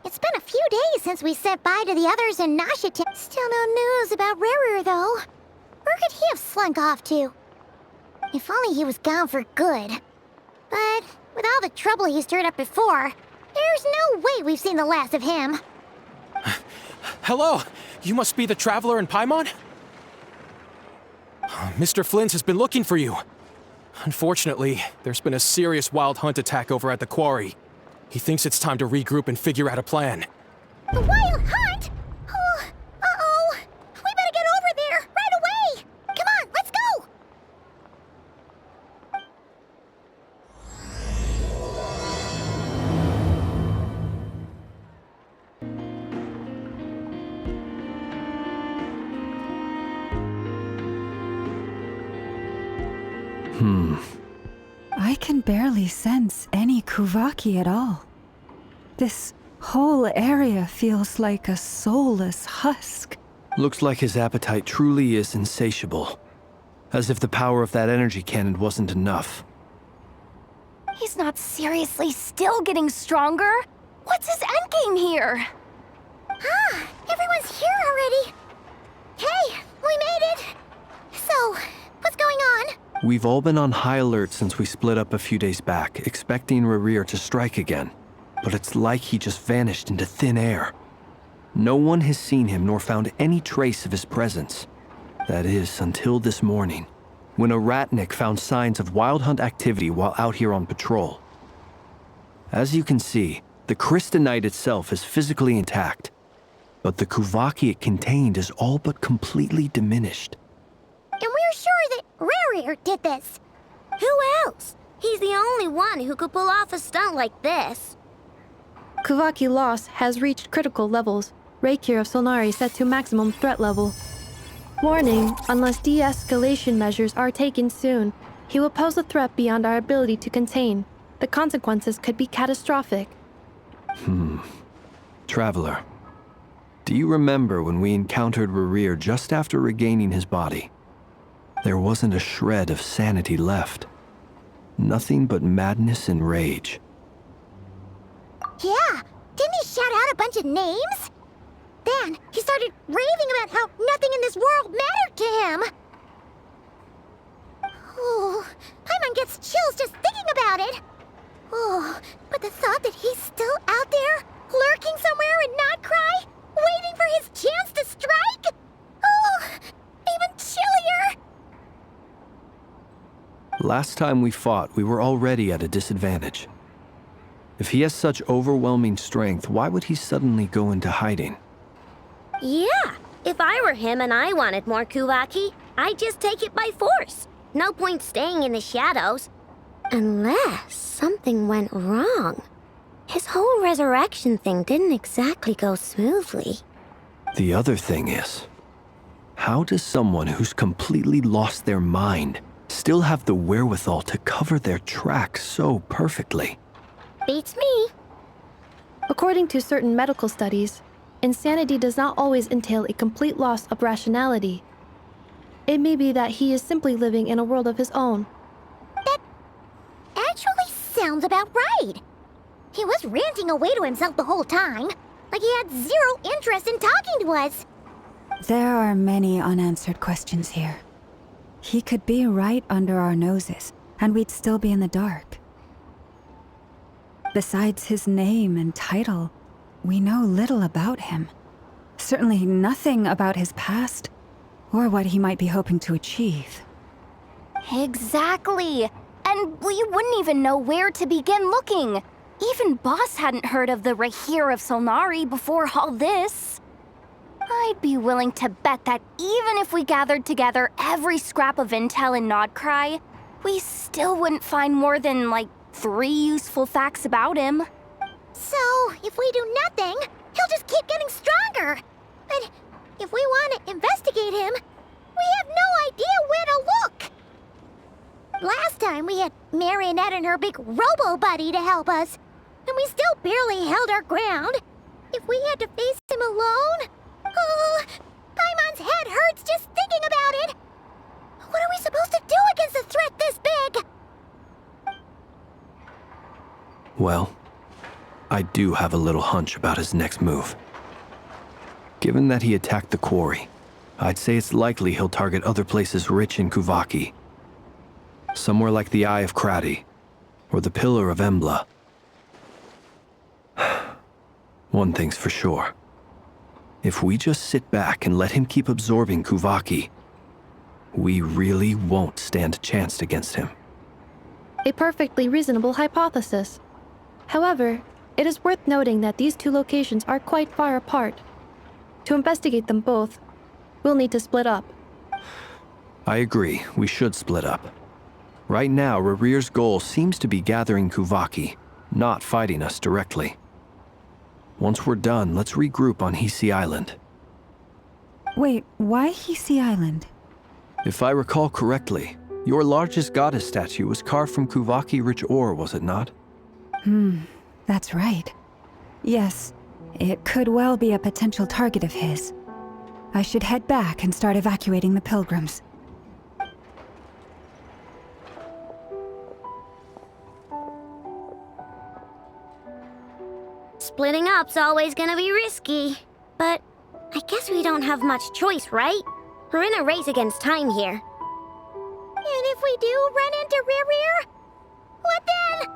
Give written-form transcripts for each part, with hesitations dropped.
It's been a few days since we said bye to the others in Nashita. Still no news about Rerir, though. Where could he have slunk off to? If only he was gone for good. But with all the trouble he stirred up before, there's no way we've seen the last of him. Hello! You must be the traveler in Paimon? Mr. Flynn has been looking for you. Unfortunately, there's been a serious wild hunt attack over at the quarry. He thinks it's time to regroup and figure out a plan. The wild hunt? Oh, uh-oh. We better get over there, right away! Come on, let's go! I can barely sense any Kuvaki at all. This whole area feels like a soulless husk. Looks like his appetite truly is insatiable. As if the power of that energy cannon wasn't enough. He's not seriously still getting stronger? What's his endgame here? Ah, everyone's here already. Hey, we made it. So, what's going on? We've all been on high alert since we split up a few days back, expecting Rerir to strike again. But it's like he just vanished into thin air. No one has seen him nor found any trace of his presence. That is, until this morning, when a ratnik found signs of wild hunt activity while out here on patrol. As you can see, the Crystonite itself is physically intact, but the Kuvaki it contained is all but completely diminished. And we're sure that Rerir did this. Who else? He's the only one who could pull off a stunt like this. Kuvaki loss has reached critical levels. Reikir of Solnari set to maximum threat level. Warning, unless de-escalation measures are taken soon, he will pose a threat beyond our ability to contain. The consequences could be catastrophic. Traveler, do you remember when we encountered Rerir just after regaining his body? There wasn't a shred of sanity left. Nothing but madness and rage. Yeah, didn't he shout out a bunch of names? Then he started raving about how nothing in this world mattered to him. Oh, Paimon gets chills just thinking about it. Oh, but the thought that he's still out there, lurking somewhere in Nodcry, waiting for his chance to strike? Oh, even chillier. Last time we fought, we were already at a disadvantage. If he has such overwhelming strength, why would he suddenly go into hiding? Yeah, if I were him and I wanted more Kuvaki, I'd just take it by force. No point staying in the shadows. Unless something went wrong. His whole resurrection thing didn't exactly go smoothly. The other thing is, how does someone who's completely lost their mind still have the wherewithal to cover their tracks so perfectly? Beats me. According to certain medical studies, insanity does not always entail a complete loss of rationality. It may be that he is simply living in a world of his own. That actually sounds about right. He was ranting away to himself the whole time, like he had zero interest in talking to us. There are many unanswered questions here. He could be right under our noses, and we'd still be in the dark. Besides his name and title, we know little about him. Certainly nothing about his past, or what he might be hoping to achieve. Exactly. And we wouldn't even know where to begin looking. Even Boss hadn't heard of the Reikir of Solnari before all this. I'd be willing to bet that even if we gathered together every scrap of intel in Nodcry, we still wouldn't find more than, like, 3 useful facts about him. So, if we do nothing, he'll just keep getting stronger. But if we want to investigate him, we have no idea where to look. Last time we had Marionette and her big robo-buddy to help us, and we still barely held our ground. If we had to face him alone... Oh, Paimon's head hurts just thinking about it. What are we supposed to do against a threat this big? Well, I do have a little hunch about his next move. Given that he attacked the quarry, I'd say it's likely he'll target other places rich in Kuvaki. Somewhere like the Eye of Krati, or the Pillar of Embla. One thing's for sure. If we just sit back and let him keep absorbing Kuvaki, we really won't stand a chance against him. A perfectly reasonable hypothesis. However, it is worth noting that these two locations are quite far apart. To investigate them both, we'll need to split up. I agree, we should split up. Right now, Rarir's goal seems to be gathering Kuvaki, not fighting us directly. Once we're done, let's regroup on Hisi Island. Wait, why Hisi Island? If I recall correctly, your largest goddess statue was carved from Kuvaki-rich ore, was it not? That's right. Yes, it could well be a potential target of his. I should head back and start evacuating the pilgrims. Splitting up's always gonna be risky. But I guess we don't have much choice, right? We're in a race against time here. And if we do run into Rear, what then?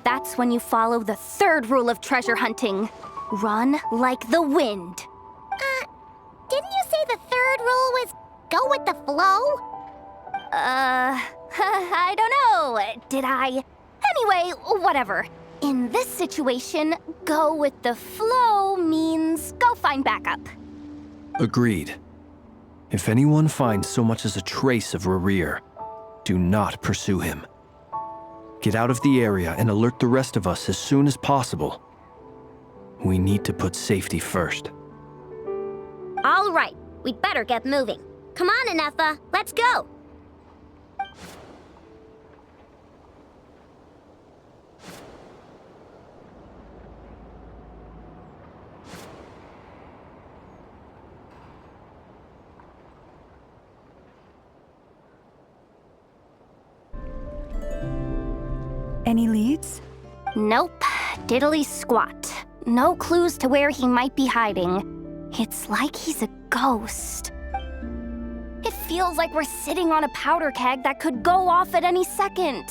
That's when you follow the third rule of treasure hunting. Run like the wind. Didn't you say the third rule was go with the flow? I don't know. Did I? Anyway, whatever. In this situation, go with the flow means go find backup. Agreed. If anyone finds so much as a trace of Rarir, do not pursue him. Get out of the area and alert the rest of us as soon as possible. We need to put safety first. All right, we'd better get moving. Come on, Anefa, let's go. Any leads? Nope. Diddly squat. No clues to where he might be hiding. It's like he's a ghost. It feels like we're sitting on a powder keg that could go off at any second.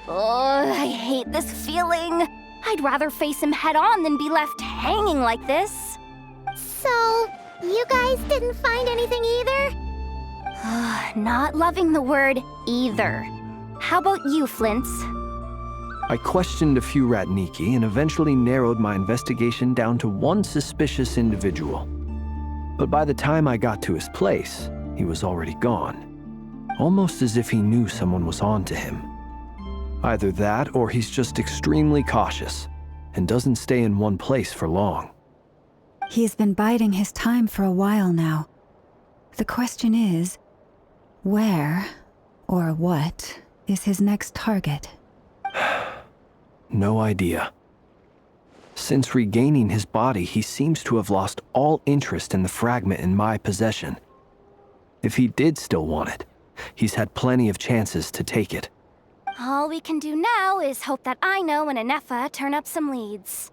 Oh, I hate this feeling. I'd rather face him head on than be left hanging like this. So, you guys didn't find anything either? Not loving the word either. How about you, Flint's? I questioned a few Ratniki and eventually narrowed my investigation down to one suspicious individual. But by the time I got to his place, he was already gone. Almost as if he knew someone was on to him. Either that or he's just extremely cautious and doesn't stay in one place for long. He's been biding his time for a while now. The question is, where or what is his next target? No idea. Since regaining his body, he seems to have lost all interest in the fragment in my possession. If he did still want it, he's had plenty of chances to take it. All we can do now is hope that Aino and Anefa turn up some leads.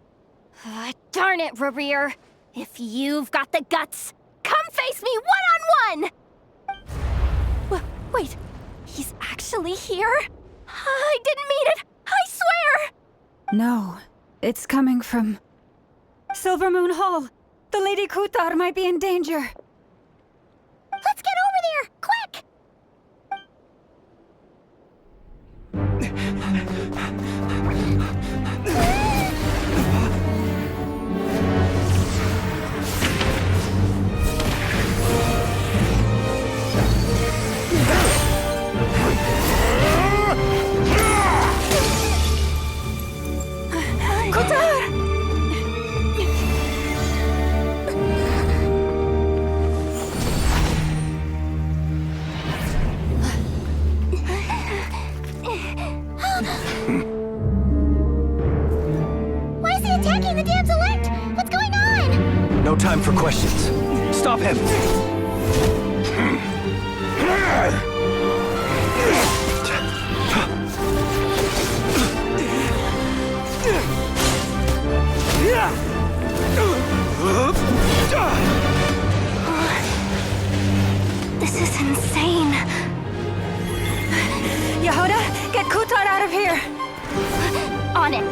Darn it, Rarir. If you've got the guts, come face me one-on-one! Wait, he's actually here? I didn't mean it! I swear! No, it's coming from Silver Moon Hall. The Lady Kutar might be in danger. Let's get over there, quick! Why is he attacking the damsel-elect? What's going on? No time for questions. Stop him! This is insane. Yehuda, get Kutar out of here! On it.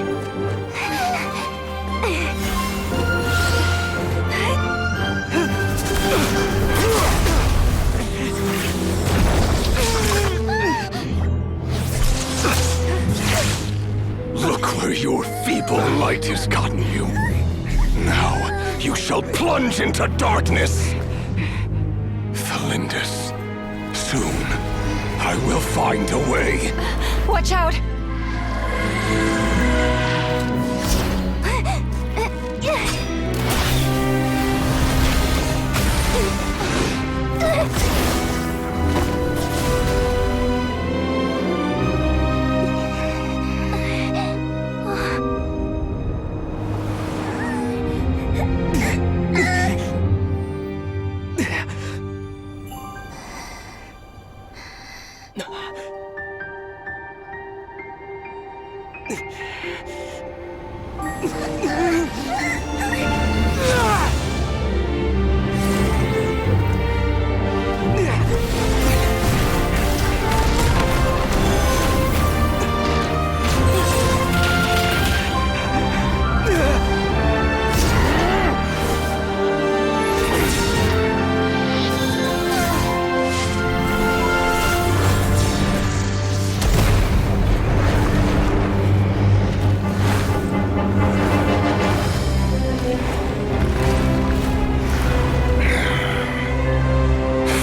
Look where your feeble light has gotten you. Now you shall plunge into darkness. Thalindus, soon I will find a way. Watch out!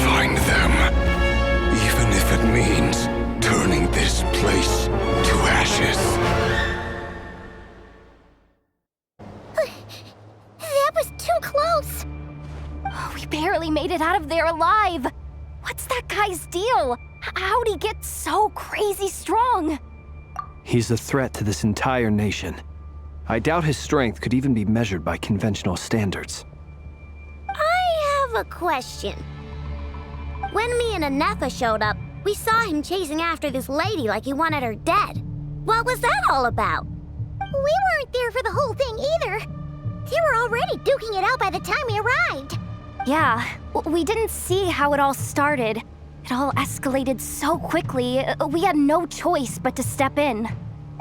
Find them, even if it means turning this place to ashes. That was too close. We barely made it out of there alive. What's that guy's deal? How'd he get so crazy strong? He's a threat to this entire nation. I doubt his strength could even be measured by conventional standards. I have a question. When me and Anetha showed up, we saw him chasing after this lady like he wanted her dead. What was that all about? We weren't there for the whole thing either. They were already duking it out by the time we arrived. Yeah, we didn't see how it all started. It all escalated so quickly, we had no choice but to step in.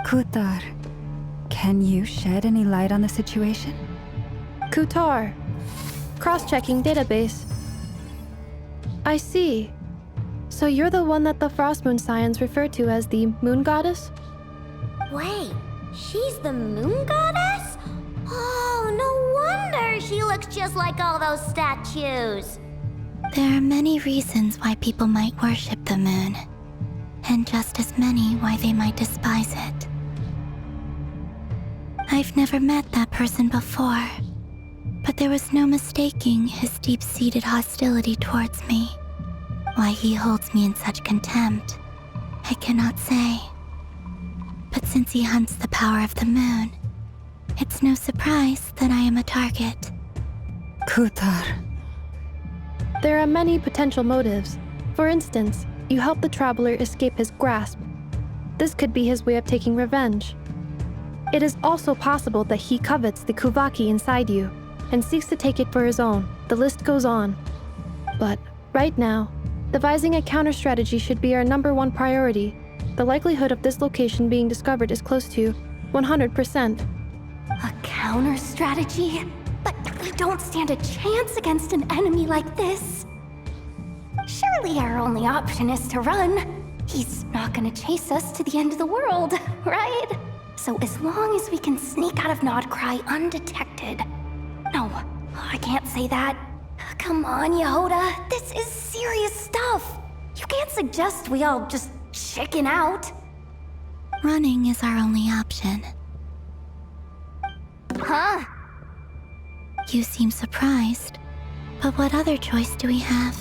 Kutar, can you shed any light on the situation? Kutar. Cross-checking database. I see. So you're the one that the Frost Moon Scions refer to as the Moon Goddess? Wait, she's the moon goddess? Oh, no wonder she looks just like all those statues. There are many reasons why people might worship the moon, and just as many why they might despise it. I've never met that person before, but there was no mistaking his deep-seated hostility towards me. Why he holds me in such contempt, I cannot say. But since he hunts the power of the moon, it's no surprise that I am a target. Kutar. There are many potential motives. For instance, you help the traveler escape his grasp. This could be his way of taking revenge. It is also possible that he covets the Kuvaki inside you and seeks to take it for his own. The list goes on. But right now, devising a counter-strategy should be our #1 priority. The likelihood of this location being discovered is close to 100%. A counter strategy? But we don't stand a chance against an enemy like this. Surely our only option is to run. He's not gonna chase us to the end of the world, right? So as long as we can sneak out of Nodcry undetected. No, I can't say that. Come on, Yehuda, this is serious stuff. You can't suggest we all just chicken out. Running is our only option. Huh? You seem surprised, but what other choice do we have?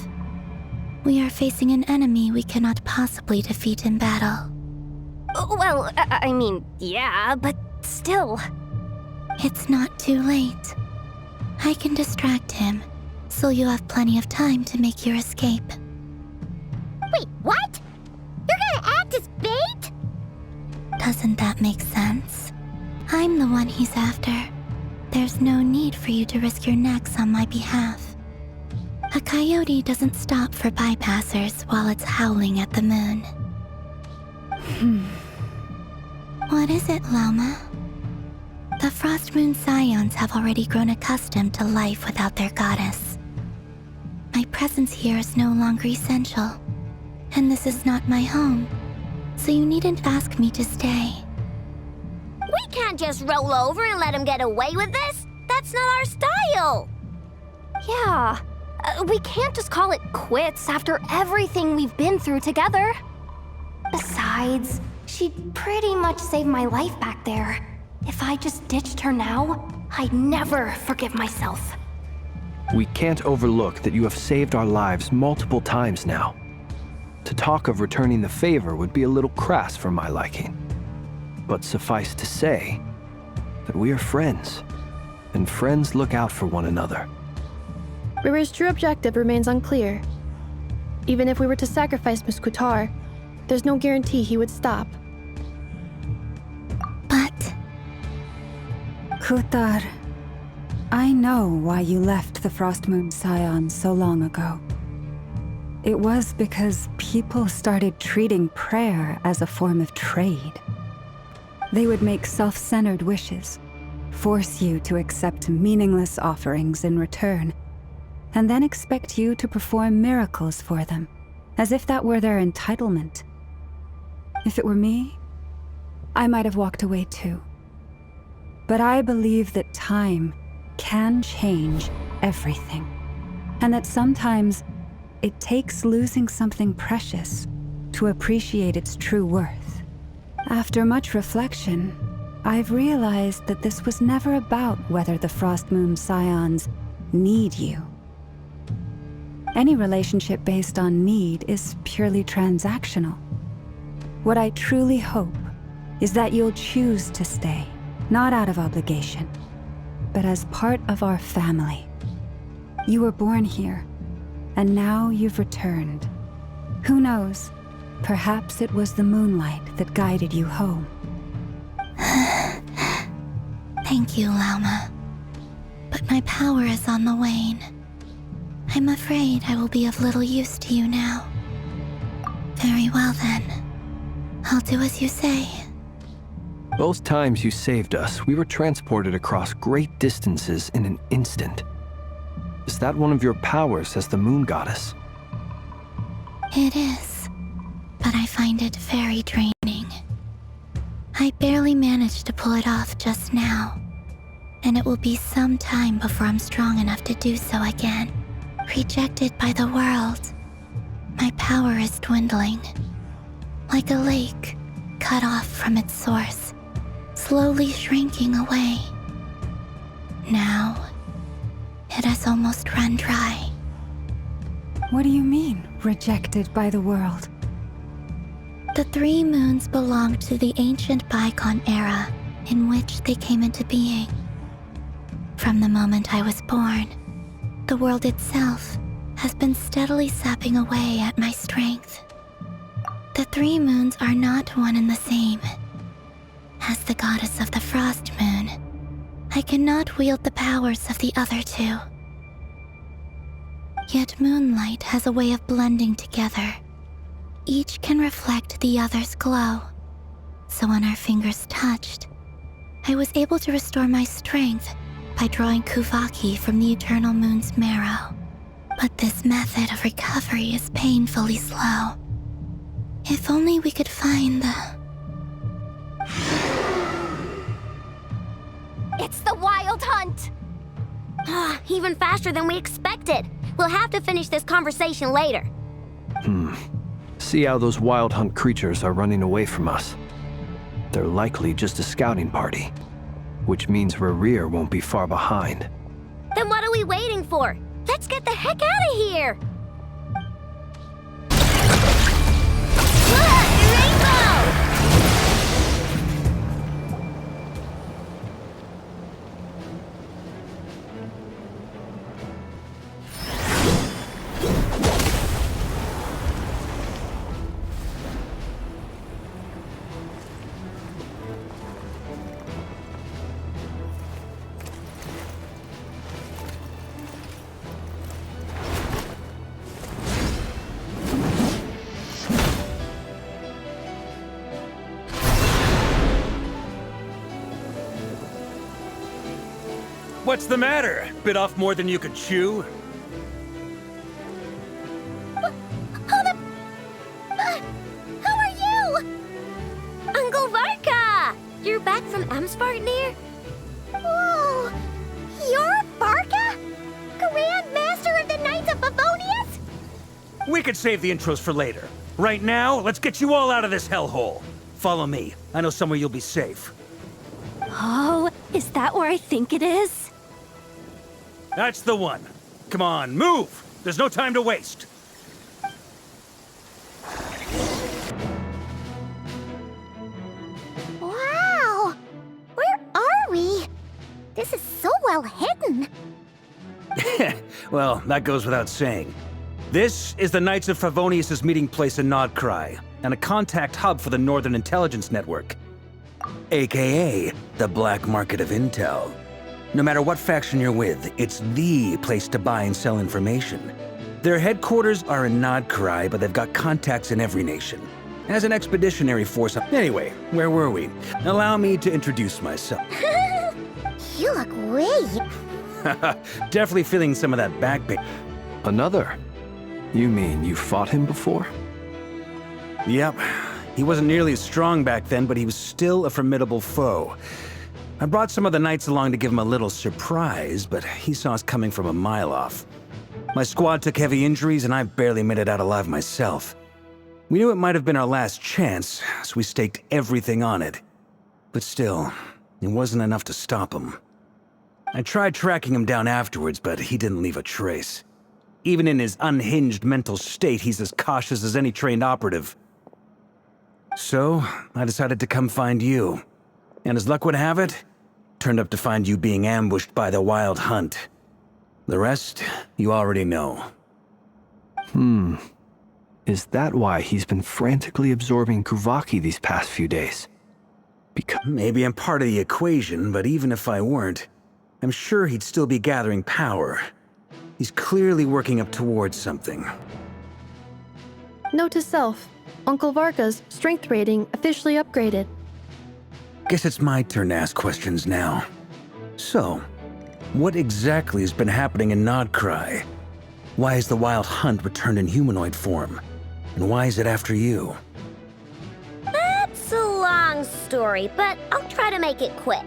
We are facing an enemy we cannot possibly defeat in battle. Well, I mean, yeah, but still. It's not too late. I can distract him, so you have plenty of time to make your escape. Wait, what? You're gonna act as bait? Doesn't that make sense? I'm the one he's after. There's no need for you to risk your necks on my behalf. A coyote doesn't stop for bypassers while it's howling at the moon. What is it, Loma? The Frost Moon Scions have already grown accustomed to life without their goddess. My presence here is no longer essential, and this is not my home, so you needn't ask me to stay. We can't just roll over and let him get away with this. That's not our style. Yeah, we can't just call it quits after everything we've been through together. Besides, she'd pretty much saved my life back there. If I just ditched her now, I'd never forgive myself. We can't overlook that you have saved our lives multiple times now. To talk of returning the favor would be a little crass for my liking. But suffice to say that we are friends, and friends look out for one another. Riri's true objective remains unclear. Even if we were to sacrifice Miss Kutar, there's no guarantee he would stop. But Kutar, I know why you left the Frost Moon Scions so long ago. It was because people started treating prayer as a form of trade. They would make self-centered wishes, force you to accept meaningless offerings in return, and then expect you to perform miracles for them, as if that were their entitlement. If it were me, I might have walked away too. But I believe that time can change everything, and that sometimes it takes losing something precious to appreciate its true worth. After much reflection, I've realized that this was never about whether the Frost Moon Scions need you. Any relationship based on need is purely transactional. What I truly hope is that you'll choose to stay, not out of obligation, but as part of our family. You were born here, and now you've returned. Who knows? Perhaps it was the moonlight that guided you home. thank you, Lauma. But my power is on the wane. I'm afraid I will be of little use to you now. Very well then. I'll do as you say. Both times you saved us, we were transported across great distances in an instant. Is that one of your powers as the Moon Goddess? It is, but I find it very draining. I barely managed to pull it off just now, and it will be some time before I'm strong enough to do so again. Rejected by the world, my power is dwindling. Like a lake cut off from its source, slowly shrinking away. Now, it has almost run dry. What do you mean, rejected by the world? The 3 moons belonged to the ancient Bygone era in which they came into being. From the moment I was born, the world itself has been steadily sapping away at my strength. The 3 moons are not one and the same. As the goddess of the Frost Moon, I cannot wield the powers of the other 2. Yet moonlight has a way of blending together. Each can reflect the other's glow. So when our fingers touched, I was able to restore my strength by drawing Kuvaki from the eternal moon's marrow. But this method of recovery is painfully slow. If only we could find the... It's the Wild Hunt! Even faster than we expected. We'll have to finish this conversation later. See how those Wild Hunt creatures are running away from us. They're likely just a scouting party, which means Rerir won't be far behind. Then what are we waiting for? Let's get the heck out of here! Rainbow! What's the matter? Bit off more than you could chew? Who are you? Uncle Varka! You're back from Amspartnir? Whoa! You're Varka? Grand Master of the Knights of Favonius? We could save the intros for later. Right now, let's get you all out of this hellhole. Follow me. I know somewhere you'll be safe. Oh, is that where I think it is? That's the one. Come on, move! There's no time to waste. Wow! Where are we? This is so well hidden. Well, that goes without saying. This is the Knights of Favonius' meeting place in Nodcry, and a contact hub for the Northern Intelligence Network. AKA, the black market of intel. No matter what faction you're with, it's the place to buy and sell information. Their headquarters are in Nodcry, but they've got contacts in every nation. As an expeditionary force... Anyway, where were we? Allow me to introduce myself. You look great. Definitely feeling some of that back pain. Another? You mean you fought him before? Yep. He wasn't nearly as strong back then, but he was still a formidable foe. I brought some of the knights along to give him a little surprise, but he saw us coming from a mile off. My squad took heavy injuries, and I barely made it out alive myself. We knew it might have been our last chance, so we staked everything on it. But still, it wasn't enough to stop him. I tried tracking him down afterwards, but he didn't leave a trace. Even in his unhinged mental state, he's as cautious as any trained operative. So, I decided to come find you. And as luck would have it, turned up to find you being ambushed by the Wild Hunt. The rest, you already know. Is that why he's been frantically absorbing Kuvaki these past few days? Because... Maybe I'm part of the equation, but even if I weren't, I'm sure he'd still be gathering power. He's clearly working up towards something. Note to self, Uncle Varka's strength rating officially upgraded. Guess it's my turn to ask questions now. So, what exactly has been happening in Nodcry? Why has the Wild Hunt returned in humanoid form? And why is it after you? That's a long story, but I'll try to make it quick.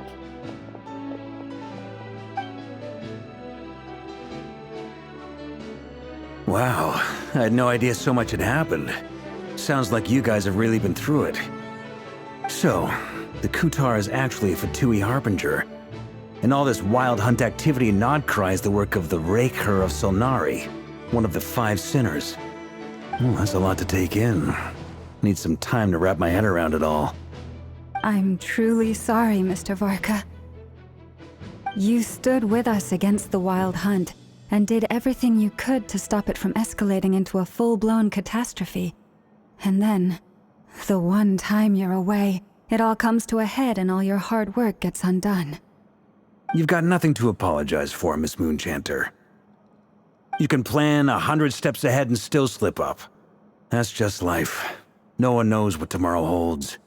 Wow, I had no idea so much had happened. Sounds like you guys have really been through it. So, the Kutar is actually a Fatui Harbinger. And all this Wild Hunt activity in Nodcry is the work of the Raker of Solnari, one of the 5 sinners. Well, that's a lot to take in. Need some time to wrap my head around it all. I'm truly sorry, Mr. Varka. You stood with us against the Wild Hunt and did everything you could to stop it from escalating into a full-blown catastrophe. And then, the one time you're away, it all comes to a head and all your hard work gets undone. You've got nothing to apologize for, Miss Moonchanter. You can plan 100 steps ahead and still slip up. That's just life. No one knows what tomorrow holds.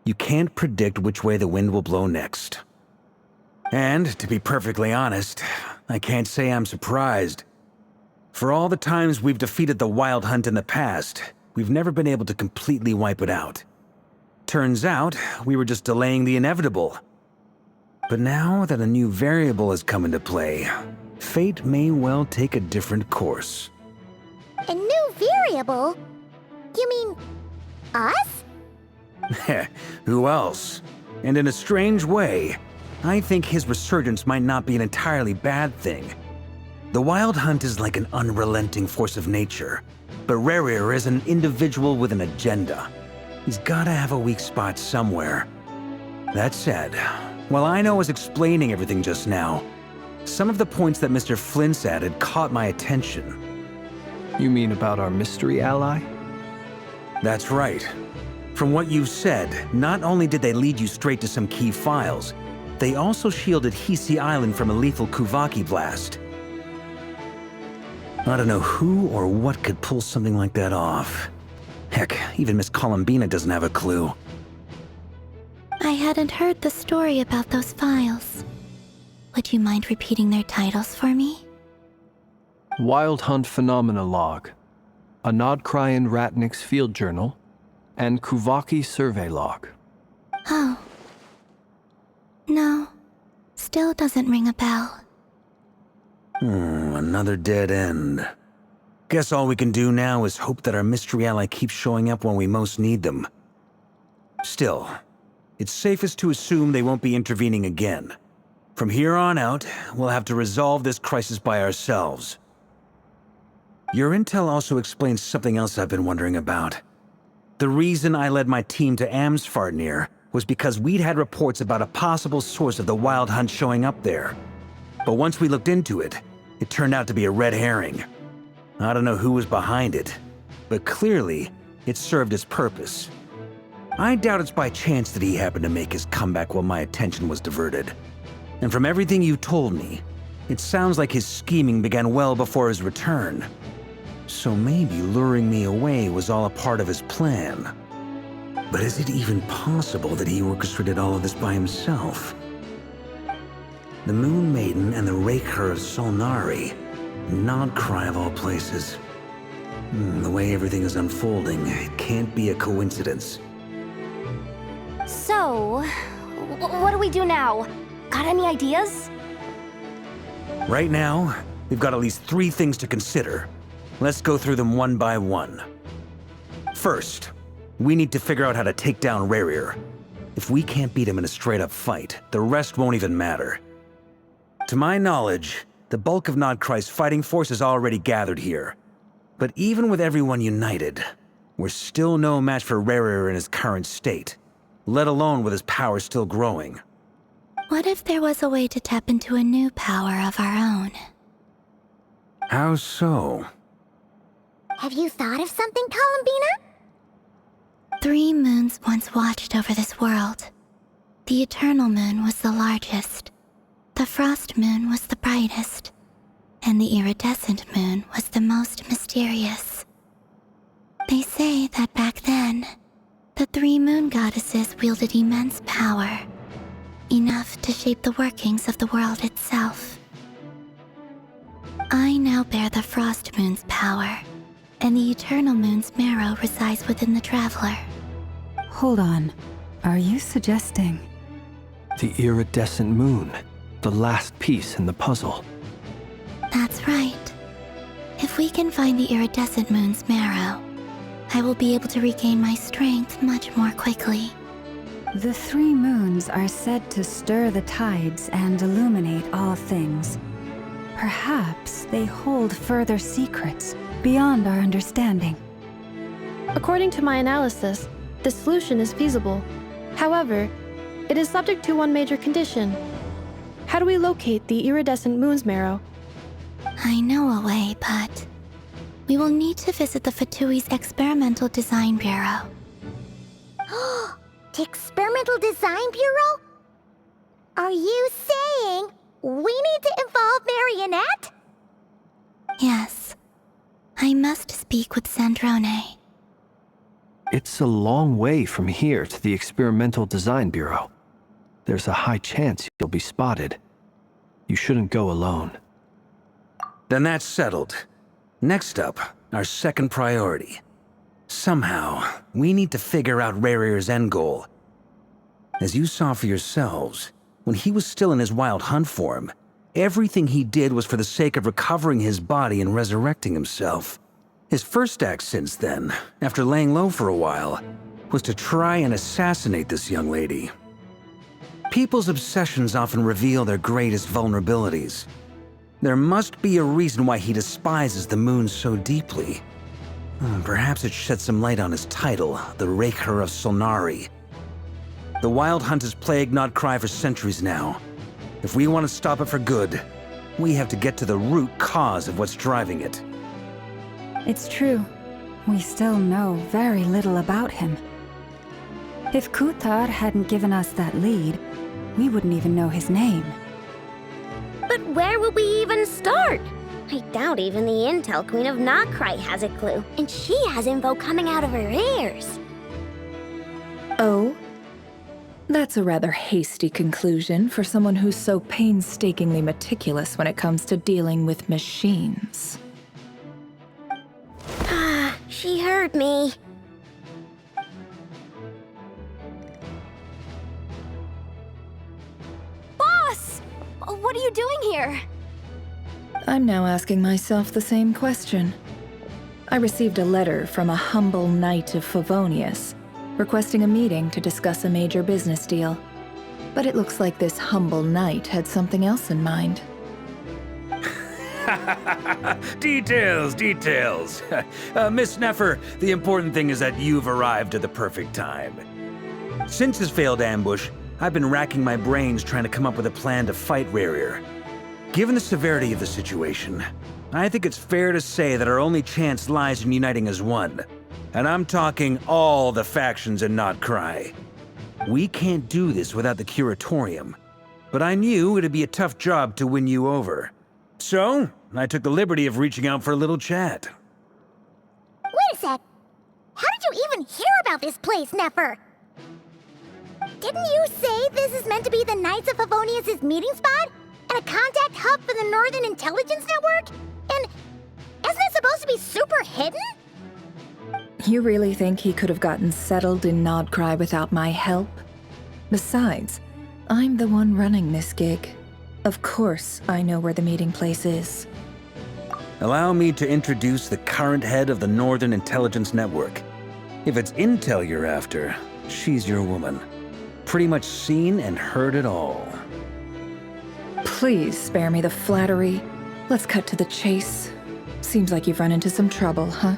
You can't predict which way the wind will blow next. And, to be perfectly honest, I can't say I'm surprised. For all the times we've defeated the Wild Hunt in the past, we've never been able to completely wipe it out. Turns out, we were just delaying the inevitable. But now that a new variable has come into play, fate may well take a different course. A new variable? You mean... us? Who else? And in a strange way, I think his resurgence might not be an entirely bad thing. The Wild Hunt is like an unrelenting force of nature, but Rerir is an individual with an agenda. He's gotta have a weak spot somewhere. That said, while I was explaining everything just now, some of the points that Mr. Flint's added caught my attention. You mean about our mystery ally? That's right. From what you've said, not only did they lead you straight to some key files, they also shielded Hisi Island from a lethal Kuvaki blast. I don't know who or what could pull something like that off. Heck, even Miss Columbina doesn't have a clue. I hadn't heard the story about those files. Would you mind repeating their titles for me? Wild Hunt Phenomena Log, a Nodcrian Ratnik's Field Journal, and Kuvaki Survey Log. Oh. No. Still doesn't ring a bell. Another dead end. Guess all we can do now is hope that our mystery ally keeps showing up when we most need them. Still, it's safest to assume they won't be intervening again. From here on out, we'll have to resolve this crisis by ourselves. Your intel also explains something else I've been wondering about. The reason I led my team to Amsfarnir was because we'd had reports about a possible source of the Wild Hunt showing up there. But once we looked into it, it turned out to be a red herring. I don't know who was behind it, but clearly, it served its purpose. I doubt it's by chance that he happened to make his comeback while my attention was diverted. And from everything you told me, it sounds like his scheming began well before his return. So maybe luring me away was all a part of his plan. But is it even possible that he orchestrated all of this by himself? The Moon Maiden and the Raker of Solnari. Nodcry of all places. The way everything is unfolding, it can't be a coincidence. So, what do we do now? Got any ideas? Right now, we've got at least 3 things to consider. Let's go through them one by one. First, we need to figure out how to take down Rerir. If we can't beat him in a straight-up fight, the rest won't even matter. To my knowledge, the bulk of Nodcry's fighting force is already gathered here. But even with everyone united, we're still no match for Rerir in his current state, let alone with his power still growing. What if there was a way to tap into a new power of our own? How so? Have you thought of something, Columbina? 3 moons once watched over this world. The Eternal Moon was the largest. The Frost Moon was the brightest. And the Iridescent Moon was the most mysterious. They say that back then, the 3 moon goddesses wielded immense power. Enough to shape the workings of the world itself. I now bear the Frost Moon's power, and the Eternal Moon's marrow resides within the Traveler. Hold on. Are you suggesting? The Iridescent Moon, the last piece in the puzzle. That's right. If we can find the Iridescent Moon's marrow, I will be able to regain my strength much more quickly. The 3 moons are said to stir the tides and illuminate all things. Perhaps they hold further secrets beyond our understanding. According to my analysis, the solution is feasible. However, it is subject to one major condition. How do we locate the Iridescent Moon's marrow? I know a way, but we will need to visit the Fatui's Experimental Design Bureau. The Experimental Design Bureau? Are you saying we need to involve Marionette? Yes. I must speak with Sandrone. It's a long way from here to the Experimental Design Bureau. There's a high chance you'll be spotted. You shouldn't go alone. Then that's settled. Next up, our second priority. Somehow, we need to figure out Rerir's end goal. As you saw for yourselves, when he was still in his Wild Hunt form, everything he did was for the sake of recovering his body and resurrecting himself. His first act since then, after laying low for a while, was to try and assassinate this young lady. People's obsessions often reveal their greatest vulnerabilities. There must be a reason why he despises the moon so deeply. Perhaps it sheds some light on his title, the Raker of Solnari. The Wild Hunt has plagued Nodcry for centuries now. If we want to stop it for good, we have to get to the root cause of what's driving it. It's true. We still know very little about him. If Kutar hadn't given us that lead, we wouldn't even know his name. But where would we even start? I doubt even the Intel Queen of Nodcry has a clue, and she has info coming out of her ears. Oh? That's a rather hasty conclusion for someone who's so painstakingly meticulous when it comes to dealing with machines. She heard me. Boss! What are you doing here? I'm now asking myself the same question. I received a letter from a humble knight of Favonius, requesting a meeting to discuss a major business deal. But it looks like this humble knight had something else in mind. Details, details. Miss Neffer, the important thing is that you've arrived at the perfect time. Since his failed ambush, I've been racking my brains trying to come up with a plan to fight Rerir. Given the severity of the situation, I think it's fair to say that our only chance lies in uniting as one. And I'm talking all the factions in Notcry. We can't do this without the Curatorium, but I knew it'd be a tough job to win you over. So, I took the liberty of reaching out for a little chat. Wait a sec. How did you even hear about this place, Neffer? Didn't you say this is meant to be the Knights of Favonius' meeting spot? And a contact hub for the Northern Intelligence Network? And isn't it supposed to be super hidden? You really think he could have gotten settled in Nodcry without my help? Besides, I'm the one running this gig. Of course I know where the meeting place is. Allow me to introduce the current head of the Northern Intelligence Network. If it's intel you're after, she's your woman. Pretty much seen and heard it all. Please spare me the flattery. Let's cut to the chase. Seems like you've run into some trouble, huh?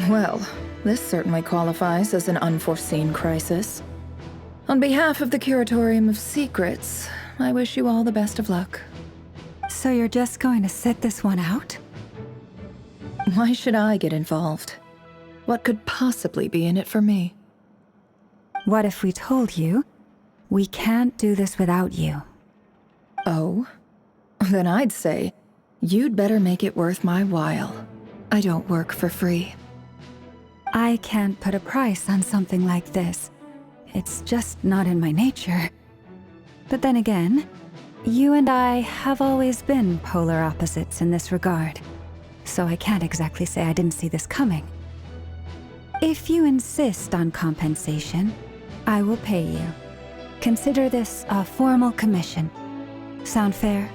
Well, this certainly qualifies as an unforeseen crisis. On behalf of the Curatorium of Secrets, I wish you all the best of luck. So you're just going to sit this one out? Why should I get involved? What could possibly be in it for me? What if we told you we can't do this without you? Oh? Then I'd say you'd better make it worth my while. I don't work for free. I can't put a price on something like this. It's just not in my nature. But then again, you and I have always been polar opposites in this regard, so I can't exactly say I didn't see this coming. If you insist on compensation, I will pay you. Consider this a formal commission. Sound fair?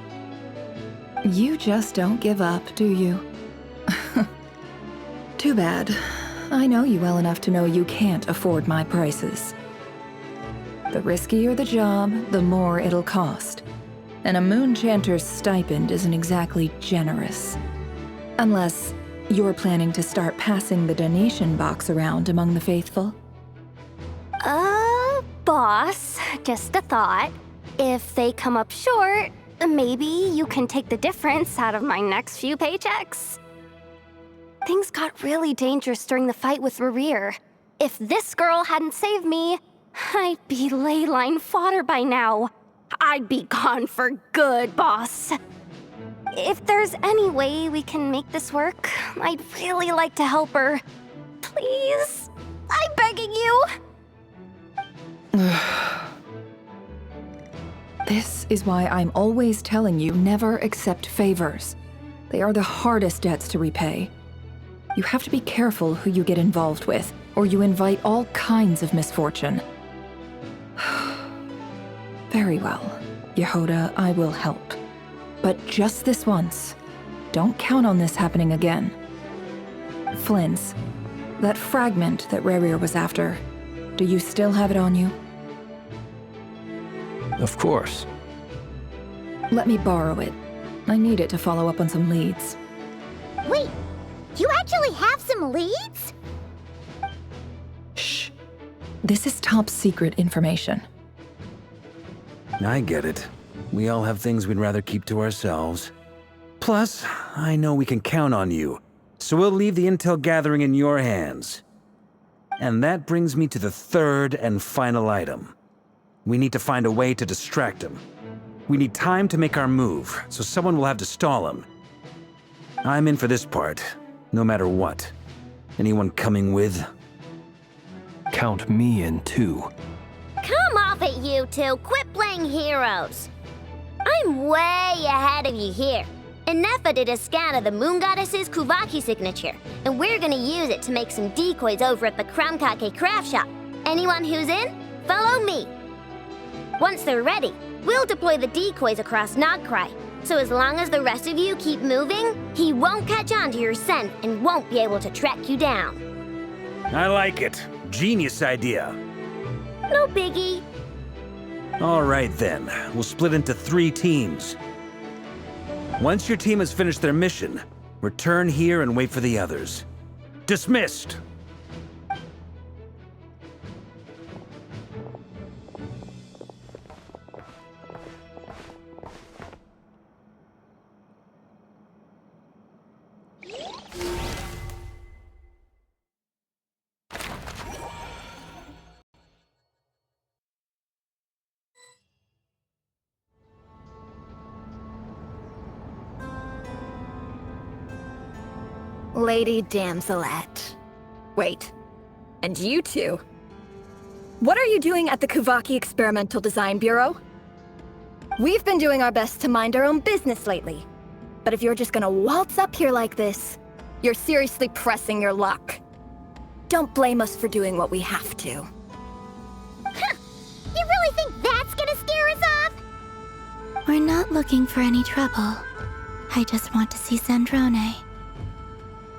You just don't give up, do you? Too bad. I know you well enough to know you can't afford my prices. The riskier the job, the more it'll cost. And a Moonchanter's stipend isn't exactly generous. Unless you're planning to start passing the donation box around among the faithful. Boss, just a thought. If they come up short, maybe you can take the difference out of my next few paychecks. Things got really dangerous during the fight with Rerir. If this girl hadn't saved me, I'd be ley line fodder by now. I'd be gone for good, boss. If there's any way we can make this work, I'd really like to help her. Please, I'm begging you. This is why I'm always telling you never accept favors. They are the hardest debts to repay. You have to be careful who you get involved with, or you invite all kinds of misfortune. Very well, Yehoda, I will help. But just this once. Don't count on this happening again. Flynn's, that fragment that Rerir was after, do you still have it on you? Of course. Let me borrow it. I need it to follow up on some leads. Wait, you actually have some leads? Shh. This is top secret information. I get it. We all have things we'd rather keep to ourselves. Plus, I know we can count on you, so we'll leave the intel gathering in your hands. And that brings me to the third and final item. We need to find a way to distract him. We need time to make our move, so someone will have to stall him. I'm in for this part, no matter what. Anyone coming with? Count me in too. Come off it, you two. Quit playing heroes. I'm way ahead of you here. Nefa did a scan of the Moon Goddess's Kuvaki signature, and we're gonna use it to make some decoys over at the Kramkake craft shop. Anyone who's in, follow me. Once they're ready, we'll deploy the decoys across Nogcry. So as long as the rest of you keep moving, he won't catch on to your scent and won't be able to track you down. I like it. Genius idea. No biggie. All right then, we'll split into 3 teams. Once your team has finished their mission, return here and wait for the others. Dismissed! Lady Damselette. Wait, and you two? What are you doing at the Kuvaki Experimental Design Bureau? We've been doing our best to mind our own business lately. But if you're just gonna waltz up here like this, you're seriously pressing your luck. Don't blame us for doing what we have to. You really think that's gonna scare us off? We're not looking for any trouble. I just want to see Zandrone.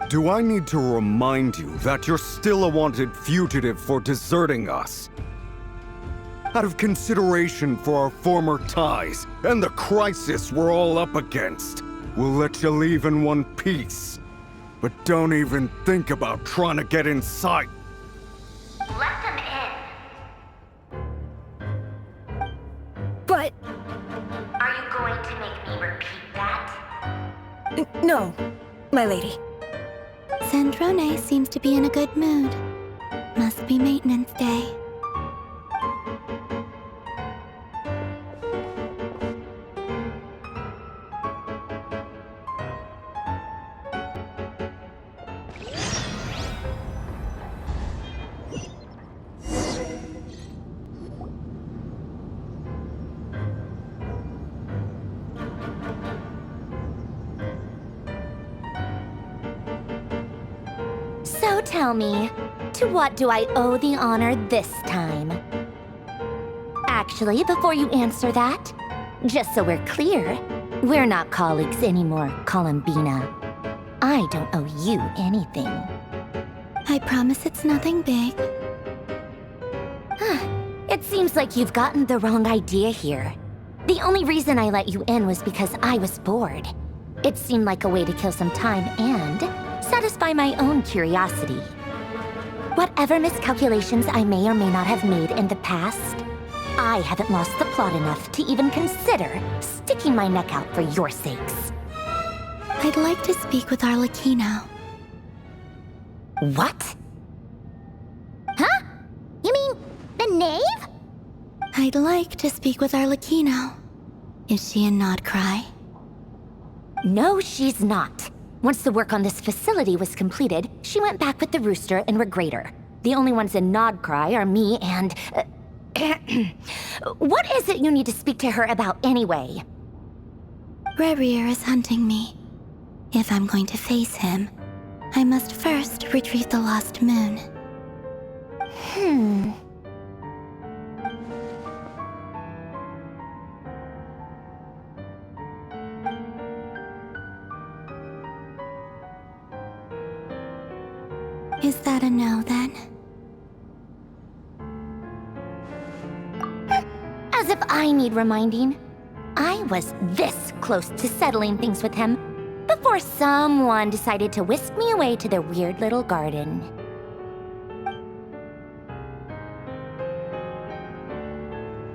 Do I need to remind you that you're still a wanted fugitive for deserting us? Out of consideration for our former ties and the crisis we're all up against, we'll let you leave in one piece. But don't even think about trying to get inside. Let them in. But... Are you going to make me repeat that? no, my lady. Zandrone seems to be in a good mood. Must be maintenance day. So tell me, to what do I owe the honor this time? Actually, before you answer that, just so we're clear, we're not colleagues anymore, Columbina. I don't owe you anything. I promise it's nothing big. It seems like you've gotten the wrong idea here. The only reason I let you in was because I was bored. It seemed like a way to kill some time and satisfy my own curiosity. Whatever miscalculations I may or may not have made in the past, I haven't lost the plot enough to even consider sticking my neck out for your sakes. I'd like to speak with Arlecchino. What? Huh? You mean the knave? I'd like to speak with Arlecchino. Is she in Nodcry? No, she's not. Once the work on this facility was completed, she went back with the Rooster and Regrator. The only ones in Nodcry are me and... What is it you need to speak to her about anyway? Rerir is hunting me. If I'm going to face him, I must first retrieve the lost moon. Is that a no, then? As if I need reminding. I was this close to settling things with him before someone decided to whisk me away to their weird little garden.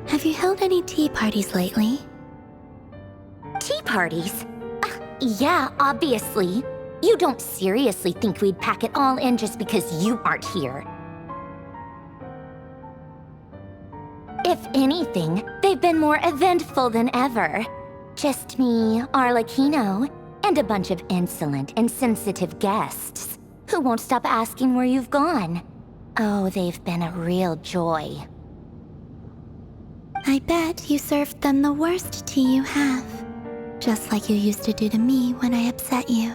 Have you held any tea parties lately? Tea parties? Yeah, obviously. You don't seriously think we'd pack it all in just because you aren't here. If anything, they've been more eventful than ever. Just me, Arlecchino, and a bunch of insolent and sensitive guests who won't stop asking where you've gone. Oh, they've been a real joy. I bet you served them the worst tea you have. Just like you used to do to me when I upset you.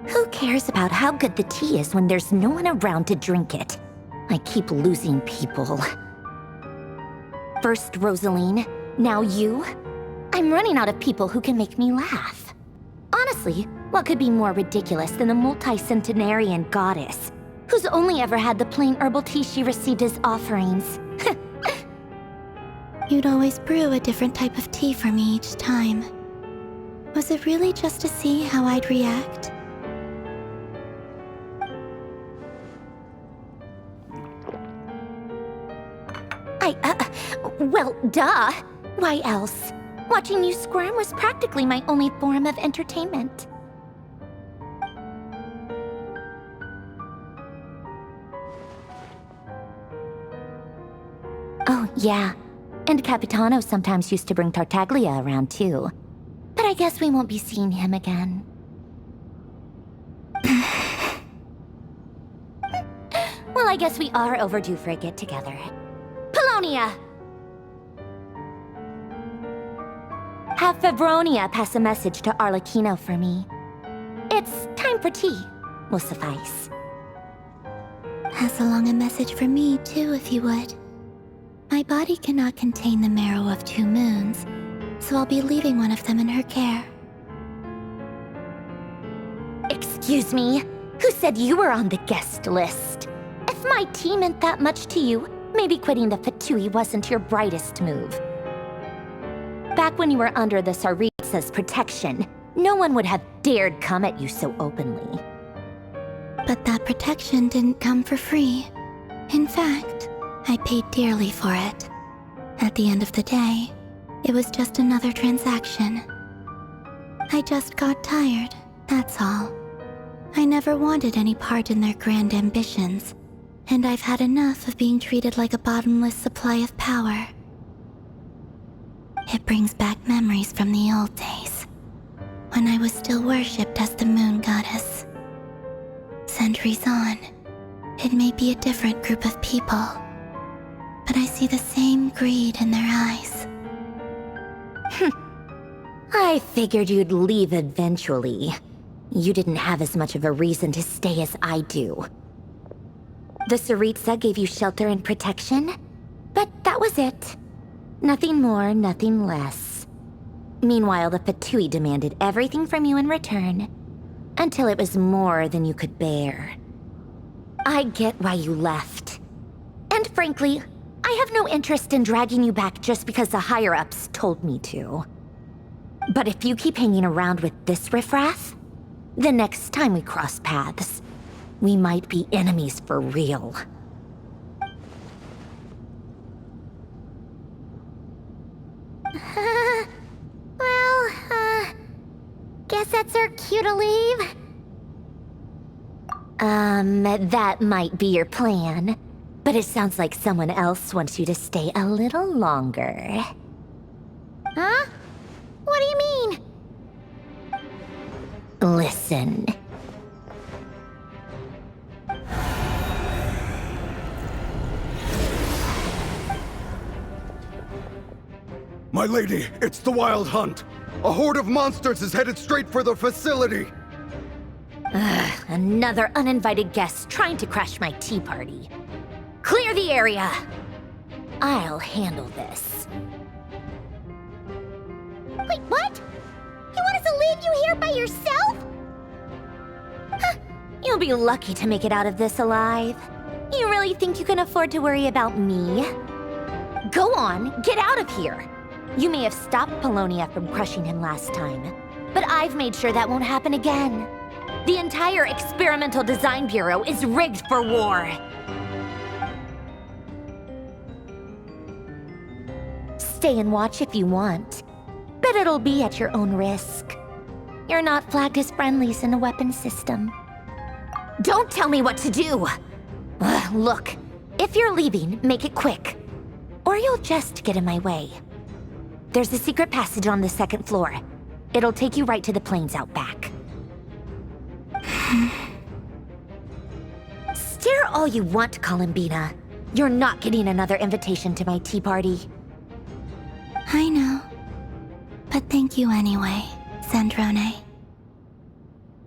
Who cares about how good the tea is when there's no one around to drink it? I keep losing people. First Rosaline, now you. I'm running out of people who can make me laugh. Honestly, what could be more ridiculous than a multi-centenarian goddess who's only ever had the plain herbal tea she received as offerings? You'd always brew a different type of tea for me each time. Was it really just to see how I'd react? Well, duh. Why else? Watching you squirm was practically my only form of entertainment. Oh, yeah. And Capitano sometimes used to bring Tartaglia around, too. But I guess we won't be seeing him again. Well, I guess we are overdue for a get-together. Polonia! Have Febronia pass a message to Arlecchino for me. It's time for tea. Will suffice. Pass along a message for me, too, if you would. My body cannot contain the marrow of 2 moons, so I'll be leaving one of them in her care. Excuse me? Who said you were on the guest list? If my tea meant that much to you, maybe quitting the Fatui wasn't your brightest move. Back when you were under the Tsaritsa's protection, no one would have dared come at you so openly. But that protection didn't come for free. In fact, I paid dearly for it. At the end of the day, it was just another transaction. I just got tired, that's all. I never wanted any part in their grand ambitions, and I've had enough of being treated like a bottomless supply of power. It brings back memories from the old days, when I was still worshipped as the moon goddess. Centuries on, it may be a different group of people, but I see the same greed in their eyes. I figured you'd leave eventually. You didn't have as much of a reason to stay as I do. The Tsaritsa gave you shelter and protection, but that was it. Nothing more, nothing less. Meanwhile, the Fatui demanded everything from you in return, until it was more than you could bear. I get why you left. And frankly, I have no interest in dragging you back just because the higher-ups told me to. But if you keep hanging around with this riffraff, the next time we cross paths, we might be enemies for real. Guess that's our cue to leave. That might be your plan, but it sounds like someone else wants you to stay a little longer. Huh? What do you mean? Listen. My lady, it's the Wild Hunt. A horde of monsters is headed straight for the facility. Another uninvited guest trying to crash my tea party. Clear the area. I'll handle this. Wait, what? You want us to leave you here by yourself? You'll be lucky to make it out of this alive. You really think you can afford to worry about me? Go on, get out of here. You may have stopped Polonia from crushing him last time, but I've made sure that won't happen again. The entire Experimental Design Bureau is rigged for war. Stay and watch if you want, but it'll be at your own risk. You're not flagged as friendlies in the weapons system. Don't tell me what to do! Look, if you're leaving, make it quick, or you'll just get in my way. There's a secret passage on the 2nd floor. It'll take you right to the plains out back. Stare all you want, Columbina. You're not getting another invitation to my tea party. I know. But thank you anyway, Sandrone.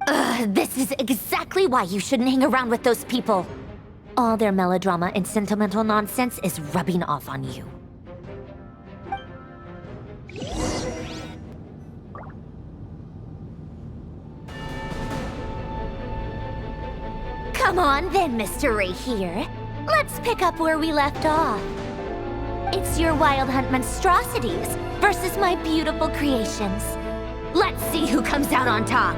Ugh, this is exactly why you shouldn't hang around with those people. All their melodrama and sentimental nonsense is rubbing off on you. Come on then, Mr. Ray here. Let's pick up where we left off. It's your Wild Hunt monstrosities versus my beautiful creations. Let's see who comes out on top.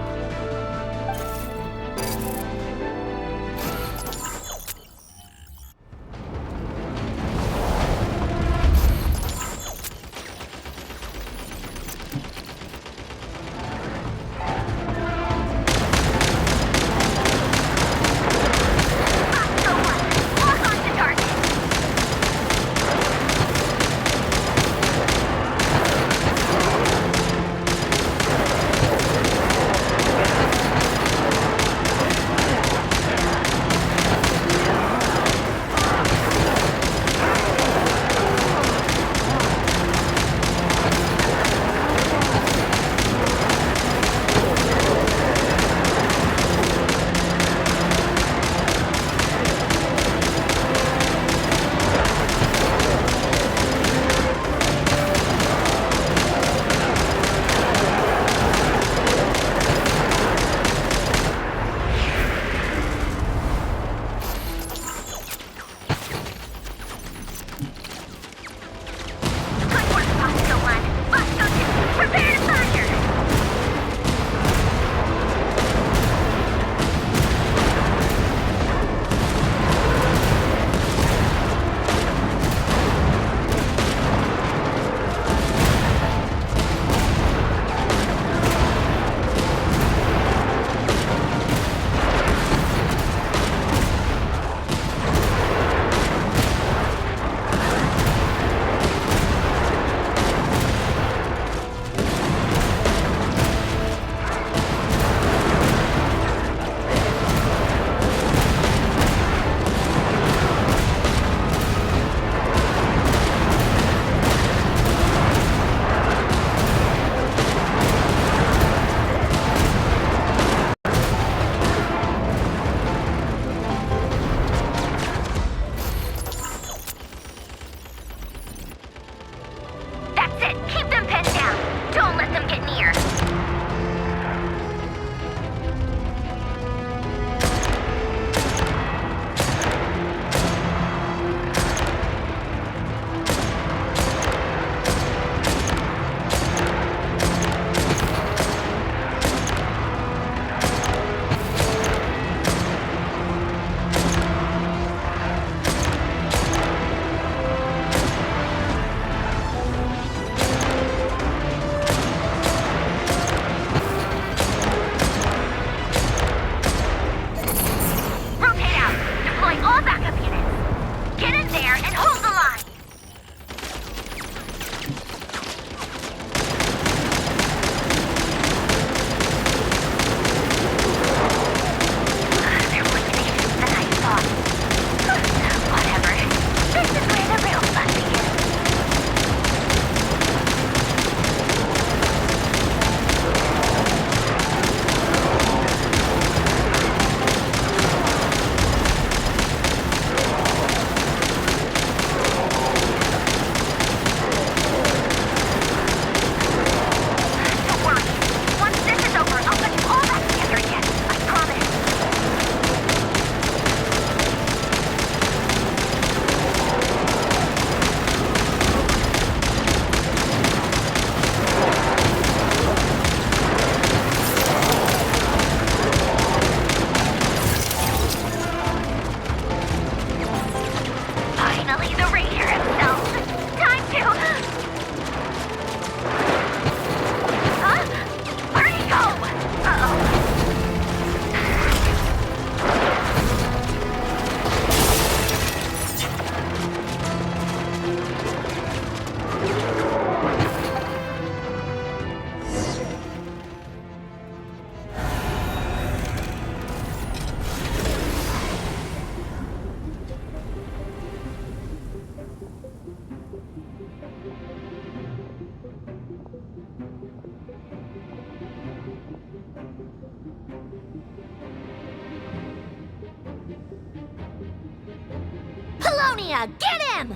Polonia, get him!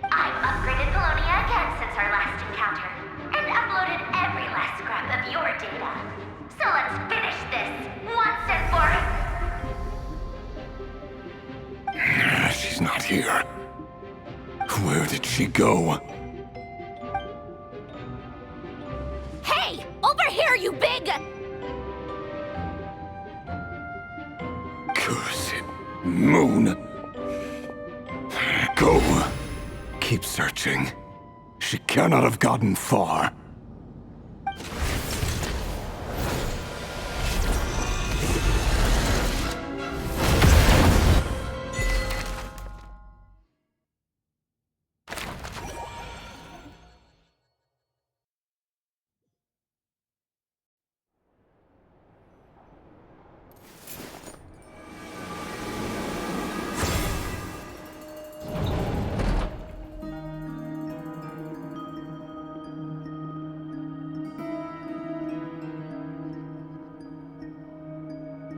I've upgraded Polonia again since our last encounter, and uploaded every last scrap of your data. So let's finish this, once and for... She's not here. Where did she go? Hey! Over here, you big... Cursed moon. Go. Keep searching. She cannot have gotten far.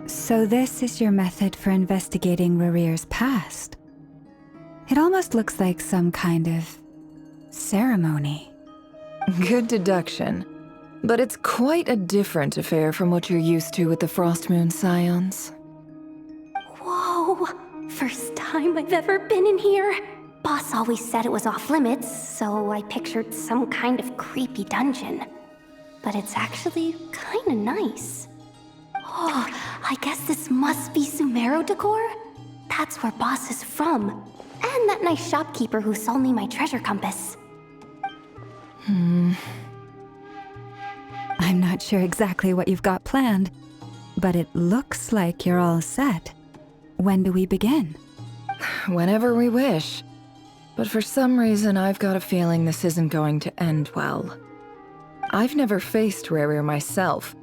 So this is your method for investigating Rarir's past? It almost looks like some kind of ceremony. Good deduction. But it's quite a different affair from what you're used to with the Frost Moon Scions. Whoa! First time I've ever been in here. Boss always said it was off limits, so I pictured some kind of creepy dungeon. But it's actually kinda nice. Oh, I guess this must be Sumero decor? That's where Boss is from. And that nice shopkeeper who sold me my treasure compass. I'm not sure exactly what you've got planned, but it looks like you're all set. When do we begin? Whenever we wish. But for some reason, I've got a feeling this isn't going to end well. I've never faced Rarir myself,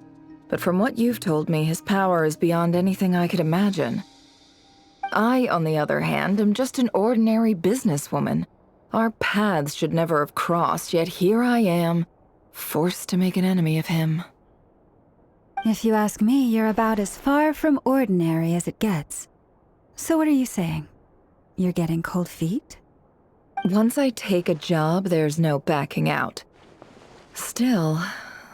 but from what you've told me, his power is beyond anything I could imagine. I, on the other hand, am just an ordinary businesswoman. Our paths should never have crossed, yet here I am, forced to make an enemy of him. If you ask me, you're about as far from ordinary as it gets. So what are you saying? You're getting cold feet? Once I take a job, there's no backing out. Still,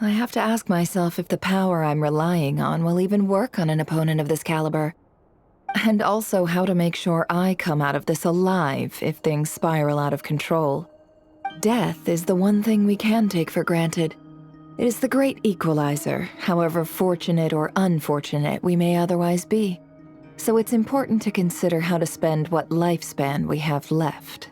I have to ask myself if the power I'm relying on will even work on an opponent of this caliber. And also how to make sure I come out of this alive if things spiral out of control. Death is the one thing we can take for granted. It is the great equalizer, however fortunate or unfortunate we may otherwise be. So it's important to consider how to spend what lifespan we have left.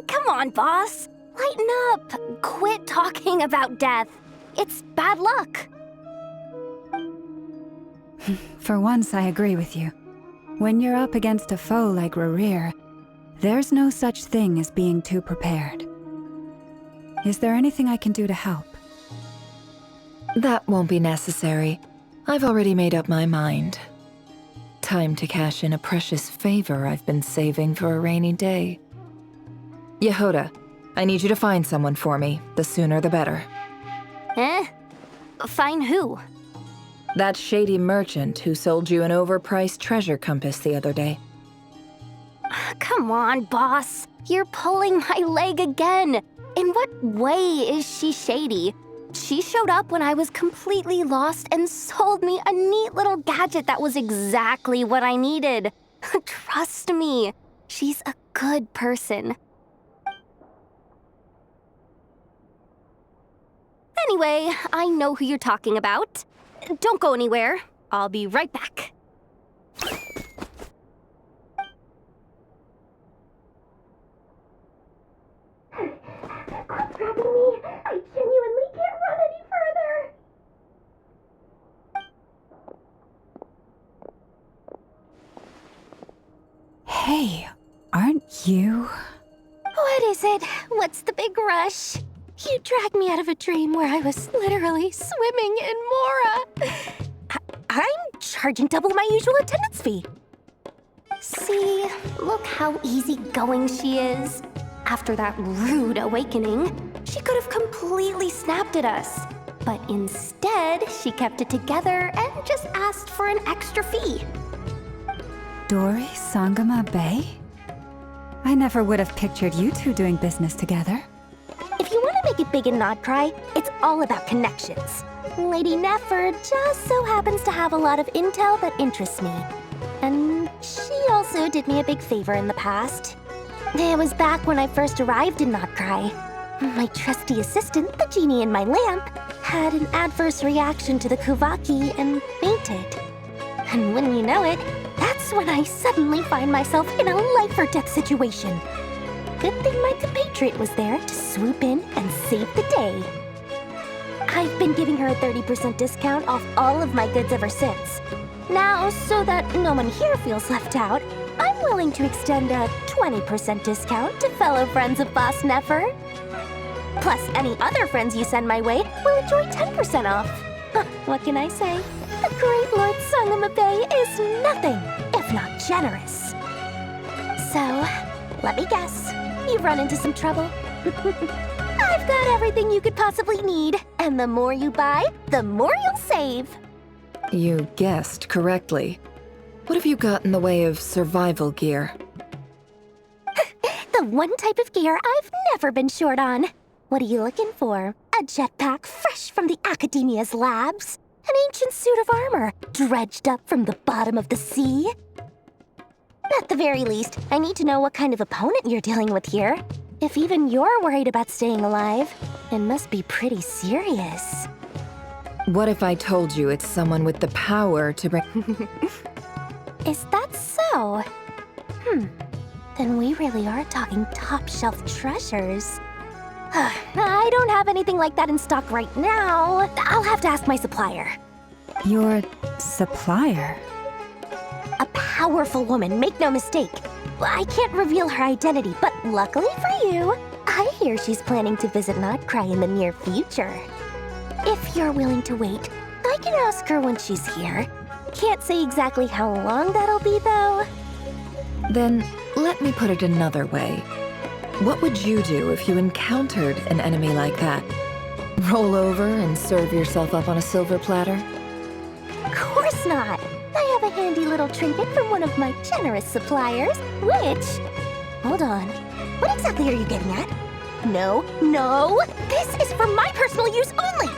Come on, boss. Lighten up. Quit talking about death. It's bad luck. For once, I agree with you. When you're up against a foe like Rarir, there's no such thing as being too prepared. Is there anything I can do to help? That won't be necessary. I've already made up my mind. Time to cash in a precious favor I've been saving for a rainy day. Yehoda, I need you to find someone for me. The sooner the better. Find who? That shady merchant who sold you an overpriced treasure compass the other day. Come on, boss. You're pulling my leg again. In what way is she shady? She showed up when I was completely lost and sold me a neat little gadget that was exactly what I needed. Trust me, she's a good person. Anyway, I know who you're talking about. Don't go anywhere. I'll be right back. Quit grabbing me. I genuinely can't run any further. Hey, aren't you? What is it? What's the big rush? You dragged me out of a dream where I was literally swimming in Mora. I'm charging double my usual attendance fee. See, look how easygoing she is. After that rude awakening, she could have completely snapped at us. But instead, she kept it together and just asked for an extra fee. Dori Sangama Bay? I never would have pictured you two doing business together. If you want to make it big in Nodcry, it's all about connections. Lady Nefer just so happens to have a lot of intel that interests me. And she also did me a big favor in the past. It was back when I first arrived in Nodcry. My trusty assistant, the genie in my lamp, had an adverse reaction to the Kuvaki and fainted. And wouldn't you know it, that's when I suddenly find myself in a life-or-death situation. Good thing my compatriot was there to swoop in and save the day. I've been giving her a 30% discount off all of my goods ever since. Now, so that no one here feels left out, I'm willing to extend a 20% discount to fellow friends of Boss Nefer. Plus, any other friends you send my way will enjoy 10% off. What can I say? The great Lord Sangama Bay is nothing if not generous. So, let me guess. You've run into some trouble? I've got everything you could possibly need, and the more you buy, the more you'll save. You guessed correctly. What have you got in the way of survival gear? The one type of gear I've never been short on. What are you looking for? A jetpack fresh from the Academia's labs? An ancient suit of armor dredged up from the bottom of the sea? At the very least, I need to know what kind of opponent you're dealing with here. If even you're worried about staying alive, it must be pretty serious. What if I told you it's someone with the power to bring... Is that so? Then we really are talking top-shelf treasures. I don't have anything like that in stock right now. I'll have to ask my supplier. Your supplier? A powerful woman, make no mistake. I can't reveal her identity, but luckily for you, I hear she's planning to visit Nodcry in the near future. If you're willing to wait, I can ask her when she's here. Can't say exactly how long that'll be, though. Then, let me put it another way. What would you do if you encountered an enemy like that? Roll over and serve yourself up on a silver platter? Of course not. I have a handy little trinket from one of my generous suppliers, which... Hold on. What exactly are you getting at? No, this is for my personal use only!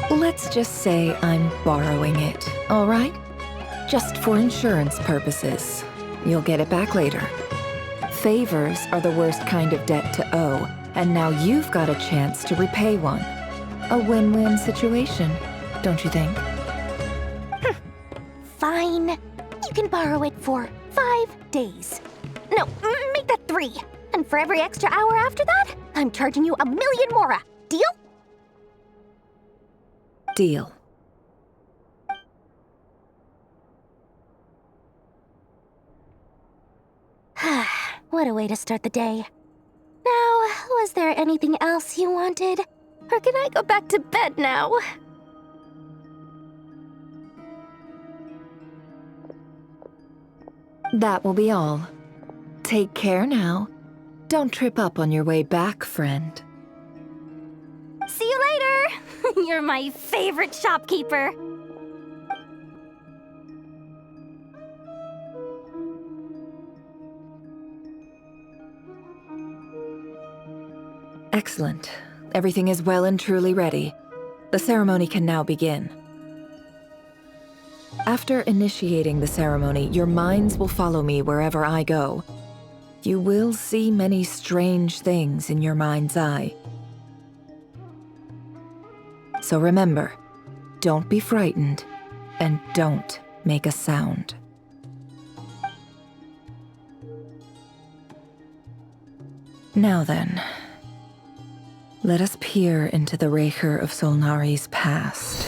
Let's just say I'm borrowing it, all right? Just for insurance purposes. You'll get it back later. Favors are the worst kind of debt to owe, and now you've got a chance to repay one. A win-win situation, don't you think? Fine. You can borrow it for 5 days. No, make that 3. And for every extra hour after that, I'm charging you 1,000,000 mora. Deal? Deal. What a way to start the day. Now, was there anything else you wanted? Or can I go back to bed now? That will be all. Take care now. Don't trip up on your way back, friend. See you later! You're my favorite shopkeeper. Excellent. Everything is well and truly ready. The ceremony can now begin. After initiating the ceremony, your minds will follow me wherever I go. You will see many strange things in your mind's eye. So remember, don't be frightened, and don't make a sound. Now then, let us peer into the Raker of Solnari's past.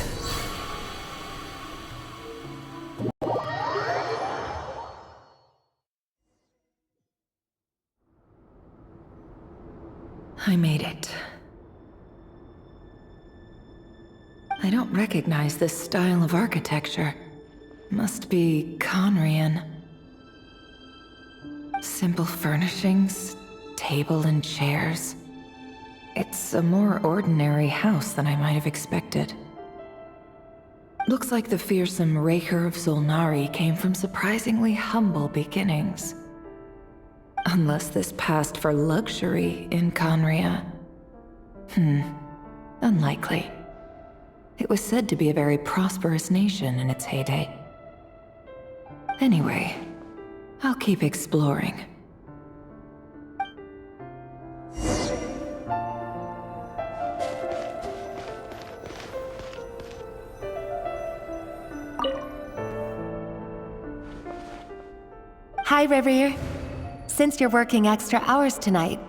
I made it. I don't recognize this style of architecture. Must be Conrian. Simple furnishings, table and chairs. It's a more ordinary house than I might have expected. Looks like the fearsome Raker of Solnari came from surprisingly humble beginnings. Unless this passed for luxury in Conria. Unlikely. It was said to be a very prosperous nation in its heyday. Anyway, I'll keep exploring. Hi, Rivier. Since you're working extra hours tonight,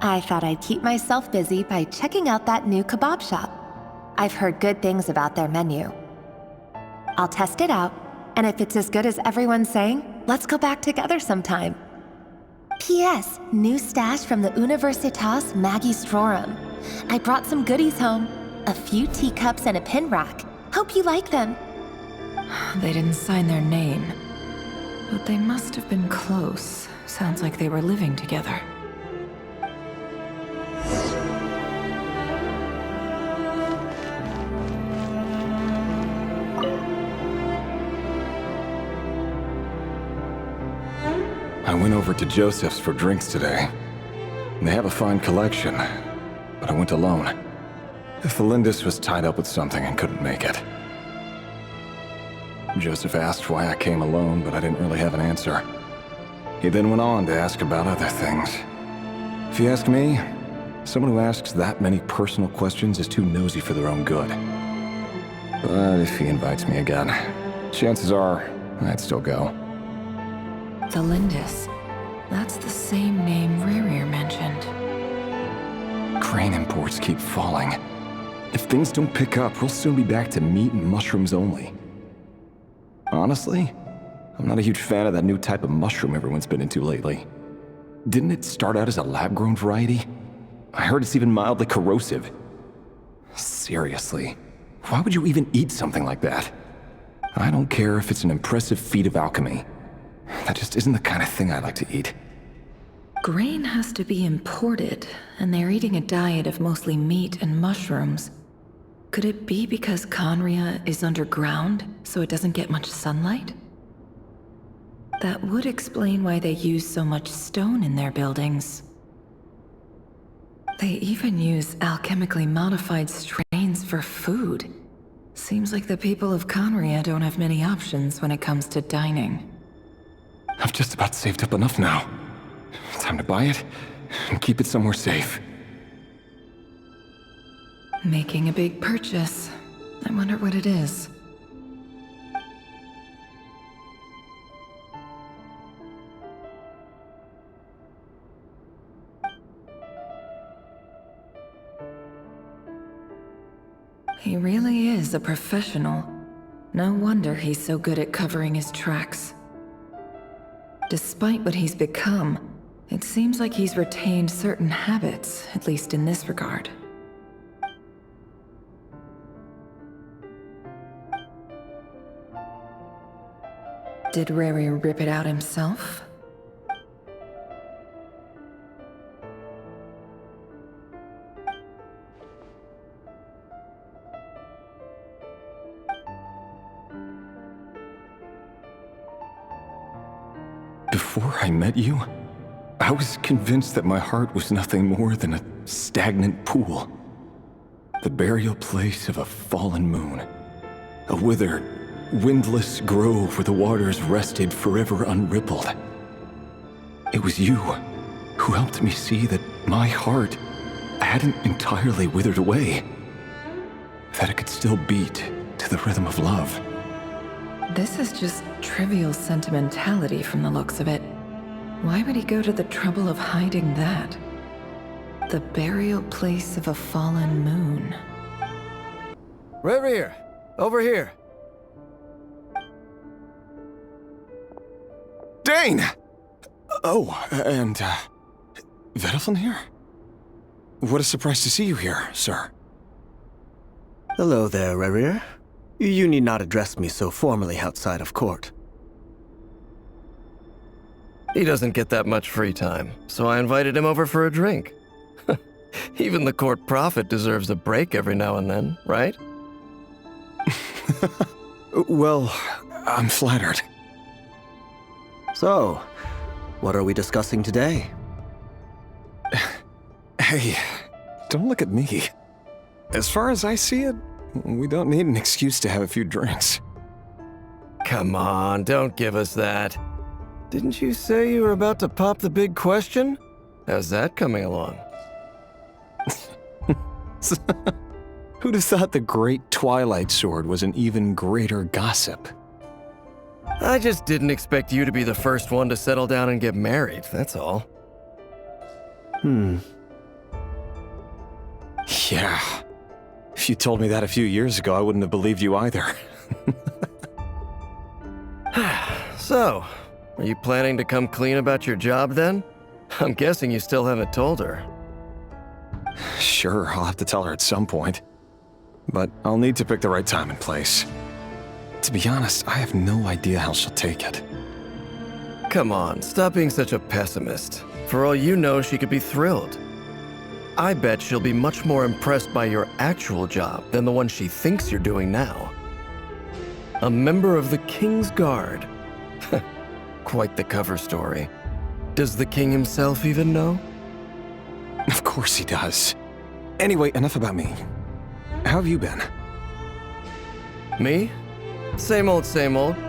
I thought I'd keep myself busy by checking out that new kebab shop. I've heard good things about their menu. I'll test it out, and if it's as good as everyone's saying, let's go back together sometime. P.S. New stash from the Universitas Magistrorum. I brought some goodies home. A few teacups and a pin rack. Hope you like them. They didn't sign their name. But they must have been close. Sounds like they were living together. I went over to Joseph's for drinks today. They have a fine collection, but I went alone. Felindis was tied up with something and couldn't make it. Joseph asked why I came alone, but I didn't really have an answer. He then went on to ask about other things. If you ask me, someone who asks that many personal questions is too nosy for their own good. But if he invites me again, chances are I'd still go. Felindis. That's the same name Rerir mentioned. Crane imports keep falling. If things don't pick up, we'll soon be back to meat and mushrooms only. Honestly, I'm not a huge fan of that new type of mushroom everyone's been into lately. Didn't it start out as a lab-grown variety? I heard it's even mildly corrosive. Seriously, why would you even eat something like that? I don't care if it's an impressive feat of alchemy. That just isn't the kind of thing I like to eat. Grain has to be imported, and they're eating a diet of mostly meat and mushrooms. Could it be because Conria is underground, so it doesn't get much sunlight? That would explain why they use so much stone in their buildings. They even use alchemically modified strains for food. Seems like the people of Conria don't have many options when it comes to dining. I've just about saved up enough now. Time to buy it and keep it somewhere safe. Making a big purchase. I wonder what it is. He really is a professional. No wonder he's so good at covering his tracks. Despite what he's become, it seems like he's retained certain habits, at least in this regard. Did Rary rip it out himself? Before I met you, I was convinced that my heart was nothing more than a stagnant pool. The burial place of a fallen moon. A withered, windless grove where the waters rested forever unrippled. It was you who helped me see that my heart hadn't entirely withered away. That it could still beat to the rhythm of love. This is just trivial sentimentality from the looks of it. Why would he go to the trouble of hiding that? The burial place of a fallen moon. Rerir, over here. Dane! Oh, and, Vedaflin here? What a surprise to see you here, sir. Hello there, Rerir. You need not address me so formally outside of court. He doesn't get that much free time, so I invited him over for a drink. Even the court prophet deserves a break every now and then, right? Well, I'm flattered. So, what are we discussing today? Hey, don't look at me. As far as I see it, we don't need an excuse to have a few drinks. Come on, don't give us that. Didn't you say you were about to pop the big question? How's that coming along? Who'd have thought the great Twilight Sword was an even greater gossip? I just didn't expect you to be the first one to settle down and get married, that's all. Yeah. If you told me that a few years ago, I wouldn't have believed you either. So, are you planning to come clean about your job then? I'm guessing you still haven't told her. Sure, I'll have to tell her at some point. But I'll need to pick the right time and place. To be honest, I have no idea how she'll take it. Come on, stop being such a pessimist. For all you know, she could be thrilled. I bet she'll be much more impressed by your actual job than the one she thinks you're doing now. A member of the King's Guard. Quite the cover story. Does the king himself even know? Of course he does. Anyway, enough about me. How have you been? Me? Same old,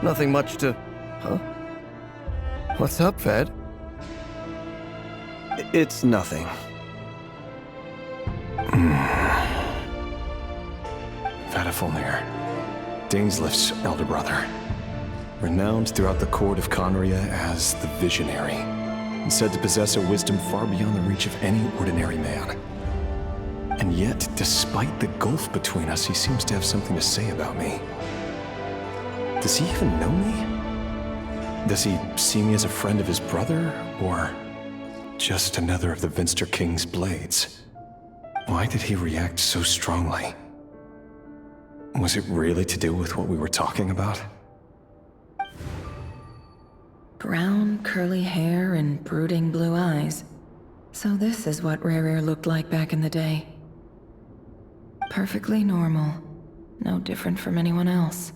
nothing much to... Huh? What's up, Ved? It's nothing. Vedifulnir, Dainslift's elder brother. Renowned throughout the court of Conria as the Visionary, and said to possess a wisdom far beyond the reach of any ordinary man. And yet, despite the gulf between us, he seems to have something to say about me. Does he even know me? Does he see me as a friend of his brother, or just another of the Vinster King's blades? Why did he react so strongly? Was it really to do with what we were talking about? Brown, curly hair and brooding blue eyes. So this is what Rerir looked like back in the day. Perfectly normal. No different from anyone else.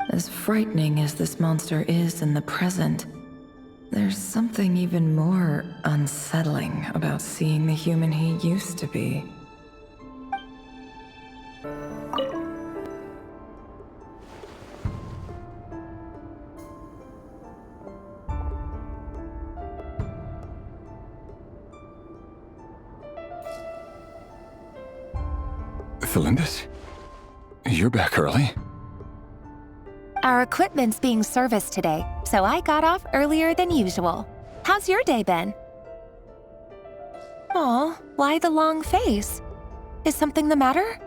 As frightening as this monster is in the present, there's something even more unsettling about seeing the human he used to be. Felindis? You're back early? Our equipment's being serviced today, so I got off earlier than usual. How's your day been? Aw, why the long face? Is something the matter?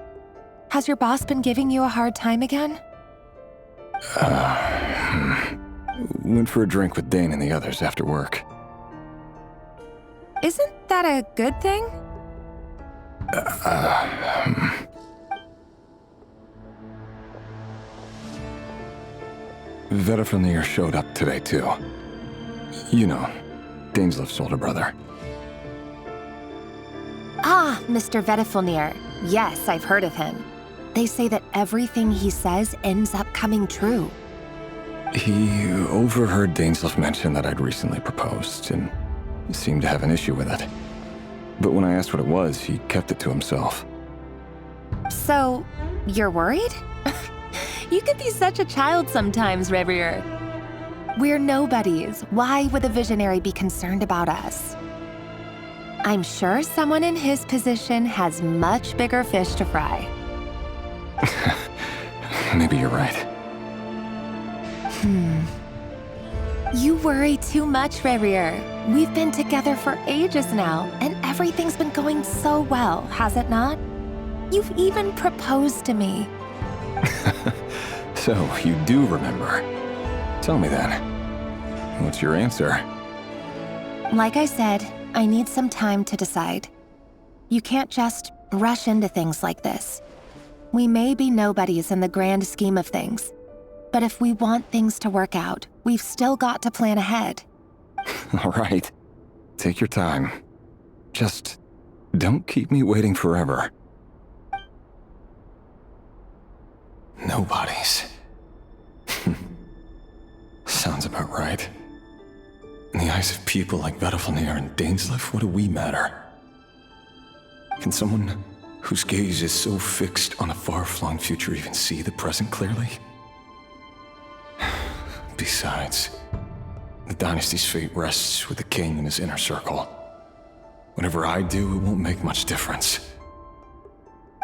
Has your boss been giving you a hard time again? Went for a drink with Dane and the others after work. Isn't that a good thing? Vedifulnir showed up today, too. You know, Dainslift's older brother. Ah, Mr. Vedifulnir. Yes, I've heard of him. They say that everything he says ends up coming true. He overheard Dainslift mention that I'd recently proposed, and seemed to have an issue with it. But when I asked what it was, he kept it to himself. So, you're worried? You can be such a child sometimes, Rerir. We're nobodies. Why would the Visionary be concerned about us? I'm sure someone in his position has much bigger fish to fry. Maybe you're right. You worry too much, Rerir. We've been together for ages now, and everything's been going so well, has it not? You've even proposed to me. So, you do remember. Tell me then. What's your answer? Like I said, I need some time to decide. You can't just rush into things like this. We may be nobodies in the grand scheme of things, but if we want things to work out, we've still got to plan ahead. All right. Take your time. Just don't keep me waiting forever. Nobodies. Sounds about right. In the eyes of people like Vedalfnir and Dainsleif, what do we matter? Can someone whose gaze is so fixed on a far-flung future even see the present clearly? Besides, the dynasty's fate rests with the king and his inner circle. Whatever I do, it won't make much difference.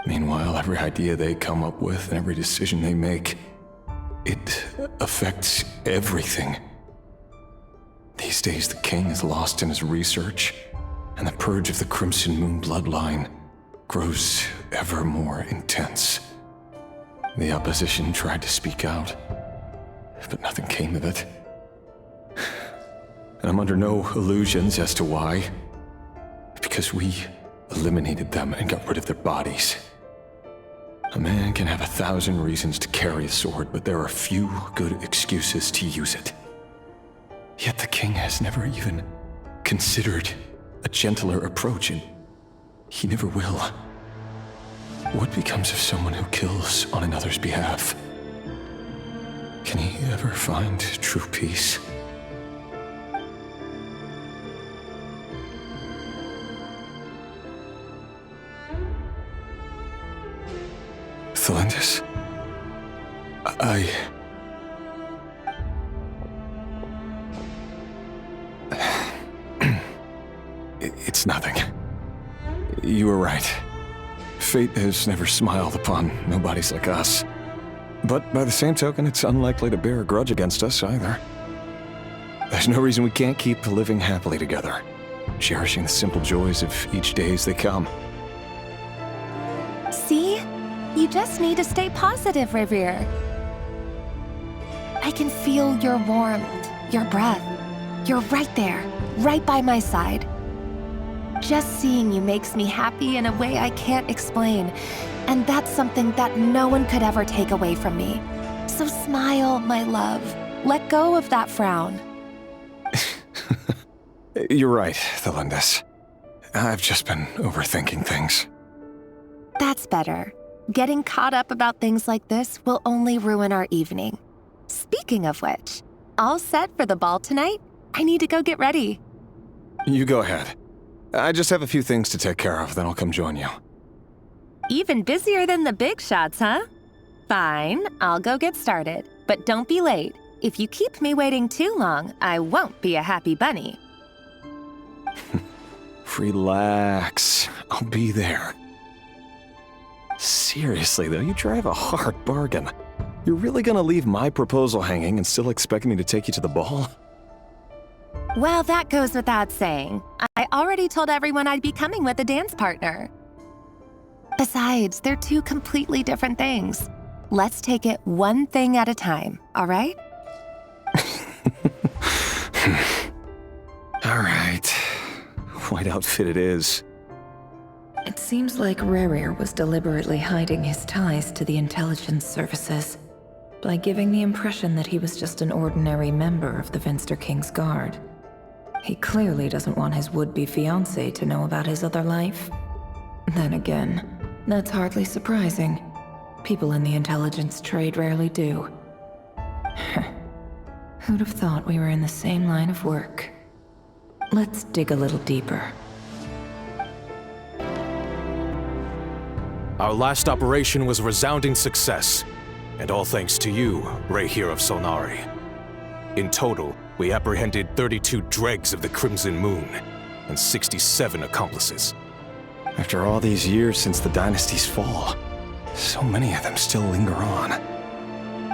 Meanwhile, every idea they come up with and every decision they make, it affects everything. These days, the king is lost in his research, and the purge of the Crimson Moon bloodline grows ever more intense. The opposition tried to speak out, but nothing came of it. And I'm under no illusions as to why. Because we eliminated them and got rid of their bodies. A man can have 1,000 reasons to carry a sword, but there are few good excuses to use it. Yet the king has never even considered a gentler approach, and he never will. What becomes of someone who kills on another's behalf? Can he ever find true peace? Thelindis? It's nothing. You were right. Fate has never smiled upon nobodies like us. But by the same token, it's unlikely to bear a grudge against us either. There's no reason we can't keep living happily together, cherishing the simple joys of each day as they come. See? You just need to stay positive, Revere. I can feel your warmth, your breath. You're right there, right by my side. Just seeing you makes me happy in a way I can't explain, and that's something that no one could ever take away from me. So smile, my love. Let go of that frown. You're right, Thelindis. I've just been overthinking things. That's better. Getting caught up about things like this will only ruin our evening. Speaking of which, all set for the ball tonight? I need to go get ready. You go ahead. I just have a few things to take care of, then I'll come join you. Even busier than the big shots, huh? Fine, I'll go get started. But don't be late. If you keep me waiting too long, I won't be a happy bunny. Relax. I'll be there. Seriously, though, you drive a hard bargain. You're really gonna leave my proposal hanging and still expect me to take you to the ball? Well, that goes without saying. I already told everyone I'd be coming with a dance partner. Besides, they're two completely different things. Let's take it one thing at a time, all right? All right. White outfit it is. It seems like Rerir was deliberately hiding his ties to the intelligence services by giving the impression that he was just an ordinary member of the Venster King's Guard. He clearly doesn't want his would-be fiancée to know about his other life. Then again, that's hardly surprising. People in the intelligence trade rarely do. Who'd have thought we were in the same line of work? Let's dig a little deeper. Our last operation was a resounding success, and all thanks to you, Rehir of Solnari. In total, we apprehended 32 dregs of the Crimson Moon, and 67 accomplices. After all these years since the dynasty's fall, so many of them still linger on.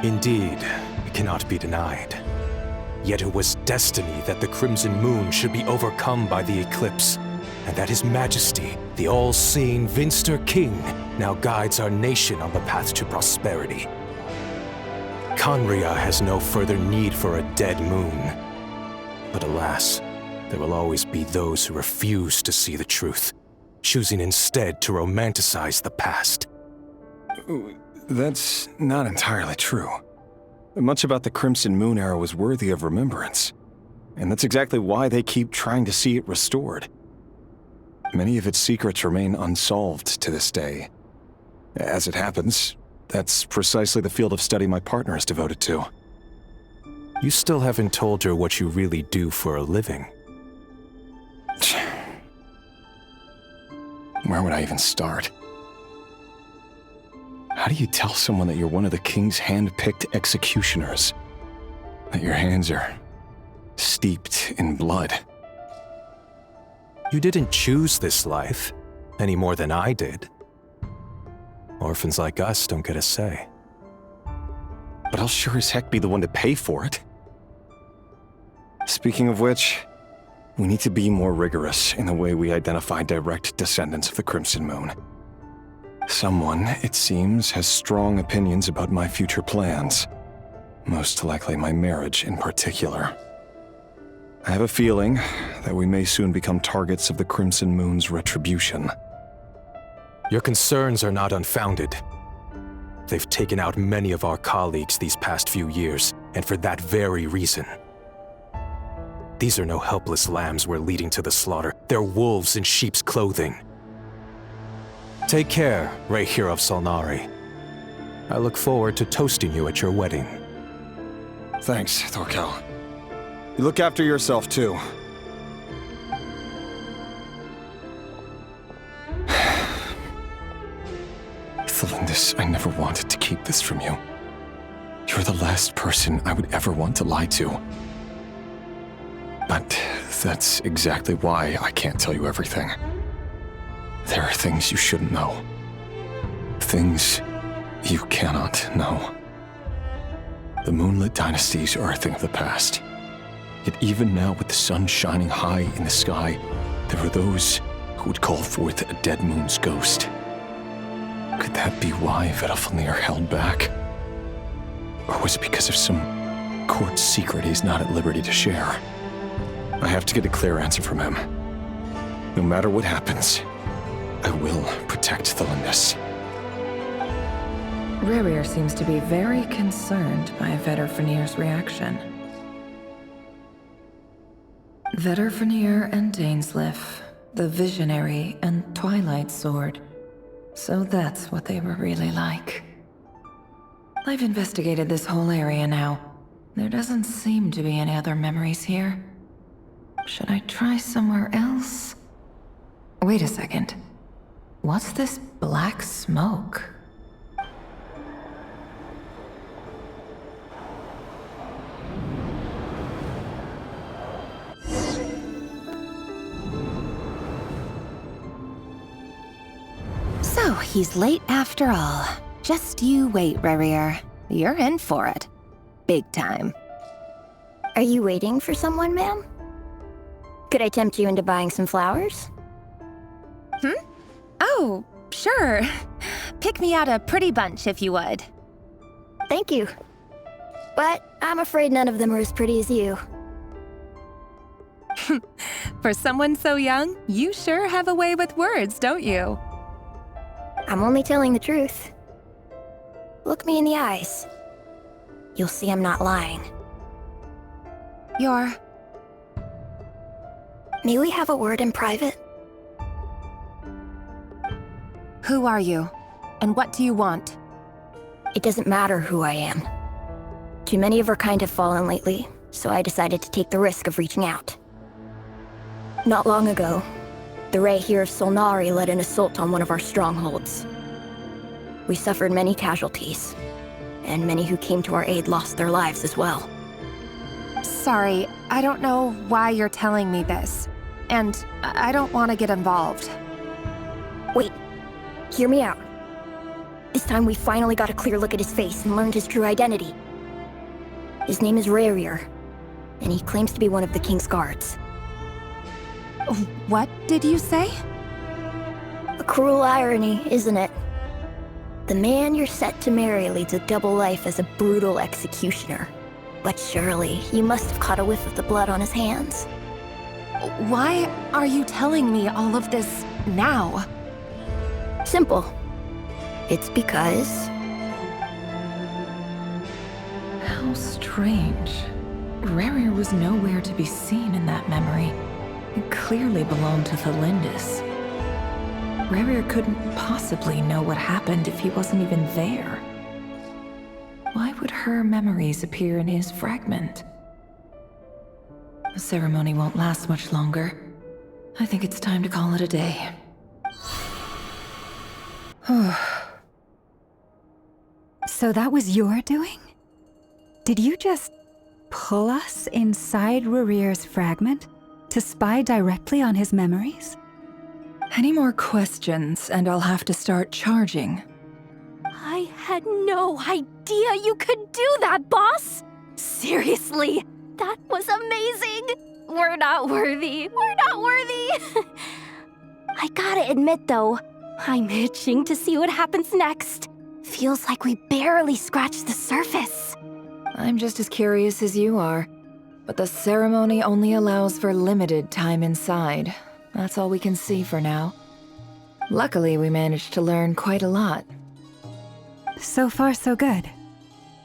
Indeed, it cannot be denied. Yet it was destiny that the Crimson Moon should be overcome by the eclipse, and that His Majesty, the all-seeing Venster King, now guides our nation on the path to prosperity. Khaenri'ah has no further need for a dead moon. But alas, there will always be those who refuse to see the truth, choosing instead to romanticize the past. That's not entirely true. Much about the Crimson Moon era was worthy of remembrance, and that's exactly why they keep trying to see it restored. Many of its secrets remain unsolved to this day. As it happens, That's precisely the field of study my partner is devoted to. You still haven't told her what you really do for a living. Where would I even start? How do you tell someone that you're one of the king's hand-picked executioners? That your hands are steeped in blood? You didn't choose this life, any more than I did. Orphans like us don't get a say. But I'll sure as heck be the one to pay for it. Speaking of which, we need to be more rigorous in the way we identify direct descendants of the Crimson Moon. Someone, it seems, has strong opinions about my future plans. Most likely my marriage in particular. I have a feeling that we may soon become targets of the Crimson Moon's retribution. Your concerns are not unfounded. They've taken out many of our colleagues these past few years, and for that very reason. These are no helpless lambs we're leading to the slaughter. They're wolves in sheep's clothing. Take care, Rayhir of Solnari. I look forward to toasting you at your wedding. Thanks, Thorkel. You look after yourself, too. Thelindis, I never wanted to keep this from you. You're the last person I would ever want to lie to. But that's exactly why I can't tell you everything. There are things you shouldn't know. Things you cannot know. The moonlit dynasties are a thing of the past. Yet even now, with the sun shining high in the sky, there are those who would call forth a dead moon's ghost. Could that be why Vedalfnir held back? Or was it because of some court secret he's not at liberty to share? I have to get a clear answer from him. No matter what happens, I will protect Thelindis. Rayhir seems to be very concerned by Vedalfnir's reaction. Vedalfnir and Dainsleif, the Visionary and Twilight Sword. So that's what they were really like. I've investigated this whole area now. There doesn't seem to be any other memories here. Should I try somewhere else? Wait a second. What's this black smoke? So, he's late after all. Just you wait, Rayhir. You're in for it. Big time. Are you waiting for someone, ma'am? Could I tempt you into buying some flowers? Oh, sure. Pick me out a pretty bunch if you would. Thank you. But I'm afraid none of them are as pretty as you. For someone so young, you sure have a way with words, don't you? I'm only telling the truth. Look me in the eyes. You'll see I'm not lying. You're... May we have a word in private? Who are you? And what do you want? It doesn't matter who I am. Too many of our kind have fallen lately, so I decided to take the risk of reaching out. Not long ago, the Rayhir of Solnari led an assault on one of our strongholds. We suffered many casualties, and many who came to our aid lost their lives as well. Sorry, I don't know why you're telling me this. And I don't want to get involved. Wait, hear me out. This time we finally got a clear look at his face and learned his true identity. His name is Rayhir, and he claims to be one of the King's Guards. What did you say? A cruel irony, isn't it? The man you're set to marry leads a double life as a brutal executioner. But surely, you must have caught a whiff of the blood on his hands. Why are you telling me all of this now? Simple. It's because... How strange. Rayhir was nowhere to be seen in that memory. It clearly belonged to Thelindis. Rayhir couldn't possibly know what happened if he wasn't even there. Why would her memories appear in his fragment? The ceremony won't last much longer. I think it's time to call it a day. So that was your doing? Did you just pull us inside Rarir's fragment to spy directly on his memories? Any more questions, and I'll have to start charging. I had no idea you could do that, boss! Seriously, that was amazing! We're not worthy. We're not worthy! I gotta admit, though, I'm itching to see what happens next. Feels like we barely scratched the surface. I'm just as curious as you are, but the ceremony only allows for limited time inside. That's all we can see for now. Luckily, we managed to learn quite a lot. So far, so good.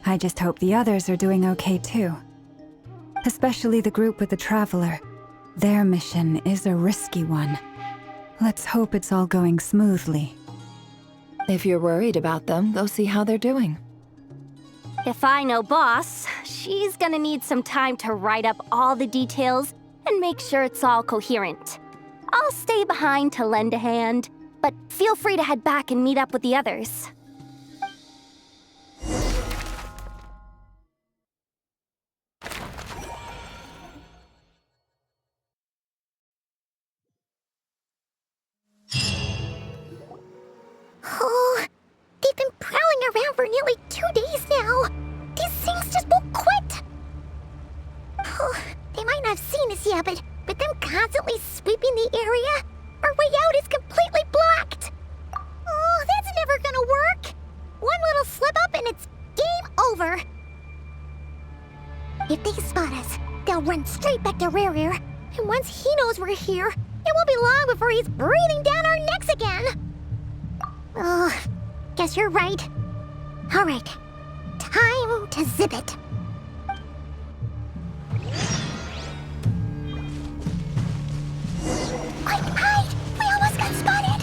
I just hope the others are doing okay too. Especially the group with the Traveler. Their mission is a risky one. Let's hope it's all going smoothly. If you're worried about them, go see how they're doing. If I know Boss, she's gonna need some time to write up all the details and make sure it's all coherent. I'll stay behind to lend a hand, but feel free to head back and meet up with the others. Oh, they've been prowling around for nearly 2 days now. These things just won't quit. Oh, they might not have seen us yet, but them constantly sweeping the area, our way out is completely blocked. Oh, that's never gonna work. One little slip up and it's game over. If they spot us, they'll run straight back to Rarir. And once he knows we're here, it won't be long before he's breathing down our necks again. Oh, guess you're right. All right, time to zip it. Quick, hide! We almost got spotted!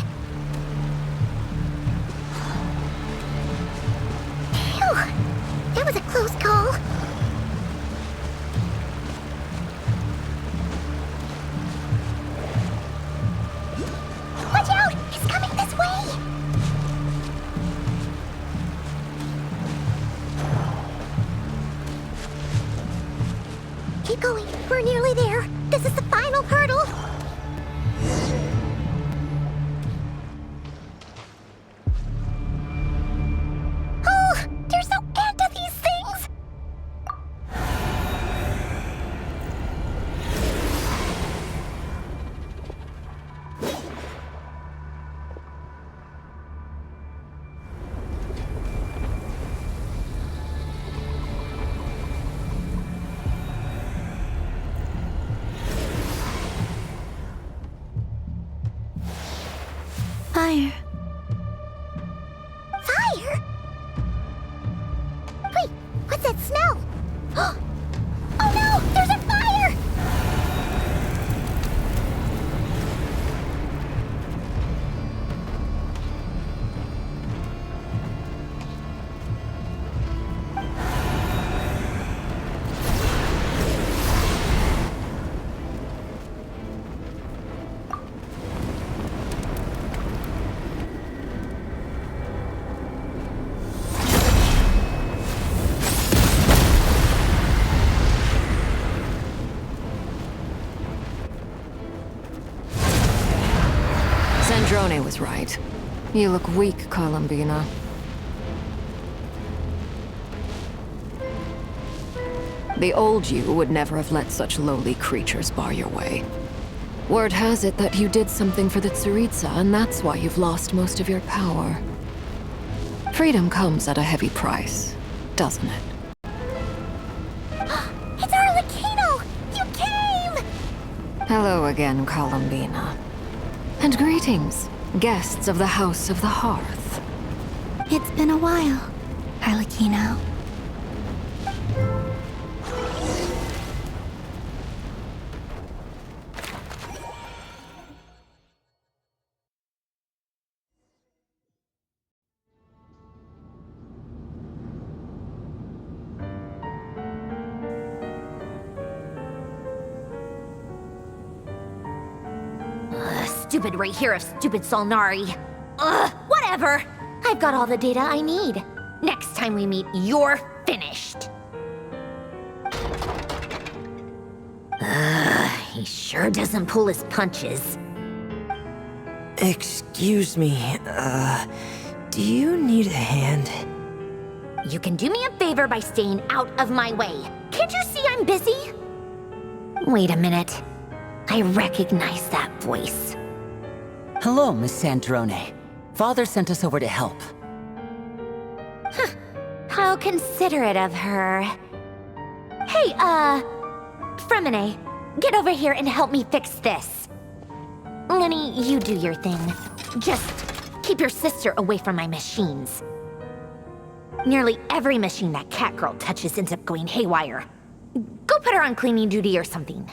Phew, that was a close call. Watch out! He's coming this way! Keep going. We're nearly there. This is the final hurdle. Oh, there's no end to these things. Fire. Fire? Wait, what's that smell? Oh no, there's a fire! Sandrone was right. You look weak, Columbina. The old you would never have let such lowly creatures bar your way. Word has it that you did something for the Tsaritsa, and that's why you've lost most of your power. Freedom comes at a heavy price, doesn't it? It's Arlecchino! You came! Hello again, Columbina. And greetings, guests of the House of the Hearth. It's been a while, Arlecchino. stupid right here of stupid Solnari. Ugh, whatever. I've got all the data I need. Next time we meet, you're finished. He sure doesn't pull his punches. Excuse me, do you need a hand? You can do me a favor by staying out of my way. Can't you see I'm busy? Wait a minute. I recognize that voice. Hello, Miss Sandrone. Father sent us over to help. How considerate of her. Hey, Fremine, get over here and help me fix this. Lenny, you do your thing. Just keep your sister away from my machines. Nearly every machine that Catgirl touches ends up going haywire. Go put her on cleaning duty or something.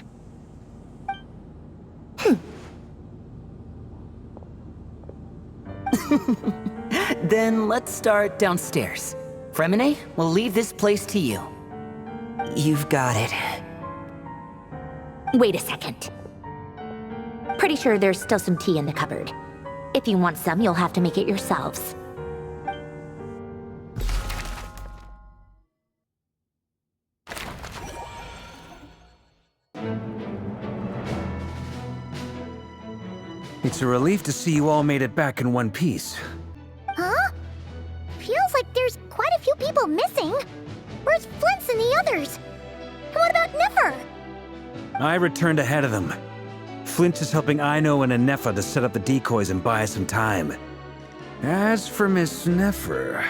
Then let's start downstairs. Fremine, we'll leave this place to you. You've got it. Wait a second. Pretty sure there's still some tea in the cupboard. If you want some, you'll have to make it yourselves. It's a relief to see you all made it back in one piece. Huh? Feels like there's quite a few people missing. Where's Flint's and the others? And what about Nefer? I returned ahead of them. Flint is helping Aino and Anefa to set up the decoys and buy us some time. As for Miss Nefer...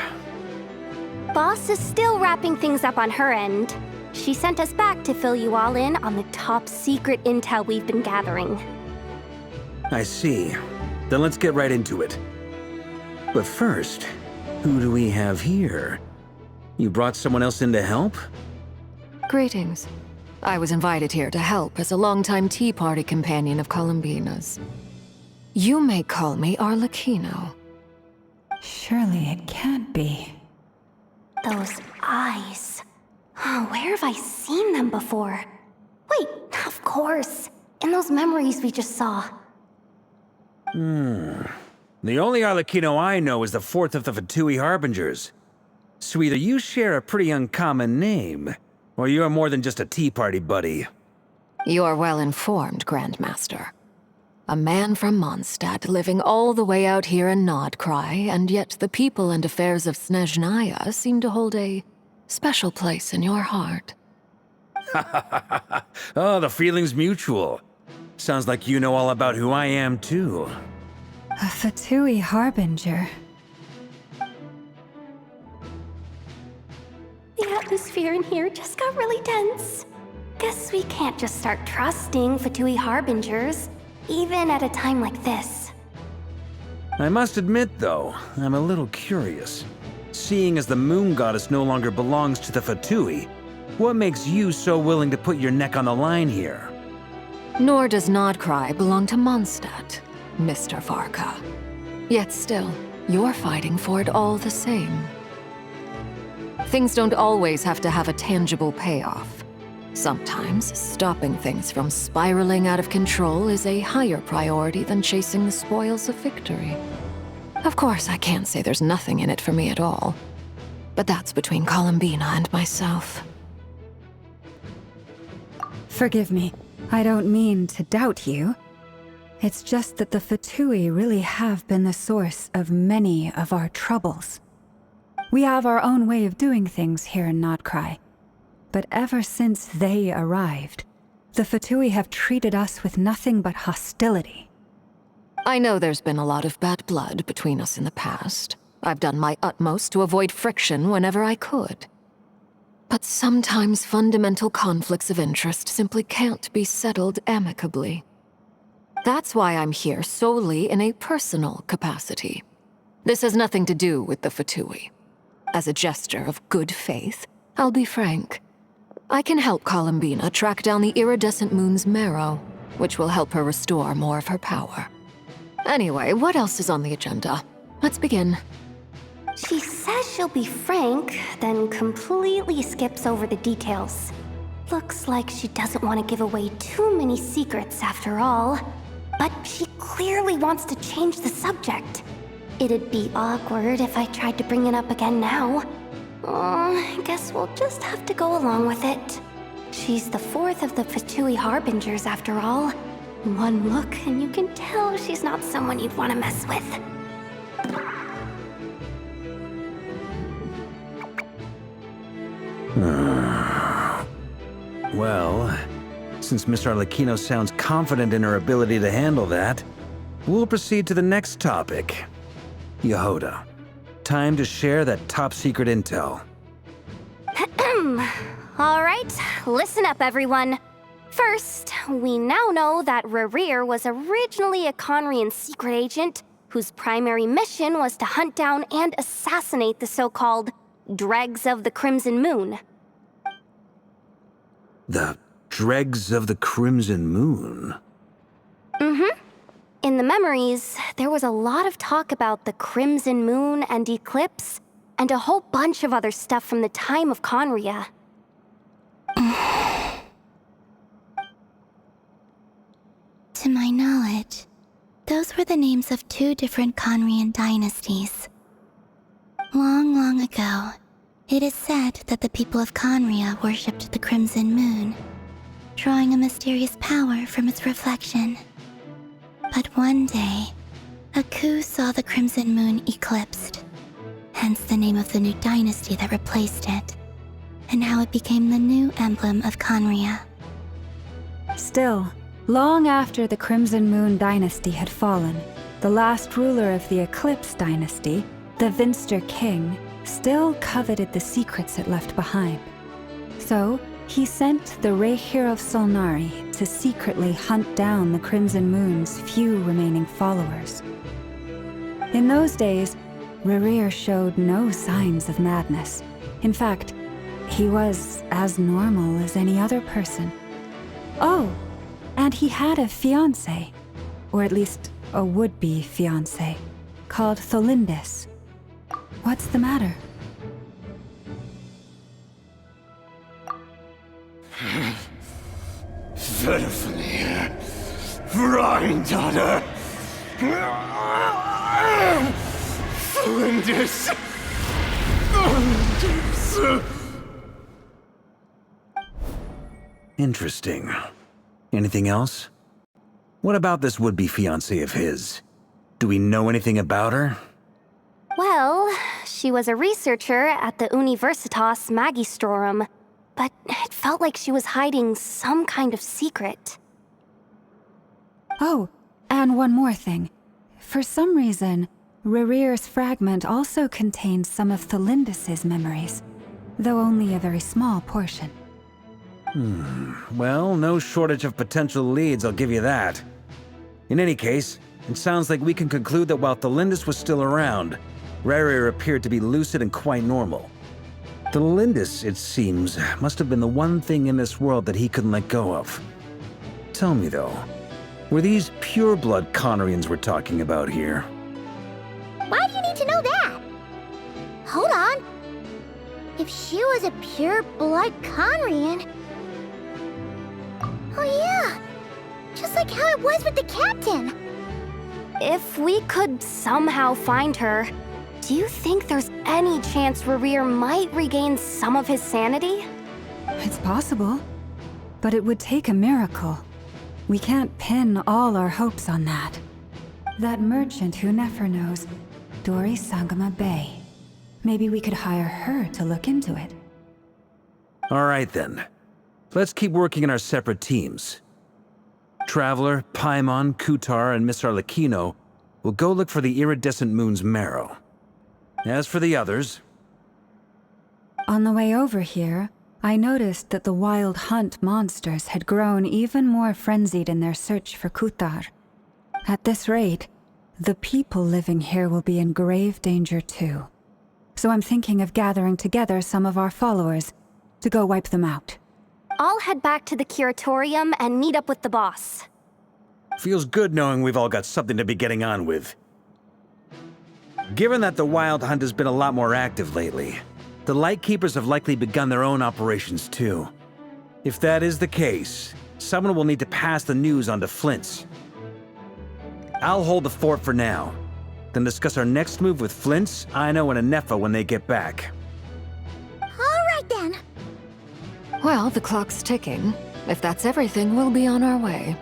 Boss is still wrapping things up on her end. She sent us back to fill you all in on the top secret intel we've been gathering. I see. Then let's get right into it. But first, who do we have here? You brought someone else in to help? Greetings. I was invited here to help as a longtime Tea Party companion of Columbina's. You may call me Arlecchino. Surely it can't be. Those eyes. Oh, where have I seen them before? Wait, of course. In those memories we just saw. The only Arlecchino I know is the fourth of the Fatui Harbingers. So either you share a pretty uncommon name, or you're more than just a Tea Party buddy. You're well informed, Grandmaster. A man from Mondstadt living all the way out here in Nodcry, and yet the people and affairs of Snezhnaya seem to hold a special place in your heart. Oh, the feeling's mutual. Sounds like you know all about who I am, too. A Fatui Harbinger. The atmosphere in here just got really tense. Guess we can't just start trusting Fatui Harbingers, even at a time like this. I must admit, though, I'm a little curious. Seeing as the Moon Goddess no longer belongs to the Fatui, what makes you so willing to put your neck on the line here? Nor does Nodcry belong to Mondstadt, Mr. Varka. Yet still, you're fighting for it all the same. Things don't always have to have a tangible payoff. Sometimes, stopping things from spiraling out of control is a higher priority than chasing the spoils of victory. Of course, I can't say there's nothing in it for me at all. But that's between Columbina and myself. Forgive me. I don't mean to doubt you. It's just that the Fatui really have been the source of many of our troubles. We have our own way of doing things here in Nodcry. But ever since they arrived, the Fatui have treated us with nothing but hostility. I know there's been a lot of bad blood between us in the past. I've done my utmost to avoid friction whenever I could. But sometimes fundamental conflicts of interest simply can't be settled amicably. That's why I'm here solely in a personal capacity. This has nothing to do with the Fatui. As a gesture of good faith, I'll be frank. I can help Columbina track down the iridescent moon's marrow, which will help her restore more of her power. Anyway, what else is on the agenda? Let's begin. She says she'll be frank, then completely skips over the details. Looks like she doesn't want to give away too many secrets after all. But she clearly wants to change the subject. It'd be awkward if I tried to bring it up again now. I guess we'll just have to go along with it. She's the fourth of the Fatui Harbingers, after all. One look, and you can tell she's not someone you'd want to mess with. Well, since Miss Arlecchino sounds confident in her ability to handle that, we'll proceed to the next topic. Yehoda, time to share that top-secret intel. All right, listen up, everyone. First, we now know that Rerir was originally a Conrian secret agent whose primary mission was to hunt down and assassinate the so-called Dregs of the Crimson Moon. The Dregs of the Crimson Moon? Mm-hmm. In the memories, there was a lot of talk about the Crimson Moon and Eclipse, and a whole bunch of other stuff from the time of Conria. To my knowledge, those were the names of 2 different Conrian dynasties. Long, long ago, it is said that the people of Conria worshipped the Crimson Moon, drawing a mysterious power from its reflection. But one day, a coup saw the Crimson Moon eclipsed, hence the name of the new dynasty that replaced it, and how it became the new emblem of Conria. Still, long after the Crimson Moon dynasty had fallen, the last ruler of the Eclipse dynasty, the Vinster King, still coveted the secrets it left behind. So, he sent the Rehir of Solnari to secretly hunt down the Crimson Moon's few remaining followers. In those days, Rerir showed no signs of madness. In fact, he was as normal as any other person. Oh, and he had a fiancé, or at least a would-be fiancé, called Tholindis. What's the matter? Verfnir, Freindaughter, Flinders. Interesting. Anything else? What about this would-be fiancé of his? Do we know anything about her? Well, she was a researcher at the Universitas Magistrorum, but it felt like she was hiding some kind of secret. Oh, and one more thing. For some reason, Rerir's fragment also contained some of Tholindis' memories, though only a very small portion. Well, no shortage of potential leads, I'll give you that. In any case, it sounds like we can conclude that while Tholindis was still around, Rerir appeared to be lucid and quite normal. Tholindis, it seems, must have been the one thing in this world that he couldn't let go of. Tell me though, were these pure-blood Conrians we're talking about here? Why do you need to know that? Hold on. If she was a pure-blood Conrian... Oh yeah, just like how it was with the captain. If we could somehow find her, do you think there's any chance Rerir might regain some of his sanity? It's possible, but it would take a miracle. We can't pin all our hopes on that. That merchant who Nefer knows, Dori Sangama Bay. Maybe we could hire her to look into it. All right then. Let's keep working in our separate teams. Traveler, Paimon, Kutar, and Miss Arlecchino will go look for the iridescent moon's marrow. As for the others... On the way over here, I noticed that the wild hunt monsters had grown even more frenzied in their search for Kutar. At this rate, the people living here will be in grave danger too. So I'm thinking of gathering together some of our followers to go wipe them out. I'll head back to the curatorium and meet up with the boss. Feels good knowing we've all got something to be getting on with. Given that the Wild Hunt has been a lot more active lately, the Lightkeepers have likely begun their own operations too. If that is the case, someone will need to pass the news on to Flint's. I'll hold the fort for now. Then discuss our next move with Flints, Aino, and Anefa when they get back. All right then. Well, the clock's ticking. If that's everything, we'll be on our way.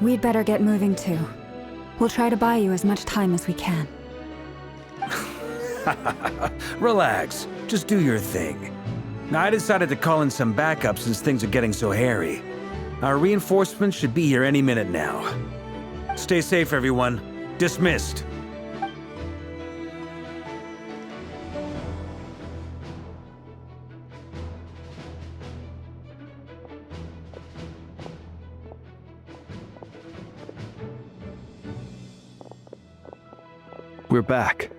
We'd better get moving too. We'll try to buy you as much time as we can. Relax. Just do your thing. I decided to call in some backup since things are getting so hairy. Our reinforcements should be here any minute now. Stay safe, everyone. Dismissed. We're back.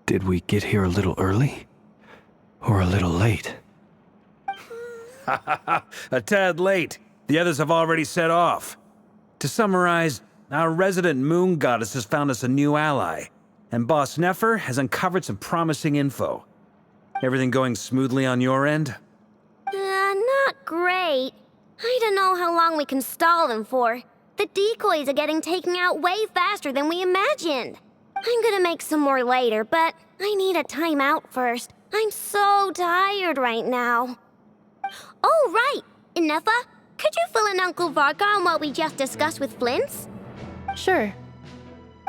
Did we get here a little early? Or a little late? A tad late. The others have already set off. To summarize, our resident moon goddess has found us a new ally, and Boss Nefer has uncovered some promising info. Everything going smoothly on your end? Not great. I don't know how long we can stall them for. The decoys are getting taken out way faster than we imagined. I'm gonna make some more later, but I need a timeout first. I'm so tired right now. Oh, right! Inefa, could you fill in Uncle Varka on what we just discussed with Flints? Sure.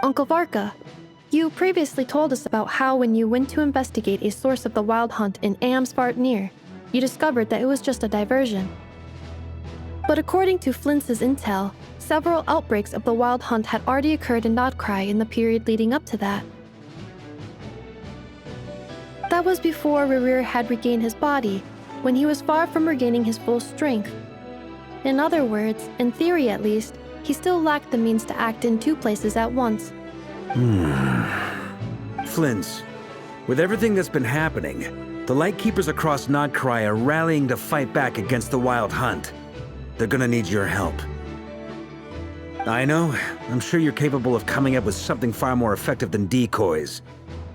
Uncle Varka, you previously told us about how when you went to investigate a source of the Wild Hunt in Amsvartnir, you discovered that it was just a diversion. But according to Flints' intel, several outbreaks of the Wild Hunt had already occurred in Nodcry in the period leading up to that. That was before Rerir had regained his body, when he was far from regaining his full strength. In other words, in theory at least, he still lacked the means to act in two places at once. Flints, with everything that's been happening, the Lightkeepers across Nodcry are rallying to fight back against the Wild Hunt. They're gonna need your help. I know, I'm sure you're capable of coming up with something far more effective than decoys.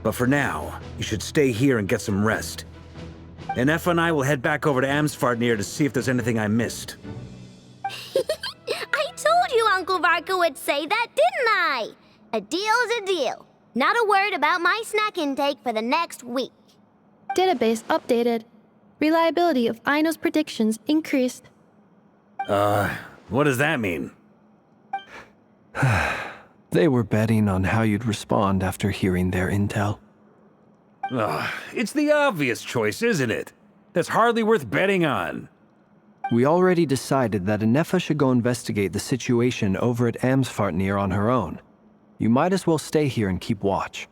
But for now, you should stay here and get some rest. Inefa and I will head back over to Amsvartnir to see if there's anything I missed. I told you Uncle Varka would say that, didn't I? A deal is a deal. Not a word about my snack intake for the next week. Database updated. Reliability of Aino's predictions increased. What does that mean? They were betting on how you'd respond after hearing their intel. It's the obvious choice, isn't it? That's hardly worth betting on. We already decided that Anefa should go investigate the situation over at Amsvartnir on her own. You might as well stay here and keep watch.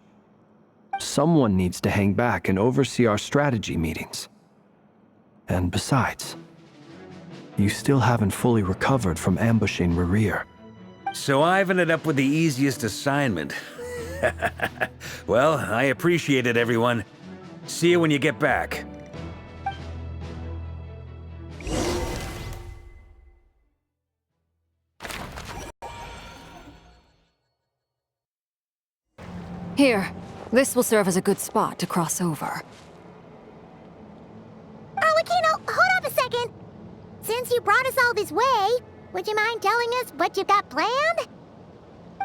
Someone needs to hang back and oversee our strategy meetings. And besides, you still haven't fully recovered from ambushing Rerir. So I've ended up with the easiest assignment. Well, I appreciate it, everyone. See you when you get back. Here, this will serve as a good spot to cross over. Arlecchino, hold up a second. Since you brought us all this way, would you mind telling us what you've got planned?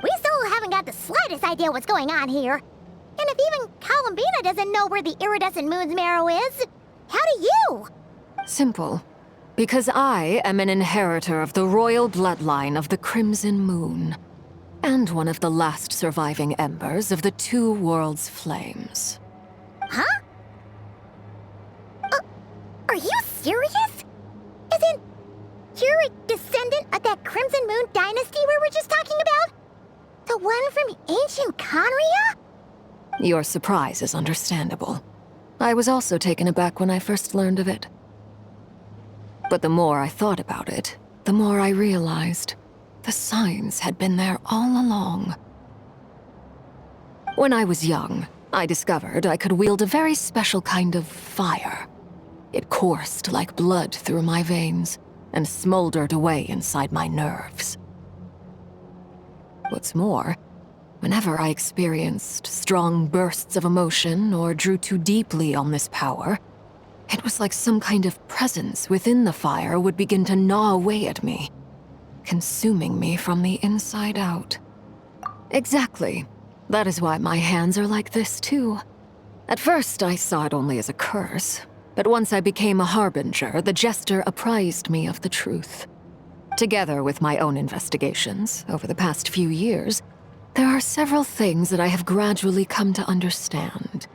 We still haven't got the slightest idea what's going on here. And if even Columbina doesn't know where the iridescent moon's marrow is, how do you? Simple. Because I am an inheritor of the royal bloodline of the Crimson Moon, and one of the last surviving embers of the Two Worlds' flames. Huh? Are you serious? Isn't you're a descendant of that Crimson Moon dynasty we were just talking about? The one from ancient Conria? Your surprise is understandable. I was also taken aback when I first learned of it. But the more I thought about it, the more I realized the signs had been there all along. When I was young, I discovered I could wield a very special kind of fire. It coursed like blood through my veins and smoldered away inside my nerves. What's more, whenever I experienced strong bursts of emotion or drew too deeply on this power, it was like some kind of presence within the fire would begin to gnaw away at me, consuming me from the inside out. Exactly. That is why my hands are like this, too. At first, I saw it only as a curse, but once I became a harbinger, the Jester apprised me of the truth. Together with my own investigations over the past few years, there are several things that I have gradually come to understand.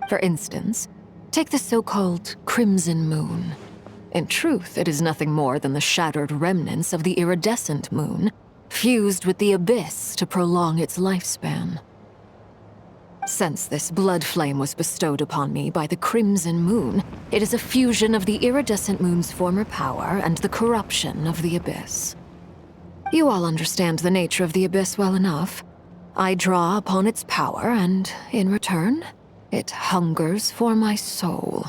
For instance, take the so-called Crimson Moon. In truth, it is nothing more than the shattered remnants of the iridescent moon, fused with the abyss to prolong its lifespan. Since this blood flame was bestowed upon me by the Crimson Moon, it is a fusion of the iridescent moon's former power and the corruption of the abyss. You all understand the nature of the abyss well enough. I draw upon its power, and in return, it hungers for my soul.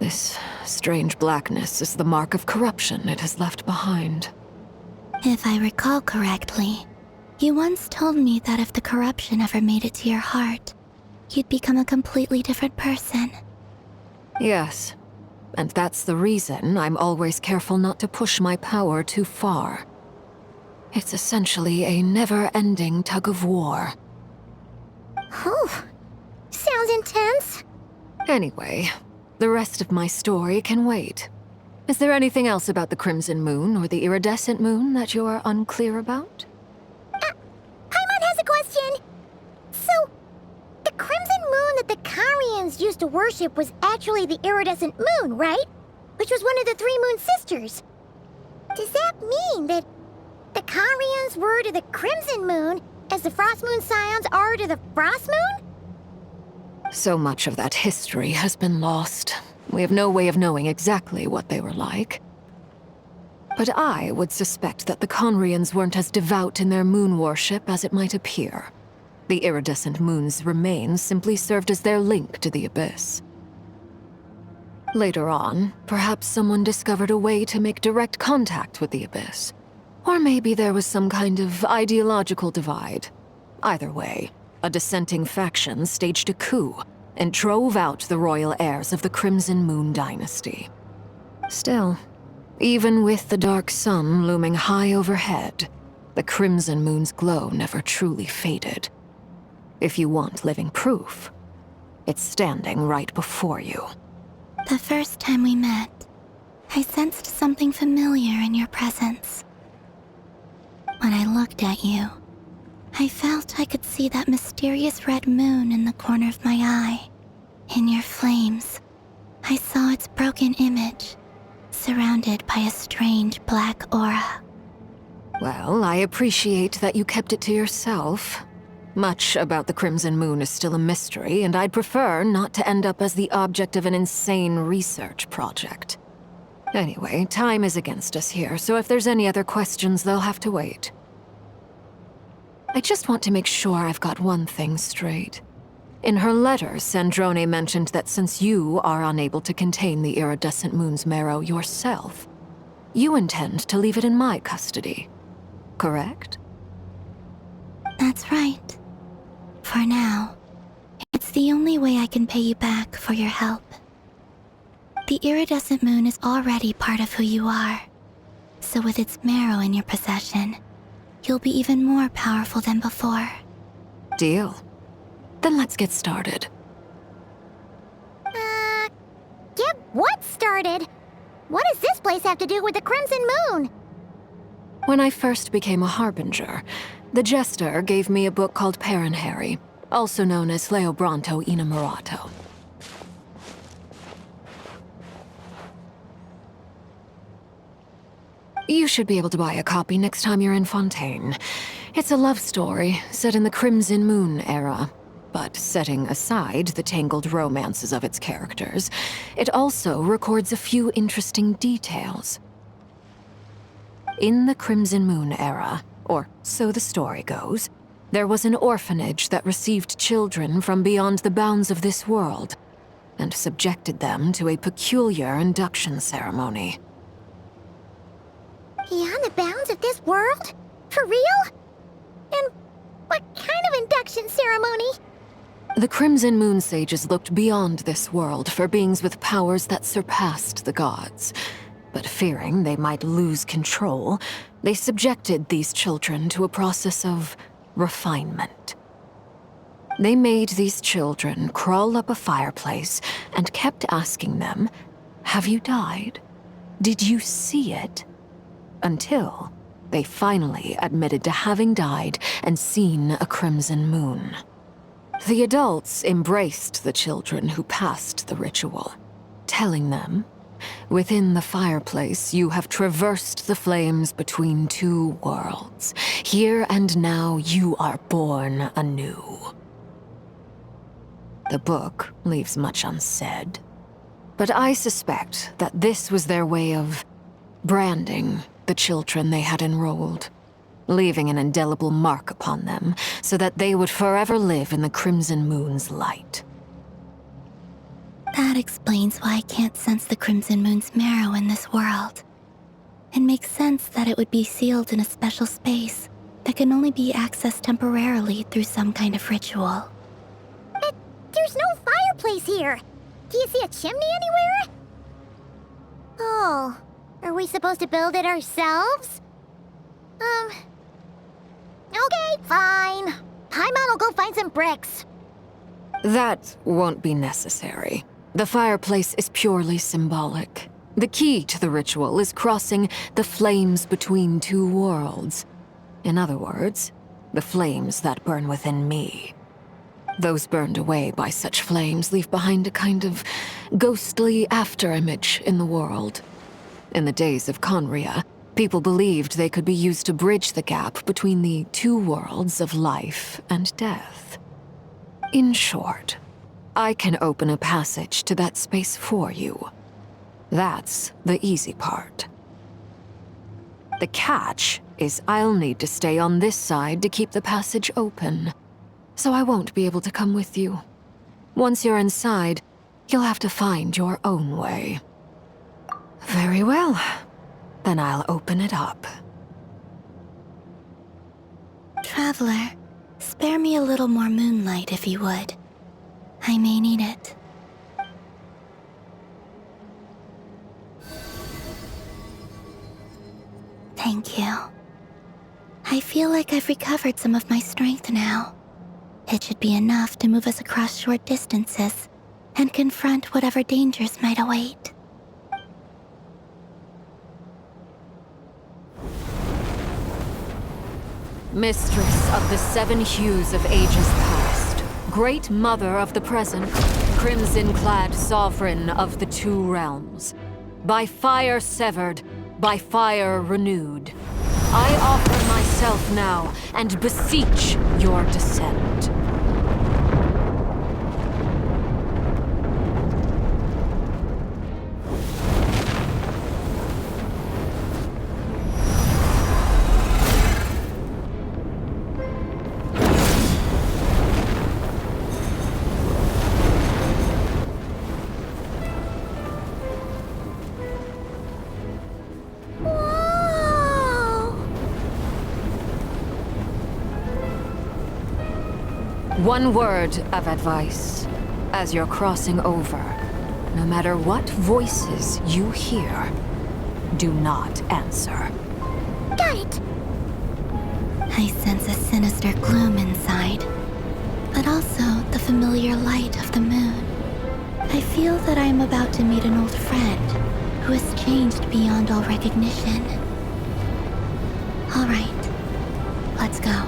This strange blackness is the mark of corruption it has left behind. If I recall correctly, you once told me that if the corruption ever made it to your heart, you'd become a completely different person. Yes, and that's the reason I'm always careful not to push my power too far. It's essentially a never-ending tug-of-war. Whew. Sounds intense. Anyway, the rest of my story can wait. Is there anything else about the Crimson Moon or the Iridescent Moon that you're unclear about? Paimon has a question. So, the Crimson Moon that the Karians used to worship was actually the Iridescent Moon, right? Which was one of the three Moon Sisters. Does that mean that the Karians were to the Crimson Moon as the Frost Moon Scions are to the Frost Moon? So much of that history has been lost. We have no way of knowing exactly what they were like. But I would suspect that the Conrians weren't as devout in their moon worship as it might appear. The iridescent moon's remains simply served as their link to the abyss. Later on, perhaps someone discovered a way to make direct contact with the abyss. Or maybe there was some kind of ideological divide. Either way, a dissenting faction staged a coup and drove out the royal heirs of the Crimson Moon dynasty. Still, even with the dark sun looming high overhead, the Crimson Moon's glow never truly faded. If you want living proof, it's standing right before you. The first time we met, I sensed something familiar in your presence. When I looked at you, I felt I could see that mysterious red moon in the corner of my eye. In your flames, I saw its broken image, surrounded by a strange black aura. Well, I appreciate that you kept it to yourself. Much about the Crimson Moon is still a mystery, and I'd prefer not to end up as the object of an insane research project. Anyway, time is against us here, so if there's any other questions, they'll have to wait. I just want to make sure I've got one thing straight. In her letter, Sandrone mentioned that since you are unable to contain the iridescent moon's marrow yourself, you intend to leave it in my custody, correct? That's right. For now, it's the only way I can pay you back for your help. The iridescent moon is already part of who you are, so with its marrow in your possession, you'll be even more powerful than before. Deal. Then let's get started. Get what started? What does this place have to do with the Crimson Moon? When I first became a harbinger, the Jester gave me a book called Parenheri, also known as Leobranto Inamorato. You should be able to buy a copy next time you're in Fontaine. It's a love story set in the Crimson Moon era. But setting aside the tangled romances of its characters, it also records a few interesting details. In the Crimson Moon era, or so the story goes, there was an orphanage that received children from beyond the bounds of this world, and subjected them to a peculiar induction ceremony. Beyond the bounds of this world? For real? And what kind of induction ceremony? The Crimson Moon sages looked beyond this world for beings with powers that surpassed the gods. But fearing they might lose control, they subjected these children to a process of refinement. They made these children crawl up a fireplace and kept asking them, "Have you died? Did you see it?" Until they finally admitted to having died and seen a crimson moon. The adults embraced the children who passed the ritual, telling them, "Within the fireplace, you have traversed the flames between two worlds. Here and now, you are born anew." The book leaves much unsaid, but I suspect that this was their way of branding the children they had enrolled, leaving an indelible mark upon them so that they would forever live in the Crimson Moon's light. That explains why I can't sense the Crimson Moon's marrow in this world. It makes sense that it would be sealed in a special space that can only be accessed temporarily through some kind of ritual. But there's no fireplace here. Do you see a chimney anywhere? Oh, are we supposed to build it ourselves? Okay, fine. Paimon will go find some bricks. That won't be necessary. The fireplace is purely symbolic. The key to the ritual is crossing the flames between two worlds. In other words, the flames that burn within me. Those burned away by such flames leave behind a kind of ghostly afterimage in the world. In the days of Conria, people believed they could be used to bridge the gap between the two worlds of life and death. In short, I can open a passage to that space for you. That's the easy part. The catch is I'll need to stay on this side to keep the passage open, so I won't be able to come with you. Once you're inside, you'll have to find your own way. Very well. Then I'll open it up. Traveler, spare me a little more moonlight if you would. I may need it. Thank you. I feel like I've recovered some of my strength now. It should be enough to move us across short distances and confront whatever dangers might await. Mistress of the seven hues of ages past, great mother of the present, crimson-clad sovereign of the two realms, by fire severed, by fire renewed, I offer myself now and beseech your descent. One word of advice. As you're crossing over, no matter what voices you hear, do not answer. Got it! I sense a sinister gloom inside, but also the familiar light of the moon. I feel that I am about to meet an old friend who has changed beyond all recognition. All right, let's go.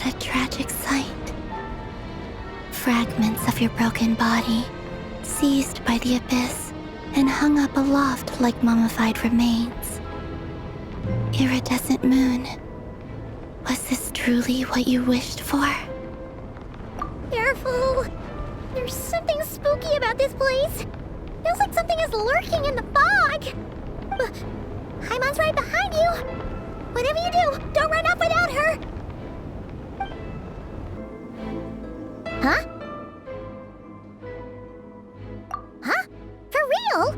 What a tragic sight. Fragments of your broken body, seized by the abyss and hung up aloft like mummified remains. Iridescent moon. Was this truly what you wished for? Careful! There's something spooky about this place. Feels like something is lurking in the fog. Haimon's right behind you. Whatever you do, don't run off without her. Huh? Huh? For real?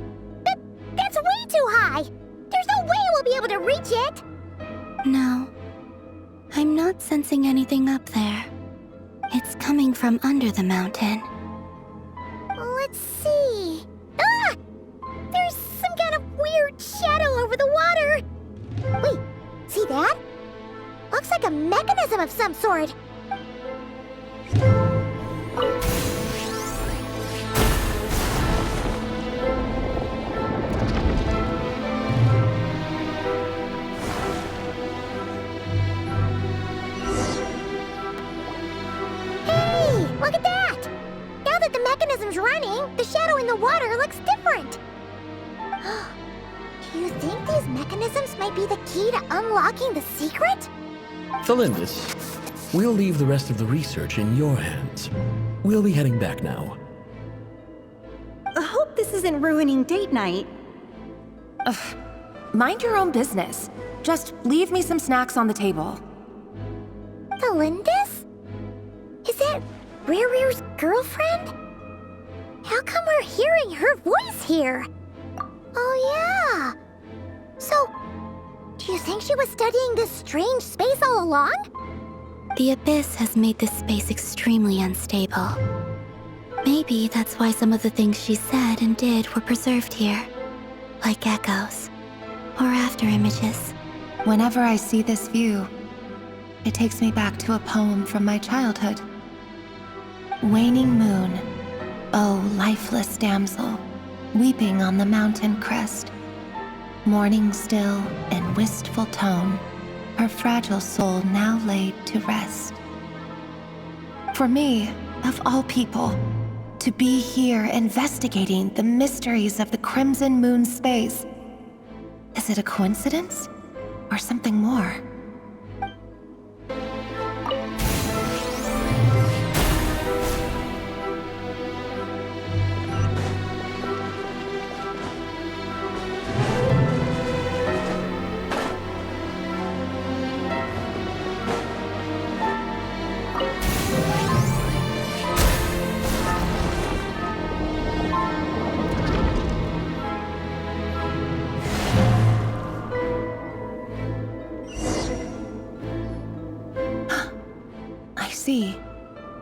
That's way too high. There's no way we'll be able to reach it. No. I'm not sensing anything up there. It's coming from under the mountain. Let's see. Ah! There's some kind of weird shadow over the water. Wait, see that? Looks like a mechanism of some sort. Look at that! Now that the mechanism's running, the shadow in the water looks different. Do you think these mechanisms might be the key to unlocking the secret? Thalindis, we'll leave the rest of the research in your hands. We'll be heading back now. I hope this isn't ruining date night. Ugh. Mind your own business. Just leave me some snacks on the table. Thalindis? Is that Rear's girlfriend? How come we're hearing her voice here? Oh yeah. So, do you think she was studying this strange space all along? The abyss has made this space extremely unstable. Maybe that's why some of the things she said and did were preserved here. Like echoes. Or after images. Whenever I see this view, it takes me back to a poem from my childhood. Waning moon, oh lifeless damsel, weeping on the mountain crest, mourning still in wistful tone, her fragile soul now laid to rest. For me, of all people, to be here investigating the mysteries of the Crimson Moon space, is it a coincidence or something more?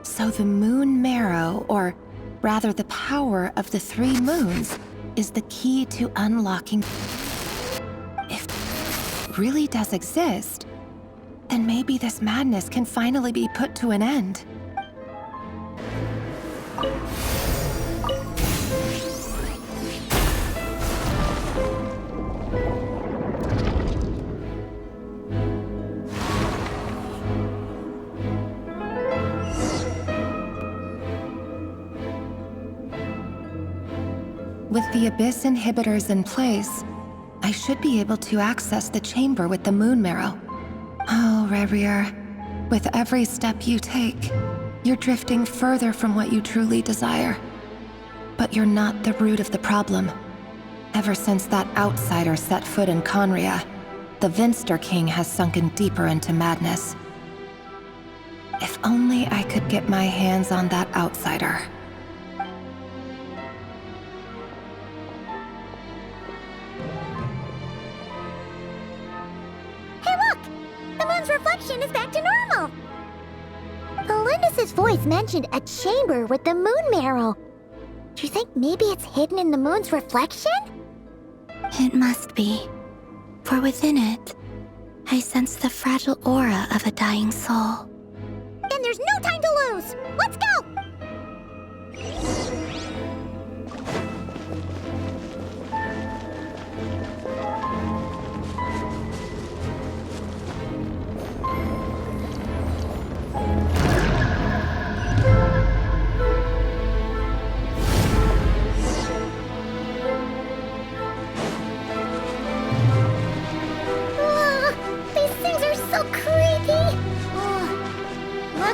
So the moon marrow, or rather the power of the 3 moons, is the key to unlocking. If it really does exist, then maybe this madness can finally be put to an end. With the Abyss inhibitors in place, I should be able to access the chamber with the moon marrow. Oh, Rerir, with every step you take, you're drifting further from what you truly desire. But you're not the root of the problem. Ever since that outsider set foot in Conria, the Vinster King has sunken deeper into madness. If only I could get my hands on that outsider. Reflection is back to normal. Thalindis' voice mentioned a chamber with the moon marrow. Do you think maybe it's hidden in the moon's reflection? It must be. For within it, I sense the fragile aura of a dying soul. Then there's no time to lose! Let's go!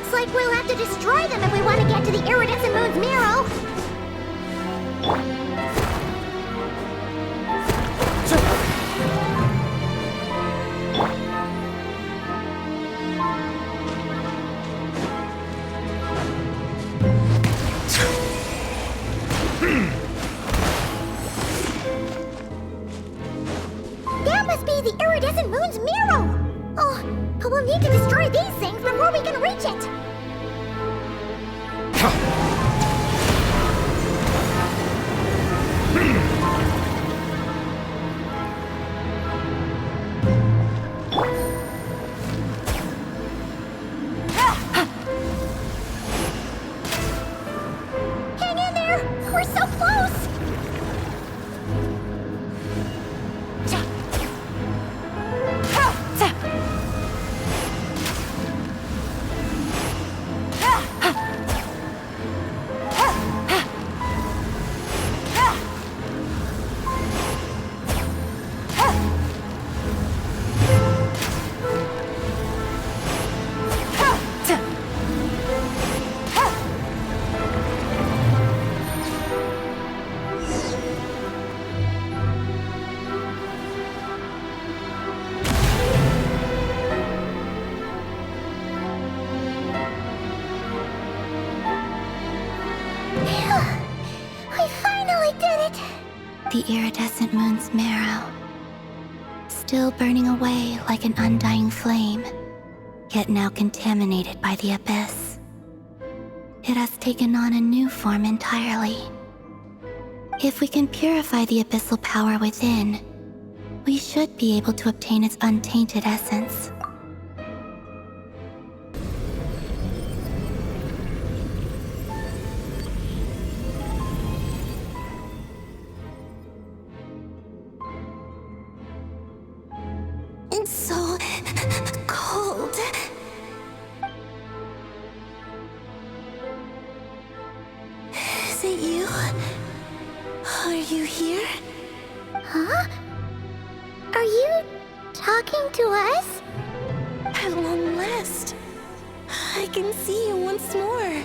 Looks like we'll have to destroy them if we want to get to the iridescent moon's mirror. That must be the iridescent moon's mirror. Oh, but we'll need to destroy these things before we can reach it. Hang in there! We're so close! We finally did it! The iridescent moon's marrow, still burning away like an undying flame, yet now contaminated by the abyss. It has taken on a new form entirely. If we can purify the abyssal power within, we should be able to obtain its untainted essence. It's so cold. Is it you? Are you here? Huh? Are you talking to us? At long last, I can see you once more.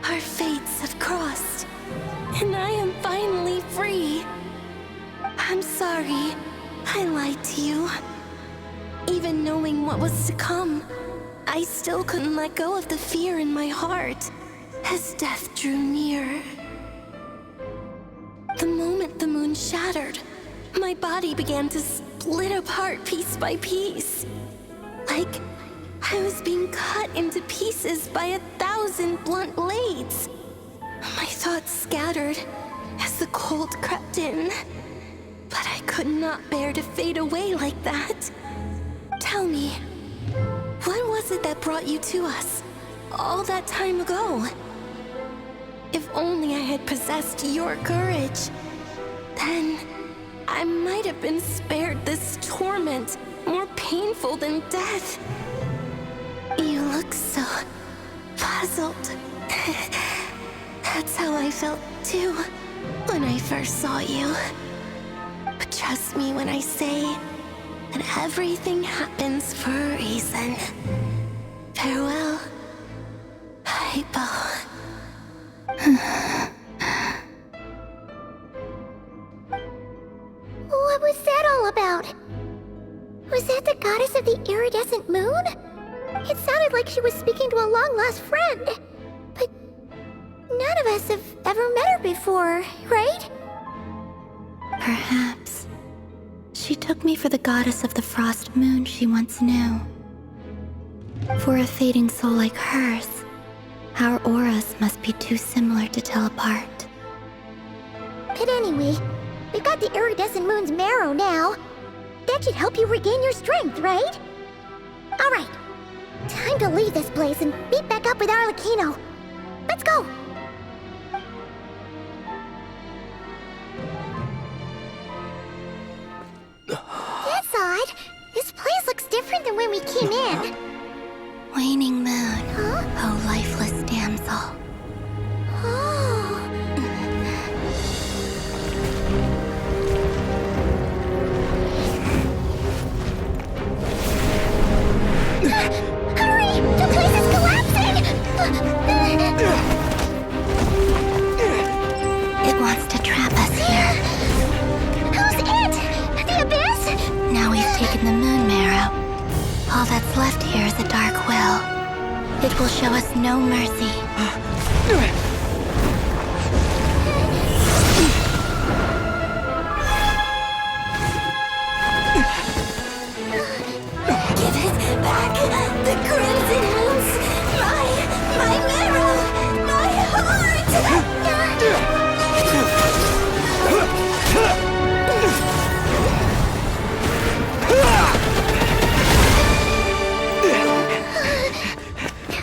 Our fates have crossed, and I am finally free. I'm sorry, I lied to you. Even knowing what was to come, I still couldn't let go of the fear in my heart as death drew near. The moment the moon shattered, my body began to split apart piece by piece. Like I was being cut into pieces by 1,000 blunt blades. My thoughts scattered as the cold crept in. But I could not bear to fade away like that. Tell me, what was it that brought you to us all that time ago? If only I had possessed your courage, then I might have been spared this torment more painful than death. You look so puzzled. That's how I felt too when I first saw you. But trust me when I say that everything happens for a reason. Farewell, Hypo. What was that all about? Was that the goddess of the iridescent moon? It sounded like she was speaking to a long-lost friend. But none of us have ever met her before, right? Perhaps. She took me for the goddess of the frost moon she once knew. For a fading soul like hers, our auras must be too similar to tell apart. But anyway, we've got the iridescent moon's marrow now. That should help you regain your strength, right? Alright, time to leave this place and meet back up with Arlecchino. Let's go! That's odd. This place looks different than when we came in. Waning moon, oh lifeless damsel. Hurry! The place is collapsing! Here is a dark will. It will show us no mercy. Give it back! The crimson moons! My marrow! My heart!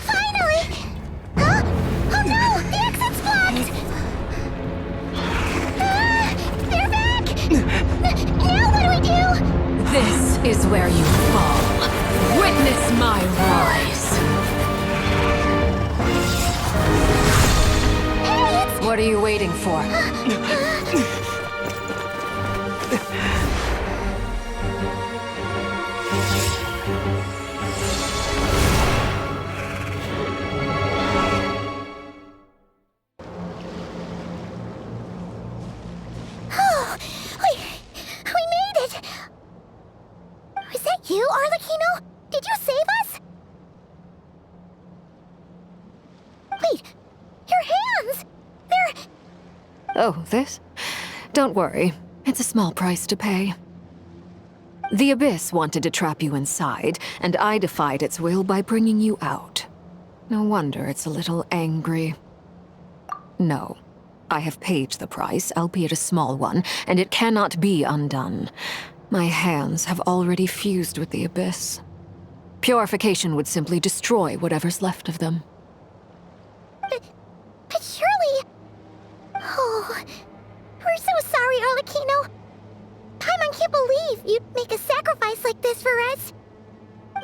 Finally! Huh? Oh no! The exit's blocked! They're back! Now what do we do? This is where you fall. Witness my rise. What are you waiting for? Oh, we made it! Was that you, Arlecchino? Did you save us? Wait, your hands! They're... Oh, this? Don't worry. It's a small price to pay. The Abyss wanted to trap you inside, and I defied its will by bringing you out. No wonder it's a little angry. No. I have paid the price, albeit a small one, and it cannot be undone. My hands have already fused with the Abyss. Purification would simply destroy whatever's left of them. But surely... Oh, we're so sorry, Arlecchino. Paimon can't believe you'd make a sacrifice like this for us.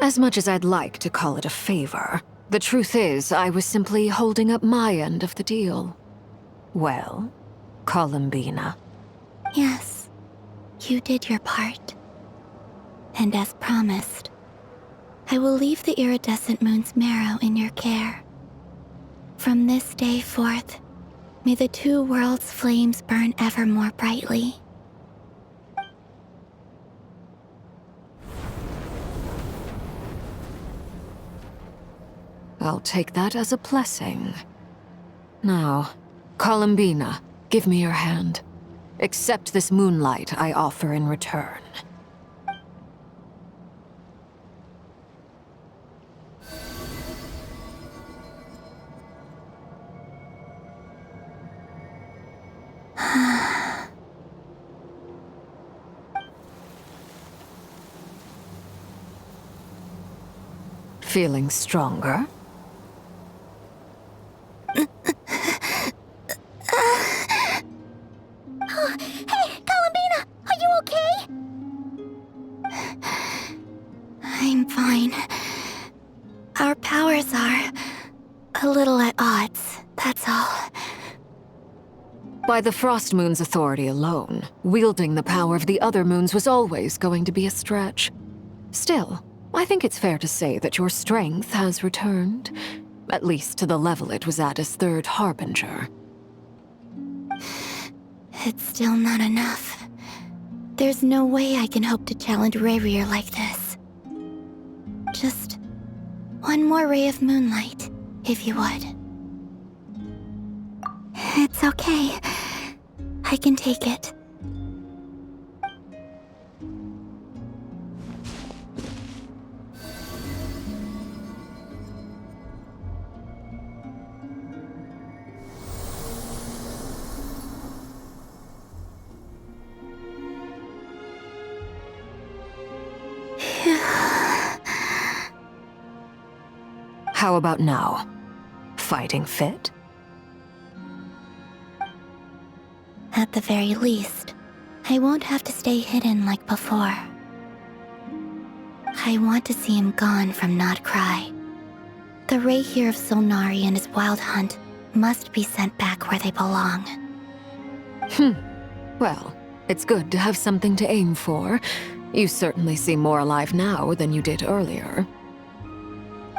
As much as I'd like to call it a favor, the truth is I was simply holding up my end of the deal. Well, Columbina. Yes, you did your part. And as promised, I will leave the iridescent moon's marrow in your care. From this day forth, may the two worlds' flames burn ever more brightly. I'll take that as a blessing. Now, Columbina, give me your hand. Accept this moonlight I offer in return. Feeling stronger? Hey, Columbina, are you okay? I'm fine. Our powers are a little at odds, that's all. By the Frost Moon's authority alone, wielding the power of the other moons was always going to be a stretch. Still, I think it's fair to say that your strength has returned, at least to the level it was at as Third Harbinger. It's still not enough. There's no way I can hope to challenge Rayrir like this. Just one more ray of moonlight, if you would. It's okay. I can take it. How about now? Fighting fit? At the very least, I won't have to stay hidden like before. I want to see him gone from Not Cry. The Rayhir of Solnari and his wild hunt must be sent back where they belong. Well, it's good to have something to aim for. You certainly seem more alive now than you did earlier.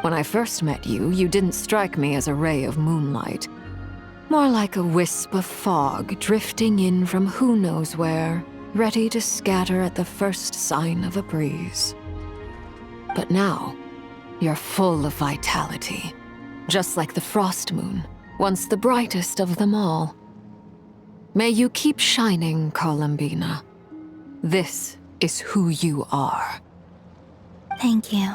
When I first met you, you didn't strike me as a ray of moonlight. More like a wisp of fog drifting in from who knows where, ready to scatter at the first sign of a breeze. But now, You're full of vitality, just like the Frost Moon, once the brightest of them all. May you keep shining, Columbina. This is who you are. Thank you.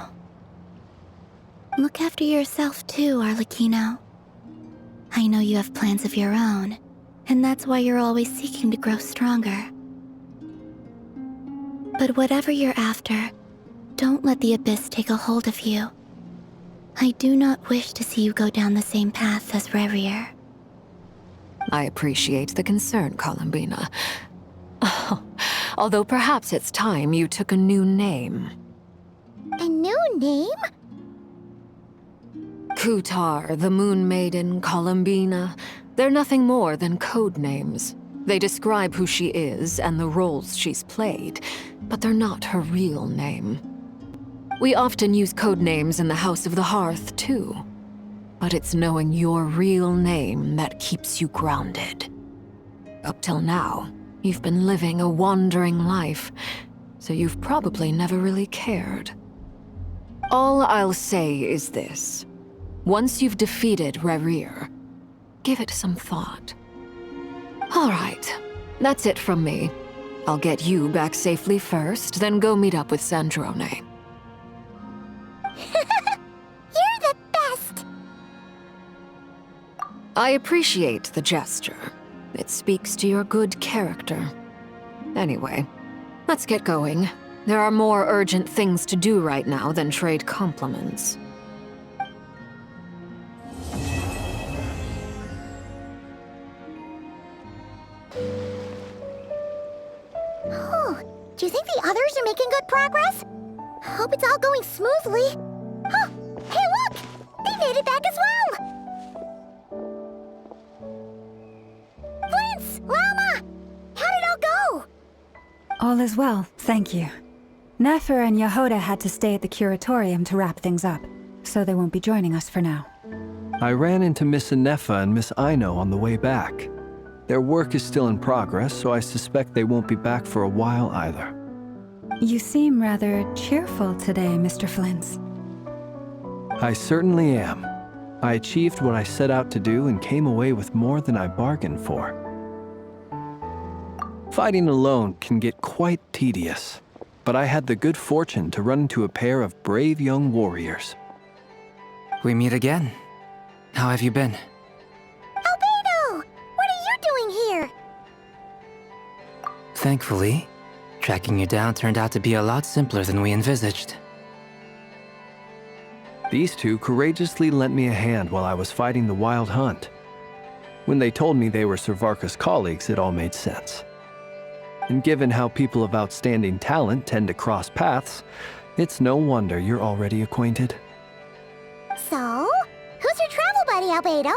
Look after yourself too, Arlecchino. I know you have plans of your own, and that's why you're always seeking to grow stronger. But whatever you're after, don't let the Abyss take a hold of you. I do not wish to see you go down the same path as Revier. I appreciate the concern, Columbina. Although perhaps it's time you took a new name. A new name? Kutar, the Moon Maiden, Columbina, they're nothing more than code names. They describe who she is and the roles she's played, but they're not her real name. We often use code names in the House of the Hearth, too. But it's knowing your real name that keeps you grounded. Up till now, you've been living a wandering life, so you've probably never really cared. All I'll say is this. Once you've defeated Revier, give it some thought. All right, that's it from me. I'll get you back safely first, then go meet up with Sandrone. You're the best! I appreciate the gesture. It speaks to your good character. Anyway, let's get going. There are more urgent things to do right now than trade compliments. Oh, do you think the others are making good progress? Hope it's all going smoothly. Oh, hey look! They made it back as well! Flintz! Llama! How did it all go? All is well, thank you. Nefer and Yehoda had to stay at the curatorium to wrap things up, so they won't be joining us for now. I ran into Miss Nefa and Miss Aino on the way back. Their work is still in progress, so I suspect they won't be back for a while either. You seem rather cheerful today, Mr. Flintz. I certainly am. I achieved what I set out to do and came away with more than I bargained for. Fighting alone can get quite tedious, but I had the good fortune to run into a pair of brave young warriors. We meet again. How have you been? Albedo! What are you doing here? Thankfully, tracking you down turned out to be a lot simpler than we envisaged. These two courageously lent me a hand while I was fighting the Wild Hunt. When they told me they were Servarka's colleagues, it all made sense. And given how people of outstanding talent tend to cross paths, it's no wonder you're already acquainted. So, who's your travel buddy, Albedo?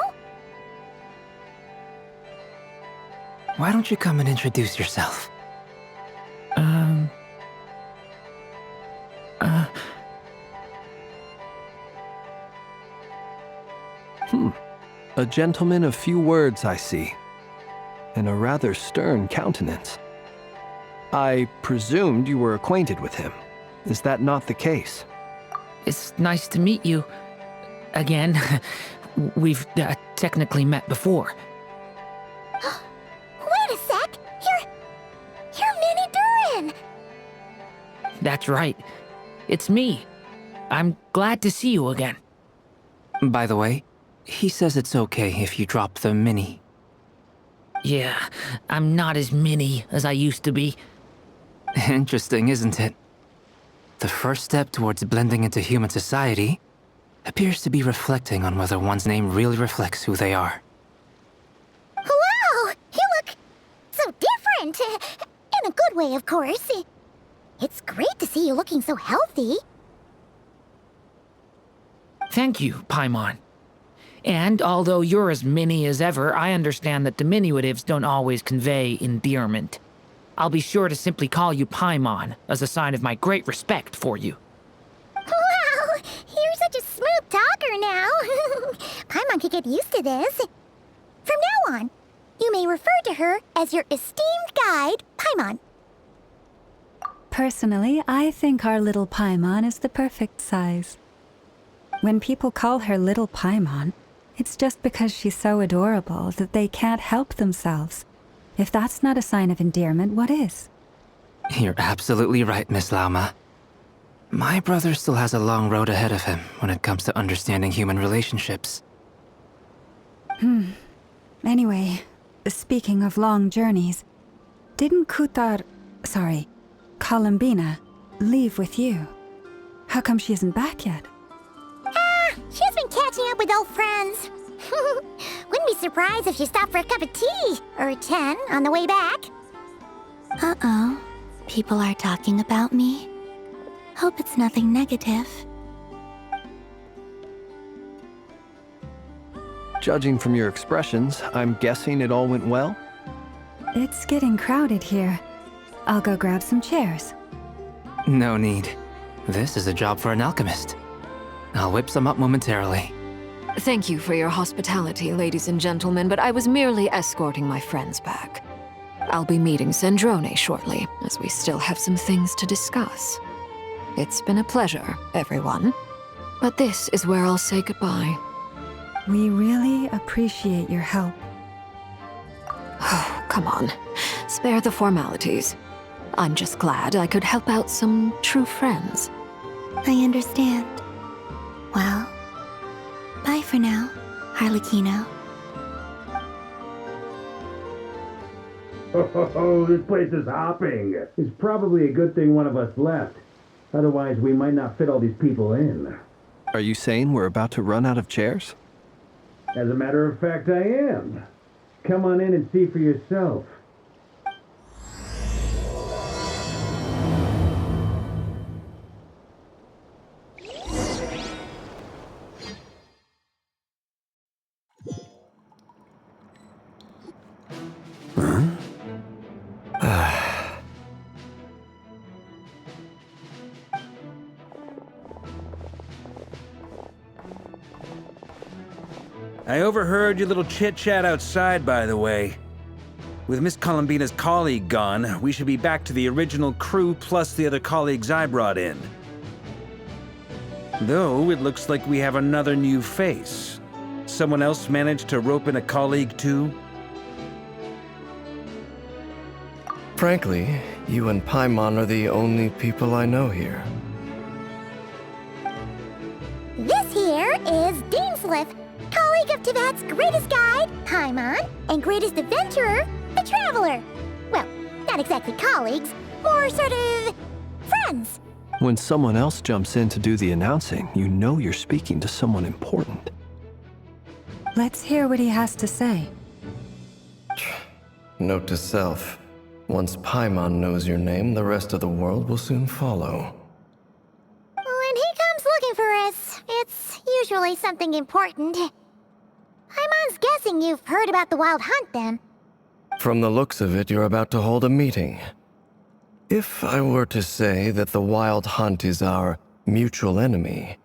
Why don't you come and introduce yourself? A gentleman of few words, I see. And a rather stern countenance. I presumed you were acquainted with him. Is that not the case? It's nice to meet you. Again. We've technically met before. Wait a sec! You're Minnie Durin! That's right. It's me. I'm glad to see you again. By the way, he says it's okay if you drop the mini. Yeah, I'm not as mini as I used to be. Interesting, isn't it? The first step towards blending into human society appears to be reflecting on whether one's name really reflects who they are. Wow! You look so different! In a good way, of course. It's great to see you looking so healthy. Thank you, Paimon. And although you're as mini as ever, I understand that diminutives don't always convey endearment. I'll be sure to simply call you Paimon, as a sign of my great respect for you. Wow! You're such a smooth talker now. Paimon could get used to this. From now on, you may refer to her as your esteemed guide, Paimon. Personally, I think our little Paimon is the perfect size. When people call her Little Paimon, it's just because she's so adorable that they can't help themselves. If that's not a sign of endearment, what is? You're absolutely right, Miss Lauma. My brother still has a long road ahead of him when it comes to understanding human relationships. Anyway, speaking of long journeys, didn't Columbina, leave with you? How come she isn't back yet? She's been catching up with old friends. Wouldn't be surprised if she stopped for a cup of tea or 10 on the way back. Uh-oh. People are talking about me. Hope it's nothing negative. Judging from your expressions, I'm guessing it all went well? It's getting crowded here. I'll go grab some chairs. No need. This is a job for an alchemist. I'll whip some up momentarily. Thank you for your hospitality, ladies and gentlemen, but I was merely escorting my friends back. I'll be meeting Zandrone shortly, as we still have some things to discuss. It's been a pleasure, everyone. But this is where I'll say goodbye. We really appreciate your help. Oh, come on. Spare the formalities. I'm just glad I could help out some true friends. I understand. Well, bye for now, Harlequino. Oh, this place is hopping. It's probably a good thing one of us left. Otherwise, we might not fit all these people in. Are you saying we're about to run out of chairs? As a matter of fact, I am. Come on in and see for yourself. I overheard your little chit-chat outside, by the way. With Miss Columbina's colleague gone, we should be back to the original crew plus the other colleagues I brought in. Though, it looks like we have another new face. Someone else managed to rope in a colleague too? Frankly, you and Paimon are the only people I know here. This here is Dainsleif, colleague of Teyvat's greatest guide, Paimon, and greatest adventurer, the Traveler. Well, not exactly colleagues, more sort of friends. When someone else jumps in to do the announcing, you know you're speaking to someone important. Let's hear what he has to say. Note to self. Once Paimon knows your name, the rest of the world will soon follow. When he comes looking for us, it's usually something important. Paimon's guessing you've heard about the Wild Hunt, then. From the looks of it, you're about to hold a meeting. If I were to say that the Wild Hunt is our mutual enemy,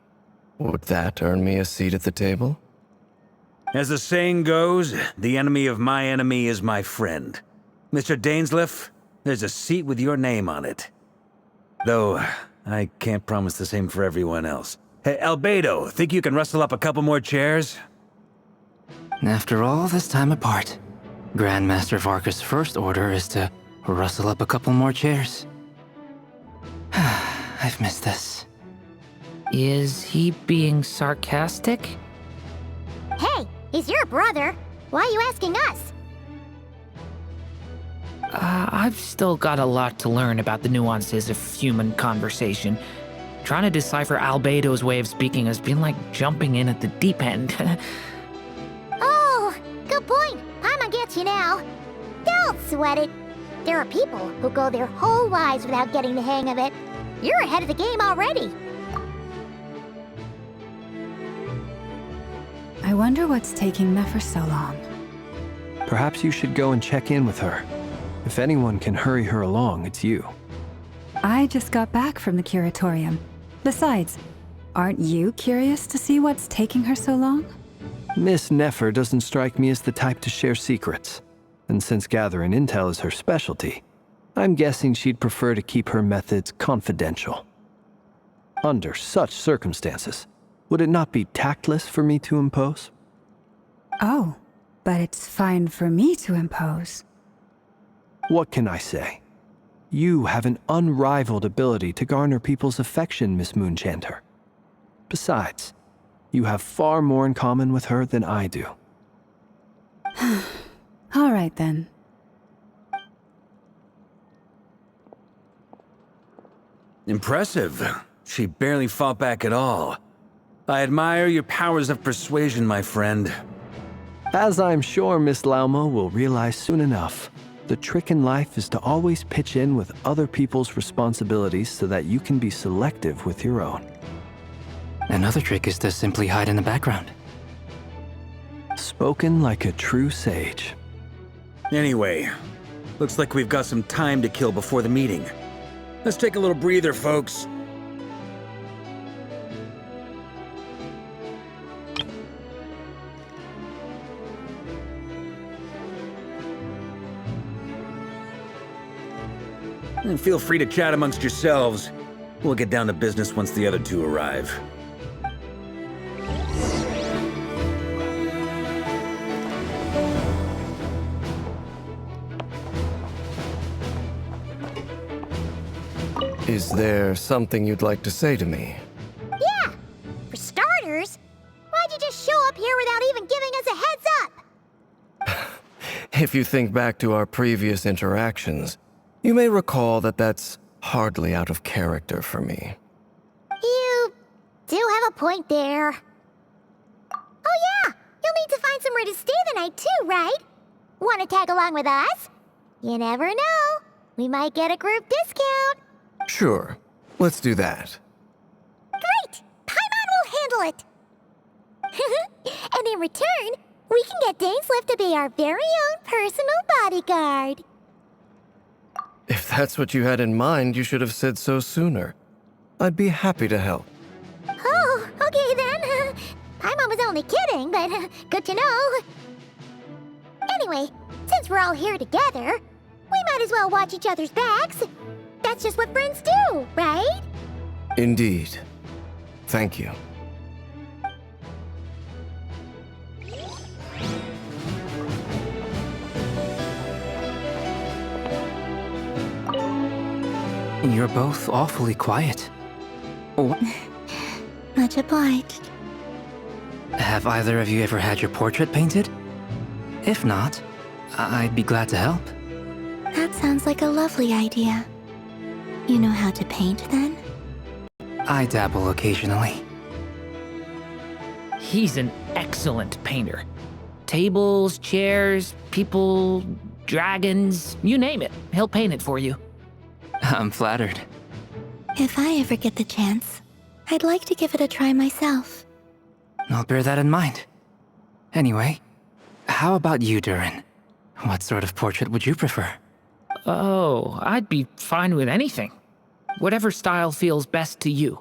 would that earn me a seat at the table? As the saying goes, the enemy of my enemy is my friend. Mr. Dainsleif, there's a seat with your name on it. Though, I can't promise the same for everyone else. Hey, Albedo, think you can rustle up a couple more chairs? After all this time apart, Grandmaster Varka's first order is to rustle up a couple more chairs. I've missed this. Is he being sarcastic? Hey, he's your brother. Why are you asking us? I've still got a lot to learn about the nuances of human conversation. Trying to decipher Albedo's way of speaking has been like jumping in at the deep end. Oh, good point. Paimon gets you now. Don't sweat it. There are people who go their whole lives without getting the hang of it. You're ahead of the game already. I wonder what's taking Nefer so long. Perhaps you should go and check in with her. If anyone can hurry her along, it's you. I just got back from the curatorium. Besides, aren't you curious to see what's taking her so long? Miss Nefer doesn't strike me as the type to share secrets. And since gathering intel is her specialty, I'm guessing she'd prefer to keep her methods confidential. Under such circumstances, Would it not be tactless for me to impose? Oh, but it's fine for me to impose. What can I say? You have an unrivaled ability to garner people's affection, Miss Moonchanter. Besides, you have far more in common with her than I do. All right then. Impressive. She barely fought back at all. I admire your powers of persuasion, my friend. As I'm sure Miss Lauma will realize soon enough, the trick in life is to always pitch in with other people's responsibilities so that you can be selective with your own. Another trick is to simply hide in the background. Spoken like a true sage. Anyway, looks like we've got some time to kill before the meeting. Let's take a little breather, folks. And feel free to chat amongst yourselves. We'll get down to business once the other two arrive. Is there something you'd like to say to me? Yeah! For starters, why'd you just show up here without even giving us a heads up? If you think back to our previous interactions, you may recall that that's hardly out of character for me. You do have a point there. Oh yeah! You'll need to find somewhere to stay the night too, right? Want to tag along with us? You never know. We might get a group discount. Sure, let's do that. Great! Paimon will handle it! And in return, we can get Dainslift to be our very own personal bodyguard. If that's what you had in mind, you should have said so sooner. I'd be happy to help. Oh, okay then. Paimon was only kidding, but good to know. Anyway, since we're all here together, we might as well watch each other's backs. That's just what friends do, right? Indeed. Thank you. You're both awfully quiet. Much obliged. Have either of you ever had your portrait painted? If not, I'd be glad to help. That sounds like a lovely idea. You know how to paint, then? I dabble occasionally. He's an excellent painter. Tables, chairs, people, dragons, you name it. He'll paint it for you. I'm flattered. If I ever get the chance, I'd like to give it a try myself. I'll bear that in mind. Anyway, how about you, Durin? What sort of portrait would you prefer? Oh, I'd be fine with anything. Whatever style feels best to you.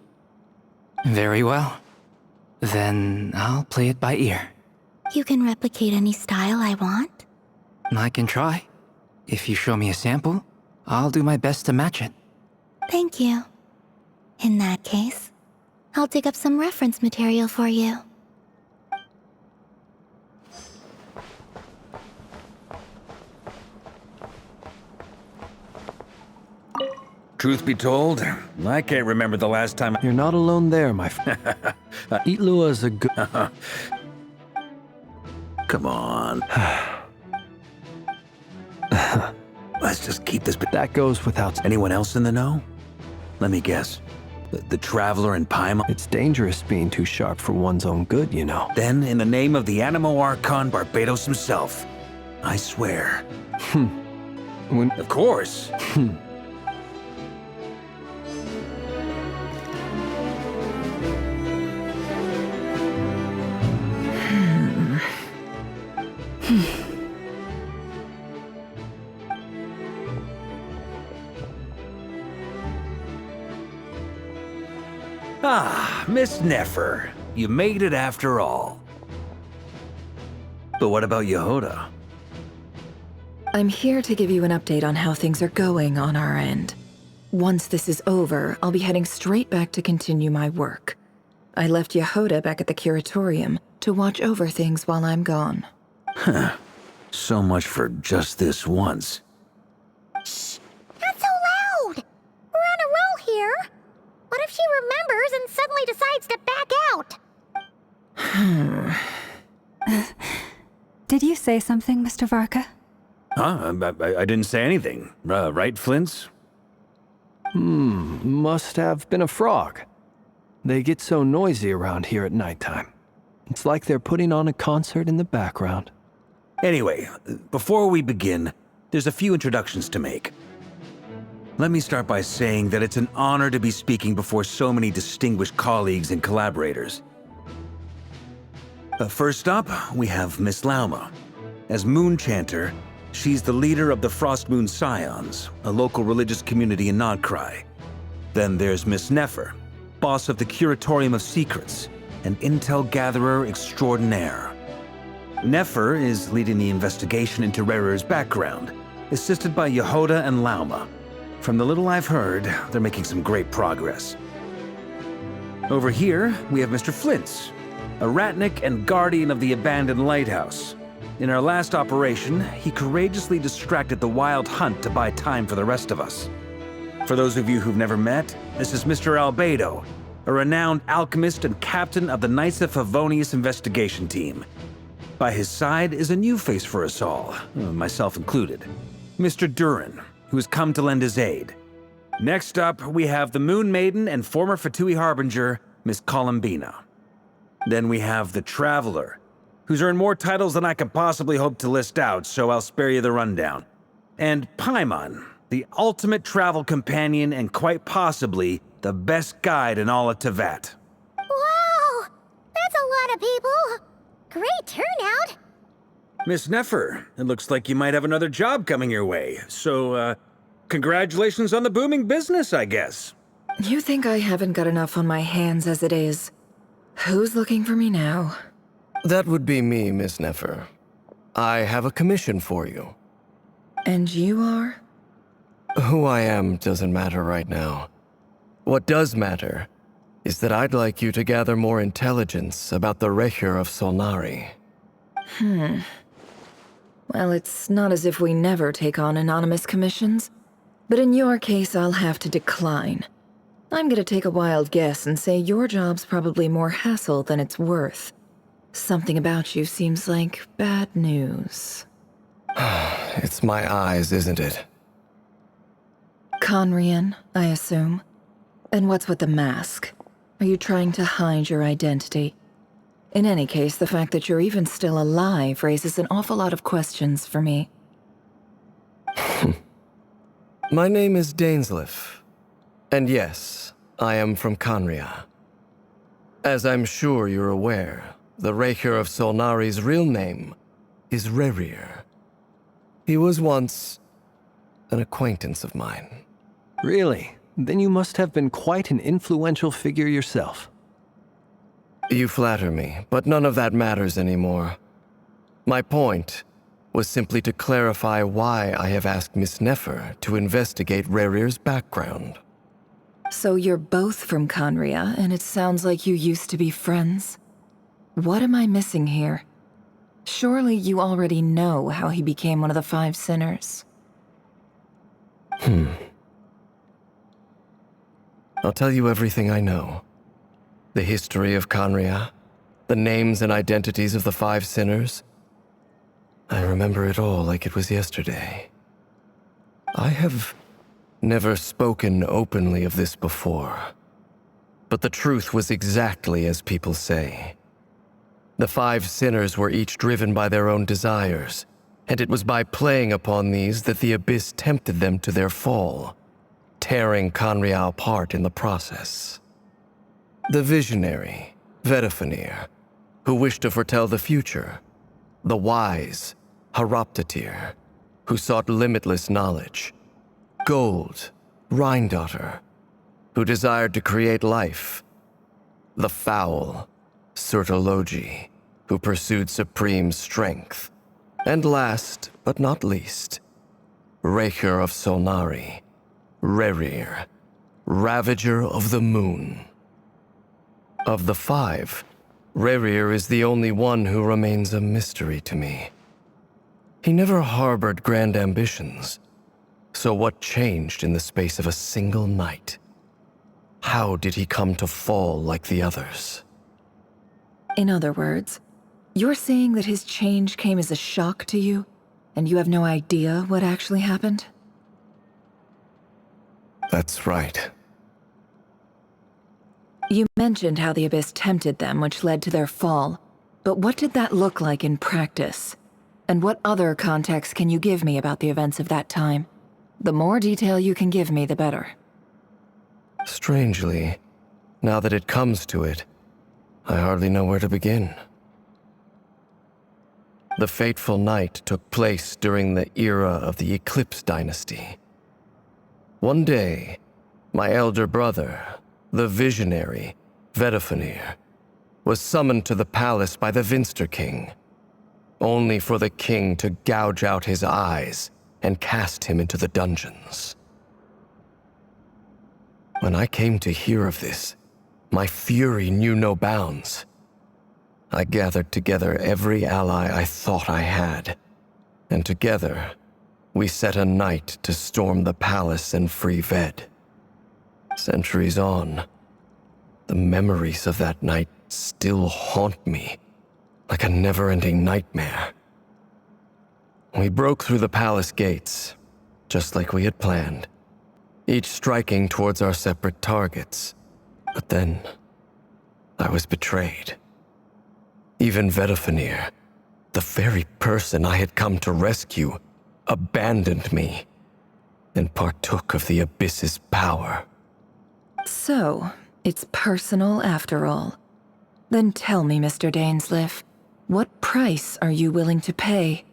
Very well. Then I'll play it by ear. You can replicate any style I want? I can try. If you show me a sample, I'll do my best to match it. Thank you. In that case, I'll dig up some reference material for you. Truth be told, I can't remember the last time. You're not alone there, my friend. Itlua is a good. Come on. Let's just keep this. That goes without. Anyone else in the know? Let me guess. The Traveler and Paimon? It's dangerous being too sharp for one's own good, you know. Then, in the name of the Animo Archon Barbados himself, I swear. Of course. Ah, Miss Nefer, you made it after all. But what about Yehoda? I'm here to give you an update on how things are going on our end. Once this is over, I'll be heading straight back to continue my work. I left Yehoda back at the curatorium to watch over things while I'm gone. Huh. So much for just this once. Shh! Not so loud! We're on a roll here. What if she remembers and suddenly decides to back out? Did you say something, Mr. Varka? Huh? I didn't say anything. Right, Flintz? Must have been a frog. They get so noisy around here at nighttime. It's like they're putting on a concert in the background. Anyway, before we begin, there's a few introductions to make. Let me start by saying that it's an honor to be speaking before so many distinguished colleagues and collaborators. First up, we have Miss Lauma. As Moon Chanter, she's the leader of the Frost Moon Scions, a local religious community in Nodcry. Then there's Miss Nefer, boss of the Curatorium of Secrets, an intel gatherer extraordinaire. Nefer is leading the investigation into Rerer's background, assisted by Yehoda and Lauma. From the little I've heard, they're making some great progress. Over here, we have Mr. Flintz, a Ratnik and guardian of the abandoned lighthouse. In our last operation, he courageously distracted the Wild Hunt to buy time for the rest of us. For those of you who've never met, this is Mr. Albedo, a renowned alchemist and captain of the Knights of Favonius investigation team. By his side is a new face for us all, myself included, Mr. Durin, who has come to lend his aid. Next up, we have the Moon Maiden and former Fatui Harbinger, Miss Columbina. Then we have the Traveler, who's earned more titles than I could possibly hope to list out, so I'll spare you the rundown. And Paimon, the ultimate travel companion and quite possibly the best guide in all of Tevat. Wow! That's a lot of people! Great turnout! Miss Nefer, it looks like you might have another job coming your way, so, congratulations on the booming business, I guess. You think I haven't got enough on my hands as it is? Who's looking for me now? That would be me, Miss Nefer. I have a commission for you. And you are? Who I am doesn't matter right now. What does matter is that I'd like you to gather more intelligence about the Recher of Solnari. Well, it's not as if we never take on anonymous commissions, but in your case, I'll have to decline. I'm gonna take a wild guess and say your job's probably more hassle than it's worth. Something about you seems like bad news. It's my eyes, isn't it? Conrian, I assume. And what's with the mask? Are you trying to hide your identity? In any case, the fact that you're even still alive raises an awful lot of questions for me. My name is Dainsleif. And yes, I am from Conria. As I'm sure you're aware, the Recher of Solnari's real name is Rerir. He was once an acquaintance of mine. Really? Then you must have been quite an influential figure yourself. You flatter me, but none of that matters anymore. My point was simply to clarify why I have asked Miss Nefer to investigate Rerir's background. So you're both from Conria, and it sounds like you used to be friends? What am I missing here? Surely you already know how he became one of the Five Sinners. I'll tell you everything I know. The history of Conria, the names and identities of the Five Sinners. I remember it all like it was yesterday. I have never spoken openly of this before, but the truth was exactly as people say. The Five Sinners were each driven by their own desires, and it was by playing upon these that the Abyss tempted them to their fall, tearing Conria apart in the process. The visionary, Vedafenir, who wished to foretell the future. The wise, Haroptatir, who sought limitless knowledge. Gold, Rhindaughter, who desired to create life. The foul, Surtologi, who pursued supreme strength. And last, but not least, Recher of Solnari, Rerir, Ravager of the Moon. Of the five, Rerir is the only one who remains a mystery to me. He never harbored grand ambitions. So what changed in the space of a single night? How did he come to fall like the others? In other words, you're saying that his change came as a shock to you, and you have no idea what actually happened? That's right. You mentioned how the Abyss tempted them, which led to their fall. But what did that look like in practice? And what other context can you give me about the events of that time? The more detail you can give me, the better. Strangely, now that it comes to it, I hardly know where to begin. The fateful night took place during the era of the Eclipse Dynasty. One day, my elder brother, the visionary, Vedifenir, was summoned to the palace by the Vinster King, only for the king to gouge out his eyes and cast him into the dungeons. When I came to hear of this, my fury knew no bounds. I gathered together every ally I thought I had, and together, we set a night to storm the palace and free Ved. Centuries on, the memories of that night still haunt me like a never-ending nightmare. We broke through the palace gates, just like we had planned, each striking towards our separate targets. But then, I was betrayed. Even Vedifenir, the very person I had come to rescue, abandoned me and partook of the Abyss's power. So, it's personal after all. Then tell me, Mr. Dainsleif, what price are you willing to pay?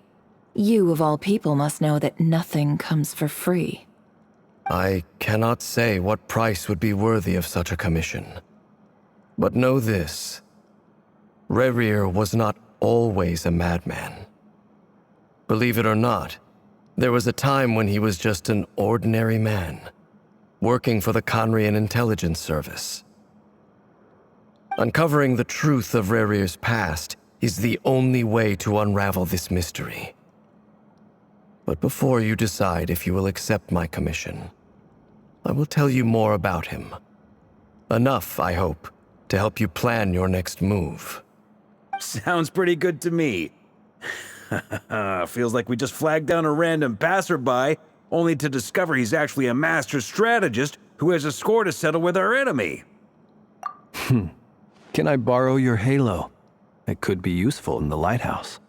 You, of all people, must know that nothing comes for free. I cannot say what price would be worthy of such a commission. But know this. Rerir was not always a madman. Believe it or not, there was a time when he was just an ordinary man, working for the Conrian Intelligence Service. Uncovering the truth of Rerir's past is the only way to unravel this mystery. But before you decide if you will accept my commission, I will tell you more about him. Enough, I hope, to help you plan your next move. Sounds pretty good to me. Feels like we just flagged down a random passerby, only to discover he's actually a master strategist who has a score to settle with our enemy. Can I borrow your halo? It could be useful in the lighthouse.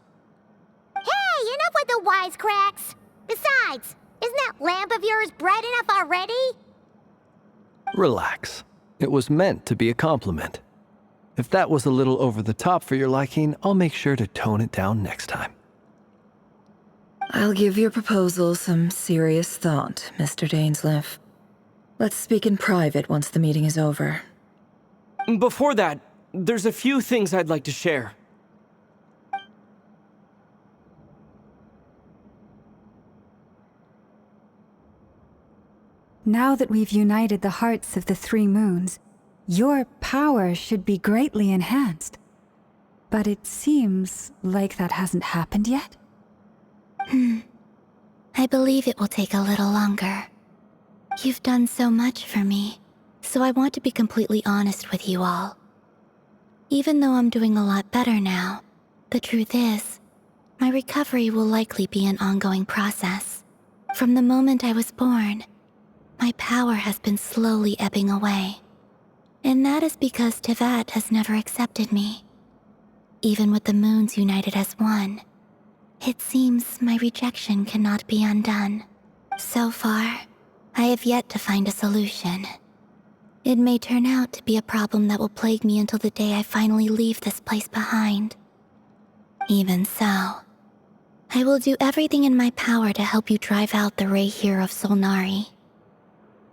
Hey, enough with the wisecracks! Besides, isn't that lamp of yours bright enough already? Relax. It was meant to be a compliment. If that was a little over the top for your liking, I'll make sure to tone it down next time. I'll give your proposal some serious thought, Mr. Dainsleif. Let's speak in private once the meeting is over. Before that, there's a few things I'd like to share. Now that we've united the hearts of the three moons, your power should be greatly enhanced. But it seems like that hasn't happened yet. I believe it will take a little longer. You've done so much for me, so I want to be completely honest with you all. Even though I'm doing a lot better now, the truth is, my recovery will likely be an ongoing process. From the moment I was born, my power has been slowly ebbing away. And that is because Tevat has never accepted me. Even with the moons united as one, it seems my rejection cannot be undone. So far, I have yet to find a solution. It may turn out to be a problem that will plague me until the day I finally leave this place behind. Even so, I will do everything in my power to help you drive out the Reihir of Solnari.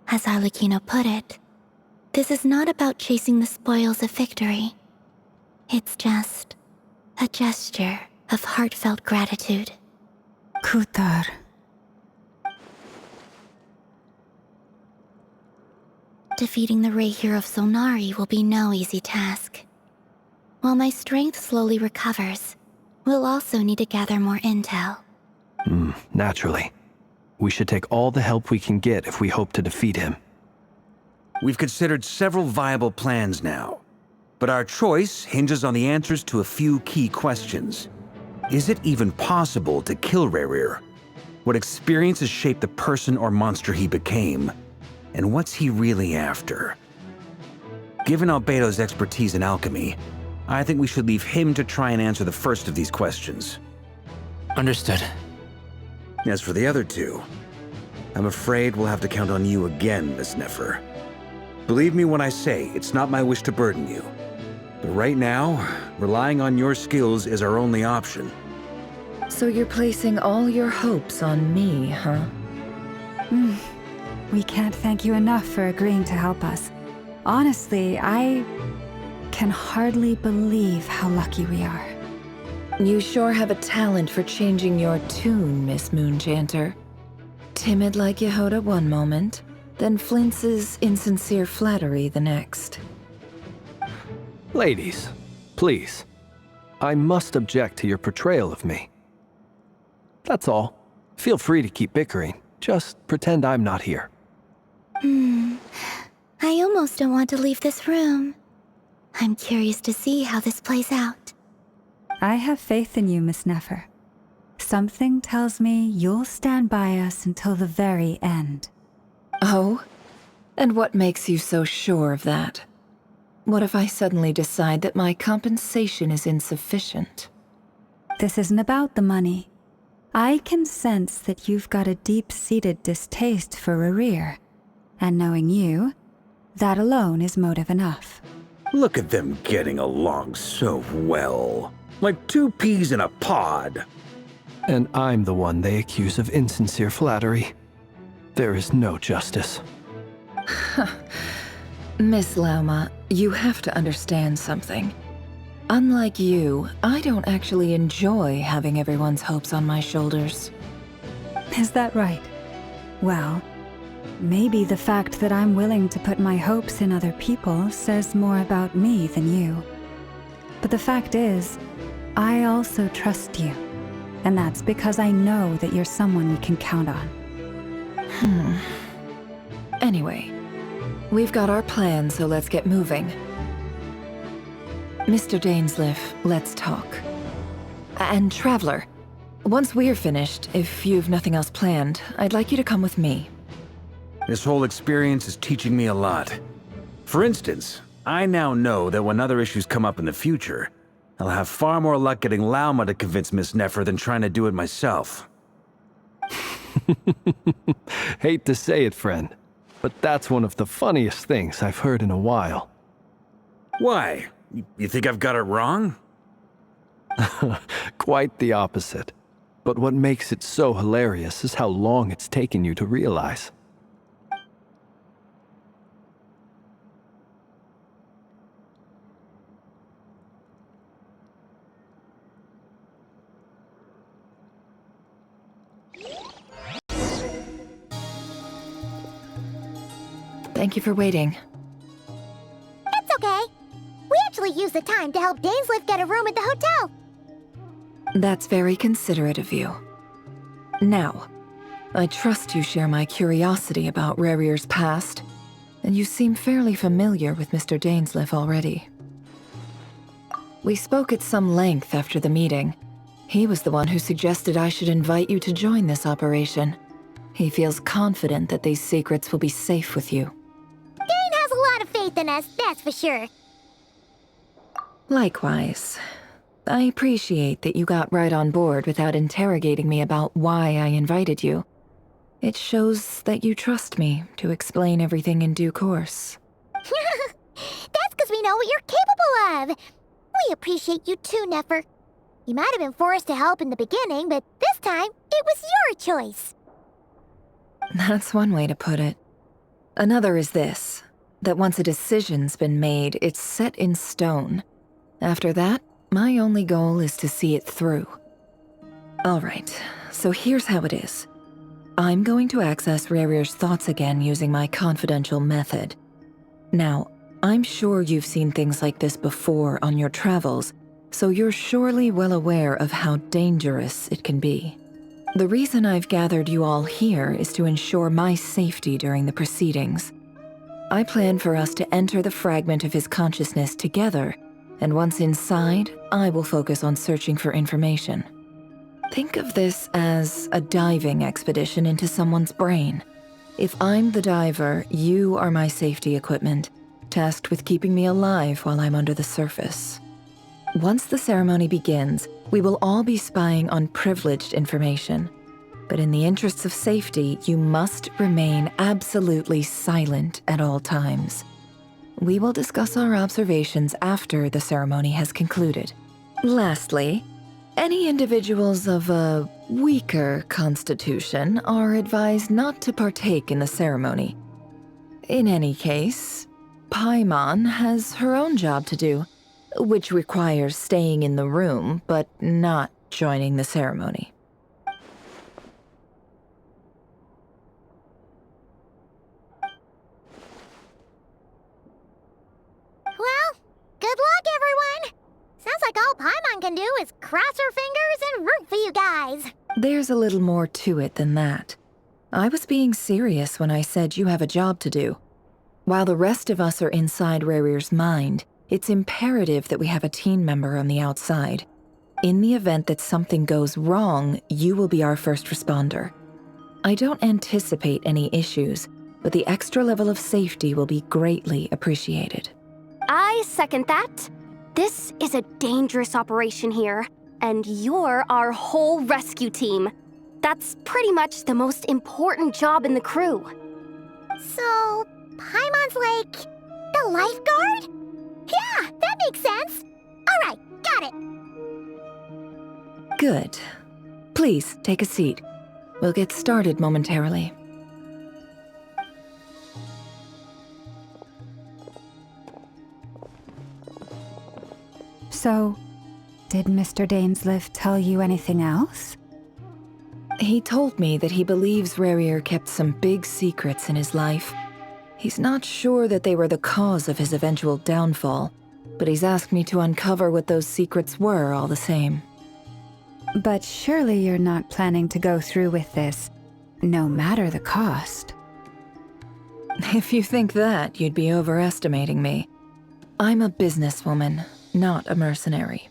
As Arlecchino put it, this is not about chasing the spoils of victory. It's just a gesture of heartfelt gratitude. Kutar. defeating the Rahier of Solnari will be no easy task. While my strength slowly recovers, we'll also need to gather more intel. Naturally. We should take all the help we can get if we hope to defeat him. We've considered several viable plans now, but our choice hinges on the answers to a few key questions. Is it even possible to kill Rahier? What experiences shaped the person or monster he became? And what's he really after? Given Albedo's expertise in alchemy, I think we should leave him to try and answer the first of these questions. Understood. As for the other two, I'm afraid we'll have to count on you again, Miss Nefer. Believe me when I say it's not my wish to burden you. But right now, relying on your skills is our only option. So you're placing all your hopes on me, huh? We can't thank you enough for agreeing to help us. Honestly, I can hardly believe how lucky we are. You sure have a talent for changing your tune, Miss Moonchanter. Timid like Yehoda one moment, then flinches insincere flattery the next. Ladies, please. I must object to your portrayal of me. That's all. Feel free to keep bickering. Just pretend I'm not here. I almost don't want to leave this room. I'm curious to see how this plays out. I have faith in you, Miss Nefer. Something tells me you'll stand by us until the very end. Oh? And what makes you so sure of that? What if I suddenly decide that my compensation is insufficient? This isn't about the money. I can sense that you've got a deep-seated distaste for Rahier. And knowing you, that alone is motive enough. Look at them getting along so well. Like two peas in a pod. And I'm the one they accuse of insincere flattery. There is no justice. Miss Lauma, you have to understand something. Unlike you, I don't actually enjoy having everyone's hopes on my shoulders. Is that right? Well, maybe the fact that I'm willing to put my hopes in other people says more about me than you. But the fact is, I also trust you. And that's because I know that you're someone we can count on. Anyway, we've got our plan, so let's get moving. Mr. Dainsleif, let's talk. And Traveler, once we're finished, if you've nothing else planned, I'd like you to come with me. This whole experience is teaching me a lot. For instance, I now know that when other issues come up in the future, I'll have far more luck getting Lauma to convince Miss Nefer than trying to do it myself. Hate to say it, friend, but that's one of the funniest things I've heard in a while. Why? You think I've got it wrong? Quite the opposite. But what makes it so hilarious is how long it's taken you to realize. Thank you for waiting. It's okay. We actually used the time to help Dainsleif get a room at the hotel. That's very considerate of you. Now, I trust you share my curiosity about Rarier's past, and you seem fairly familiar with Mr. Dainsleif already. We spoke at some length after the meeting. He was the one who suggested I should invite you to join this operation. He feels confident that these secrets will be safe with you. Dane has a lot of faith in us, that's for sure. Likewise. I appreciate that you got right on board without interrogating me about why I invited you. It shows that you trust me to explain everything in due course. That's because we know what you're capable of. We appreciate you too, Nefer. You might have been forced to help in the beginning, but this time, it was your choice. That's one way to put it. Another is this, that once a decision's been made, it's set in stone. After that, my only goal is to see it through. Alright, so here's how it is. I'm going to access Rarier's thoughts again using my confidential method. Now, I'm sure you've seen things like this before on your travels, so you're surely well aware of how dangerous it can be. The reason I've gathered you all here is to ensure my safety during the proceedings. I plan for us to enter the fragment of his consciousness together, and once inside, I will focus on searching for information. Think of this as a diving expedition into someone's brain. If I'm the diver, you are my safety equipment, tasked with keeping me alive while I'm under the surface. Once the ceremony begins, we will all be spying on privileged information. But in the interests of safety, you must remain absolutely silent at all times. We will discuss our observations after the ceremony has concluded. Lastly, any individuals of a weaker constitution are advised not to partake in the ceremony. In any case, Paimon has her own job to do, which requires staying in the room but not joining the ceremony. Well, good luck, everyone! Sounds like all Paimon can do is cross her fingers and root for you guys. There's a little more to it than that. I was being serious when I said you have a job to do. While the rest of us are inside Rarir's mind, it's imperative that we have a team member on the outside. In the event that something goes wrong, you will be our first responder. I don't anticipate any issues, but the extra level of safety will be greatly appreciated. I second that. This is a dangerous operation here, and you're our whole rescue team. That's pretty much the most important job in the crew. So, Paimon's like the lifeguard? Yeah, that makes sense. All right, got it. Good. Please, take a seat. We'll get started momentarily. So, did Mr. Dainsliff tell you anything else? He told me that he believes Rarir kept some big secrets in his life. He's not sure that they were the cause of his eventual downfall, but he's asked me to uncover what those secrets were all the same. But surely you're not planning to go through with this, no matter the cost. If you think that, you'd be overestimating me. I'm a businesswoman, not a mercenary.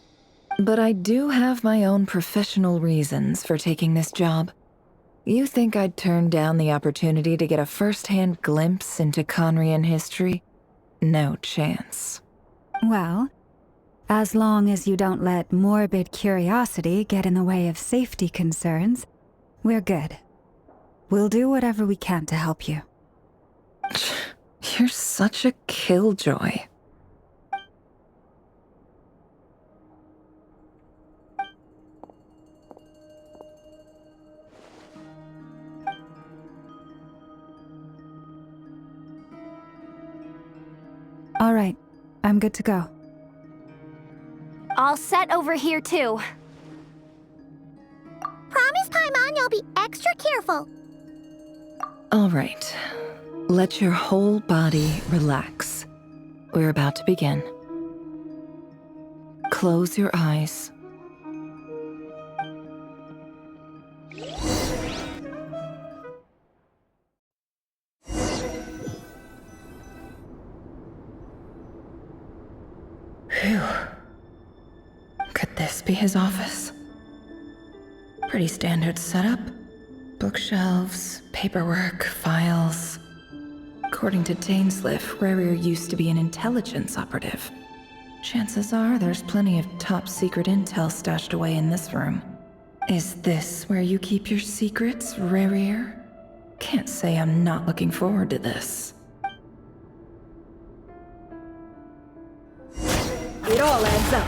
But I do have my own professional reasons for taking this job. You think I'd turn down the opportunity to get a first-hand glimpse into Conrian history? No chance. Well, as long as you don't let morbid curiosity get in the way of safety concerns, we're good. We'll do whatever we can to help you. You're such a killjoy. All right, I'm good to go. All set over here, too. Promise, Paimon, you'll be extra careful. All right. Let your whole body relax. We're about to begin. Close your eyes. Phew. Could this be his office? Pretty standard setup. Bookshelves, paperwork, files. According to Dainsliff, Rarir used to be an intelligence operative. Chances are there's plenty of top-secret intel stashed away in this room. Is this where you keep your secrets, Rarir? Can't say I'm not looking forward to this. It all adds up.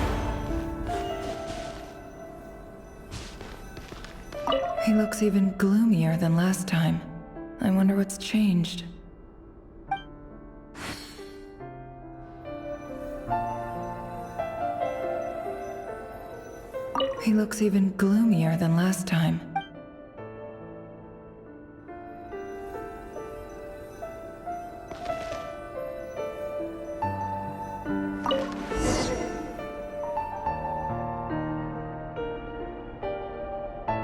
He looks even gloomier than last time. I wonder what's changed. He looks even gloomier than last time.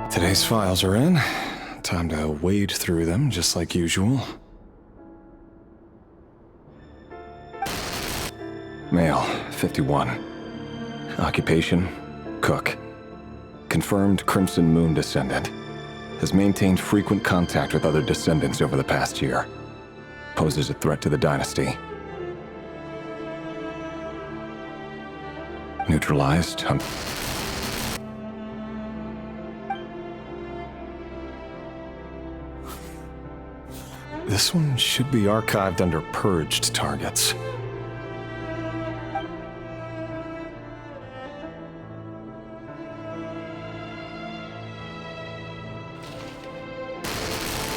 Today's files are in. Time to wade through them, just like usual. Male, 51. Occupation, cook. Confirmed Crimson Moon descendant. Has maintained frequent contact with other descendants over the past year. Poses a threat to the dynasty. Neutralized. This one should be archived under purged targets.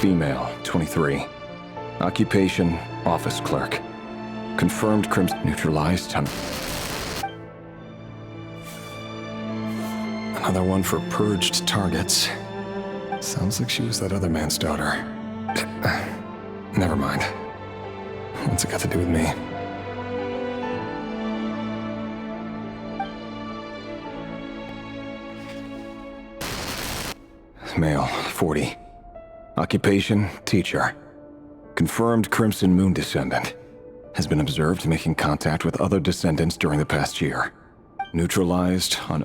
Female, 23. Occupation, office clerk. Confirmed Crimson neutralized. Another one for purged targets. Sounds like she was that other man's daughter. Never mind. What's it got to do with me? Male, 40. Occupation, teacher. Confirmed Crimson Moon descendant. Has been observed making contact with other descendants during the past year. Neutralized on...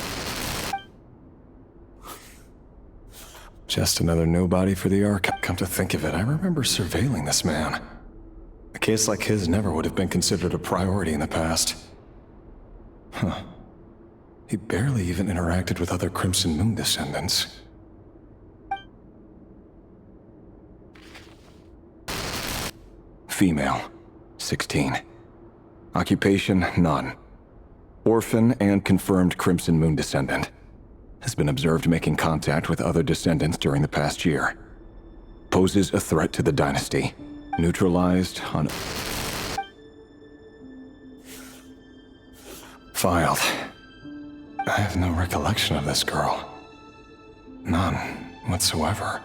Just another nobody for the Ark. Come to think of it, I remember surveilling this man. A case like his never would have been considered a priority in the past. Huh. He barely even interacted with other Crimson Moon descendants. Female, 16. Occupation, none. Orphan and confirmed Crimson Moon descendant. Has been observed making contact with other descendants during the past year. Poses a threat to the dynasty. Neutralized on... Filed. I have no recollection of this girl. None whatsoever.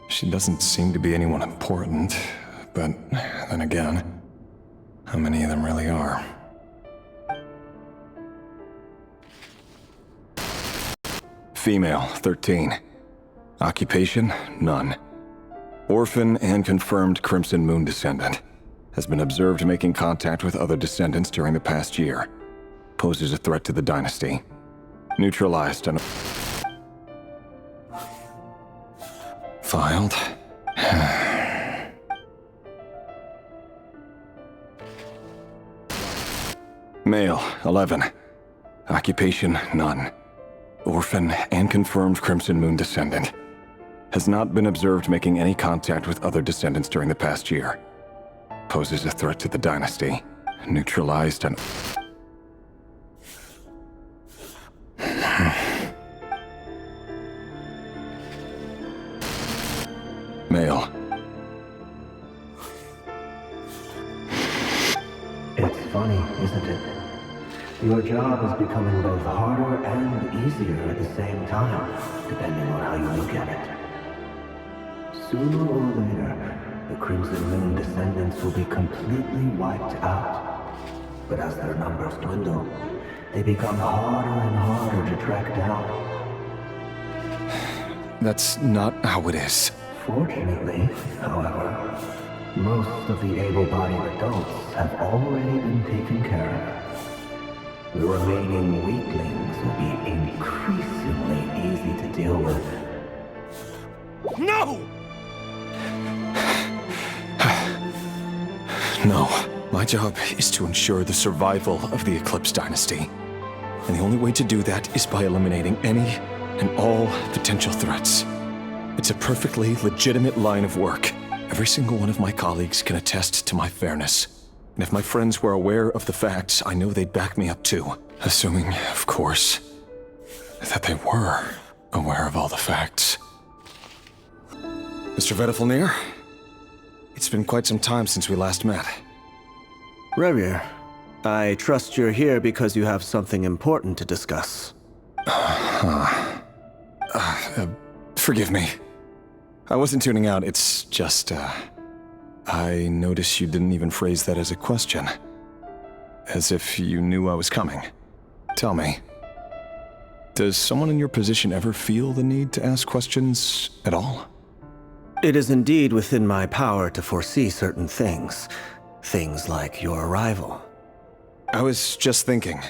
She doesn't seem to be anyone important, but then again, how many of them really are? Female, 13. Occupation, none. Orphan and confirmed Crimson Moon descendant. Has been observed making contact with other descendants during the past year. Poses a threat to the dynasty. Neutralized on... Filed. Male, 11. Occupation, none. Orphan and confirmed Crimson Moon descendant. Has not been observed making any contact with other descendants during the past year. Poses a threat to the dynasty. Neutralized on... Male. It's funny, isn't it? Your job is becoming both harder and easier at the same time, depending on how you look at it. Sooner or later, the Crimson Moon descendants will be completely wiped out. But as their numbers dwindle, they become harder and harder to track down. That's not how it is. Fortunately, however, most of the able-bodied adults have already been taken care of. The remaining weaklings will be increasingly easy to deal with. No! No. My job is to ensure the survival of the Eclipse Dynasty. And the only way to do that is by eliminating any and all potential threats. It's a perfectly legitimate line of work. Every single one of my colleagues can attest to my fairness. And if my friends were aware of the facts, I know they'd back me up too. Assuming, of course, that they were aware of all the facts. Mr. Vedifalnir, it's been quite some time since we last met. Rerir, I trust you're here because you have something important to discuss. Forgive me. I wasn't tuning out, it's just, I noticed you didn't even phrase that as a question. As if you knew I was coming. Tell me. Does someone in your position ever feel the need to ask questions at all? It is indeed within my power to foresee certain things. Things like your arrival. I was just thinking.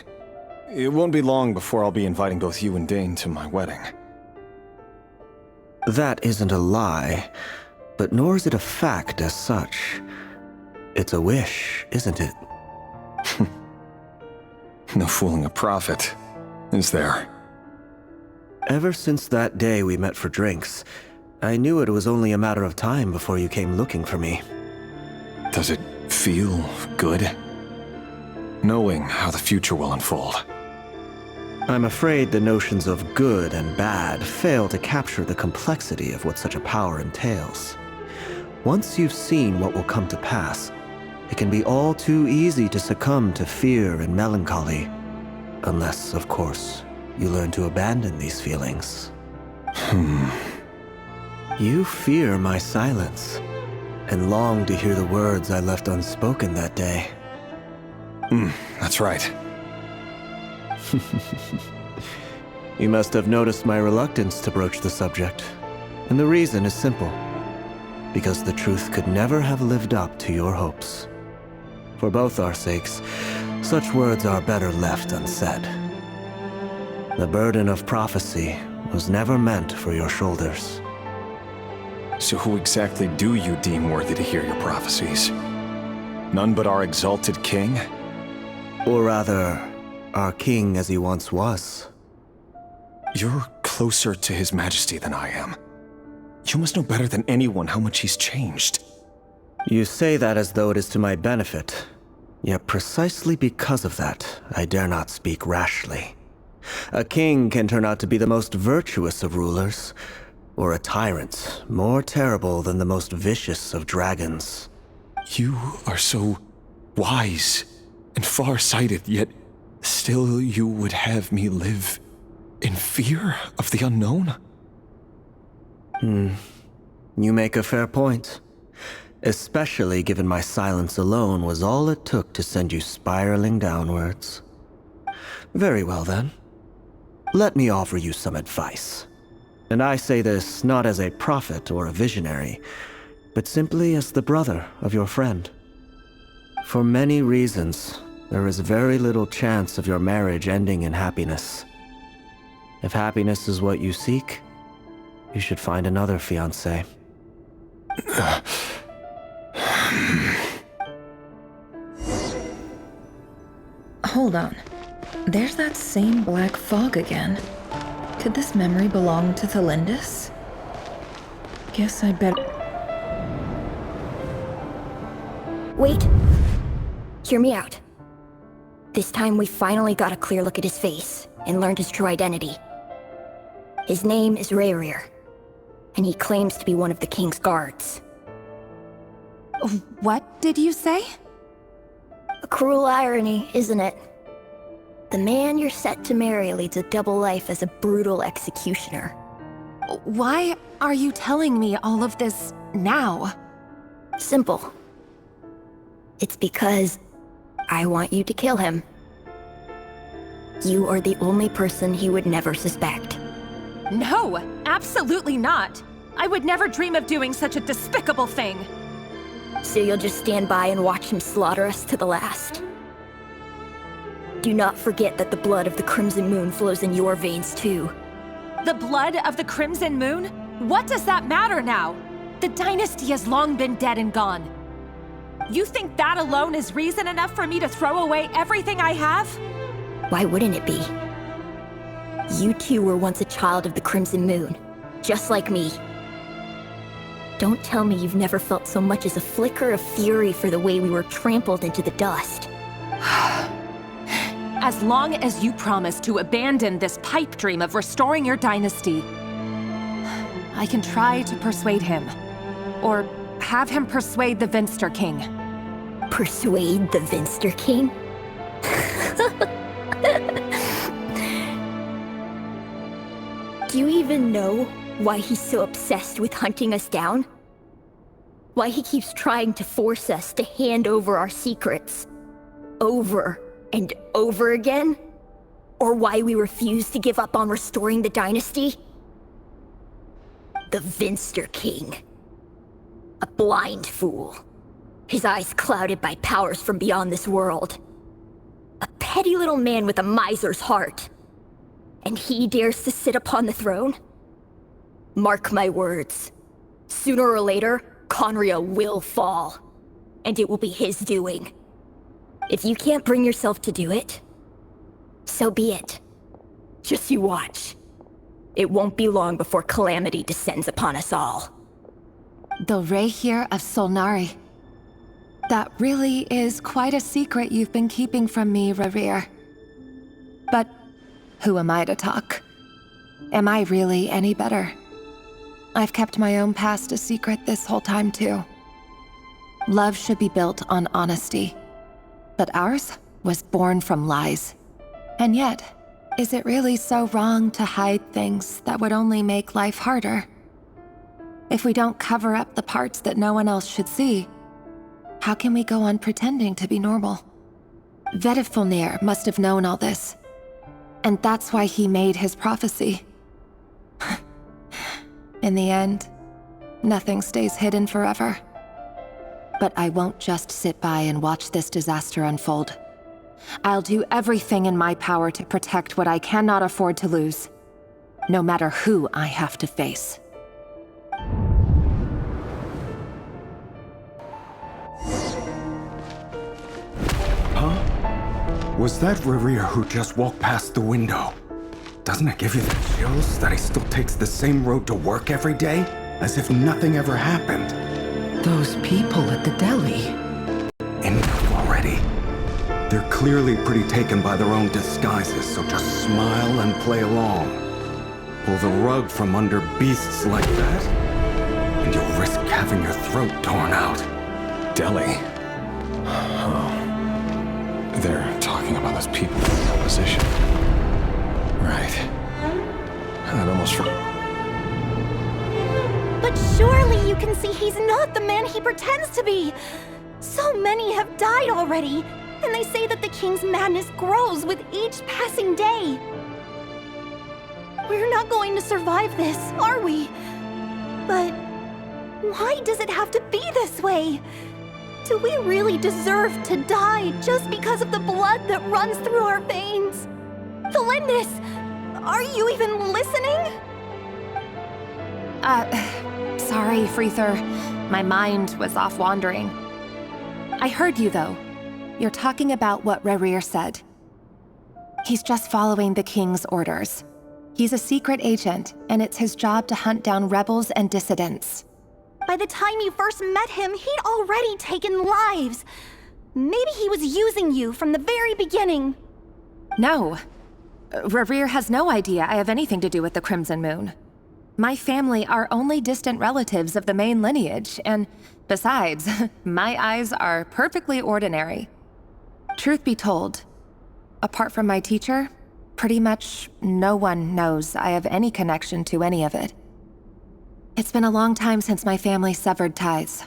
It won't be long before I'll be inviting both you and Dane to my wedding. That isn't a lie, but nor is it a fact as such. It's a wish, isn't it? No fooling a prophet, is there? Ever since that day we met for drinks, I knew it was only a matter of time before you came looking for me. Does it feel good? Knowing how the future will unfold. I'm afraid the notions of good and bad fail to capture the complexity of what such a power entails. Once you've seen what will come to pass, it can be all too easy to succumb to fear and melancholy. Unless, of course, you learn to abandon these feelings. You fear my silence, and long to hear the words I left unspoken that day. That's right. You must have noticed my reluctance to broach the subject. And the reason is simple. Because the truth could never have lived up to your hopes. For both our sakes, such words are better left unsaid. The burden of prophecy was never meant for your shoulders. So who exactly do you deem worthy to hear your prophecies? None but our exalted king? Or rather, our king as he once was. You're closer to his majesty than I am. You must know better than anyone how much he's changed. You say that as though it is to my benefit. Yet precisely because of that, I dare not speak rashly. A king can turn out to be the most virtuous of rulers, or a tyrant more terrible than the most vicious of dragons. You are so wise and far-sighted, yet still you would have me live in fear of the unknown? You make a fair point. Especially given my silence alone was all it took to send you spiraling downwards. Very well then. Let me offer you some advice. And I say this not as a prophet or a visionary, but simply as the brother of your friend. For many reasons, there is very little chance of your marriage ending in happiness. If happiness is what you seek, you should find another fiancé. Hold on. There's that same black fog again. Could this memory belong to Thelindis? Guess I better... Wait. Hear me out. This time we finally got a clear look at his face and learned his true identity. His name is Rayrir, and he claims to be one of the king's guards. What did you say? A cruel irony, isn't it? The man you're set to marry leads a double life as a brutal executioner. Why are you telling me all of this now? Simple. It's because I want you to kill him. You are the only person he would never suspect. No, absolutely not. I would never dream of doing such a despicable thing. So you'll just stand by and watch him slaughter us to the last? Do not forget that the blood of the Crimson Moon flows in your veins too. The blood of the Crimson Moon? What does that matter now? The dynasty has long been dead and gone. You think that alone is reason enough for me to throw away everything I have? Why wouldn't it be? You two were once a child of the Crimson Moon, just like me. Don't tell me you've never felt so much as a flicker of fury for the way we were trampled into the dust. As long as you promise to abandon this pipe dream of restoring your dynasty, I can try to persuade him. Or have him persuade the Vinster King. Persuade the Vinster King? Do you even know why he's so obsessed with hunting us down? Why he keeps trying to force us to hand over our secrets? Over and over again? Or why we refuse to give up on restoring the dynasty? The Vinster King. A blind fool. His eyes clouded by powers from beyond this world. A petty little man with a miser's heart. And he dares to sit upon the throne? Mark my words. Sooner or later, Conria will fall. And it will be his doing. If you can't bring yourself to do it, so be it. Just you watch. It won't be long before calamity descends upon us all. The Rehir of Solnari. That really is quite a secret you've been keeping from me, Rerir. But who am I to talk? Am I really any better? I've kept my own past a secret this whole time, too. Love should be built on honesty. But ours was born from lies. And yet, is it really so wrong to hide things that would only make life harder? If we don't cover up the parts that no one else should see, how can we go on pretending to be normal? Vedifulnir must have known all this. And that's why he made his prophecy. In the end, nothing stays hidden forever. But I won't just sit by and watch this disaster unfold. I'll do everything in my power to protect what I cannot afford to lose, no matter who I have to face. Huh? Was that Rerir who just walked past the window? Doesn't it give you the chills that he still takes the same road to work every day? As if nothing ever happened. Those people at the deli. Enough already. They're clearly pretty taken by their own disguises, so just smile and play along. Pull the rug from under beasts like that, and you'll risk having your throat torn out. Deli? Oh. They're talking about those people in the opposition. Right. I'd almost But surely you can see he's not the man he pretends to be! So many have died already, and they say that the king's madness grows with each passing day. We're not going to survive this, are we? But why does it have to be this way? Do we really deserve to die just because of the blood that runs through our veins? Felindis, are you even listening? Sorry, Freether. My mind was off wandering. I heard you, though. You're talking about what Rerir said. He's just following the king's orders. He's a secret agent, and it's his job to hunt down rebels and dissidents. By the time you first met him, he'd already taken lives. Maybe he was using you from the very beginning. No. Rerir has no idea I have anything to do with the Crimson Moon. My family are only distant relatives of the main lineage, and besides, my eyes are perfectly ordinary. Truth be told, apart from my teacher, pretty much no one knows I have any connection to any of it. It's been a long time since my family severed ties.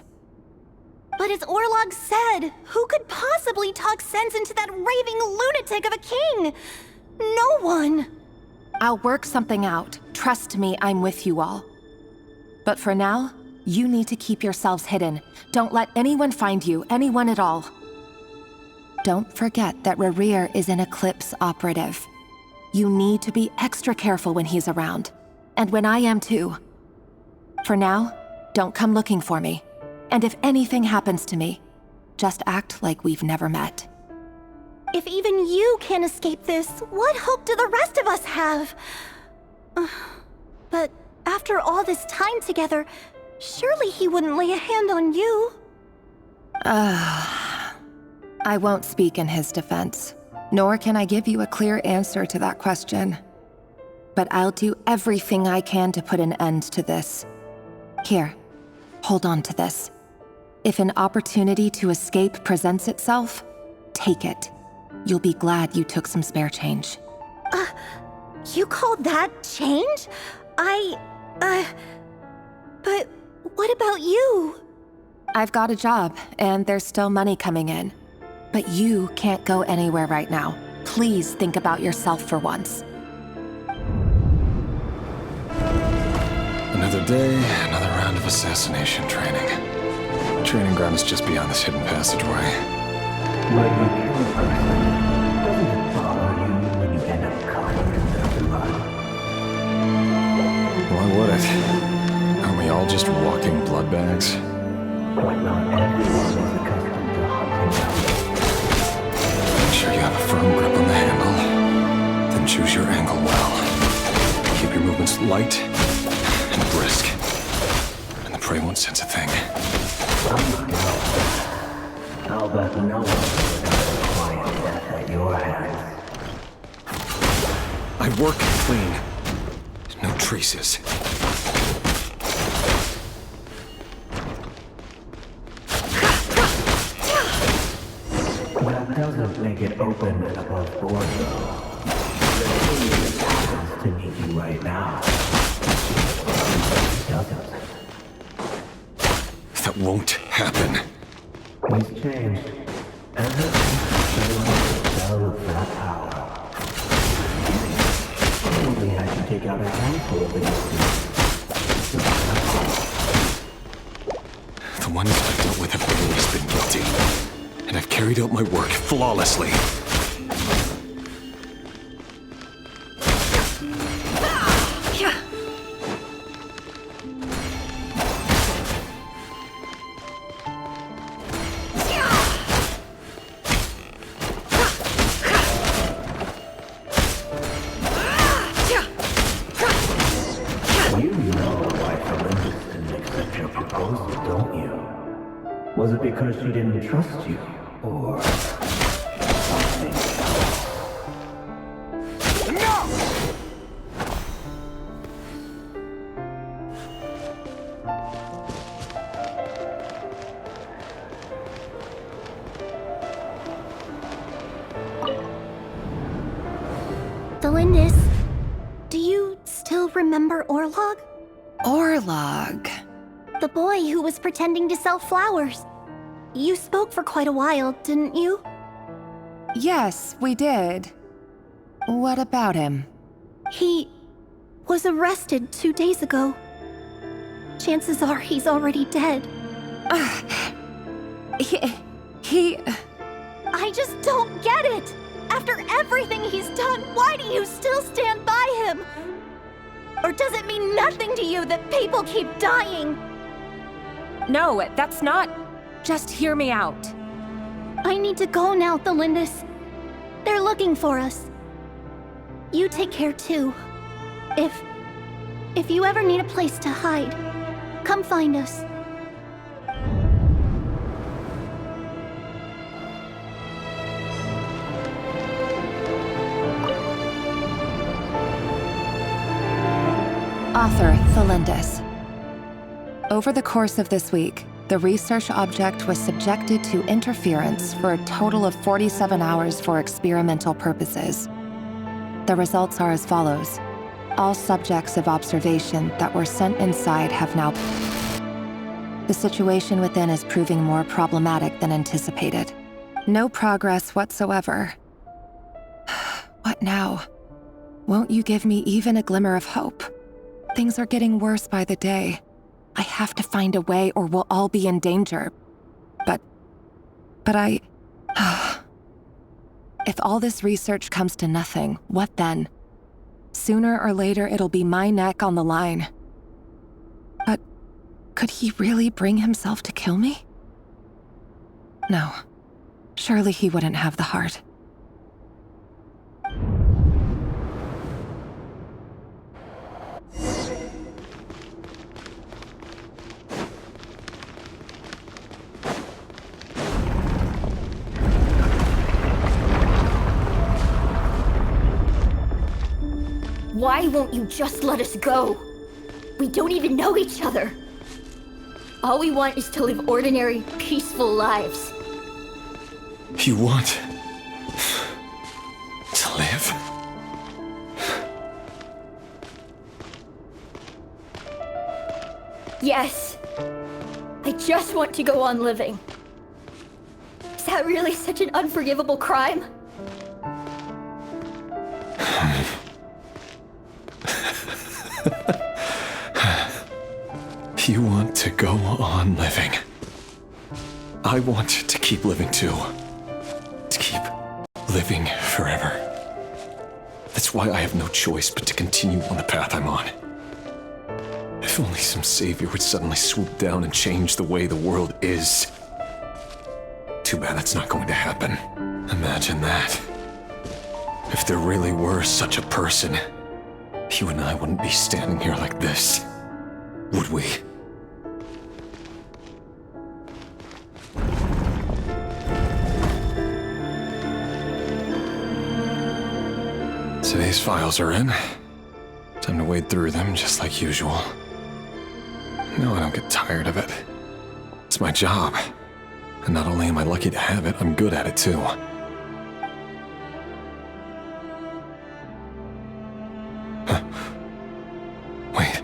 But as Orlog said, who could possibly talk sense into that raving lunatic of a king? No one. I'll work something out. Trust me, I'm with you all. But for now, you need to keep yourselves hidden. Don't let anyone find you, anyone at all. Don't forget that Rerir is an Eclipse operative. You need to be extra careful when he's around. And when I am too. For now, don't come looking for me. And if anything happens to me, just act like we've never met. If even you can't escape this, what hope do the rest of us have? But after all this time together, surely he wouldn't lay a hand on you. I won't speak in his defense, nor can I give you a clear answer to that question. But I'll do everything I can to put an end to this. Here, hold on to this. If an opportunity to escape presents itself, take it. You'll be glad you took some spare change. You call that change? But what about you? I've got a job, and there's still money coming in. But you can't go anywhere right now. Please think about yourself for once. Another day, another round of assassination training. The training ground is just beyond this hidden passageway. When you kill a person, doesn't it bother you when you end up covered in their blood? Why would it? Aren't we all just walking blood bags? But not everyone is accustomed to hunting down. Make sure you have a firm grip on the handle. Then choose your angle well. Keep your movements light and brisk. And the prey won't sense a thing. I'll bet no one would have a quiet death at your hands. I work clean. No traces. That doesn't make it open and above board, though. The thing just happens to meet you right now. It doesn't. That won't happen. He's changed. And the shell of that power. He only had to take out a handful of it. The ones I've dealt with have always been guilty. And I've carried out my work flawlessly. Was it because she didn't trust you? Or something else? No! Delindis, do you still remember Orlog? Orlog? The boy who was pretending to sell flowers. You spoke for quite a while, didn't you? Yes, we did. What about him? He was arrested 2 days ago. Chances are he's already dead. He... I just don't get it! After everything he's done, why do you still stand by him? Or does it mean nothing to you that people keep dying? No, that's not... Just hear me out. I need to go now, Delindis. They're looking for us. You take care too. If you ever need a place to hide, come find us. Author Delindis. Over the course of this week, the research object was subjected to interference for a total of 47 hours for experimental purposes. The results are as follows. All subjects of observation that were sent inside have now... The situation within is proving more problematic than anticipated. No progress whatsoever. What now? Won't you give me even a glimmer of hope? Things are getting worse by the day. I have to find a way or we'll all be in danger. But I... If all this research comes to nothing, what then? Sooner or later it'll be my neck on the line. But could he really bring himself to kill me? No. Surely he wouldn't have the heart. Why won't you just let us go? We don't even know each other. All we want is to live ordinary, peaceful lives. You want... to live? Yes. I just want to go on living. Is that really such an unforgivable crime? You want to go on living. I want to keep living too. To keep living forever. That's why I have no choice but to continue on the path I'm on. If only some savior would suddenly swoop down and change the way the world is. Too bad that's not going to happen. Imagine that. If there really were such a person, you and I wouldn't be standing here like this, would we? Today's files are in. Time to wade through them just like usual. No, I don't get tired of it. It's my job. And not only am I lucky to have it, I'm good at it too. Huh. Wait.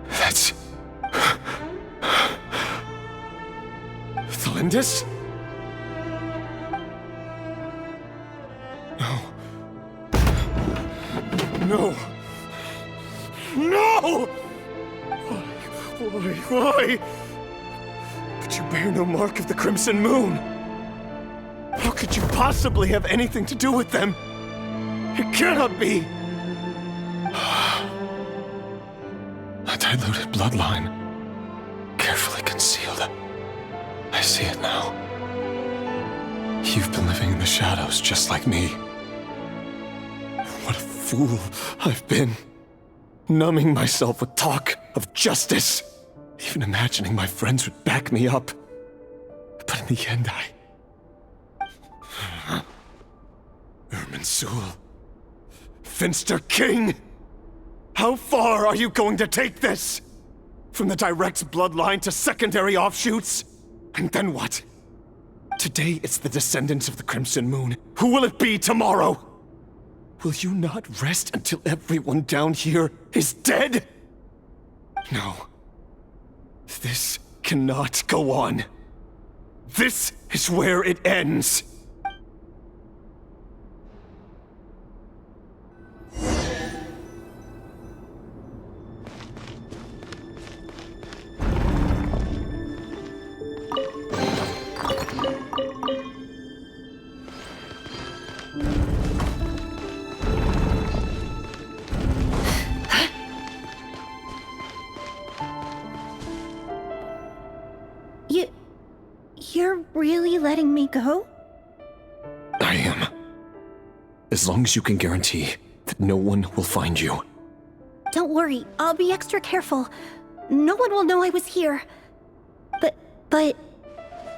That's... Thalindis? No. No! Why? But you bear no mark of the Crimson Moon. How could you possibly have anything to do with them? It cannot be! A diluted bloodline. Carefully concealed. I see it now. You've been living in the shadows just like me. What a fool I've been. Numbing myself with talk of justice. Even imagining my friends would back me up. But in the end, Irminsul. Finster King! How far are you going to take this? From the direct bloodline to secondary offshoots? And then what? Today it's the descendants of the Crimson Moon. Who will it be tomorrow? Will you not rest until everyone down here is dead? No. This cannot go on. This is where it ends. You're really letting me go? I am. As long as you can guarantee that no one will find you. Don't worry, I'll be extra careful. No one will know I was here. But...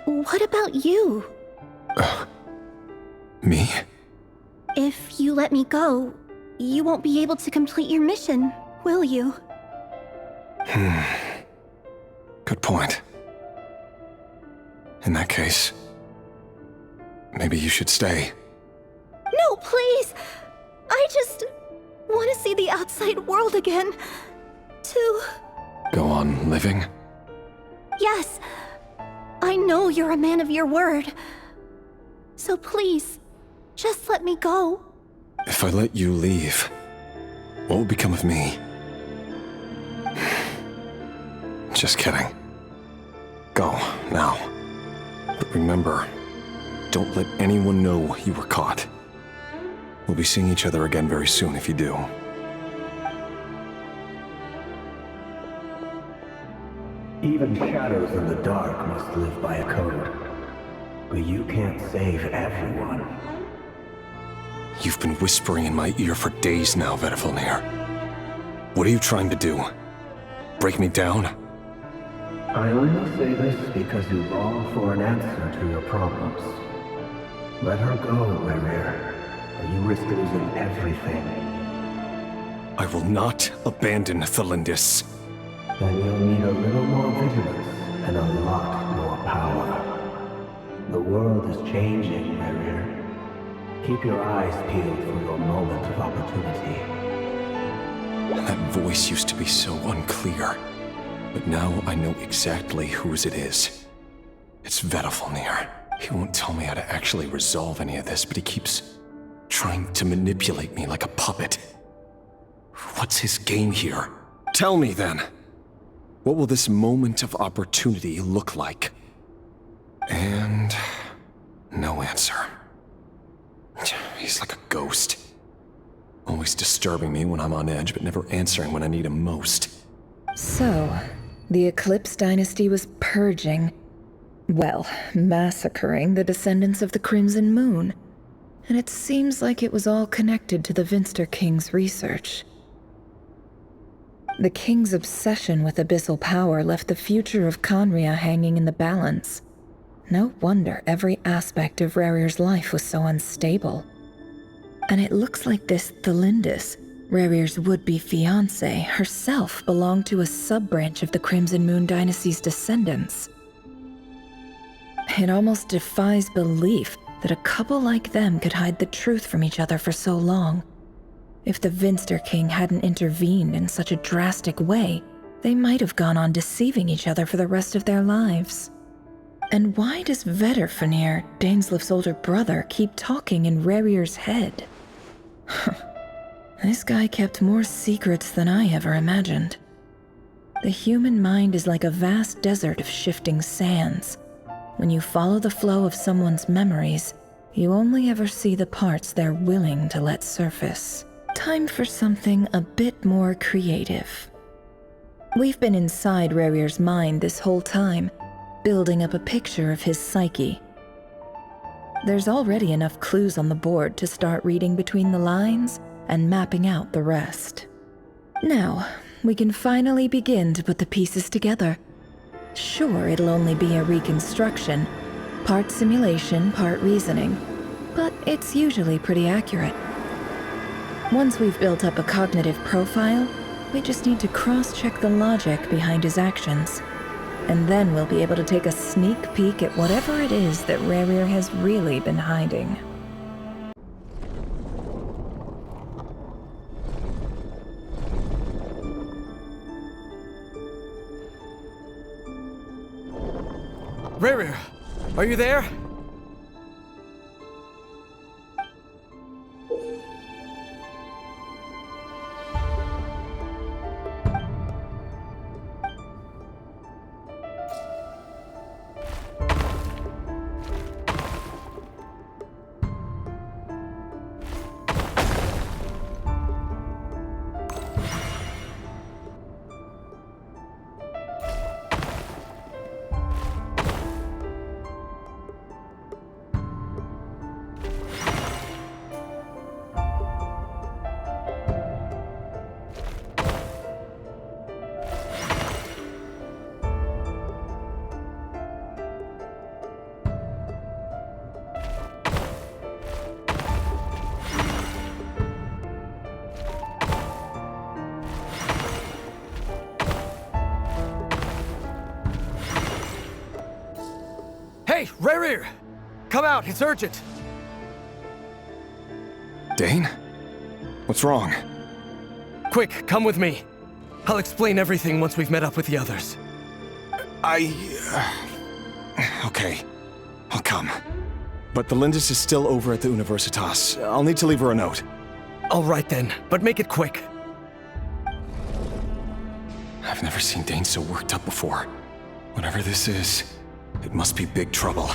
what about you? Me? If you let me go, you won't be able to complete your mission, will you? Good point. In that case, maybe you should stay. No, please! I just want to see the outside world again. To... Go on living? Yes. I know you're a man of your word. So please, just let me go. If I let you leave, what will become of me? Just kidding. Go, now. But remember, don't let anyone know you were caught. We'll be seeing each other again very soon if you do. Even shadows in the dark must live by a code. But you can't save everyone. You've been whispering in my ear for days now, Vedifalnir. What are you trying to do? Break me down? I only say this because you long for an answer to your problems. Let her go, Rerir, or you risk losing everything. I will not abandon Thalindis. Then you'll need a little more vigilance and a lot more power. The world is changing, Rerir. Keep your eyes peeled for your moment of opportunity. That voice used to be so unclear. But now I know exactly whose it is. It's Vedifalnir. He won't tell me how to actually resolve any of this, but he keeps trying to manipulate me like a puppet. What's his game here? Tell me then. What will this moment of opportunity look like? And no answer. He's like a ghost. Always disturbing me when I'm on edge, but never answering when I need him most. So, the Eclipse Dynasty was purging, well, massacring the descendants of the Crimson Moon. And it seems like it was all connected to the Vinster King's research. The King's obsession with abyssal power left the future of Conria hanging in the balance. No wonder every aspect of Rarir's life was so unstable. And it looks like this Thelindis, Rarir's would-be fiancé, herself belonged to a sub-branch of the Crimson Moon Dynasty's descendants. It almost defies belief that a couple like them could hide the truth from each other for so long. If the Vinster King hadn't intervened in such a drastic way, they might have gone on deceiving each other for the rest of their lives. And why does Vedderfanir, Daneslif's older brother, keep talking in Rarir's head? This guy kept more secrets than I ever imagined. The human mind is like a vast desert of shifting sands. When you follow the flow of someone's memories, you only ever see the parts they're willing to let surface. Time for something a bit more creative. We've been inside Rarir's mind this whole time, building up a picture of his psyche. There's already enough clues on the board to start reading between the lines and mapping out the rest. Now, we can finally begin to put the pieces together. Sure, it'll only be a reconstruction, part simulation, part reasoning, but it's usually pretty accurate. Once we've built up a cognitive profile, we just need to cross-check the logic behind his actions. And then we'll be able to take a sneak peek at whatever it is that Rarir has really been hiding. Rarir, are you there? Hey, Rarir! Come out, it's urgent! Dane? What's wrong? Quick, come with me. I'll explain everything once we've met up with the others. Okay. I'll come. But the Lindis is still over at the Universitas. I'll need to leave her a note. All right then, but make it quick. I've never seen Dane so worked up before. Whatever this is, it must be big trouble.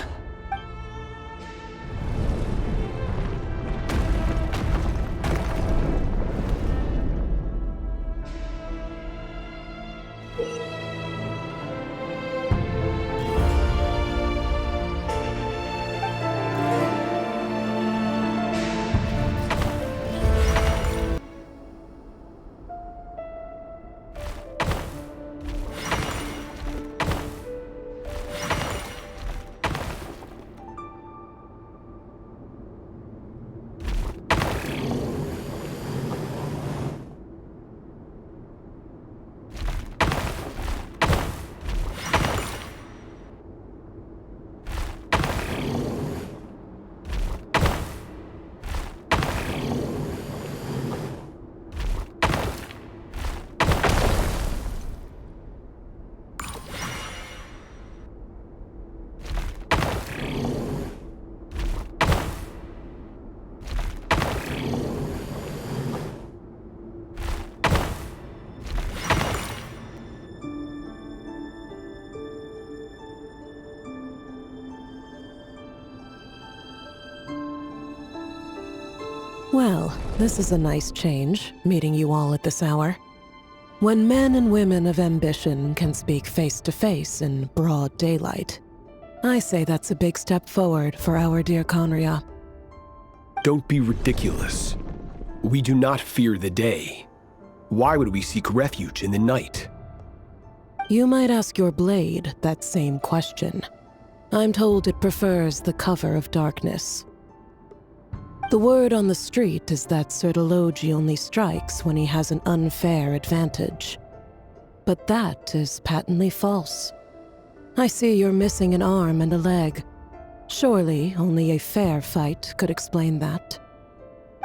Well, this is a nice change, meeting you all at this hour. When men and women of ambition can speak face to face in broad daylight, I say that's a big step forward for our dear Conria. Don't be ridiculous. We do not fear the day. Why would we seek refuge in the night? You might ask your blade that same question. I'm told it prefers the cover of darkness. The word on the street is that Sertologi only strikes when he has an unfair advantage. But that is patently false. I see you're missing an arm and a leg. Surely only a fair fight could explain that.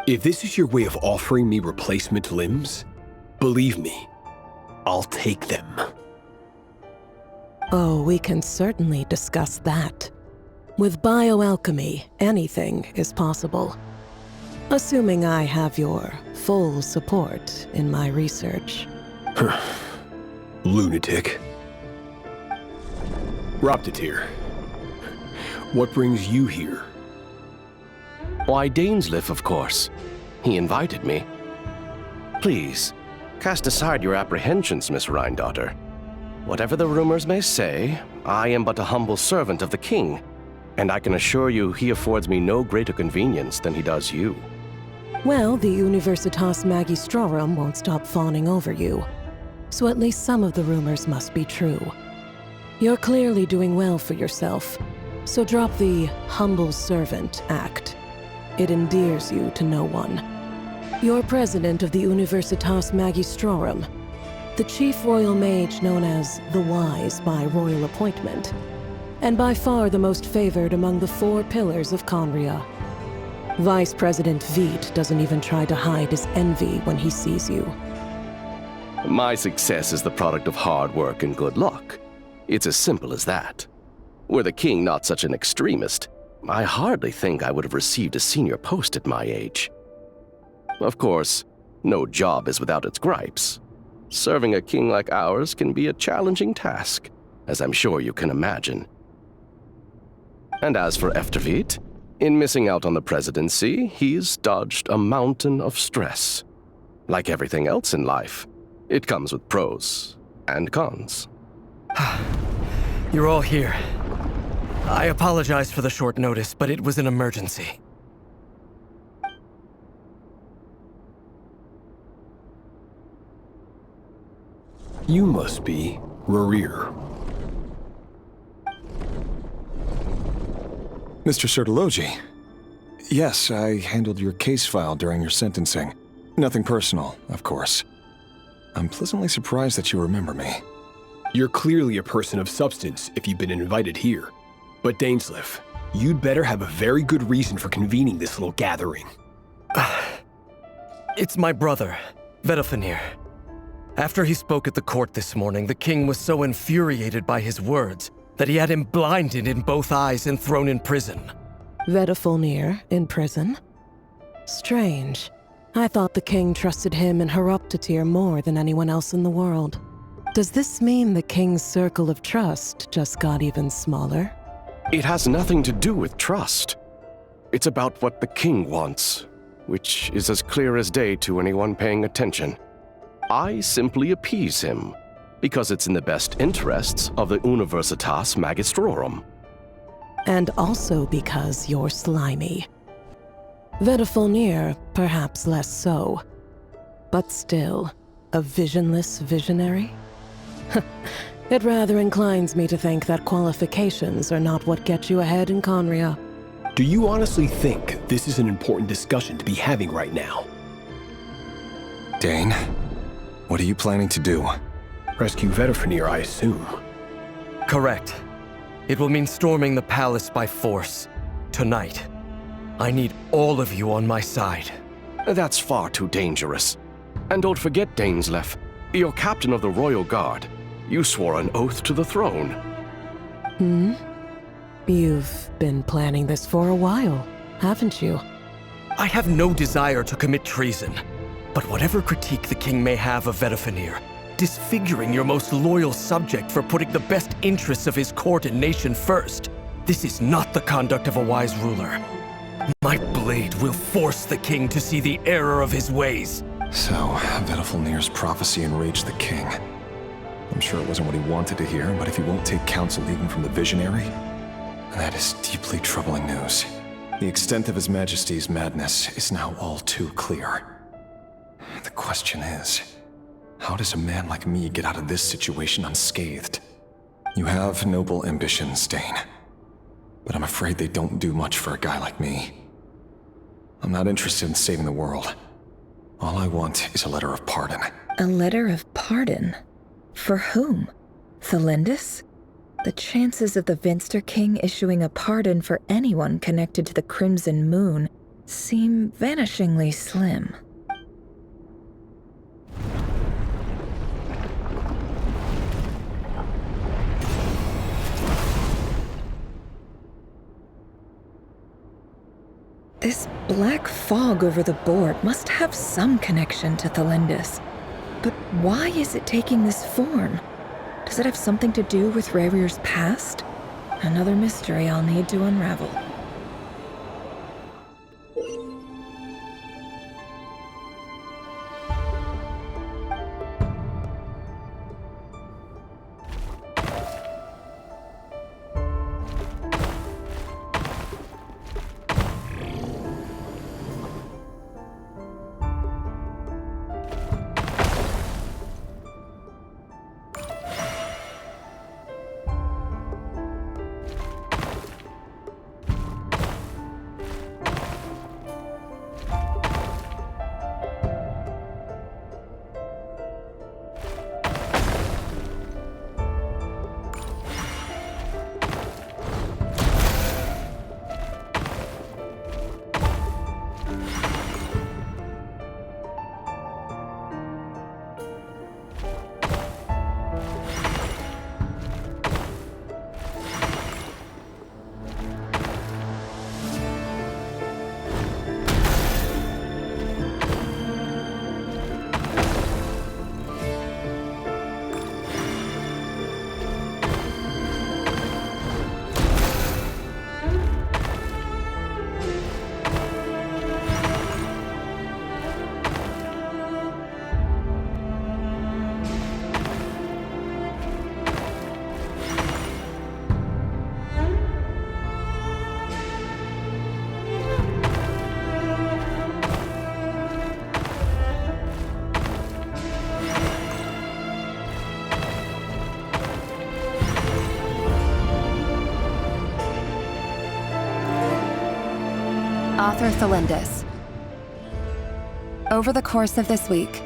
If this is your way of offering me replacement limbs, believe me, I'll take them. Oh, we can certainly discuss that. With bioalchemy, anything is possible. Assuming I have your full support in my research. Lunatic. Roptatir, what brings you here? Why, Dainsleif, of course. He invited me. Please, cast aside your apprehensions, Miss Rhindaughter. Whatever the rumors may say, I am but a humble servant of the king, and I can assure you he affords me no greater convenience than he does you. Well, the Universitas Magistrorum won't stop fawning over you, so at least some of the rumors must be true. You're clearly doing well for yourself, so drop the humble servant act. It endears you to no one. You're president of the Universitas Magistrorum, the chief royal mage known as the Wise by royal appointment, and by far the most favored among the 4 pillars of Conria. Vice President Veit doesn't even try to hide his envy when he sees you. My success is the product of hard work and good luck. It's as simple as that. Were the king not such an extremist, I hardly think I would have received a senior post at my age. Of course, no job is without its gripes. Serving a king like ours can be a challenging task, as I'm sure you can imagine. And as for Efterveit, in missing out on the presidency, he's dodged a mountain of stress. Like everything else in life, it comes with pros and cons. You're all here. I apologize for the short notice, but it was an emergency. You must be Rerir. Mr. Sertologi. Yes, I handled your case file during your sentencing. Nothing personal, of course. I'm pleasantly surprised that you remember me. You're clearly a person of substance if you've been invited here. But Dainsleif, you'd better have a very good reason for convening this little gathering. It's my brother, Vedalfenir. After he spoke at the court this morning, the king was so infuriated by his words that he had him blinded in both eyes and thrown in prison. Vedalfenir in prison? Strange. I thought the king trusted him and Roptatir more than anyone else in the world. Does this mean the king's circle of trust just got even smaller? It has nothing to do with trust. It's about what the king wants, which is as clear as day to anyone paying attention. I simply appease him, because it's in the best interests of the Universitas Magistrorum. And also because you're slimy. Vedalfenir, perhaps less so. But still, a visionless visionary? It rather inclines me to think that qualifications are not what get you ahead in Conria. Do you honestly think this is an important discussion to be having right now? Dane, what are you planning to do? Rescue Vedalfenir, I assume. Correct. It will mean storming the palace by force. Tonight. I need all of you on my side. That's far too dangerous. And don't forget, Dainsleif, you're captain of the Royal Guard. You swore an oath to the throne. You've been planning this for a while, haven't you? I have no desire to commit treason. But whatever critique the king may have of Vedalfenir, disfiguring your most loyal subject for putting the best interests of his court and nation first, this is not the conduct of a wise ruler. My blade will force the king to see the error of his ways. So, Vedalfnir's prophecy enraged the king. I'm sure it wasn't what he wanted to hear, but if he won't take counsel even from the visionary, that is deeply troubling news. The extent of His Majesty's madness is now all too clear. The question is, how does a man like me get out of this situation unscathed? You have noble ambitions, Dane, but I'm afraid they don't do much for a guy like me. I'm not interested in saving the world. All I want is a letter of pardon. A letter of pardon? For whom? Thelindis? The chances of the Vinster King issuing a pardon for anyone connected to the Crimson Moon seem vanishingly slim. This black fog over the board must have some connection to Thelindis. But why is it taking this form? Does it have something to do with Rarir's past? Another mystery I'll need to unravel. Author Thelindis. Over the course of this week,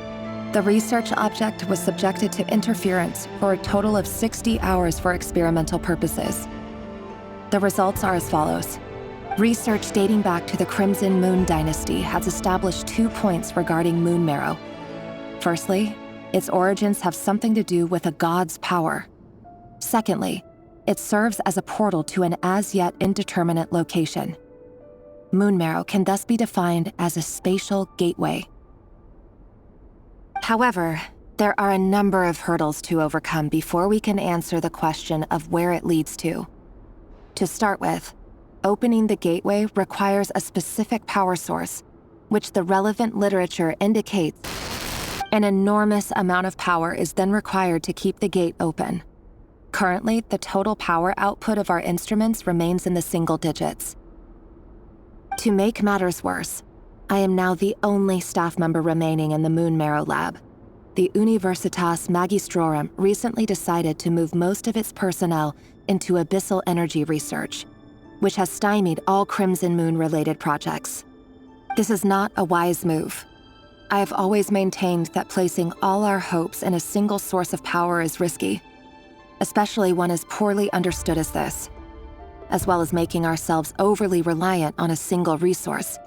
the research object was subjected to interference for a total of 60 hours for experimental purposes. The results are as follows. Research dating back to the Crimson Moon Dynasty has established 2 points regarding moon marrow. Firstly, its origins have something to do with a god's power. Secondly, it serves as a portal to an as-yet indeterminate location. Moon marrow can thus be defined as a spatial gateway. However, there are a number of hurdles to overcome before we can answer the question of where it leads to. To start with, opening the gateway requires a specific power source, which the relevant literature indicates an enormous amount of power is then required to keep the gate open. Currently, the total power output of our instruments remains in the single digits. To make matters worse, I am now the only staff member remaining in the Moon Marrow lab. The Universitas Magistrorum recently decided to move most of its personnel into abyssal energy research, which has stymied all Crimson Moon-related projects. This is not a wise move. I have always maintained that placing all our hopes in a single source of power is risky, especially one as poorly understood as this. As well as making ourselves overly reliant on a single resource,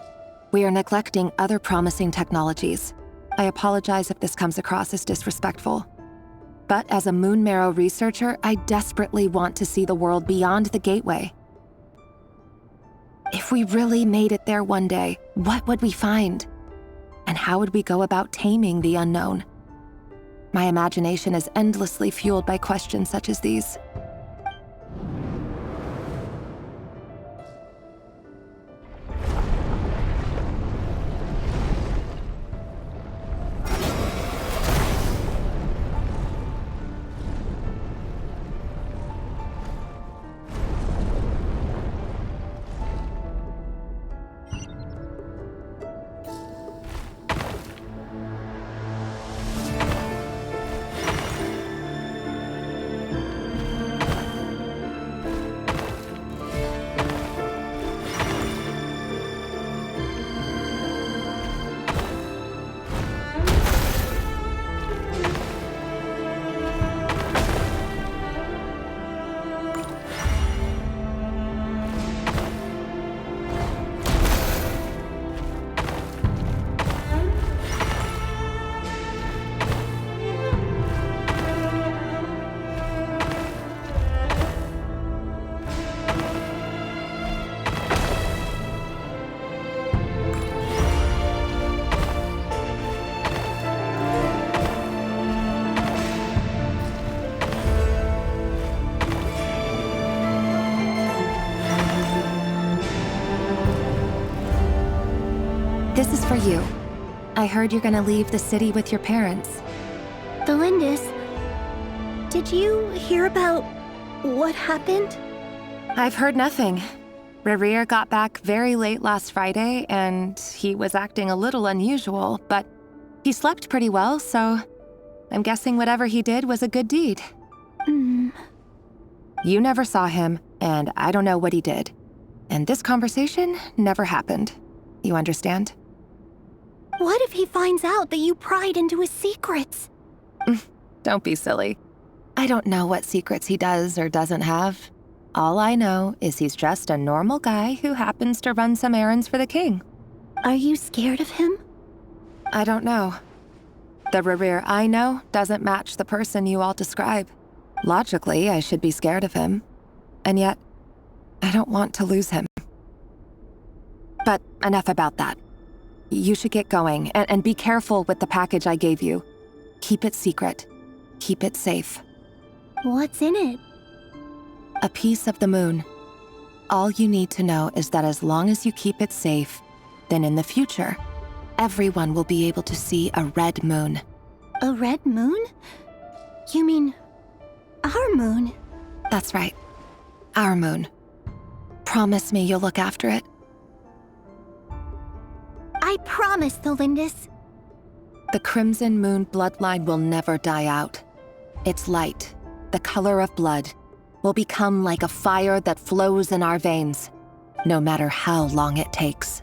we are neglecting other promising technologies. I apologize if this comes across as disrespectful. But as a Moon Marrow researcher, I desperately want to see the world beyond the gateway. If we really made it there one day, what would we find? And how would we go about taming the unknown? My imagination is endlessly fueled by questions such as these. you? I heard you're gonna leave the city with your parents. The Lindis. Did you hear about what happened? I've heard nothing. Rerir got back very late last Friday, and he was acting a little unusual, but he slept pretty well, so I'm guessing whatever he did was a good deed. You never saw him, and I don't know what he did. And this conversation never happened. You understand? What if he finds out that you pried into his secrets? Don't be silly. I don't know what secrets he does or doesn't have. All I know is he's just a normal guy who happens to run some errands for the king. Are you scared of him? I don't know. The Rerir I know doesn't match the person you all describe. Logically, I should be scared of him. And yet, I don't want to lose him. But enough about that. You should get going, and be careful with the package I gave you. Keep it secret. Keep it safe. What's in it? A piece of the moon. All you need to know is that as long as you keep it safe, then in the future, everyone will be able to see a red moon. A red moon? You mean our moon? That's right. Our moon. Promise me you'll look after it. I promise, the Lindis. The Crimson Moon bloodline will never die out. Its light, the color of blood, will become like a fire that flows in our veins, no matter how long it takes.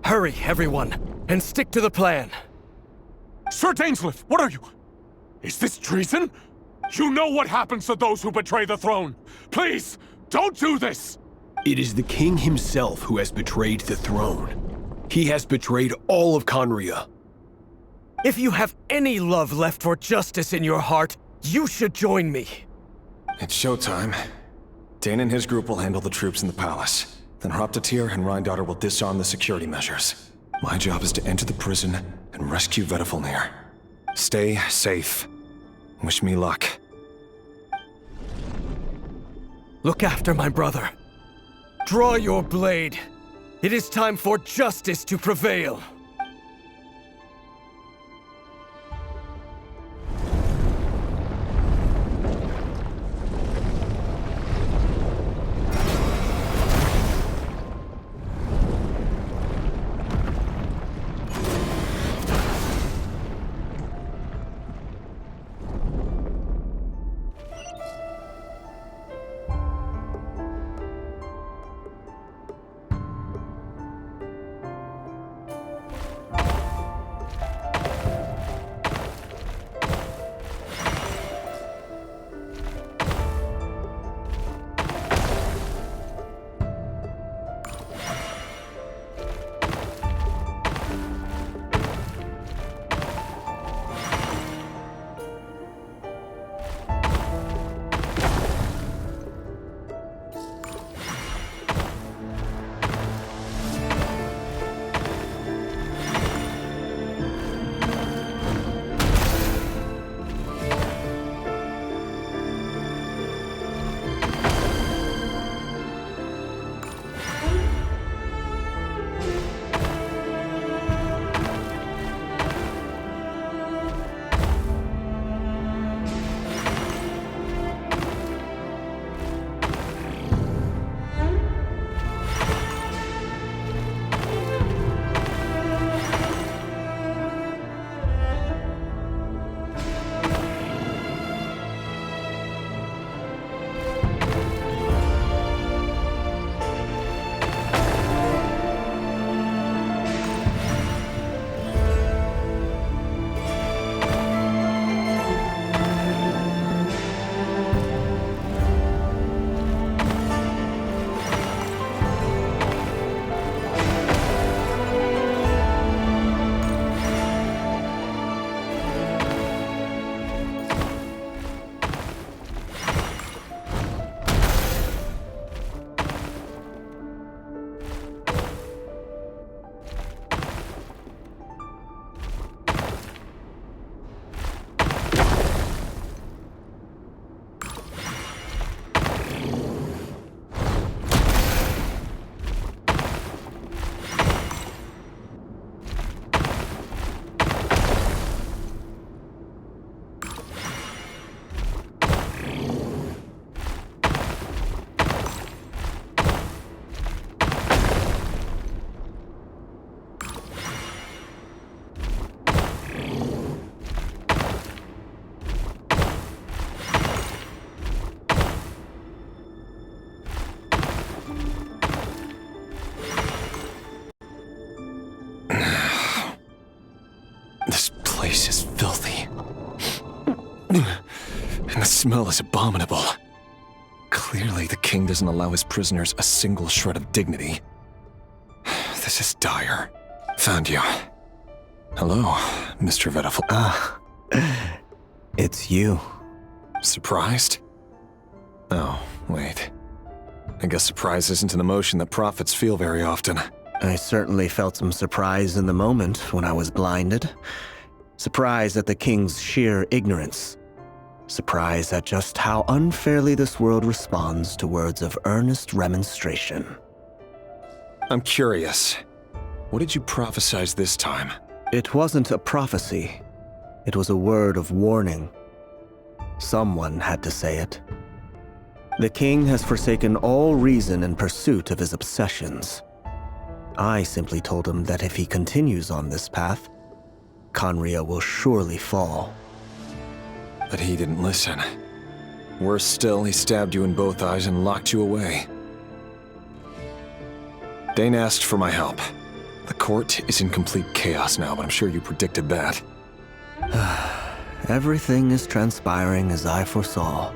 Hurry, everyone, and stick to the plan. Sir Dainsleif, what are you? Is this treason? You know what happens to those who betray the throne. Please, don't do this! It is the king himself who has betrayed the throne. He has betrayed all of Conria. If you have any love left for justice in your heart, you should join me. It's showtime. Dane and his group will handle the troops in the palace. Then Hraptatir and Rhindaughter will disarm the security measures. My job is to enter the prison and rescue Vedifalnir. Stay safe. Wish me luck. Look after my brother. Draw your blade. It is time for justice to prevail. This place is filthy. And the smell is abominable. Clearly, the king doesn't allow his prisoners a single shred of dignity. This is dire. Found you. Hello, Mr. Vedafel. It's you. Surprised? Oh, wait. I guess surprise isn't an emotion that prophets feel very often. I certainly felt some surprise in the moment when I was blinded. Surprise at the king's sheer ignorance. Surprise at just how unfairly this world responds to words of earnest remonstration. I'm curious. What did you prophesize this time? It wasn't a prophecy. It was a word of warning. Someone had to say it. The king has forsaken all reason in pursuit of his obsessions. I simply told him that if he continues on this path, Khaenri'ah will surely fall. But he didn't listen. Worse still, he stabbed you in both eyes and locked you away. Dane asked for my help. The court is in complete chaos now, but I'm sure you predicted that. Everything is transpiring as I foresaw,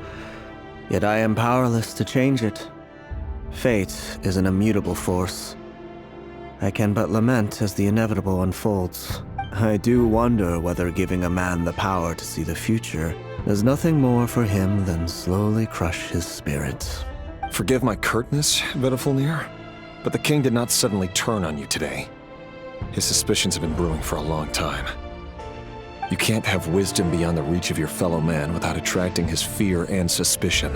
yet I am powerless to change it. Fate is an immutable force. I can but lament as the inevitable unfolds. I do wonder whether giving a man the power to see the future does nothing more for him than slowly crush his spirit. Forgive my curtness, Vedafel, but the king did not suddenly turn on you today. His suspicions have been brewing for a long time. You can't have wisdom beyond the reach of your fellow man without attracting his fear and suspicion.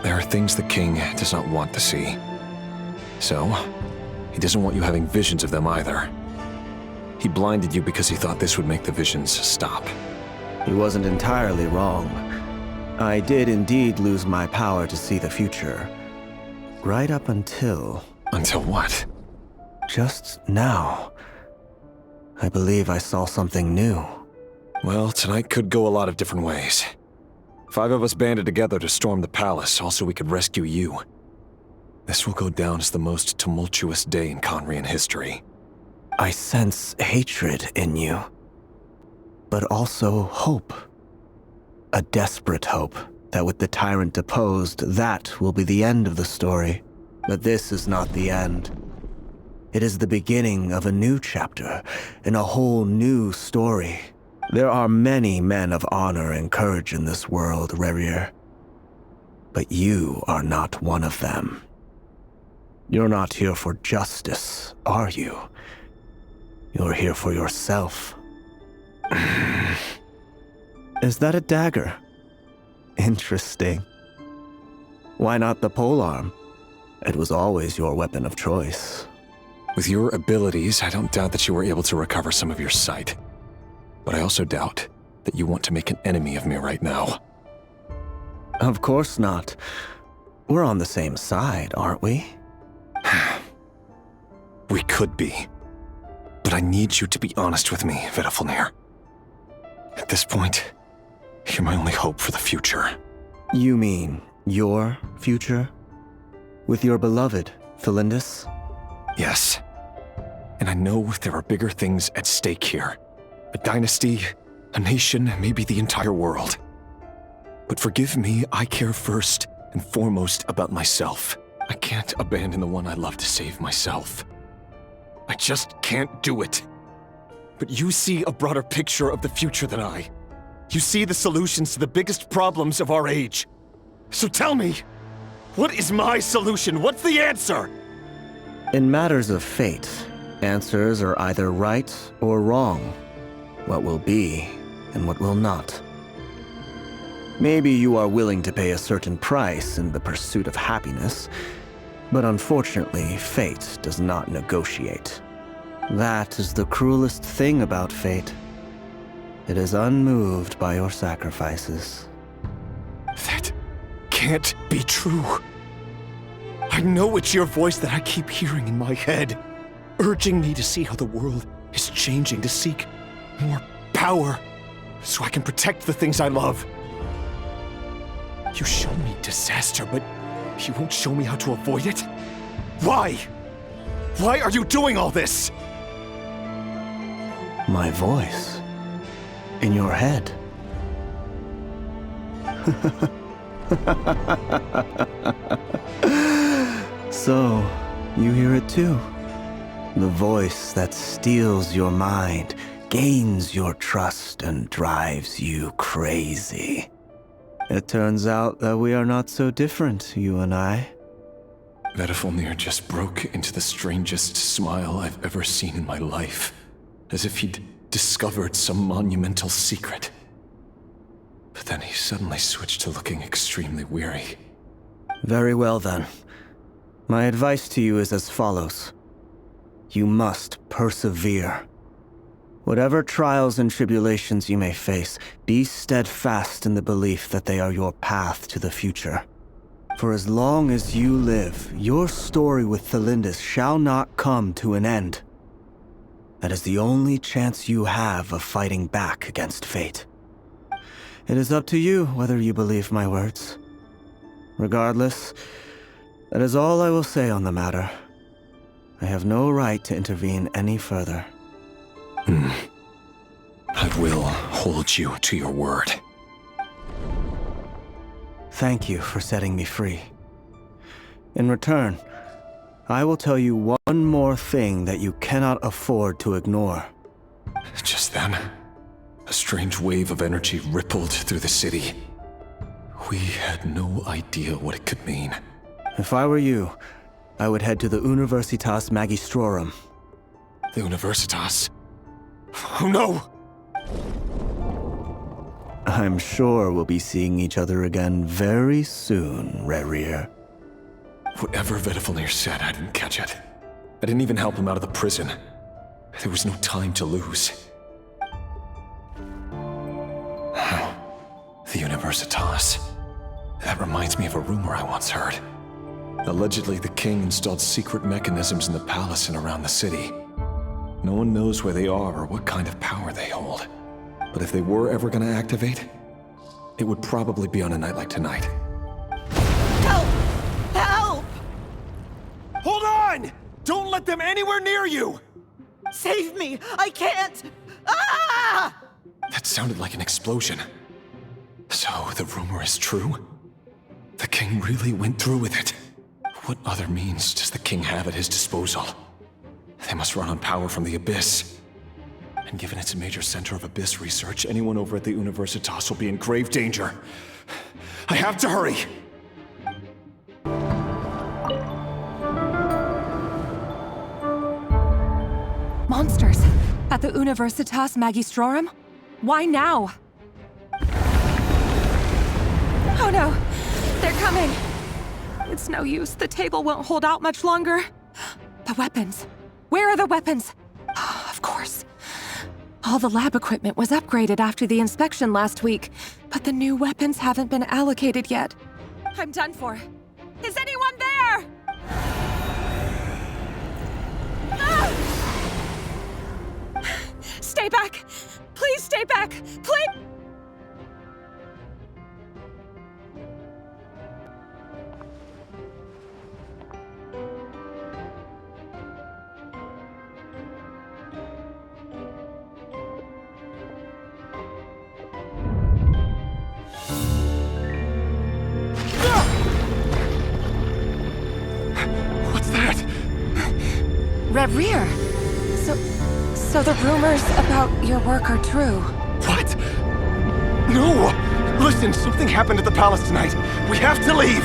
There are things the king does not want to see. So, he doesn't want you having visions of them either. He blinded you because he thought this would make the visions stop. He wasn't entirely wrong. I did indeed lose my power to see the future. Right up until... Until what? Just now. I believe I saw something new. Well, tonight could go a lot of different ways. 5 of us banded together to storm the palace, also we could rescue you. This will go down as the most tumultuous day in Khaenri'ah history. I sense hatred in you, but also hope. A desperate hope that with the tyrant deposed, that will be the end of the story. But this is not the end. It is the beginning of a new chapter, in a whole new story. There are many men of honor and courage in this world, Rerir. But you are not one of them. You're not here for justice, are you? You're here for yourself. Is that a dagger? Interesting. Why not the polearm? It was always your weapon of choice. With your abilities, I don't doubt that you were able to recover some of your sight. But I also doubt that you want to make an enemy of me right now. Of course not. We're on the same side, aren't we? We could be. But I need you to be honest with me, Vedafel. At this point, you're my only hope for the future. You mean your future? With your beloved, Felindis? Yes. And I know there are bigger things at stake here. A dynasty, a nation, maybe the entire world. But forgive me, I care first and foremost about myself. I can't abandon the one I love to save myself. I just can't do it. But you see a broader picture of the future than I. You see the solutions to the biggest problems of our age. So tell me, what is my solution? What's the answer? In matters of fate, answers are either right or wrong. What will be and what will not. Maybe you are willing to pay a certain price in the pursuit of happiness, but unfortunately, fate does not negotiate. That is the cruelest thing about fate. It is unmoved by your sacrifices. That can't be true. I know it's your voice that I keep hearing in my head, urging me to see how the world is changing, to seek more power, so I can protect the things I love. You show me disaster, but you won't show me how to avoid it? Why? Why are you doing all this? My voice? In your head? So, you hear it too? The voice that steals your mind, gains your trust, and drives you crazy. It turns out that we are not so different, you and I. Vedifilnir just broke into the strangest smile I've ever seen in my life, as if he'd discovered some monumental secret. But then he suddenly switched to looking extremely weary. Very well then. My advice to you is as follows. You must persevere. Whatever trials and tribulations you may face, be steadfast in the belief that they are your path to the future. For as long as you live, your story with Thelindis shall not come to an end. That is the only chance you have of fighting back against fate. It is up to you whether you believe my words. Regardless, that is all I will say on the matter. I have no right to intervene any further. I will hold you to your word. Thank you for setting me free. In return, I will tell you one more thing that you cannot afford to ignore. Just then, a strange wave of energy rippled through the city. We had no idea what it could mean. If I were you, I would head to the Universitas Magistrorum. The Universitas? Oh no! I'm sure we'll be seeing each other again very soon, Rerir. Whatever Vedifilnir said, I didn't catch it. I didn't even help him out of the prison. There was no time to lose. The Universitas. That reminds me of a rumor I once heard. Allegedly, the king installed secret mechanisms in the palace and around the city. No one knows where they are or what kind of power they hold. But if they were ever going to activate, it would probably be on a night like tonight. Help! Help! Hold on! Don't let them anywhere near you! Save me! I can't! Ah! That sounded like an explosion. So, the rumor is true? The king really went through with it. What other means does the king have at his disposal? They must run on power from the Abyss. And given it's a major center of Abyss research, anyone over at the Universitas will be in grave danger. I have to hurry! Monsters! At the Universitas Magistrorum? Why now? Oh no! They're coming! It's no use. The table won't hold out much longer. The weapons. Where are the weapons? Of course. All the lab equipment was upgraded after the inspection last week, but the new weapons haven't been allocated yet. I'm done for. Is anyone there? Ah! Stay back! Please stay back! Please! Rerir! So the rumors about your work are true. What? No! Listen, something happened at the palace tonight. We have to leave!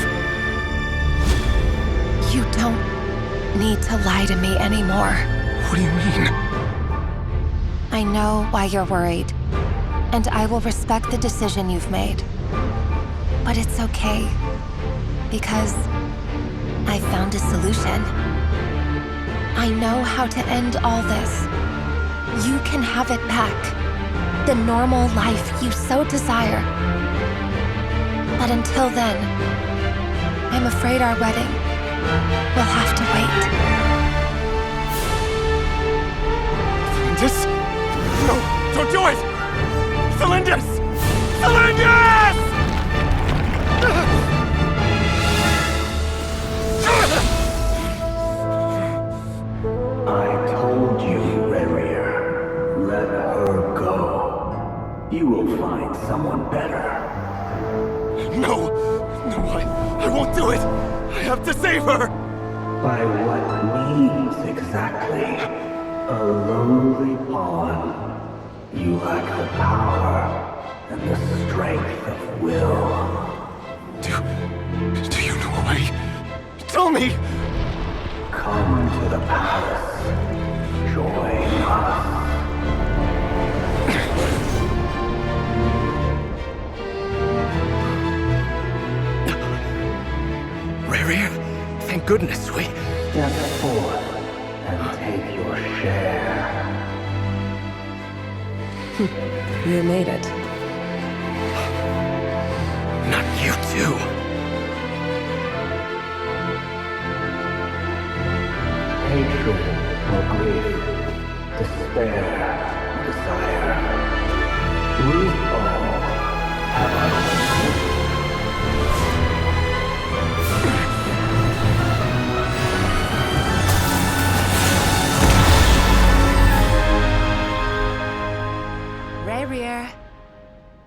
You don't need to lie to me anymore. What do you mean? I know why you're worried, and I will respect the decision you've made. But it's okay, because I found a solution. I know how to end all this. You can have it back. The normal life you so desire. But until then, I'm afraid our wedding will have to wait. Thelindis? No, don't do it! Thelindis! Thelindis! I told you, Rerir. Let You will find someone better. No! No, I won't do it! I have to save her! By what means exactly? A lowly pawn. You lack the power and the strength of will. Do you know a way? Tell me! Come to the palace. Join us. Rerir, thank goodness we... Step forth and take your share. You made it. Not you too. Hatred or grief, despair, desire. We all have our own. Rerir.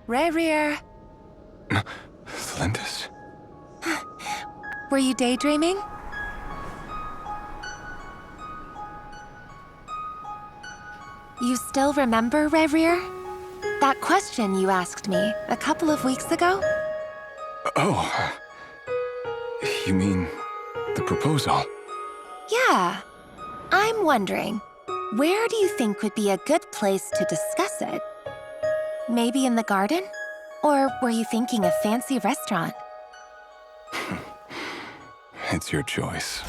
Rerir. Lindis? Were you daydreaming? You still remember, Rerir? That question you asked me a couple of weeks ago? Oh. You mean the proposal? Yeah. I'm wondering, where do you think would be a good place to discuss it? Maybe in the garden? Or were you thinking a fancy restaurant? It's your choice.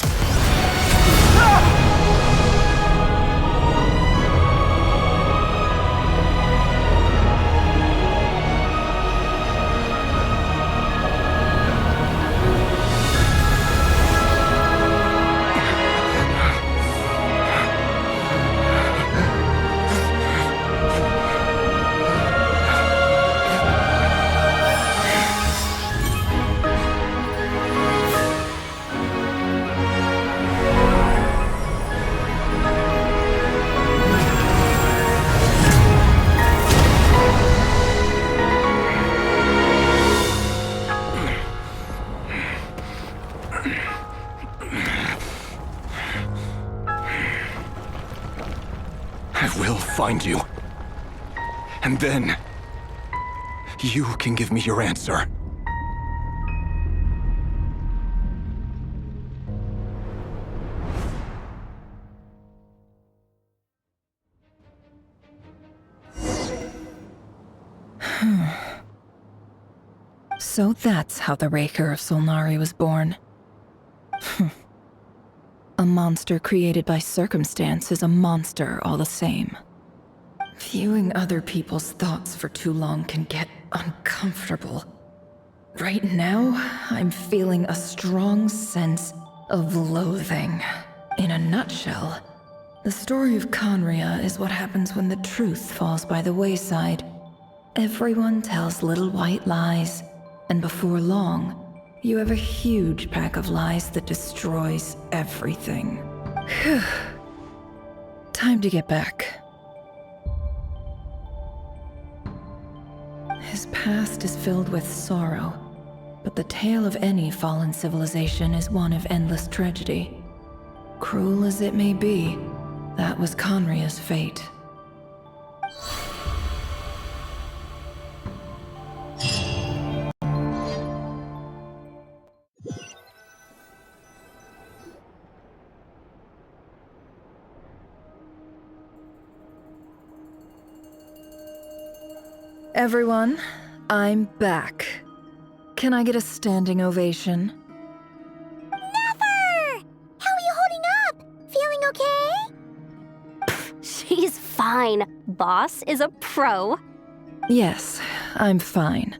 I will find you. And then... you can give me your answer. So that's how the Raker of Solnari was born. A monster created by circumstance is a monster all the same. Viewing other people's thoughts for too long can get uncomfortable. Right now, I'm feeling a strong sense of loathing. In a nutshell, the story of Conria is what happens when the truth falls by the wayside. Everyone tells little white lies, and before long, you have a huge pack of lies that destroys everything. Whew. Time to get back. His past is filled with sorrow, but the tale of any fallen civilization is one of endless tragedy. Cruel as it may be, that was Conria's fate. Everyone, I'm back. Can I get a standing ovation? Never! How are you holding up? Feeling okay? She's fine. Boss is a pro. Yes, I'm fine.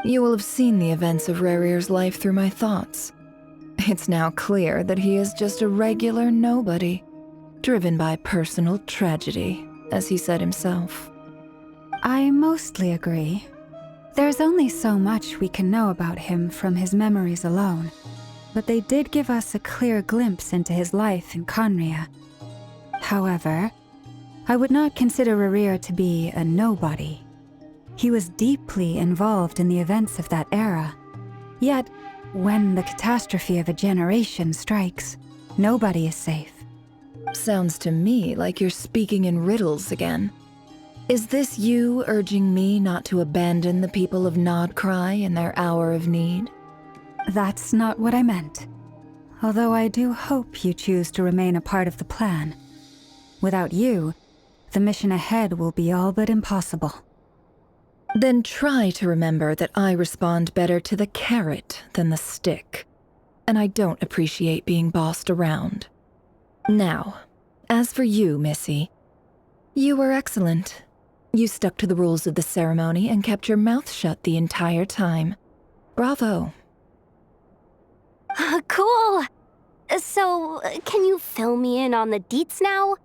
You will have seen the events of Rerir's life through my thoughts. It's now clear that he is just a regular nobody, driven by personal tragedy, as he said himself. I mostly agree. There's only so much we can know about him from his memories alone, but they did give us a clear glimpse into his life in Conria. However, I would not consider Rerir to be a nobody. He was deeply involved in the events of that era. Yet, when the catastrophe of a generation strikes, nobody is safe. Sounds to me like you're speaking in riddles again. Is this you urging me not to abandon the people of Nodcry in their hour of need? That's not what I meant. Although I do hope you choose to remain a part of the plan. Without you, the mission ahead will be all but impossible. Then try to remember that I respond better to the carrot than the stick. And I don't appreciate being bossed around. Now, as for you, Missy, you were excellent. You stuck to the rules of the ceremony and kept your mouth shut the entire time. Bravo. Cool. So, can you fill me in on the deets now?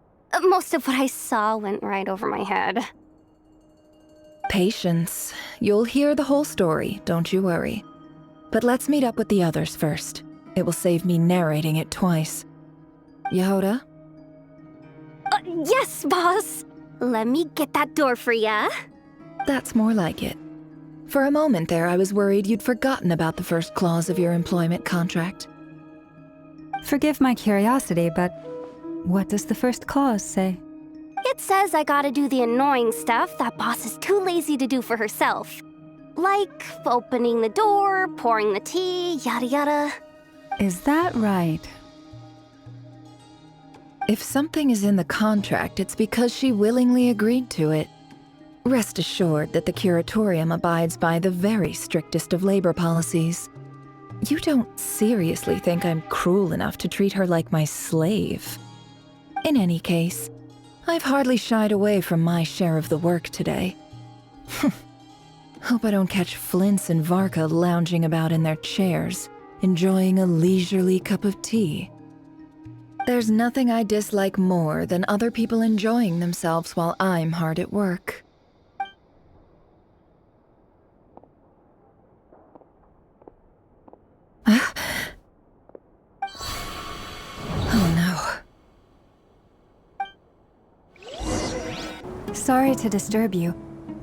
Most of what I saw went right over my head. Patience. You'll hear the whole story, don't you worry. But let's meet up with the others first. It will save me narrating it twice. Yehoda? Yes, boss! Let me get that door for ya. That's more like it. For a moment there, I was worried you'd forgotten about the first clause of your employment contract. Forgive my curiosity, but what does the first clause say? It says I gotta do the annoying stuff that boss is too lazy to do for herself. Like opening the door, pouring the tea, yada yada. Is that right? If something is in the contract, it's because she willingly agreed to it. Rest assured that the Curatorium abides by the very strictest of labor policies. You don't seriously think I'm cruel enough to treat her like my slave? In any case, I've hardly shied away from my share of the work today. Hope I don't catch Flintz and Varka lounging about in their chairs, enjoying a leisurely cup of tea. There's nothing I dislike more than other people enjoying themselves while I'm hard at work. Oh no. Sorry to disturb you,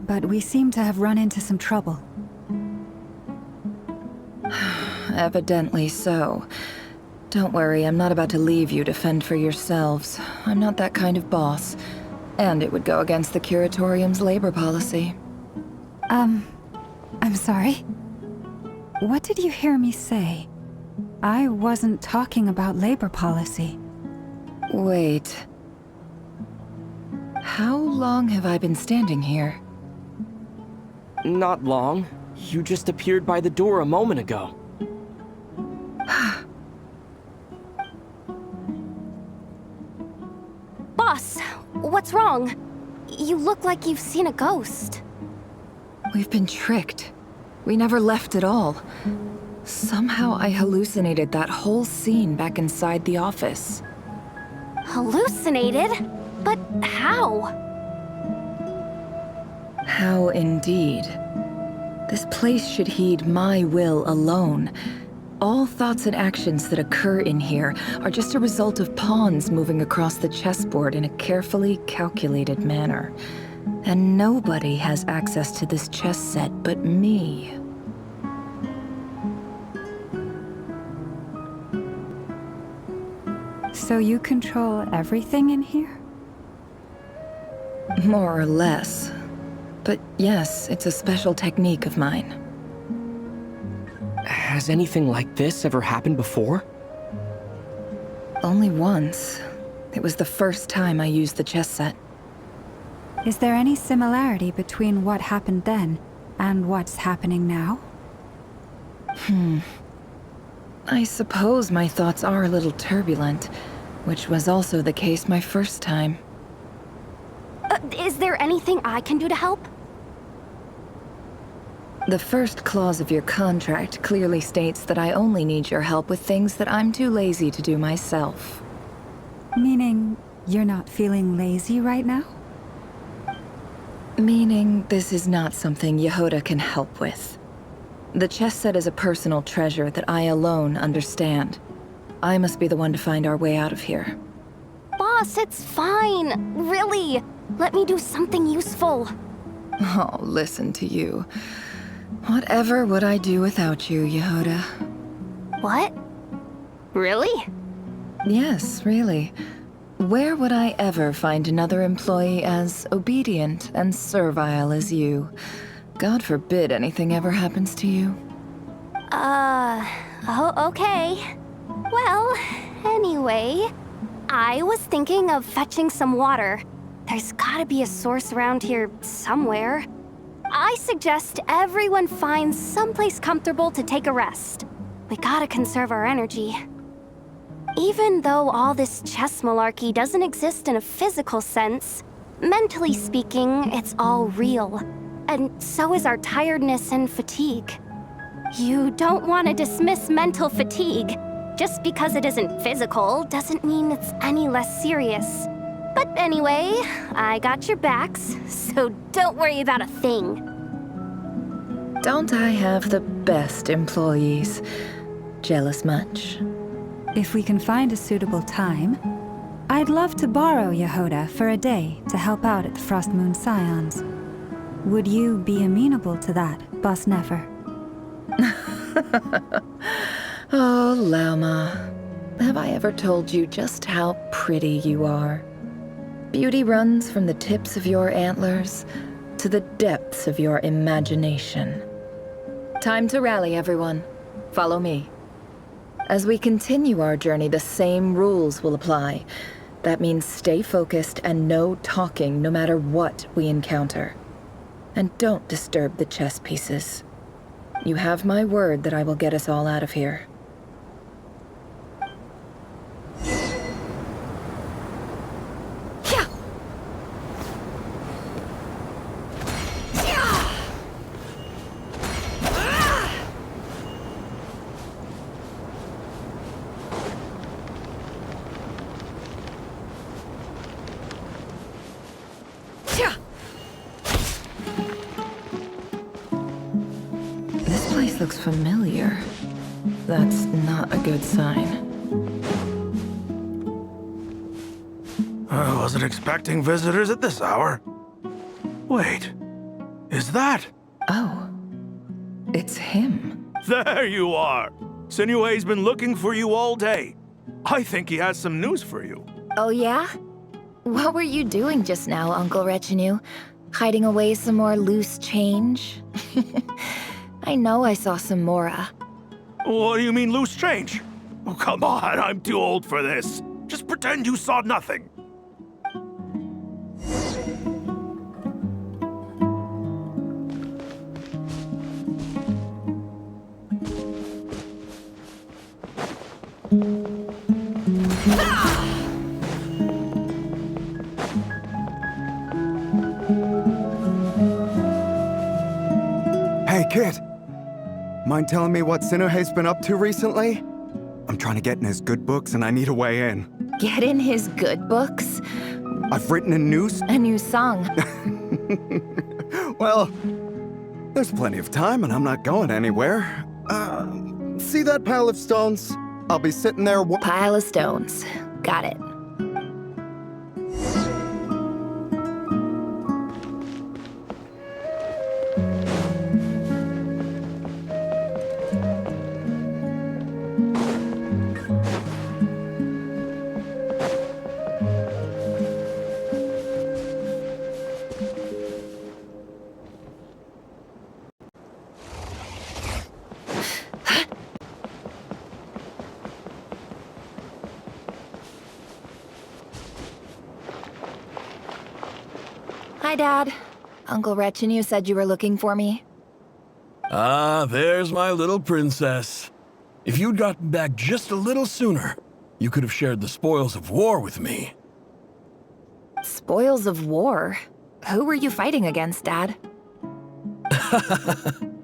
but we seem to have run into some trouble. Evidently so. Don't worry, I'm not about to leave you to fend for yourselves. I'm not that kind of boss. And it would go against the Curatorium's labor policy. I'm sorry? What did you hear me say? I wasn't talking about labor policy. Wait. How long have I been standing here? Not long. You just appeared by the door a moment ago. Boss, what's wrong? You look like you've seen a ghost. We've been tricked. We never left at all. Somehow I hallucinated that whole scene back inside the office. Hallucinated? But how? How indeed. This place should heed my will alone. All thoughts and actions that occur in here are just a result of pawns moving across the chessboard in a carefully calculated manner. And nobody has access to this chess set but me. So you control everything in here? More or less. But yes, it's a special technique of mine. Has anything like this ever happened before? Only once. It was the first time I used the chess set. Is there any similarity between what happened then and what's happening now? I suppose my thoughts are a little turbulent, which was also the case my first time. Is there anything I can do to help? The first clause of your contract clearly states that I only need your help with things that I'm too lazy to do myself. Meaning, you're not feeling lazy right now? Meaning, this is not something Yehoda can help with. The chess set is a personal treasure that I alone understand. I must be the one to find our way out of here. Boss, it's fine. Really. Let me do something useful. Oh, listen to you. Whatever would I do without you, Yehuda? What? Really? Yes, really. Where would I ever find another employee as obedient and servile as you? God forbid anything ever happens to you. Oh, okay. Well, anyway, I was thinking of fetching some water. There's gotta be a source around here somewhere. I suggest everyone finds someplace comfortable to take a rest. We gotta conserve our energy. Even though all this chess malarkey doesn't exist in a physical sense, mentally speaking, it's all real. And so is our tiredness and fatigue. You don't want to dismiss mental fatigue. Just because it isn't physical doesn't mean it's any less serious. But anyway, I got your backs, so don't worry about a thing. Don't I have the best employees? Jealous much? If we can find a suitable time, I'd love to borrow Yehuda for a day to help out at the Frost Moon Scions. Would you be amenable to that, Boss Nefer? Oh, Lama. Have I ever told you just how pretty you are? Beauty runs from the tips of your antlers to the depths of your imagination. Time to rally, everyone. Follow me. As we continue our journey, the same rules will apply. That means stay focused and no talking no matter what we encounter. And don't disturb the chess pieces. You have my word that I will get us all out of here. This place looks familiar. That's not a good sign. I wasn't expecting visitors at this hour. Wait, is that? Oh, it's him. There you are. Sinue's been looking for you all day. I think he has some news for you. Oh yeah? What were you doing just now, Uncle Retinue? Hiding away some more loose change? I know I saw some Mora. What do you mean loose change? Oh, come on, I'm too old for this. Just pretend you saw nothing. Hey, kid. Mind telling me what Sinuhe's been up to recently? I'm trying to get in his good books and I need a way in. Get in his good books? I've written a new song. Well, there's plenty of time and I'm not going anywhere. See that pile of stones? I'll be sitting there. Pile of stones. Got it. Hi, Dad. Uncle Retinue said you were looking for me. Ah, there's my little princess. If you'd gotten back just a little sooner, you could have shared the spoils of war with me. Spoils of war? Who were you fighting against, Dad?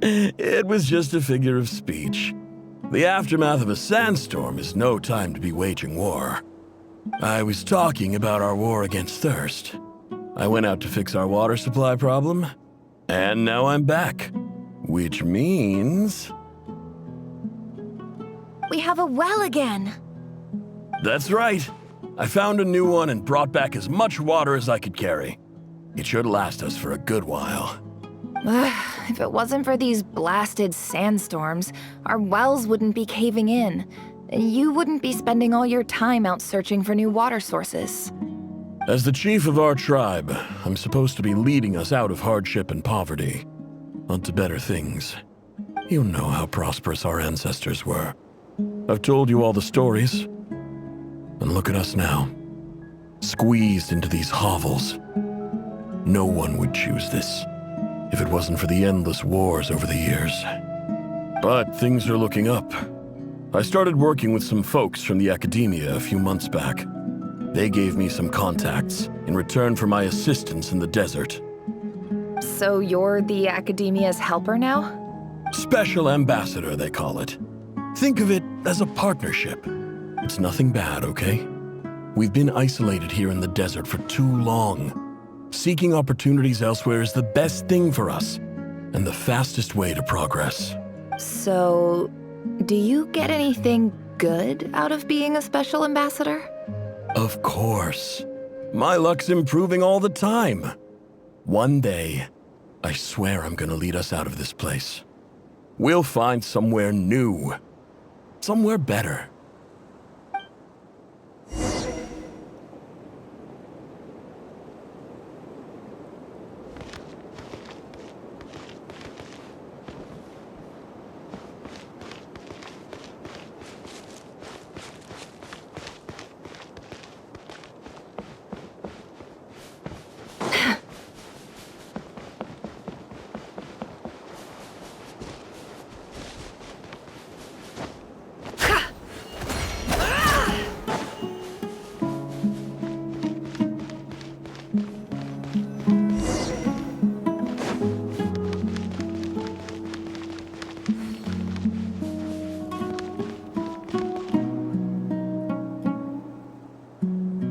It was just a figure of speech. The aftermath of a sandstorm is no time to be waging war. I was talking about our war against thirst. I went out to fix our water supply problem, and now I'm back. Which means... We have a well again! That's right. I found a new one and brought back as much water as I could carry. It should last us for a good while. If it wasn't for these blasted sandstorms, our wells wouldn't be caving in. You wouldn't be spending all your time out searching for new water sources. As the chief of our tribe, I'm supposed to be leading us out of hardship and poverty, onto better things. You know how prosperous our ancestors were. I've told you all the stories. And look at us now, squeezed into these hovels. No one would choose this, if it wasn't for the endless wars over the years. But things are looking up. I started working with some folks from the academia a few months back. They gave me some contacts in return for my assistance in the desert. So you're the Academia's helper now? Special ambassador, they call it. Think of it as a partnership. It's nothing bad, okay? We've been isolated here in the desert for too long. Seeking opportunities elsewhere is the best thing for us, and the fastest way to progress. So, do you get anything good out of being a special ambassador? Of course. My luck's improving all the time. One day, I swear I'm gonna lead us out of this place. We'll find somewhere new. Somewhere better.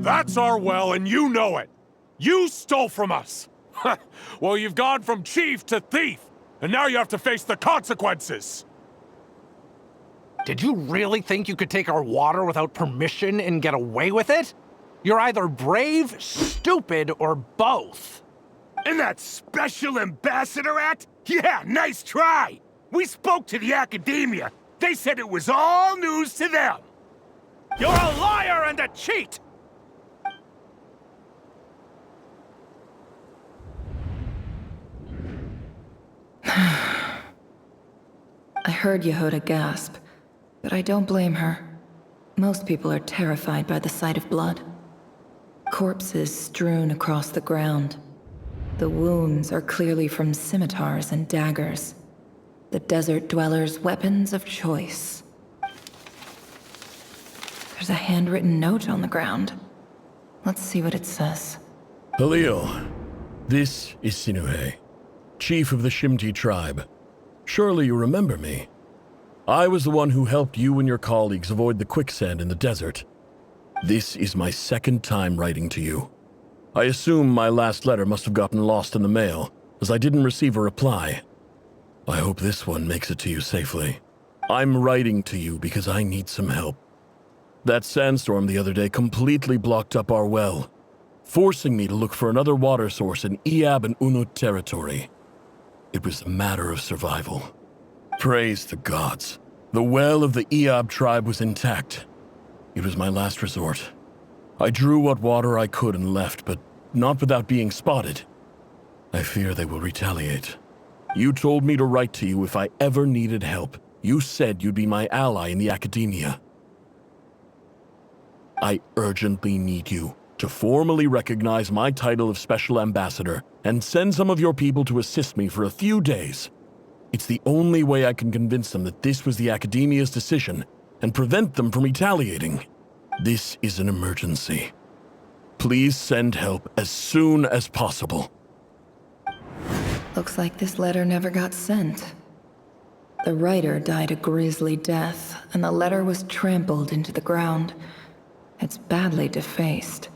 That's our well, and you know it. You stole from us. Well, you've gone from chief to thief, and now you have to face the consequences. Did you really think you could take our water without permission and get away with it? You're either brave, stupid, or both. And that Special Ambassador Act? Yeah, nice try! We spoke to the academia. They said it was all news to them. You're a liar and a cheat! I heard Yehuda gasp, but I don't blame her. Most people are terrified by the sight of blood. Corpses strewn across the ground. The wounds are clearly from scimitars and daggers. The desert dwellers' weapons of choice. There's a handwritten note on the ground. Let's see what it says. Halil, this is Sinuhe, chief of the Shimti tribe. Surely you remember me. I was the one who helped you and your colleagues avoid the quicksand in the desert. This is my second time writing to you. I assume my last letter must have gotten lost in the mail, as I didn't receive a reply. I hope this one makes it to you safely. I'm writing to you because I need some help. That sandstorm the other day completely blocked up our well, forcing me to look for another water source in Iab and Unut territory. It was a matter of survival. Praise the gods. The well of the Iab tribe was intact. It was my last resort. I drew what water I could and left, but not without being spotted. I fear they will retaliate. You told me to write to you if I ever needed help. You said you'd be my ally in the academia. I urgently need you to formally recognize my title of Special Ambassador and send some of your people to assist me for a few days. It's the only way I can convince them that this was the Academia's decision and prevent them from retaliating. This is an emergency. Please send help as soon as possible. Looks like this letter never got sent. The writer died a grisly death, and the letter was trampled into the ground. It's badly defaced.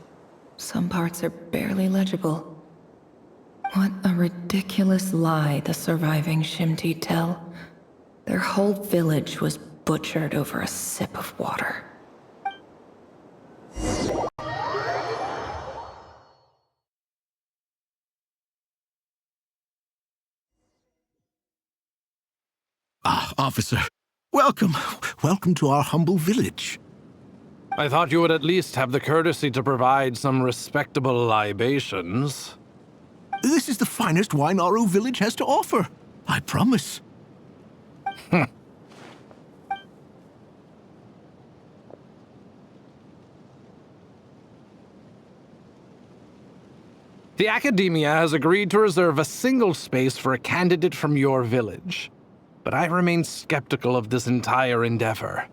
Some parts are barely legible. What a ridiculous lie the surviving Shimti tell. Their whole village was butchered over a sip of water. officer. Welcome. Welcome to our humble village. I thought you would at least have the courtesy to provide some respectable libations. This is the finest wine Aru village has to offer. I promise. The Academia has agreed to reserve a single space for a candidate from your village. But I remain skeptical of this entire endeavor.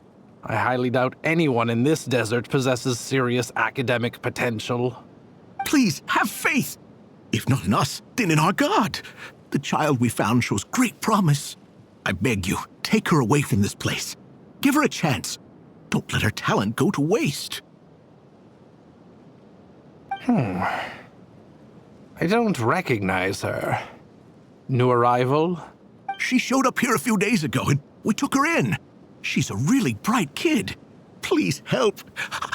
I highly doubt anyone in this desert possesses serious academic potential. Please, have faith. If not in us, then in our god. The child we found shows great promise. I beg you, take her away from this place. Give her a chance. Don't let her talent go to waste. I don't recognize her. New arrival? She showed up here a few days ago and we took her in. She's a really bright kid. Please help.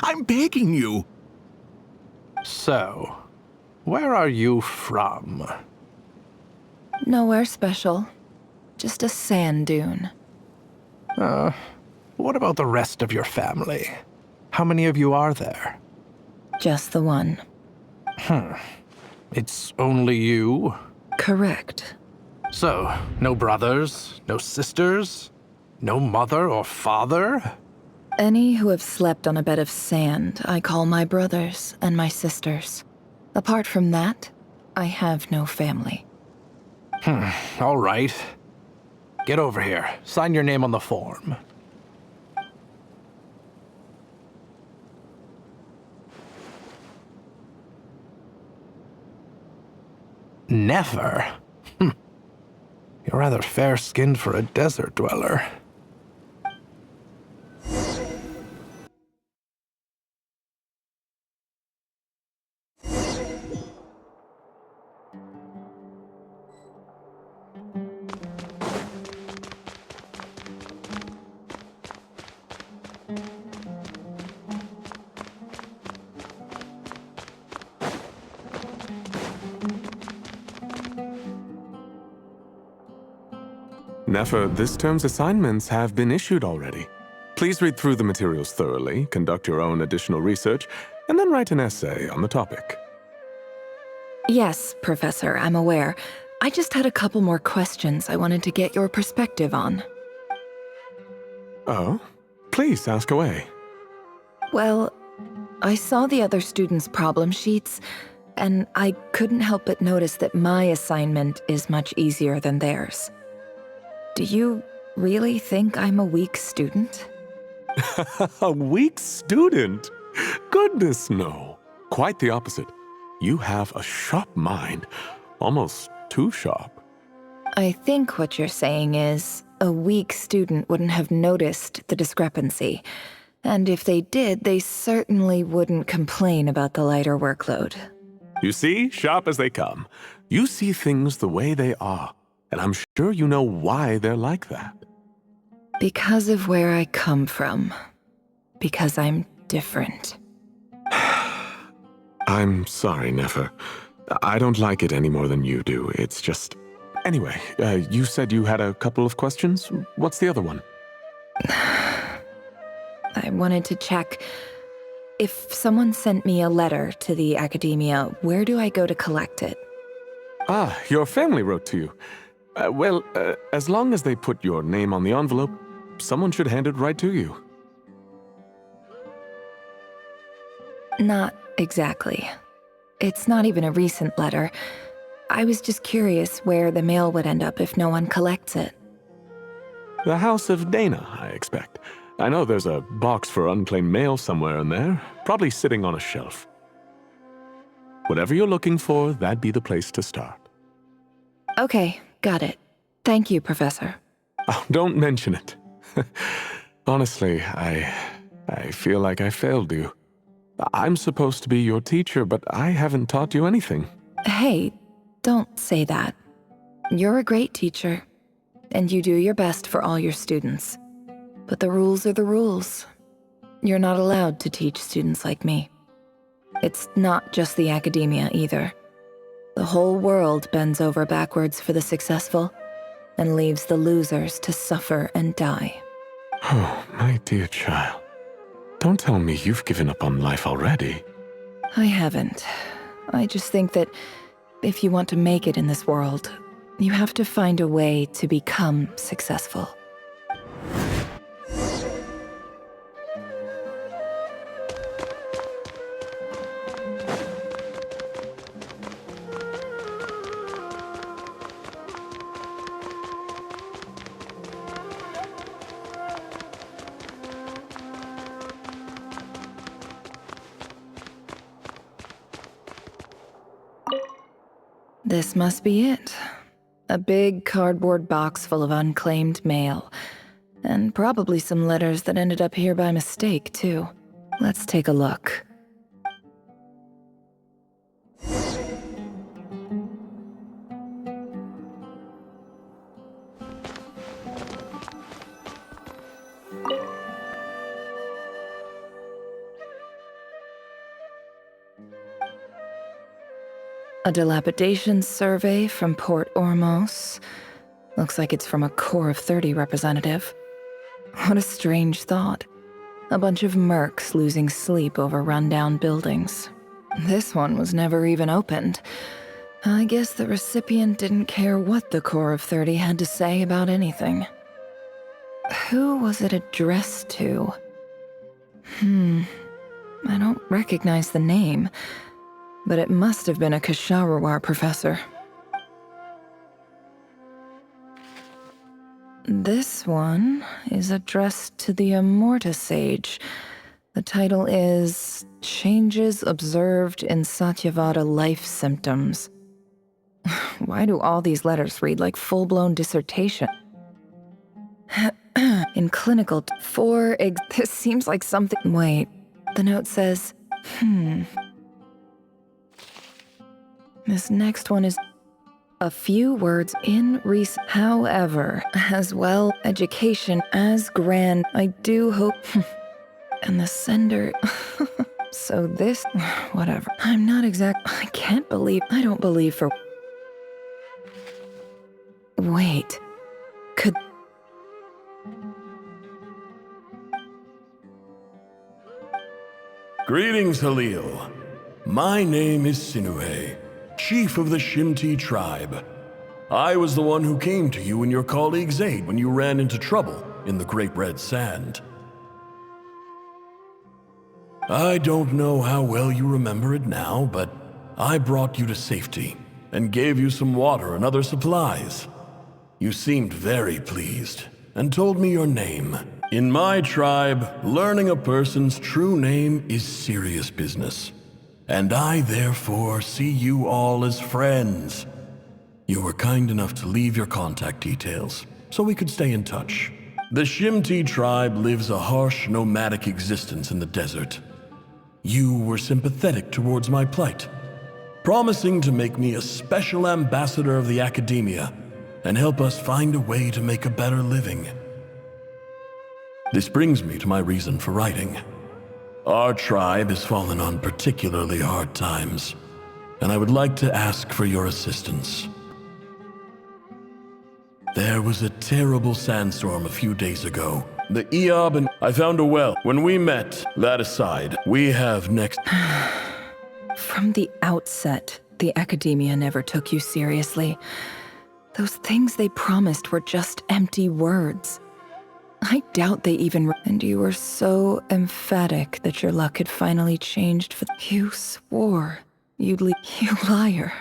I'm begging you. So, where are you from? Nowhere special. Just a sand dune. What about the rest of your family? How many of you are there? Just the one. It's only you? Correct. So, no brothers, no sisters, no mother or father? Any who have slept on a bed of sand, I call my brothers and my sisters. Apart from that, I have no family. All right. Get over here. Sign your name on the form. Never? You're rather fair-skinned for a desert dweller. Nefer, this term's assignments have been issued already. Please read through the materials thoroughly, conduct your own additional research, and then write an essay on the topic. Yes, Professor, I'm aware. I just had a couple more questions I wanted to get your perspective on. Oh? Please, ask away. Well, I saw the other students' problem sheets, and I couldn't help but notice that my assignment is much easier than theirs. Do you really think I'm a weak student? A weak student? Goodness, no. Quite the opposite. You have a sharp mind. Almost too sharp. I think what you're saying is, a weak student wouldn't have noticed the discrepancy. And if they did, they certainly wouldn't complain about the lighter workload. You see, sharp as they come. You see things the way they are. And I'm sure you know why they're like that. Because of where I come from. Because I'm different. I'm sorry, Nefer. I don't like it any more than you do. It's just... Anyway, you said you had a couple of questions? What's the other one? I wanted to check... If someone sent me a letter to the Academia, where do I go to collect it? Ah, your family wrote to you. Well, as long as they put your name on the envelope, someone should hand it right to you. Not exactly. It's not even a recent letter. I was just curious where the mail would end up if no one collects it. The House of Dana, I expect. I know there's a box for unclaimed mail somewhere in there, probably sitting on a shelf. Whatever you're looking for, that'd be the place to start. Okay, got it. Thank you, Professor. Oh, don't mention it. Honestly, I feel like I failed you. I'm supposed to be your teacher, but I haven't taught you anything. Hey, don't say that. You're a great teacher, and you do your best for all your students. But the rules are the rules. You're not allowed to teach students like me. It's not just the Academia either. The whole world bends over backwards for the successful. and leaves the losers to suffer and die. Oh, my dear child. Don't tell me you've given up on life already. I haven't. I just think that if you want to make it in this world, you have to find a way to become successful. This must be it. A big cardboard box full of unclaimed mail. And probably some letters that ended up here by mistake, too. Let's take a look. A dilapidation survey from Port Ormos. Looks like it's from a Core of 30 representative. What a strange thought. A bunch of mercs losing sleep over rundown buildings. This one was never even opened. I guess the recipient didn't care what the Core of 30 had to say about anything. Who was it addressed to? I don't recognize the name. But it must have been a Kasharawar professor. This one is addressed to the Amorta Sage. The title is Changes Observed in Satyavada Life Symptoms. Why do all these letters read like full-blown dissertation? In clinical, this seems like something. Wait, the note says, This next one is a few words in however, as well, education as grand, I do hope, and the sender, so this, whatever. I don't believe for, wait, could, Greetings, Halil. My name is Sinuhe, chief of the Shimti tribe. I was the one who came to you and your colleague's aid when you ran into trouble in the Great Red Sand. I don't know how well you remember it now, but I brought you to safety and gave you some water and other supplies. You seemed very pleased and told me your name. In my tribe, learning a person's true name is serious business. And I therefore see you all as friends. You were kind enough to leave your contact details, so we could stay in touch. The Shimti tribe lives a harsh, nomadic existence in the desert. You were sympathetic towards my plight, promising to make me a special ambassador of the academia and help us find a way to make a better living. This brings me to my reason for writing. Our tribe has fallen on particularly hard times, and I would like to ask for your assistance. There was a terrible sandstorm a few days ago. The Eob and I found a well. When we met, that aside, we have next... From the outset, the academia never took you seriously. Those things they promised were just empty words. I doubt they even... And you were so emphatic that your luck had finally changed for... You swore you'd leave... You liar.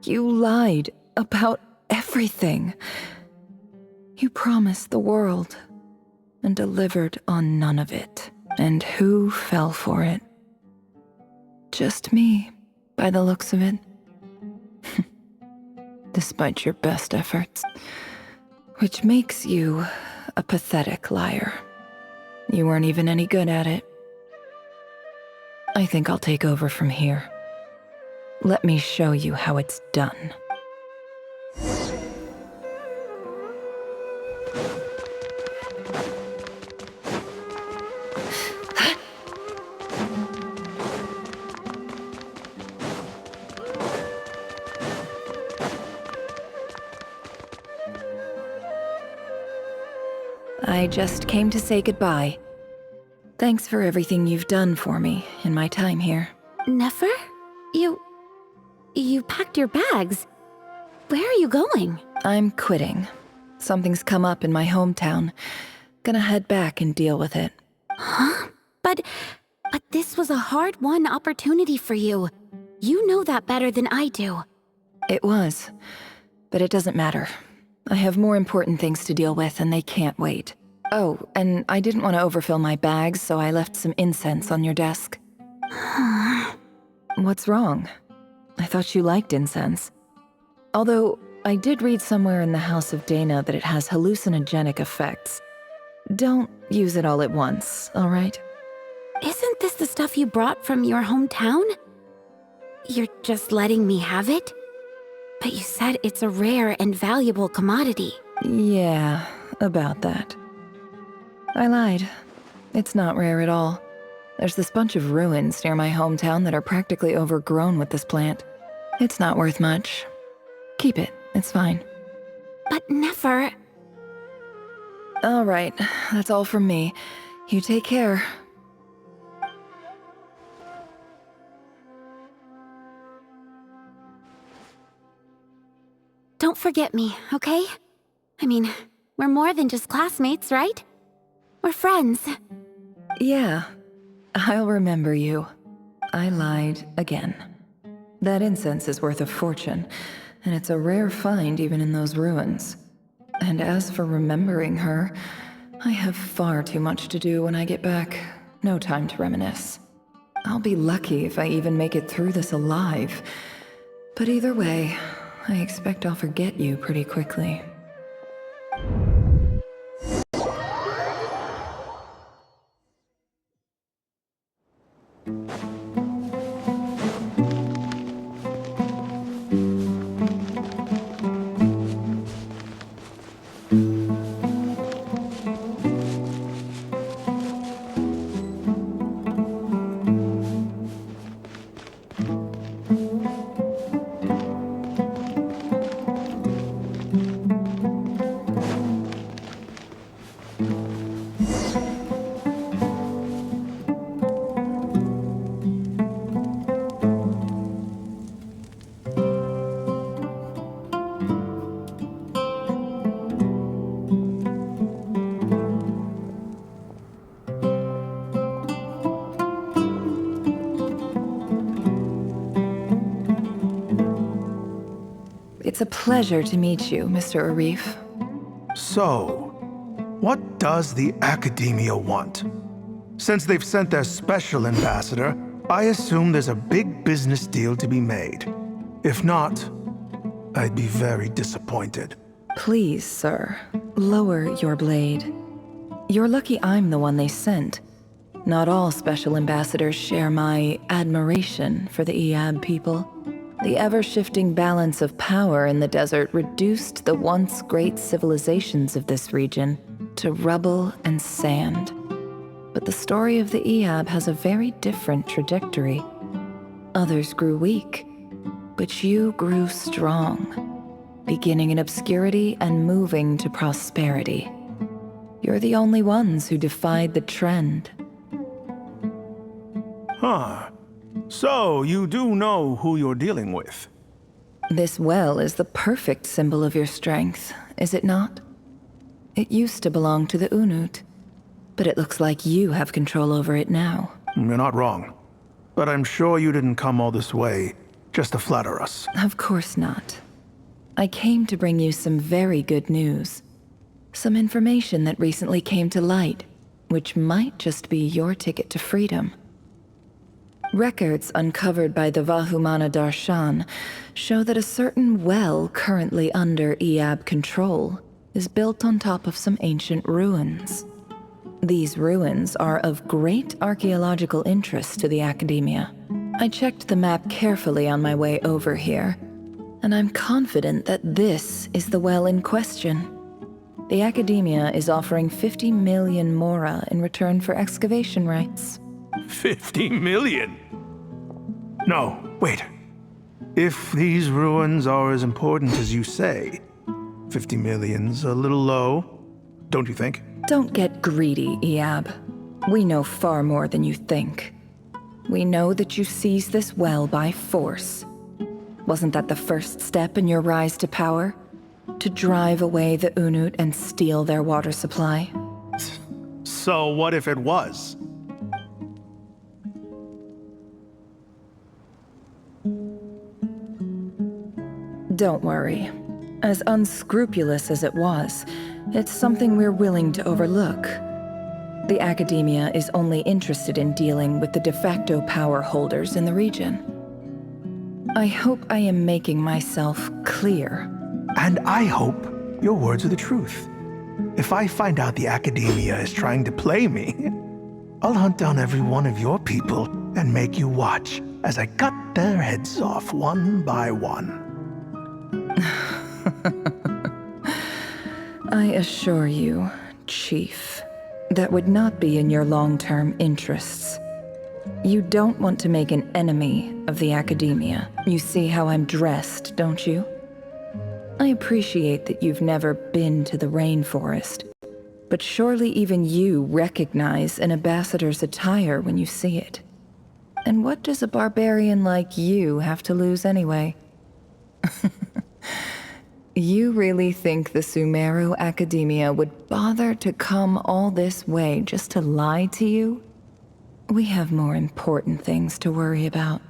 You lied about everything. You promised the world and delivered on none of it. And who fell for it? Just me, by the looks of it. Despite your best efforts. Which makes you a pathetic liar. You weren't even any good at it. I think I'll take over from here. Let me show you how it's done. I just came to say goodbye. Thanks for everything you've done for me in my time here. Nefer? You packed your bags. Where are you going? I'm quitting. Something's come up in my hometown. Gonna head back and deal with it. Huh? But this was a hard-won opportunity for you. You know that better than I do. It was. But it doesn't matter. I have more important things to deal with, and they can't wait. Oh, and I didn't want to overfill my bags, so I left some incense on your desk. What's wrong? I thought you liked incense. Although, I did read somewhere in the House of Dana that it has hallucinogenic effects. Don't use it all at once, alright? Isn't this the stuff you brought from your hometown? You're just letting me have it? But you said it's a rare and valuable commodity. Yeah, about that. I lied. It's not rare at all. There's this bunch of ruins near my hometown that are practically overgrown with this plant. It's not worth much. Keep it, it's fine. But Nefer... All right, that's all from me. You take care. Don't forget me, okay? I mean, we're more than just classmates, right? We're friends. Yeah, I'll remember you. I lied again. That incense is worth a fortune, and it's a rare find even in those ruins. And as for remembering her, I have far too much to do when I get back. No time to reminisce. I'll be lucky if I even make it through this alive. But either way, I expect I'll forget you pretty quickly. It's a pleasure to meet you, Mr. Arif. So, what does the Academia want? Since they've sent their special ambassador, I assume there's a big business deal to be made. If not, I'd be very disappointed. Please, sir, lower your blade. You're lucky I'm the one they sent. Not all special ambassadors share my admiration for the Iab people. The ever-shifting balance of power in the desert reduced the once great civilizations of this region to rubble and sand. But the story of the Iab has a very different trajectory. Others grew weak, but you grew strong, beginning in obscurity and moving to prosperity. You're the only ones who defied the trend. Huh. So, you do know who you're dealing with? This well is the perfect symbol of your strength, is it not? It used to belong to the Unut, but it looks like you have control over it now. You're not wrong. But I'm sure you didn't come all this way just to flatter us. Of course not. I came to bring you some very good news. Some information that recently came to light, which might just be your ticket to freedom. Records uncovered by the Vahumana Darshan show that a certain well currently under Iab control is built on top of some ancient ruins. These ruins are of great archaeological interest to the Academia. I checked the map carefully on my way over here, and I'm confident that this is the well in question. The Academia is offering 50 million mora in return for excavation rights. 50 million? No, wait. If these ruins are as important as you say, 50 million's a little low, don't you think? Don't get greedy, Iab. We know far more than you think. We know that you seized this well by force. Wasn't that the first step in your rise to power? To drive away the Unut and steal their water supply? So what if it was? Don't worry. As unscrupulous as it was, it's something we're willing to overlook. The Academia is only interested in dealing with the de facto power holders in the region. I hope I am making myself clear. And I hope your words are the truth. If I find out the Academia is trying to play me, I'll hunt down every one of your people and make you watch as I cut their heads off one by one. I assure you, Chief, that would not be in your long-term interests. You don't want to make an enemy of the Academia. You see how I'm dressed, don't you? I appreciate that you've never been to the rainforest, but surely even you recognize an ambassador's attire when you see it. And what does a barbarian like you have to lose anyway? You really think the Sumeru Academia would bother to come all this way just to lie to you? We have more important things to worry about.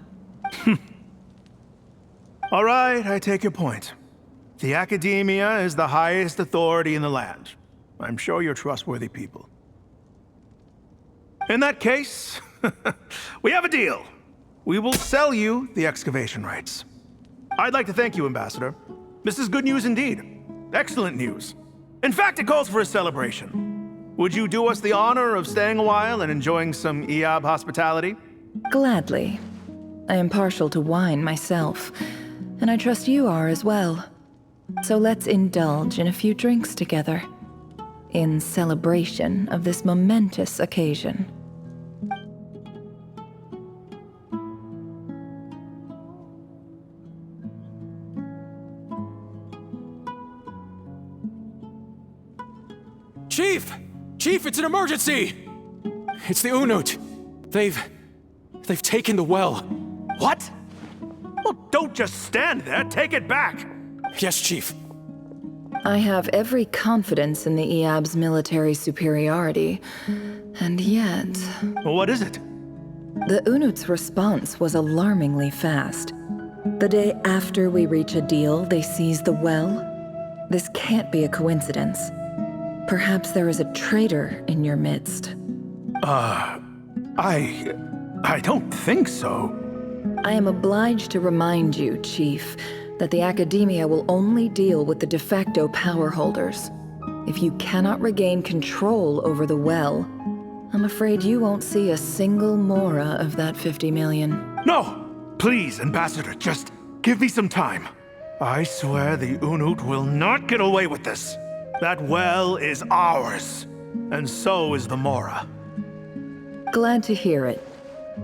All right, I take your point. The Academia is the highest authority in the land. I'm sure you're trustworthy people. In that case, we have a deal. We will sell you the excavation rights. I'd like to thank you, Ambassador. This is good news indeed. Excellent news. In fact, it calls for a celebration. Would you do us the honor of staying a while and enjoying some Iab hospitality? Gladly. I am partial to wine myself, and I trust you are as well. So let's indulge in a few drinks together, in celebration of this momentous occasion. Chief! Chief, it's an emergency! It's the Unut. They've taken the well. What? Well, don't just stand there. Take it back. Yes, Chief. I have every confidence in the Iab's military superiority, and yet... What is it? The Unut's response was alarmingly fast. The day after we reach a deal, they seize the well. This can't be a coincidence. Perhaps there is a traitor in your midst. I don't think so. I am obliged to remind you, Chief, that the Academia will only deal with the de facto power holders. If you cannot regain control over the well, I'm afraid you won't see a single mora of that 50 million. No! Please, Ambassador, just give me some time. I swear the Unut will not get away with this. That well is ours, and so is the mora. Glad to hear it.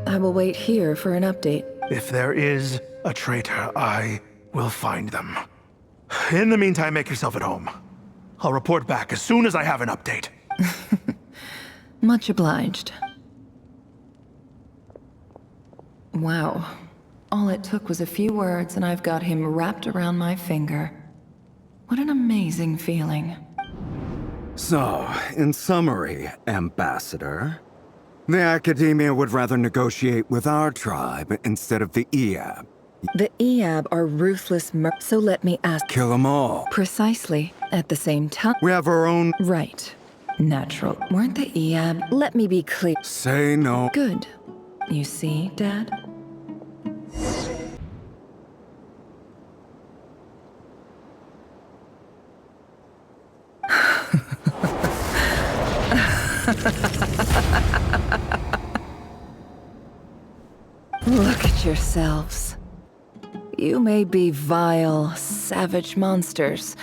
I will wait here for an update. If there is a traitor, I will find them. In the meantime, make yourself at home. I'll report back as soon as I have an update. Much obliged. Wow. All it took was a few words and I've got him wrapped around my finger. What an amazing feeling. So, in summary, Ambassador, the Academia would rather negotiate with our tribe instead of the Iab. The Iab are ruthless so let me ask— Kill them all. Precisely. At the same time— We have our own— Right. Natural. Weren't the Iab— Let me be clear— Say no. Good. You see, Dad? Look at yourselves. You may be vile, savage monsters,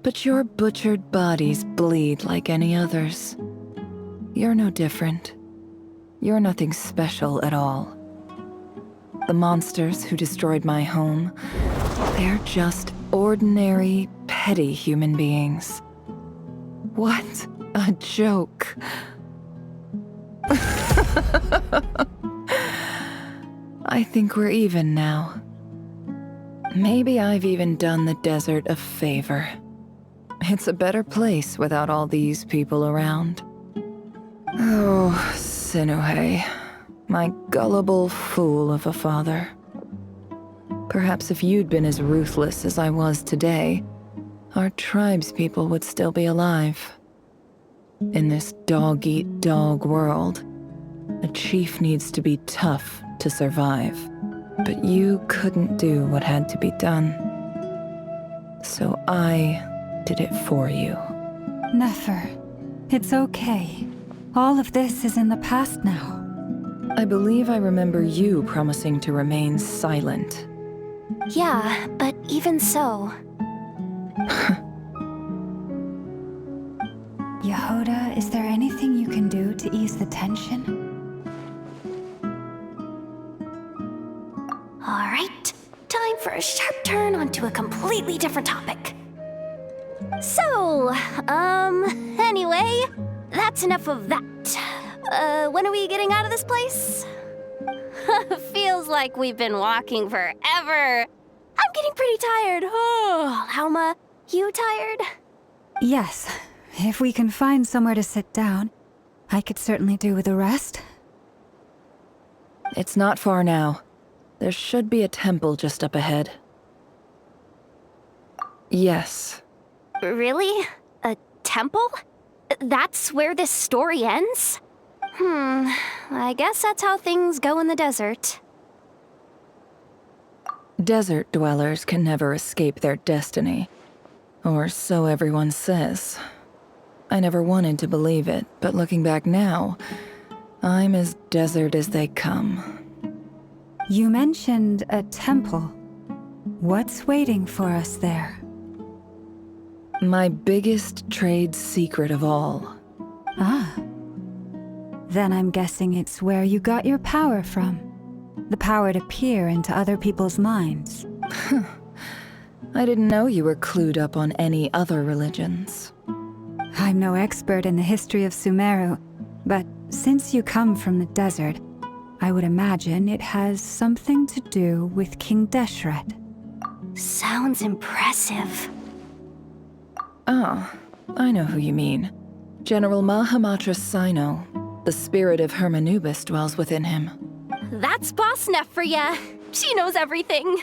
but your butchered bodies bleed like any others. You're no different. You're nothing special at all. The monsters who destroyed my home, they're just ordinary, petty human beings. What A joke. I think we're even now. Maybe I've even done the desert a favor. It's a better place without all these people around. Oh, Sinuhe, my gullible fool of a father. Perhaps if you'd been as ruthless as I was today, our tribespeople would still be alive. In this dog-eat-dog world, a chief needs to be tough to survive. But you couldn't do what had to be done. So I did it for you. Nefer, it's okay. All of this is in the past now. I believe I remember you promising to remain silent. Yeah, but even so... Yehoda, is there anything you can do to ease the tension? Alright, time for a sharp turn onto a completely different topic. So, anyway, that's enough of that. When are we getting out of this place? Feels like we've been walking forever. I'm getting pretty tired. Oh, Alma, you tired? Yes. If we can find somewhere to sit down, I could certainly do with a rest. It's not far now. There should be a temple just up ahead. Yes. Really? A temple? That's where this story ends? I guess that's how things go in the desert. Desert dwellers can never escape their destiny. Or so everyone says. I never wanted to believe it, but looking back now, I'm as desert as they come. You mentioned a temple. What's waiting for us there? My biggest trade secret of all. Ah. Then I'm guessing it's where you got your power from. The power to peer into other people's minds. I didn't know you were clued up on any other religions. I'm no expert in the history of Sumeru, but since you come from the desert, I would imagine it has something to do with King Deshret. Sounds impressive. Ah, I know who you mean. General Mahamatra Sino. The spirit of Hermanubis dwells within him. That's Boss Neff for ya. She knows everything.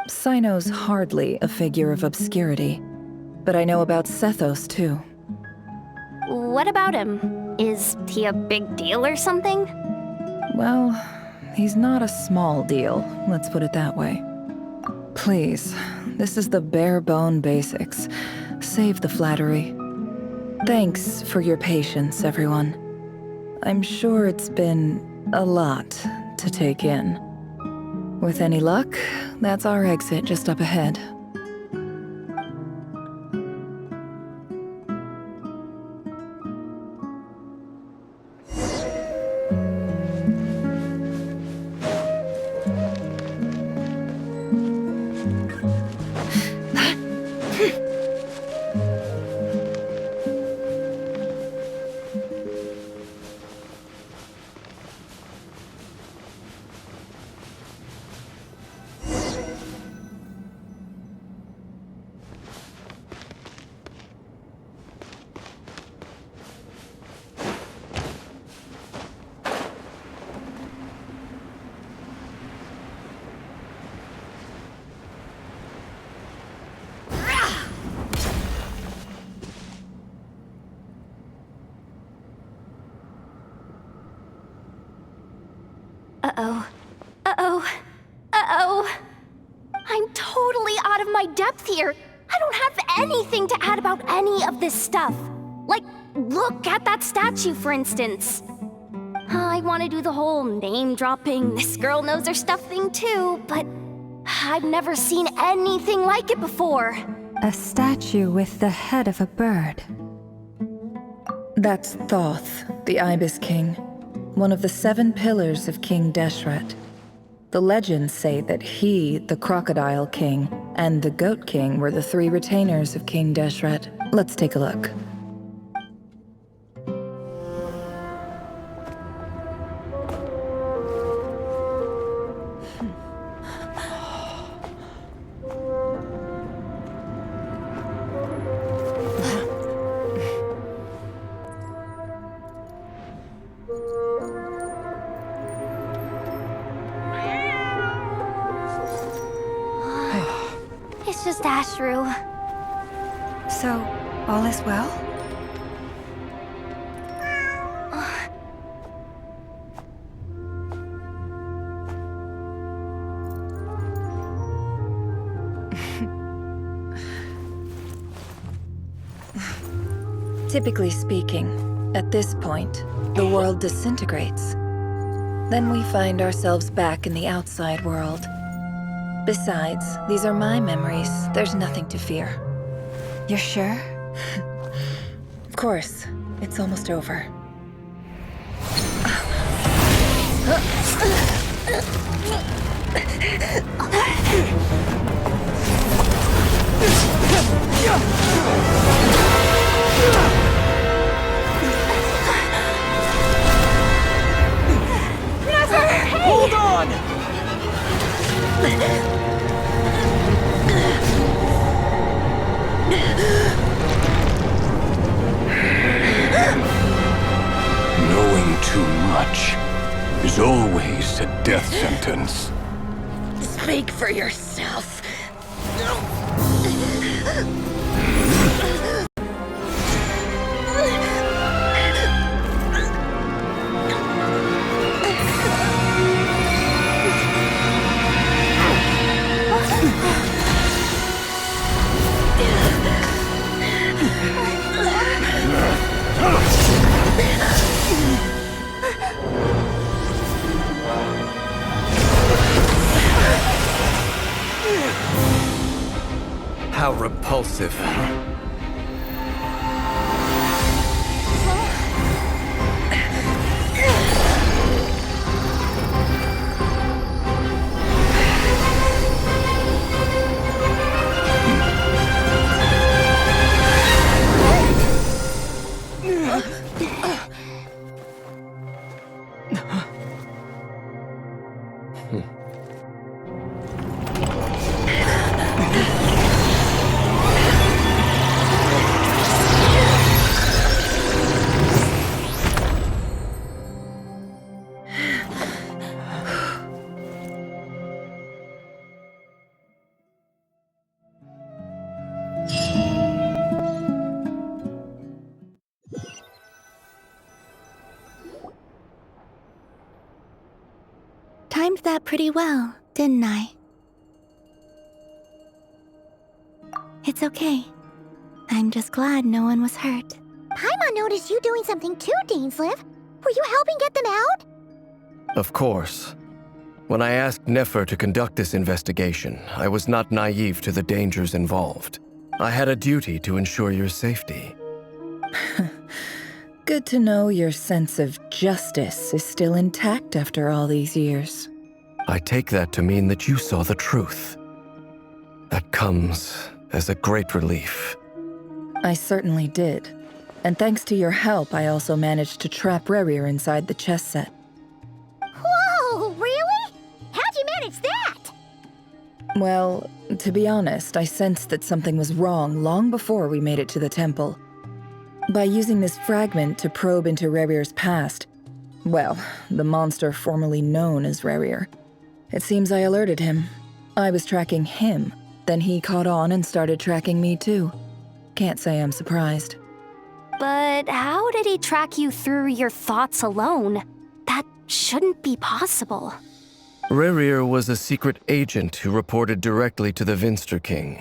Sino's hardly a figure of obscurity, but I know about Sethos too. What about him? Is he a big deal or something? Well, he's not a small deal, let's put it that way. Please, this is the bare-bone basics. Save the flattery. Thanks for your patience, everyone. I'm sure it's been a lot to take in. With any luck, that's our exit just up ahead. Uh-oh. Uh-oh. Uh-oh. I'm totally out of my depth here. I don't have anything to add about any of this stuff. Like, look at that statue, for instance. I want to do the whole name-dropping, this girl knows her stuff thing too, but I've never seen anything like it before. A statue with the head of a bird. That's Thoth, the Ibis King, one of the 7 pillars of King Deshret. The legends say that he, the Crocodile King, and the Goat King were the 3 retainers of King Deshret. Let's take a look. It's just Ashru. So, all is well? Typically speaking, at this point, the world disintegrates. Then we find ourselves back in the outside world. Besides, these are my memories. There's nothing to fear. You're sure? Of course. It's almost over. Hold on! Knowing too much is always a death sentence. Speak for yourself. How repulsive. Timed that pretty well, didn't I? It's okay. I'm just glad no one was hurt. Paimon noticed you doing something too, Dainsleif. Were you helping get them out? Of course. When I asked Nefer to conduct this investigation, I was not naive to the dangers involved. I had a duty to ensure your safety. Good to know your sense of justice is still intact after all these years. I take that to mean that you saw the truth. That comes as a great relief. I certainly did. And thanks to your help, I also managed to trap Rerir inside the chess set. Whoa, really? How'd you manage that? Well, to be honest, I sensed that something was wrong long before we made it to the temple. By using this fragment to probe into Rerir's past, well, the monster formerly known as Rerir, it seems I alerted him. I was tracking him, then he caught on and started tracking me too. Can't say I'm surprised. But how did he track you through your thoughts alone? That shouldn't be possible. Rerir was a secret agent who reported directly to the Vinster King.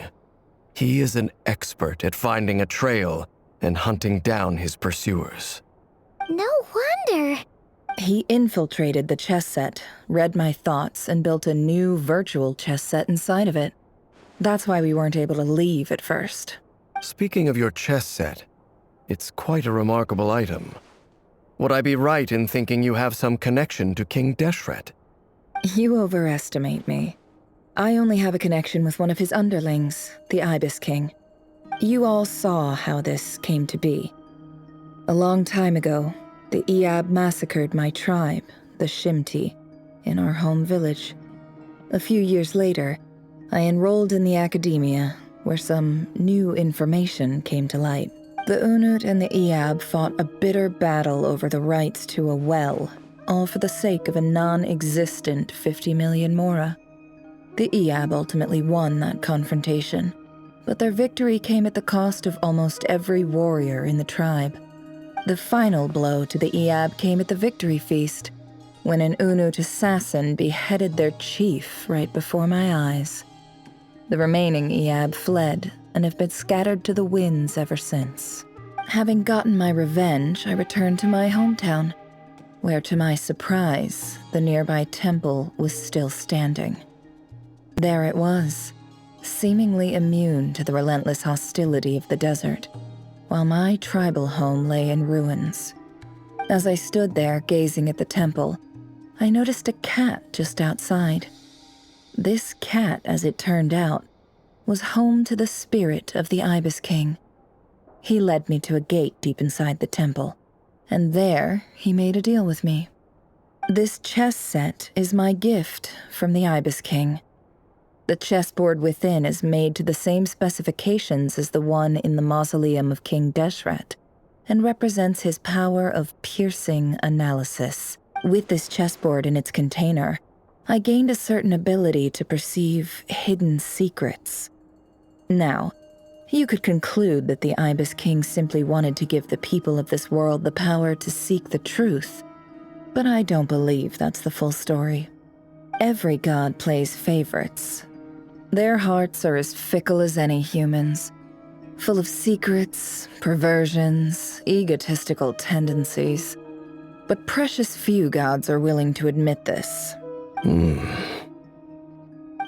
He is an expert at finding a trail and hunting down his pursuers. No wonder. He infiltrated the chess set, read my thoughts, and built a new virtual chess set inside of it. That's why we weren't able to leave at first. Speaking of your chess set, it's quite a remarkable item. Would I be right in thinking you have some connection to King Deshret? You overestimate me. I only have a connection with one of his underlings, the Ibis King. You all saw how this came to be. A long time ago, the Iab massacred my tribe, the Shimti, in our home village. A few years later, I enrolled in the academia, where some new information came to light. The Unut and the Iab fought a bitter battle over the rights to a well, all for the sake of a non-existent 50 million mora. The Eab ultimately won that confrontation, but their victory came at the cost of almost every warrior in the tribe. The final blow to the Eab came at the victory feast, when an Unut assassin beheaded their chief right before my eyes. The remaining Eab fled and have been scattered to the winds ever since. Having gotten my revenge, I returned to my hometown, where to my surprise, the nearby temple was still standing. There it was, seemingly immune to the relentless hostility of the desert, while my tribal home lay in ruins. As I stood there gazing at the temple, I noticed a cat just outside. This cat, as it turned out, was home to the spirit of the Ibis King. He led me to a gate deep inside the temple, and there he made a deal with me. This chess set is my gift from the Ibis King. The chessboard within is made to the same specifications as the one in the mausoleum of King Deshret, and represents his power of piercing analysis. With this chessboard in its container, I gained a certain ability to perceive hidden secrets. Now, you could conclude that the Ibis King simply wanted to give the people of this world the power to seek the truth, but I don't believe that's the full story. Every god plays favorites. Their hearts are as fickle as any human's, full of secrets, perversions, egotistical tendencies. But precious few gods are willing to admit this.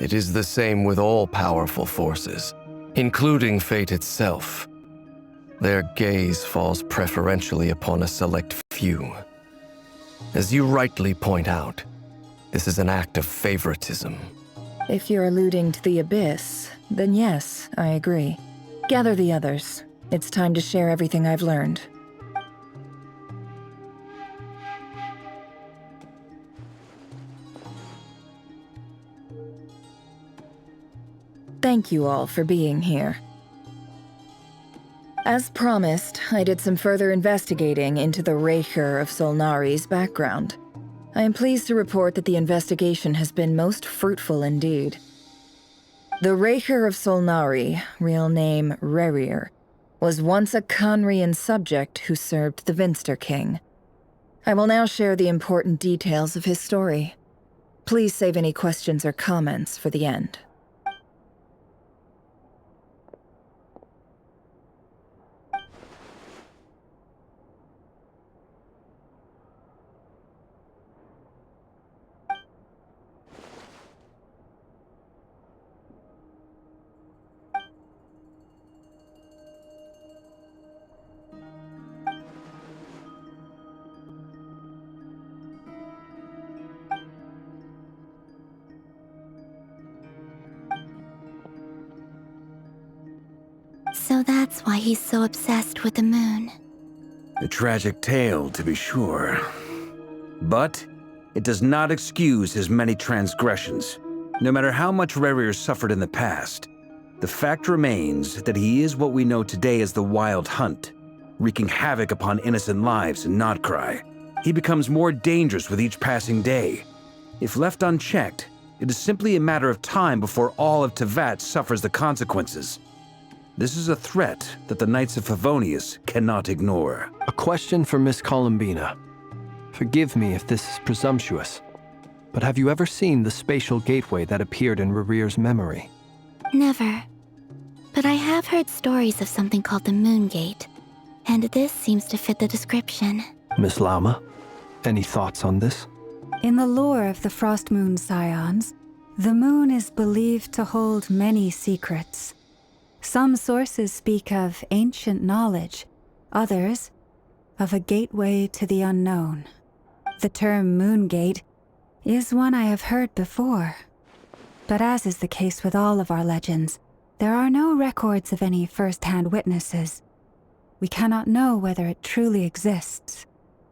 It is the same with all powerful forces, including fate itself. Their gaze falls preferentially upon a select few. As you rightly point out, this is an act of favoritism. If you're alluding to the Abyss, then yes, I agree. Gather the others. It's time to share everything I've learned. Thank you all for being here. As promised, I did some further investigating into the Raker of Solnari's background. I am pleased to report that the investigation has been most fruitful indeed. The Raker of Solnari, real name Rerir, was once a Conrian subject who served the Vinster King. I will now share the important details of his story. Please save any questions or comments for the end. So that's why he's so obsessed with the moon. A tragic tale, to be sure. But it does not excuse his many transgressions. No matter how much Rerir suffered in the past, the fact remains that he is what we know today as the Wild Hunt, wreaking havoc upon innocent lives in Notcry. He becomes more dangerous with each passing day. If left unchecked, it is simply a matter of time before all of Tevat suffers the consequences. This is a threat that the Knights of Favonius cannot ignore. A question for Miss Columbina. Forgive me if this is presumptuous, but have you ever seen the spatial gateway that appeared in Rerir's memory? Never. But I have heard stories of something called the Moon Gate, and this seems to fit the description. Miss Lama, any thoughts on this? In the lore of the Frost Moon Scions, the moon is believed to hold many secrets. Some sources speak of ancient knowledge, others of a gateway to the unknown. The term Moon Gate is one I have heard before, but as is the case with all of our legends, there are no records of any first-hand witnesses. We cannot know whether it truly exists.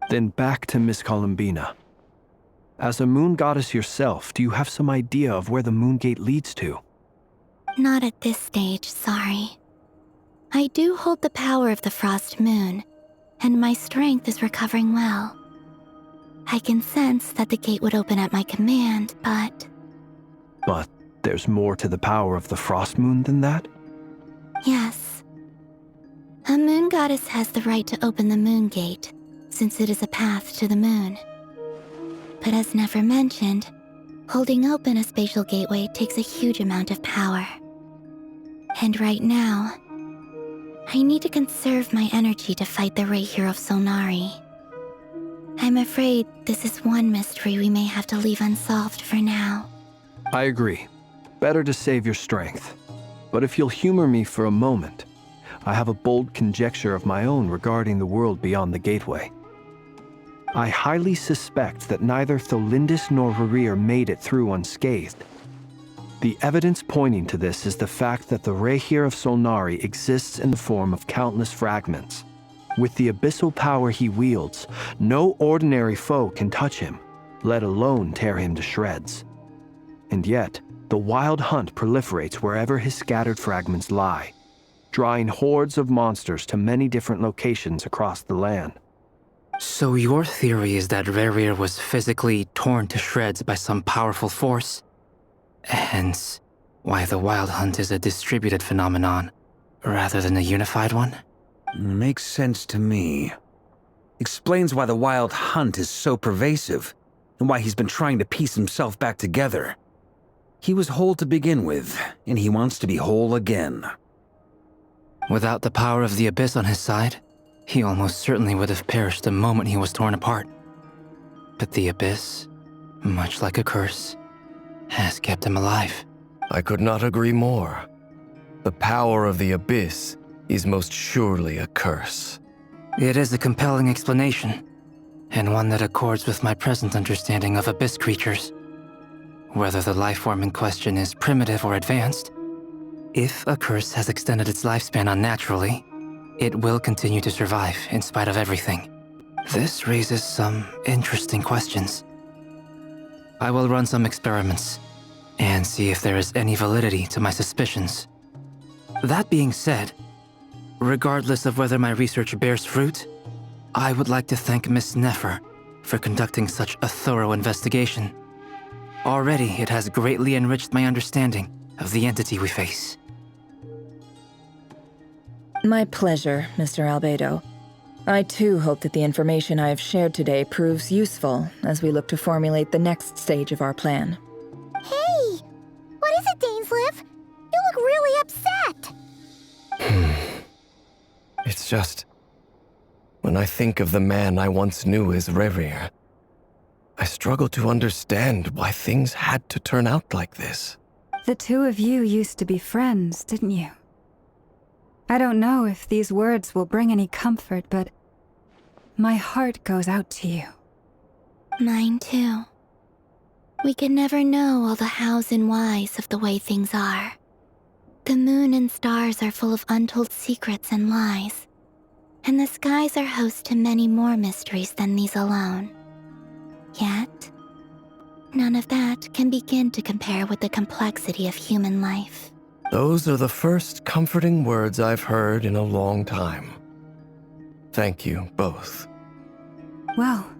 Then back to Miss Columbina. As a moon goddess yourself, do you have some idea of where the Moon Gate leads to? Not at this stage, sorry. I do hold the power of the Frost Moon, and my strength is recovering well. I can sense that the gate would open at my command, but... But There's more to the power of the Frost Moon than that? Yes. A moon goddess has the right to open the moon gate, since it is a path to the moon. But as Nefer mentioned, holding open a spatial gateway takes a huge amount of power. And right now, I need to conserve my energy to fight the Rahier of Solnari. I'm afraid this is one mystery we may have to leave unsolved for now. I agree. Better to save your strength. But if you'll humor me for a moment, I have a bold conjecture of my own regarding the world beyond the gateway. I highly suspect that neither Tholindis nor Rarir made it through unscathed. The evidence pointing to this is the fact that the Rahier of Solnari exists in the form of countless fragments. With the abyssal power he wields, no ordinary foe can touch him, let alone tear him to shreds. And yet, the Wild Hunt proliferates wherever his scattered fragments lie, drawing hordes of monsters to many different locations across the land. So your theory is that Rarir was physically torn to shreds by some powerful force? Hence, why the Wild Hunt is a distributed phenomenon, rather than a unified one? Makes sense to me. Explains why the Wild Hunt is so pervasive, and why he's been trying to piece himself back together. He was whole to begin with, and he wants to be whole again. Without the power of the Abyss on his side, he almost certainly would have perished the moment he was torn apart. But the Abyss, much like a curse, has kept him alive. I could not agree more. The power of the Abyss is most surely a curse. It is a compelling explanation, and one that accords with my present understanding of Abyss creatures. Whether the life form in question is primitive or advanced, if a curse has extended its lifespan unnaturally, it will continue to survive in spite of everything. This raises some interesting questions. I will run some experiments and see if there is any validity to my suspicions. That being said, regardless of whether my research bears fruit, I would like to thank Miss Nefer for conducting such a thorough investigation. Already, it has greatly enriched my understanding of the entity we face. My pleasure, Mr. Albedo. I too hope that the information I have shared today proves useful as we look to formulate the next stage of our plan. Hey! What is it, Dainsleif? You look really upset! It's just... when I think of the man I once knew as Rarir, I struggle to understand why things had to turn out like this. The two of you used to be friends, didn't you? I don't know if these words will bring any comfort, but my heart goes out to you. Mine too. We can never know all the hows and whys of the way things are. The moon and stars are full of untold secrets and lies, and the skies are host to many more mysteries than these alone. Yet, none of that can begin to compare with the complexity of human life. Those are the first comforting words I've heard in a long time. Thank you, both. Well,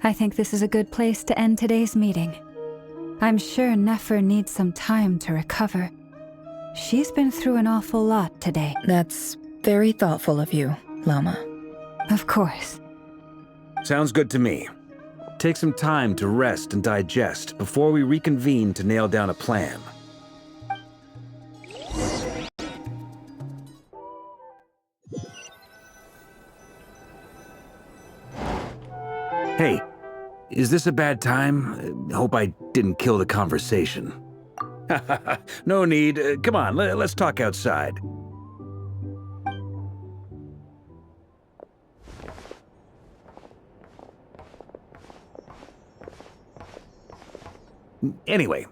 I think this is a good place to end today's meeting. I'm sure Nefer needs some time to recover. She's been through an awful lot today. That's very thoughtful of you, Lama. Of course. Sounds good to me. Take some time to rest and digest before we reconvene to nail down a plan. Hey, is this a bad time? Hope I didn't kill the conversation. No need. Come on, let's talk outside. Anyway,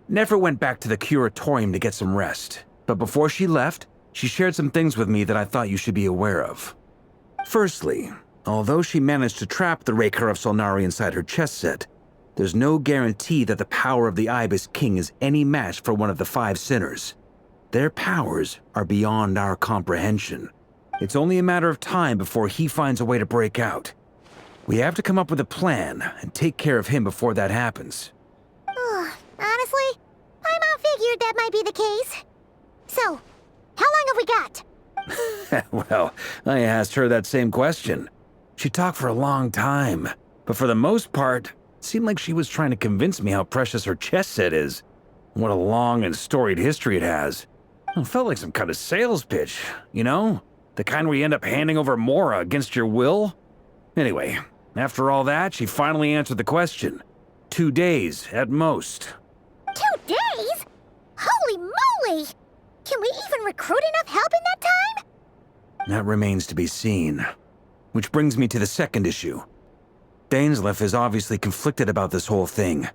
Nefer went back to the curatorium to get some rest. But before she left, she shared some things with me that I thought you should be aware of. Firstly, although she managed to trap the Raker of Solnari inside her chess set, there's no guarantee that the power of the Ibis King is any match for one of the 5 sinners. Their powers are beyond our comprehension. It's only a matter of time before he finds a way to break out. We have to come up with a plan and take care of him before that happens. Honestly, Paimon figures figured that might be the case. So, how long have we got? Well, I asked her that same question. She talked for a long time, but for the most part, it seemed like she was trying to convince me how precious her chess set is. What a long and storied history it has. It felt like some kind of sales pitch, you know? The kind where you end up handing over Mora against your will? Anyway, after all that, she finally answered the question. 2 days, at most. 2 days? Holy moly! Can we even recruit enough help in that time? That remains to be seen. Which brings me to the second issue. Dainsleif is obviously conflicted about this whole thing.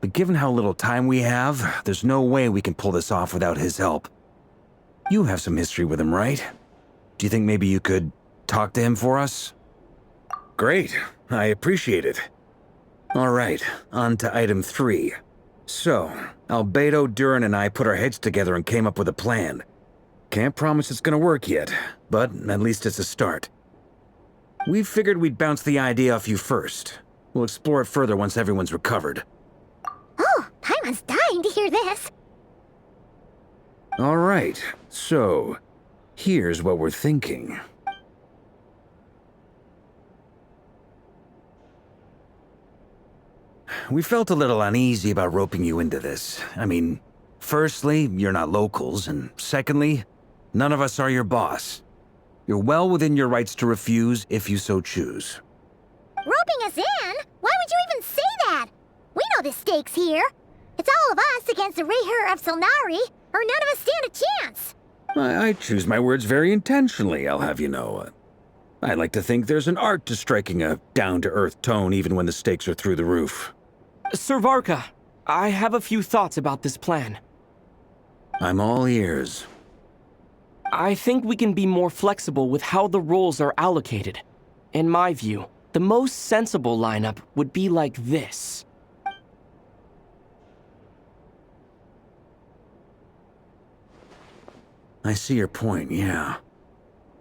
But given how little time we have, there's no way we can pull this off without his help. You have some history with him, right? Do you think maybe you could talk to him for us? Great, I appreciate it. All right, on to item 3. So, Albedo, Durin, and I put our heads together and came up with a plan. Can't promise it's gonna work yet, but at least it's a start. We figured we'd bounce the idea off you first. We'll explore it further once everyone's recovered. Oh, Paimon's dying to hear this. All right, so here's what we're thinking. We felt a little uneasy about roping you into this. I mean, firstly, you're not locals, and secondly, none of us are your boss. You're well within your rights to refuse if you so choose. Roping us in? Why would you even say that? We know the stakes here. It's all of us against the Rayher of Solnari, or none of us stand a chance. I choose my words very intentionally, I'll have you know. I like to think there's an art to striking a down-to-earth tone even when the stakes are through the roof. Sir Varka, I have a few thoughts about this plan. I'm all ears. I think we can be more flexible with how the roles are allocated. In my view, the most sensible lineup would be like this. I see your point, yeah.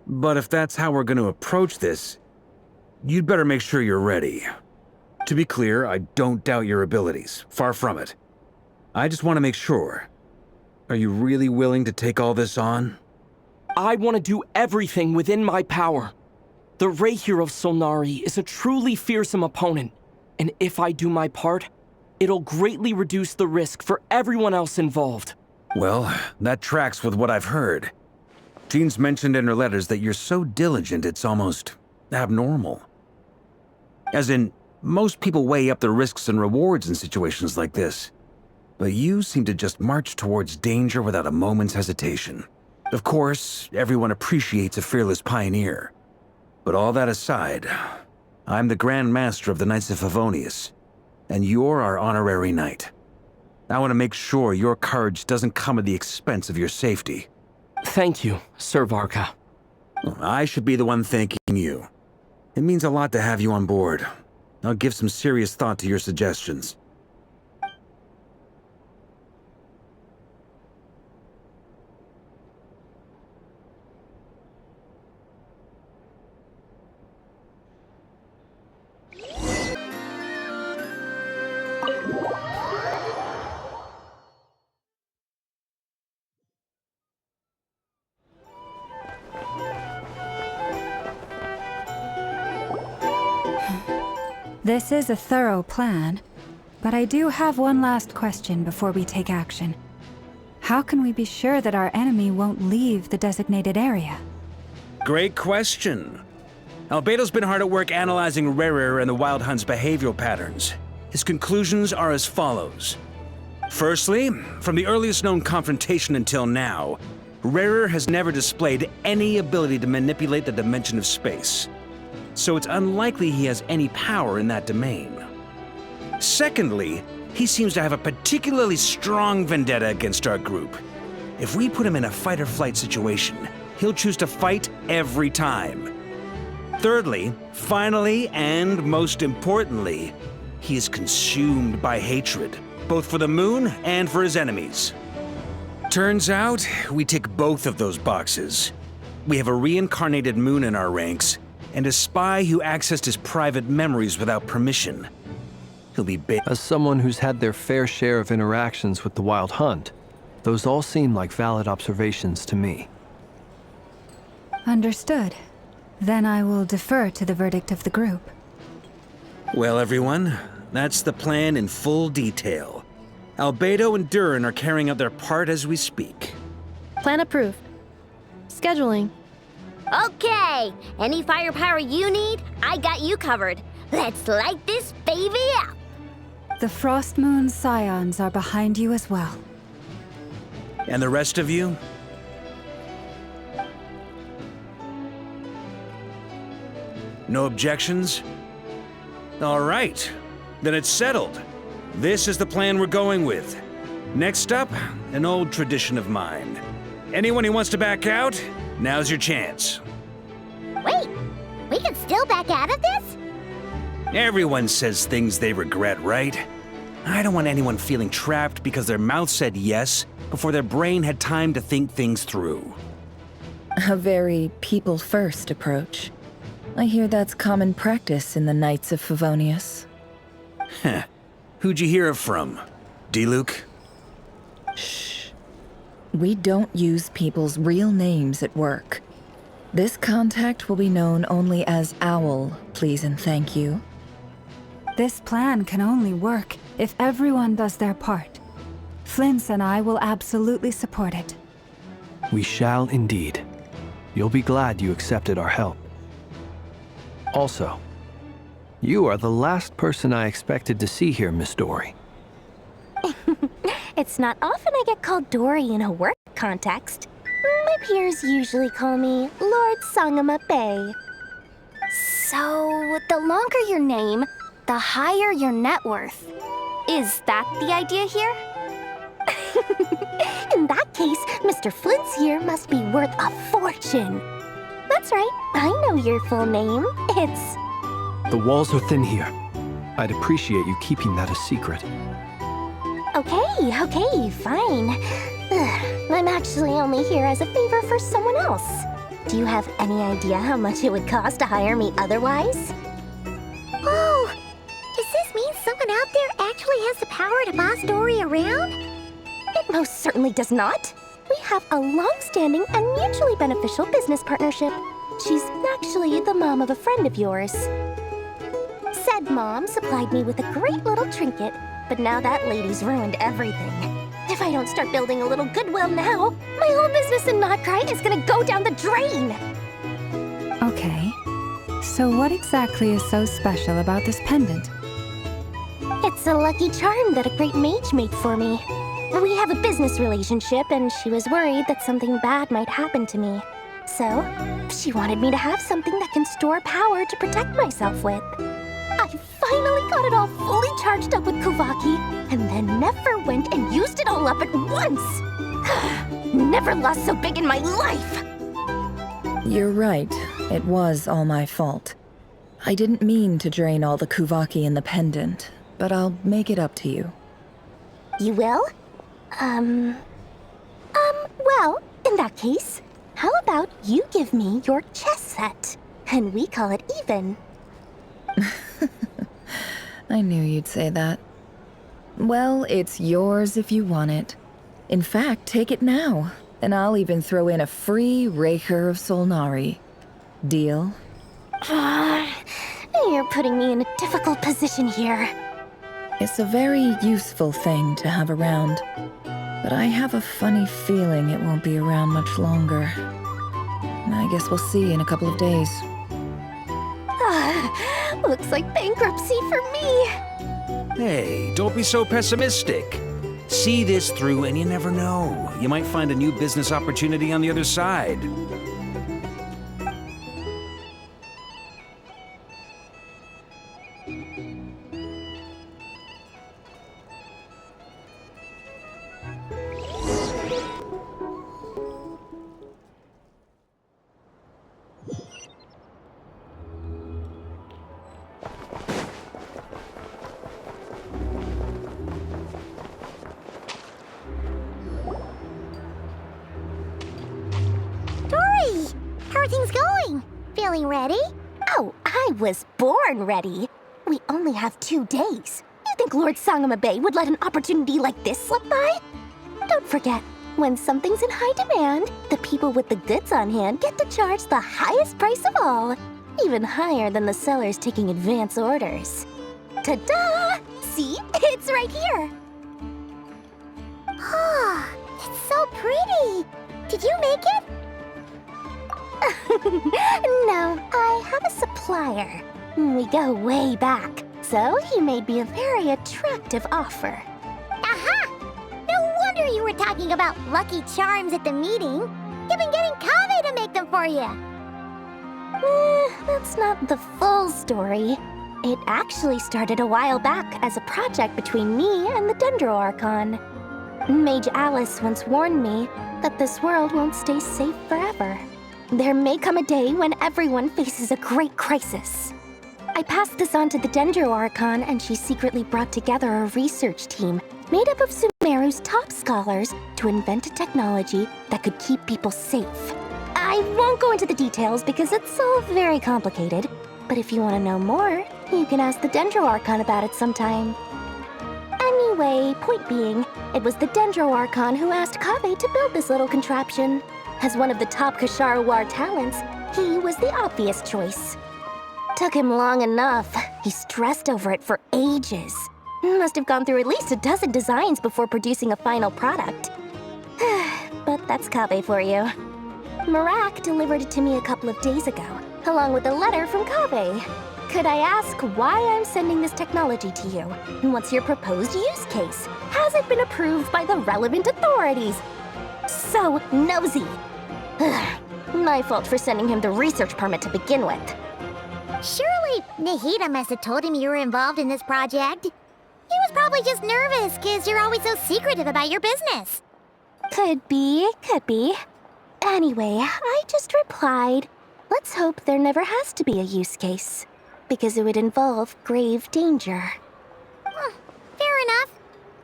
But if that's how we're going to approach this, you'd better make sure you're ready. To be clear, I don't doubt your abilities. Far from it. I just want to make sure. Are you really willing to take all this on? I want to do everything within my power. The Rayher of Solnari is a truly fearsome opponent, and if I do my part, it'll greatly reduce the risk for everyone else involved. Well, that tracks with what I've heard. Jean's mentioned in her letters that you're so diligent it's almost abnormal. As in, most people weigh up the risks and rewards in situations like this. But you seem to just march towards danger without a moment's hesitation. Of course, everyone appreciates a fearless pioneer. But all that aside, I'm the Grand Master of the Knights of Favonius, and you're our honorary knight. I want to make sure your courage doesn't come at the expense of your safety. Thank you, Sir Varka. I should be the one thanking you. It means a lot to have you on board. I'll give some serious thought to your suggestions. This is a thorough plan, but I do have one last question before we take action. How can we be sure that our enemy won't leave the designated area? Great question. Albedo's been hard at work analyzing Rayher and the Wild Hunt's behavioral patterns. His conclusions are as follows. Firstly, from the earliest known confrontation until now, Rayher has never displayed any ability to manipulate the dimension of space. So it's unlikely he has any power in that domain. Secondly, he seems to have a particularly strong vendetta against our group. If we put him in a fight-or-flight situation, he'll choose to fight every time. Thirdly, finally, and most importantly, he is consumed by hatred, both for the moon and for his enemies. Turns out, we tick both of those boxes. We have a reincarnated moon in our ranks, and a spy who accessed his private memories without permission. He'll be As someone who's had their fair share of interactions with the Wild Hunt, Those all seem like valid observations to me. Understood. Then I will defer to the verdict of the group. Well, everyone, that's the plan in full detail. Albedo and Durin are carrying out their part as we speak. Plan approved. Scheduling. Okay, any firepower you need, I got you covered. Let's light this baby up. The Frost Moon Scions are behind you as well. And the rest of you? No objections? All right, then it's settled. This is the plan we're going with. Next up, an old tradition of mine. Anyone who wants to back out, now's your chance. Wait, we can still back out of this? Everyone says things they regret, right? I don't want anyone feeling trapped because their mouth said yes before their brain had time to think things through. A very people-first approach. I hear that's common practice in the Knights of Favonius. Heh. Who'd you hear it from? D-Luke? Shh. We don't use people's real names at work. This contact will be known only as Owl, please and thank you. This plan can only work if everyone does their part. Flint's and I will absolutely support it. We shall indeed. You'll be glad you accepted our help. Also, you are the last person I expected to see here, Miss Dory. It's not often I get called Dory in a work context. My peers usually call me Lord Sangama Bay. So, the longer your name, the higher your net worth. Is that the idea here? In that case, Mr. Flint's here must be worth a fortune. That's right, I know your full name. It's... The walls are thin here. I'd appreciate you keeping that a secret. Okay, fine. I'm actually only here as a favor for someone else. Do you have any idea how much it would cost to hire me otherwise? Oh, does this mean someone out there actually has the power to boss Dory around? It most certainly does not. We have a long-standing and mutually beneficial business partnership. She's actually the mom of a friend of yours. Said mom supplied me with a great little trinket, but now that lady's ruined everything. If I don't start building a little goodwill now, my whole business in Notcry is gonna go down the drain! Okay. So what exactly is so special about this pendant? It's a lucky charm that a great mage made for me. We have a business relationship, and she was worried that something bad might happen to me. So, she wanted me to have something that can store power to protect myself with. I finally got it all fully charged up with Kuvaki, and then never went and used it all up at once! Never lost so big in my life! You're right. It was all my fault. I didn't mean to drain all the Kuvaki in the pendant, but I'll make it up to you. You will? Well, in that case, how about you give me your chess set, and we call it even? I knew you'd say that. Well, it's yours if you want it. In fact, take it now, and I'll even throw in a free Raker of Solnari. Deal? You're putting me in a difficult position here. It's a very useful thing to have around, but I have a funny feeling it won't be around much longer. I guess we'll see in a couple of days. Looks like bankruptcy for me. Hey, don't be so pessimistic. See this through and you never know. You might find a new business opportunity on the other side. How are things going? Feeling ready? Oh, I was born ready. We only have 2 days. You think Lord Sangama Bay would let an opportunity like this slip by? Don't forget, when something's in high demand, the people with the goods on hand get to charge the highest price of all, even higher than the sellers taking advance orders. Ta-da! See? It's right here! Oh, it's so pretty! Did you make it? No, I have a supplier. We go way back, so he made me a very attractive offer. Aha! No wonder you were talking about Lucky Charms at the meeting. You've been getting Kaveh to make them for you. That's not the full story. It actually started a while back as a project between me and the Dendro Archon. Mage Alice once warned me that this world won't stay safe forever. There may come a day when everyone faces a great crisis. I passed this on to the Dendro Archon, and she secretly brought together a research team made up of Sumeru's top scholars to invent a technology that could keep people safe. I won't go into the details because it's all very complicated, but if you want to know more, you can ask the Dendro Archon about it sometime. Anyway, point being, it was the Dendro Archon who asked Kaveh to build this little contraption. As one of the top Kashara War talents, he was the obvious choice. Took him long enough. He stressed over it for ages. Must have gone through at least a dozen designs before producing a final product. But that's Kaveh for you. Marak delivered it to me a couple of days ago, along with a letter from Kaveh. Could I ask why I'm sending this technology to you? And what's your proposed use case? Has it been approved by the relevant authorities? So nosy. My fault for sending him the research permit to begin with. Surely Nahida must have told him you were involved in this project. He was probably just nervous because you're always so secretive about your business. Could be. Anyway, I just replied, let's hope there never has to be a use case, because it would involve grave danger. Fair enough.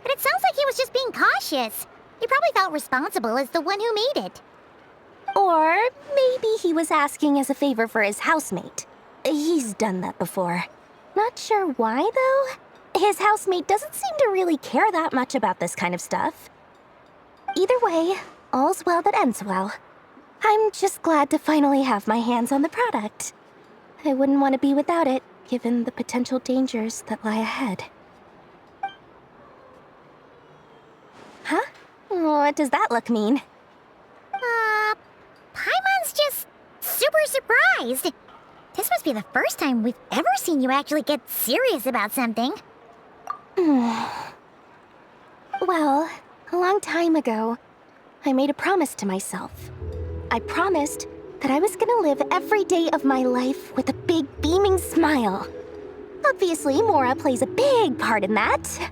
But it sounds like he was just being cautious. He probably felt responsible as the one who made it. Or maybe he was asking as a favor for his housemate. He's done that before. Not sure why, though. His housemate doesn't seem to really care that much about this kind of stuff. Either way, all's well that ends well. I'm just glad to finally have my hands on the product. I wouldn't want to be without it, given the potential dangers that lie ahead. Huh? What does that look mean? Paimon's just super surprised. This must be the first time we've ever seen you actually get serious about something. Well, a long time ago, I made a promise to myself. I promised that I was gonna live every day of my life with a big beaming smile. Obviously, Mora plays a big part in that.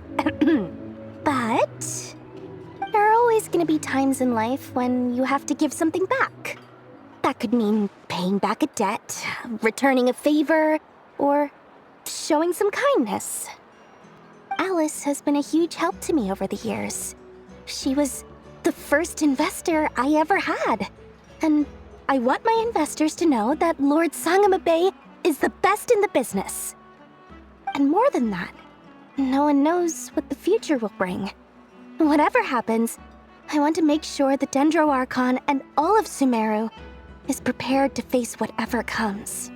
But there are always gonna be times in life when you have to give something back. That could mean paying back a debt, returning a favor, or showing some kindness. Alice has been a huge help to me over the years. She was the first investor I ever had. And I want my investors to know that Lord Sangama Bay is the best in the business. And more than that, no one knows what the future will bring. Whatever happens, I want to make sure the Dendro Archon and all of Sumeru is prepared to face whatever comes.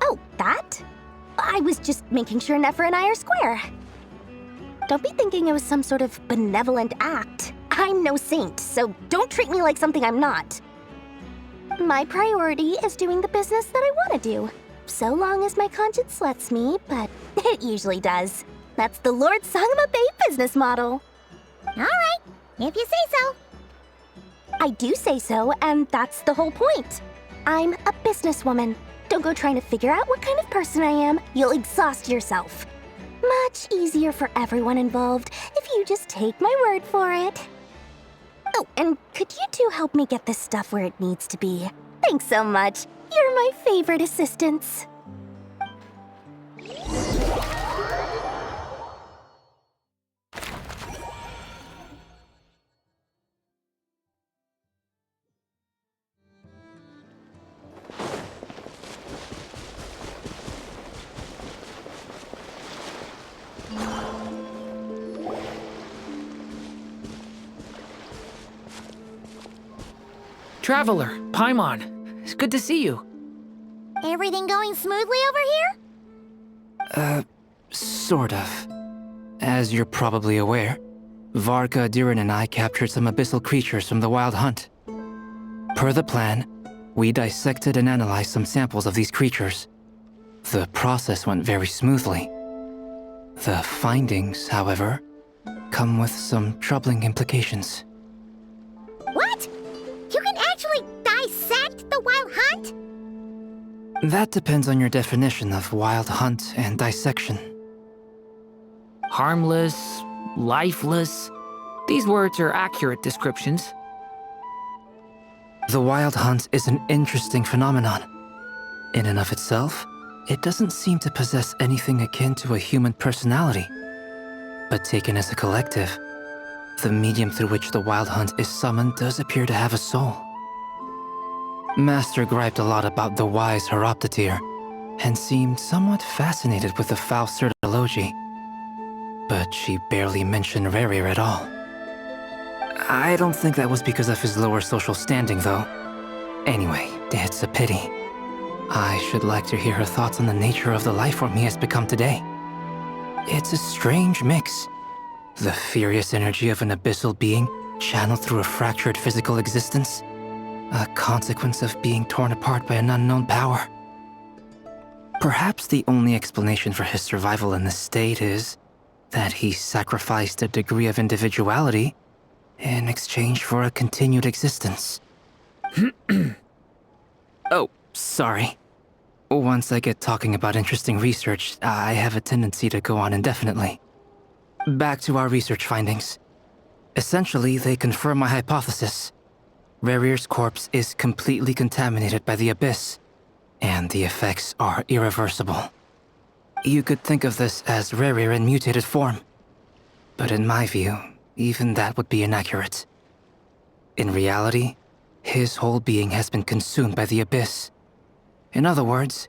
Oh, that? I was just making sure Nefer and I are square. Don't be thinking it was some sort of benevolent act. I'm no saint, so don't treat me like something I'm not. My priority is doing the business that I want to do, so long as my conscience lets me, but it usually does. That's the Lord Sangama Bay business model. All right, if you say so. I do say so, and that's the whole point. I'm a businesswoman. Don't go trying to figure out what kind of person I am. You'll exhaust yourself. Much easier for everyone involved if you just take my word for it. Oh, and could you two help me get this stuff where it needs to be? Thanks so much. You're my favorite assistants. Traveler, Paimon, it's good to see you. Everything going smoothly over here? Sort of. As you're probably aware, Varka, Durin, and I captured some abyssal creatures from the Wild Hunt. Per the plan, we dissected and analyzed some samples of these creatures. The process went very smoothly. The findings, however, come with some troubling implications. What? You can actually dissect the Wild Hunt? That depends on your definition of Wild Hunt and dissection. Harmless, lifeless. These words are accurate descriptions. The Wild Hunt is an interesting phenomenon. In and of itself, it doesn't seem to possess anything akin to a human personality. But taken as a collective, the medium through which the Wild Hunt is summoned does appear to have a soul. Master griped a lot about the wise Horoptotire, and seemed somewhat fascinated with the foul Certology. But she barely mentioned Rerir at all. I don't think that was because of his lower social standing, though. Anyway, it's a pity. I should like to hear her thoughts on the nature of the lifeform he has become today. It's a strange mix. The furious energy of an abyssal being channeled through a fractured physical existence. A consequence of being torn apart by an unknown power. Perhaps the only explanation for his survival in this state is that he sacrificed a degree of individuality in exchange for a continued existence. Oh, sorry. Once I get talking about interesting research, I have a tendency to go on indefinitely. Back to our research findings. Essentially, they confirm my hypothesis. Rerir's corpse is completely contaminated by the Abyss, and the effects are irreversible. You could think of this as Rerir in mutated form. But in my view, even that would be inaccurate. In reality, his whole being has been consumed by the Abyss. In other words,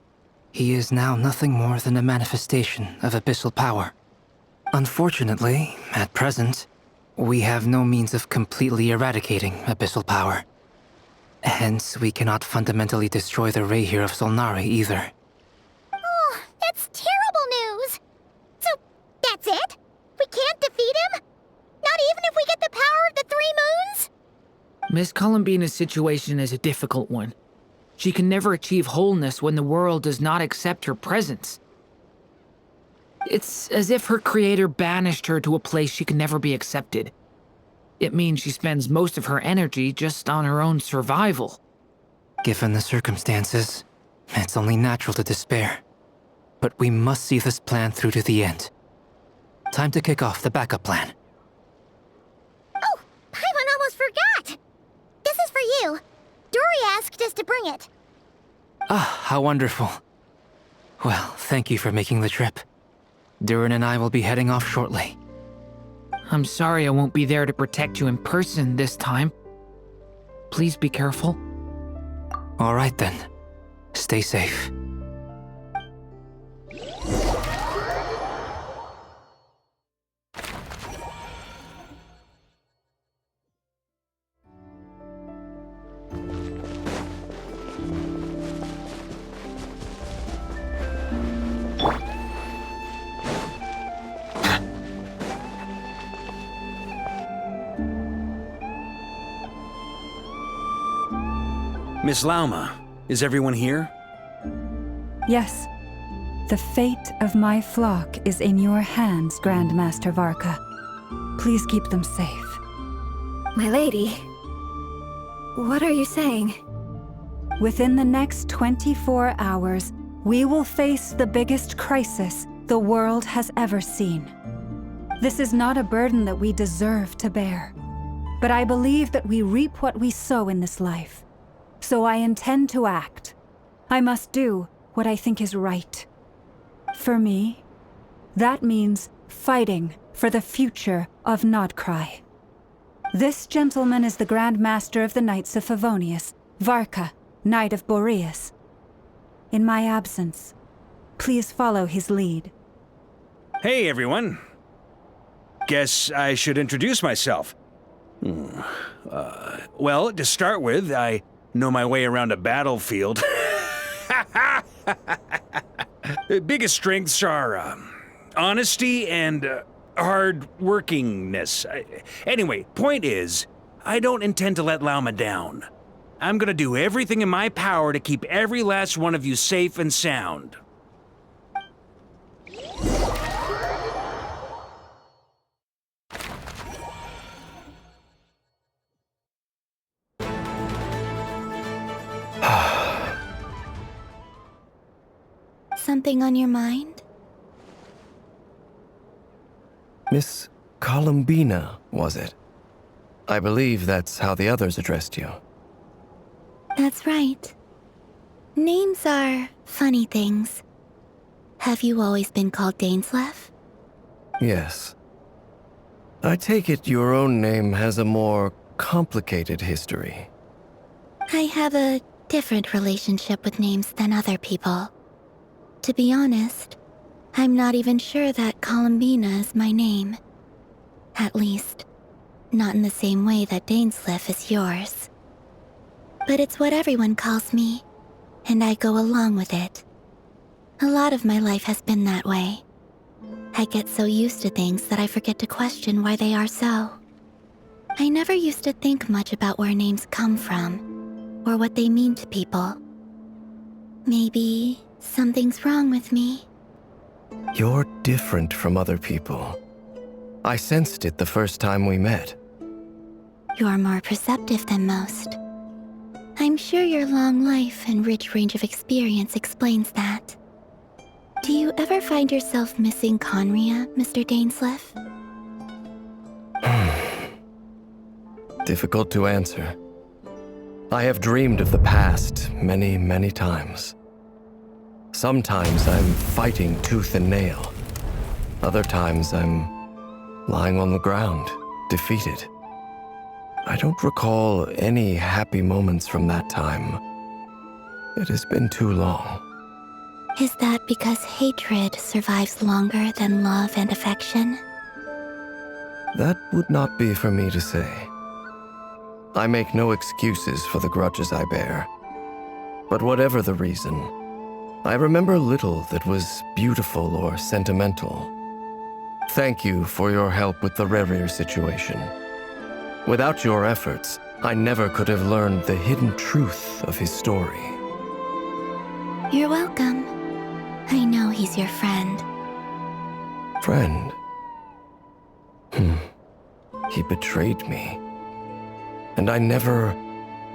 he is now nothing more than a manifestation of abyssal power. Unfortunately, at present, we have no means of completely eradicating abyssal power. Hence, we cannot fundamentally destroy the Reihir of Solnari either. Oh, that's terrible news! So, that's it? We can't defeat him? Not even if we get the power of the Three Moons? Miss Columbina's situation is a difficult one. She can never achieve wholeness when the world does not accept her presence. It's as if her creator banished her to a place she can never be accepted. It means she spends most of her energy just on her own survival. Given the circumstances, it's only natural to despair. But we must see this plan through to the end. Time to kick off the backup plan. Oh, Paimon almost forgot! This is for you. Dory asked us to bring it. Ah, how wonderful. Well, thank you for making the trip. Durin and I will be heading off shortly. I'm sorry I won't be there to protect you in person this time. Please be careful. All right then. Stay safe. Miss Lauma, is everyone here? Yes. The fate of my flock is in your hands, Grandmaster Varka. Please keep them safe. My lady, what are you saying? Within the next 24 hours, we will face the biggest crisis the world has ever seen. This is not a burden that we deserve to bear, but I believe that we reap what we sow in this life. So I intend to act. I must do what I think is right. For me, that means fighting for the future of Nodcry. This gentleman is the Grand Master of the Knights of Favonius, Varka, Knight of Boreas. In my absence, please follow his lead. Hey, everyone. Guess I should introduce myself. Well, to start with, I know my way around a battlefield. The biggest strengths are honesty and hard-workingness. Anyway, point is, I don't intend to let Lauma down. I'm gonna do everything in my power to keep every last one of you safe and sound. Something on your mind? Miss Columbina, was it? I believe that's how the others addressed you. That's right. Names are funny things. Have you always been called Dainsleif? Yes. I take it your own name has a more complicated history. I have a different relationship with names than other people. To be honest, I'm not even sure that Columbina is my name. At least, not in the same way that Dainsleif is yours. But it's what everyone calls me, and I go along with it. A lot of my life has been that way. I get so used to things that I forget to question why they are so. I never used to think much about where names come from, or what they mean to people. Maybe something's wrong with me. You're different from other people. I sensed it the first time we met. You're more perceptive than most. I'm sure your long life and rich range of experience explains that. Do you ever find yourself missing Conria, Mr. Dainsleif? Difficult to answer. I have dreamed of the past many, many times. Sometimes I'm fighting tooth and nail. Other times I'm lying on the ground, defeated. I don't recall any happy moments from that time. It has been too long. Is that because hatred survives longer than love and affection? That would not be for me to say. I make no excuses for the grudges I bear. But whatever the reason, I remember little that was beautiful or sentimental. Thank you for your help with the Rerir situation. Without your efforts, I never could have learned the hidden truth of his story. You're welcome. I know he's your friend. Friend? He betrayed me. And I never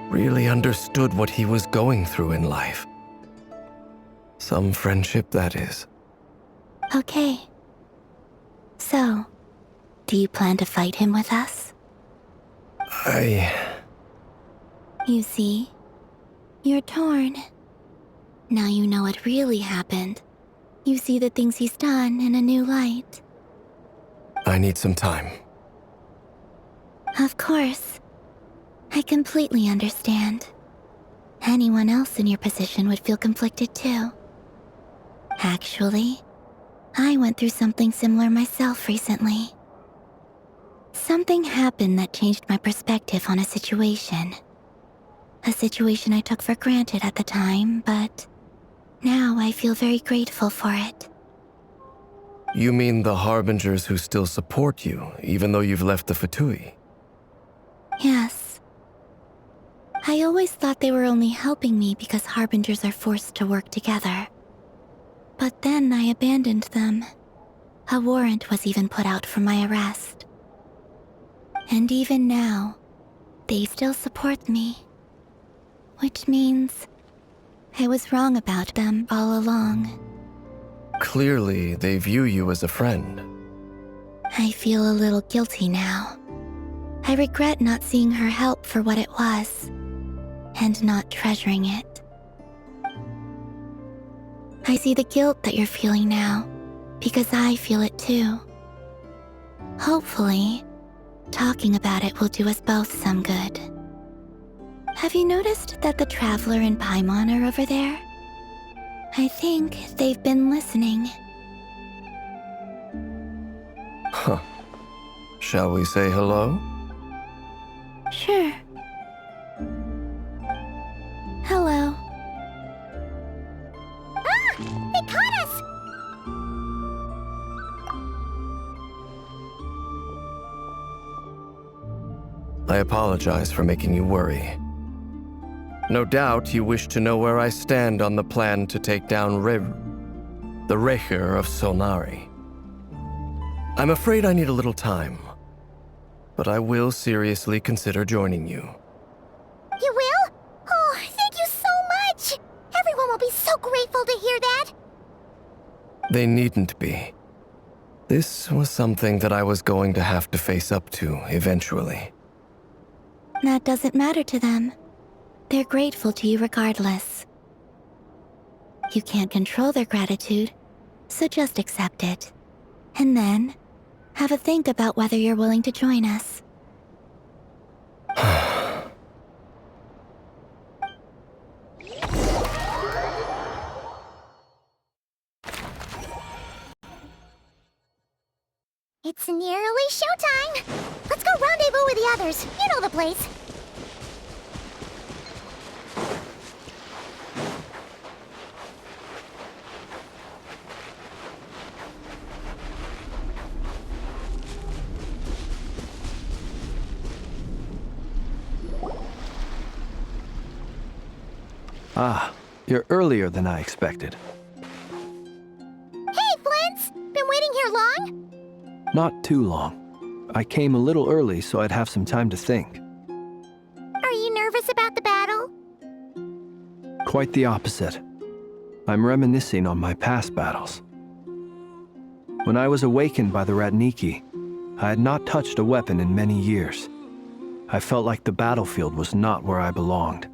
really understood what he was going through in life. Some friendship, that is. Okay. So, do you plan to fight him with us? You see, you're torn. Now you know what really happened. You see the things he's done in a new light. I need some time. Of course. I completely understand. Anyone else in your position would feel conflicted too. Actually, I went through something similar myself recently. Something happened that changed my perspective on a situation. A situation I took for granted at the time, but now I feel very grateful for it. You mean the Harbingers who still support you, even though you've left the Fatui? Yes. I always thought they were only helping me because Harbingers are forced to work together. But then I abandoned them. A warrant was even put out for my arrest. And even now, they still support me. Which means I was wrong about them all along. Clearly, they view you as a friend. I feel a little guilty now. I regret not seeing her help for what it was, and not treasuring it. I see the guilt that you're feeling now, because I feel it too. Hopefully, talking about it will do us both some good. Have you noticed that the Traveler and Paimon are over there? I think they've been listening. Huh. Shall we say hello? Sure. Hello. Ah! They caught us! I apologize for making you worry. No doubt you wish to know where I stand on the plan to take down the Raher of Solnari. I'm afraid I need a little time, but I will seriously consider joining you. You will? Oh, thank you so much! Everyone will be so grateful to hear that! They needn't be. This was something that I was going to have to face up to eventually. That doesn't matter to them. They're grateful to you regardless. You can't control their gratitude, so just accept it. And then, have a think about whether you're willing to join us. It's nearly showtime! Let's go rendezvous with the others. You know the place. Ah, you're earlier than I expected. Hey, Flint's! Been waiting here long? Not too long. I came a little early so I'd have some time to think. Are you nervous about the battle? Quite the opposite. I'm reminiscing on my past battles. When I was awakened by the Ratniki, I had not touched a weapon in many years. I felt like the battlefield was not where I belonged.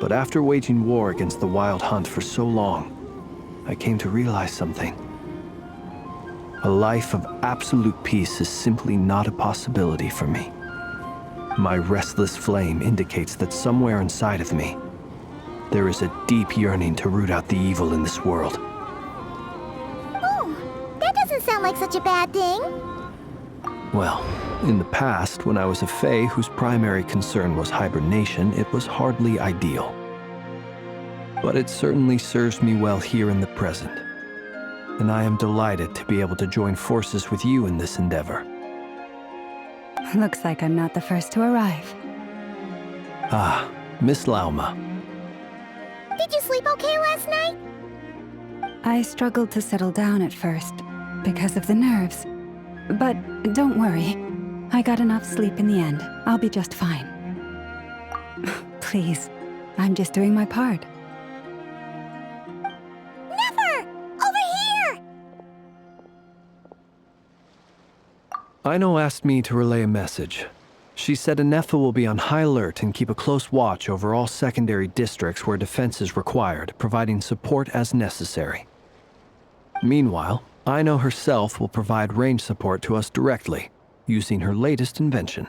But after waging war against the Wild Hunt for so long, I came to realize something. A life of absolute peace is simply not a possibility for me. My restless flame indicates that somewhere inside of me, there is a deep yearning to root out the evil in this world. Oh, that doesn't sound like such a bad thing. Well, in the past, when I was a Fae whose primary concern was hibernation, it was hardly ideal. But it certainly serves me well here in the present. And I am delighted to be able to join forces with you in this endeavor. Looks like I'm not the first to arrive. Ah, Miss Lauma. Did you sleep okay last night? I struggled to settle down at first, because of the nerves. But don't worry, I got enough sleep in the end. I'll be just fine. Please, I'm just doing my part. Never! Over here! Aino asked me to relay a message. She said Anefa will be on high alert and keep a close watch over all secondary districts where defense is required, providing support as necessary. Meanwhile, Aino herself will provide range support to us directly, using her latest invention.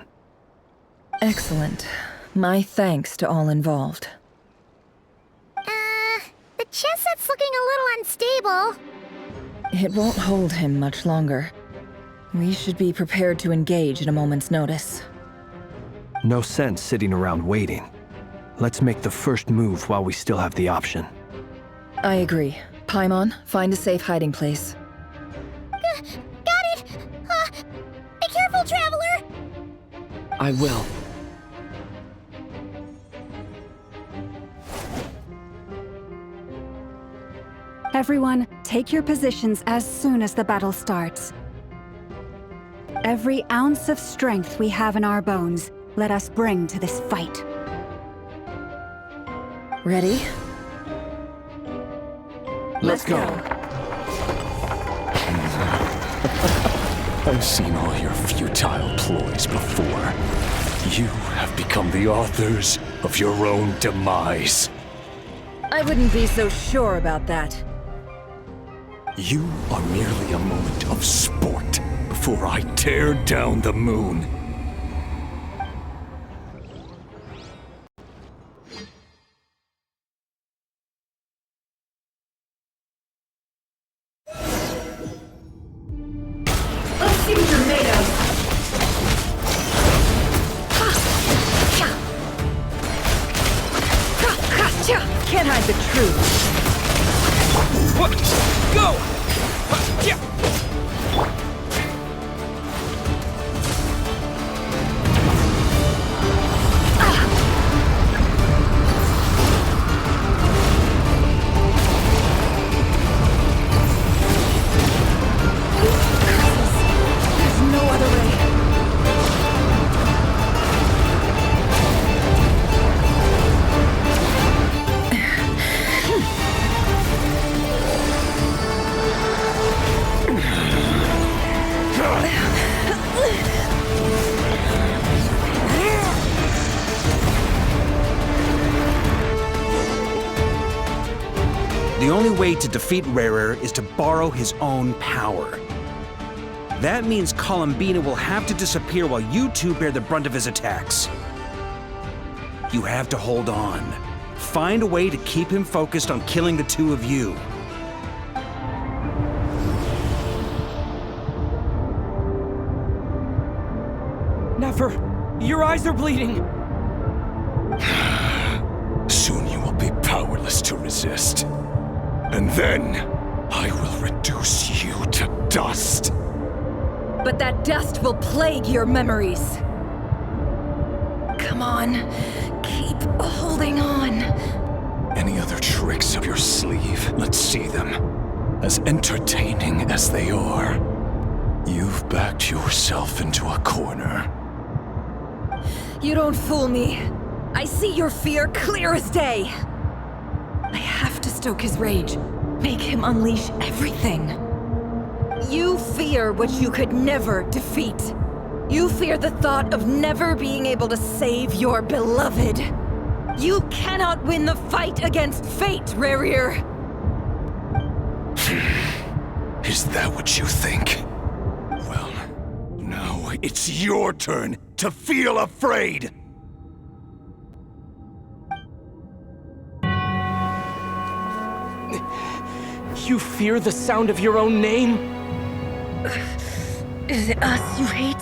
Excellent. My thanks to all involved. The chest set's looking a little unstable. It won't hold him much longer. We should be prepared to engage at a moment's notice. No sense sitting around waiting. Let's make the first move while we still have the option. I agree. Paimon, find a safe hiding place. Got it! Be careful, Traveler! I will. Everyone, take your positions as soon as the battle starts. Every ounce of strength we have in our bones, let us bring to this fight. Ready? Let's go. I've seen all your futile ploys before. You have become the authors of your own demise. I wouldn't be so sure about that. You are merely a moment of sport before I tear down the moon. Let's see what you're made of. Can't hide the truth. What? Go! Yeah. There's no other way. The only way to defeat Rarer is to borrow his own power. That means Columbina will have to disappear while you two bear the brunt of his attacks. You have to hold on. Find a way to keep him focused on killing the two of you. Never. Your eyes are bleeding. Soon you will be powerless to resist. And then, I will reduce you to dust. But that dust will plague your memories. Come on, keep holding on. Any other tricks up your sleeve? Let's see them. As entertaining as they are. You've backed yourself into a corner. You don't fool me. I see your fear clear as day. I have to stoke his rage. Make him unleash everything. You fear what you could never defeat. You fear the thought of never being able to save your beloved. You cannot win the fight against fate, Rarir. Is that what you think? Well, now it's your turn to feel afraid! You fear the sound of your own name? Is it us you hate?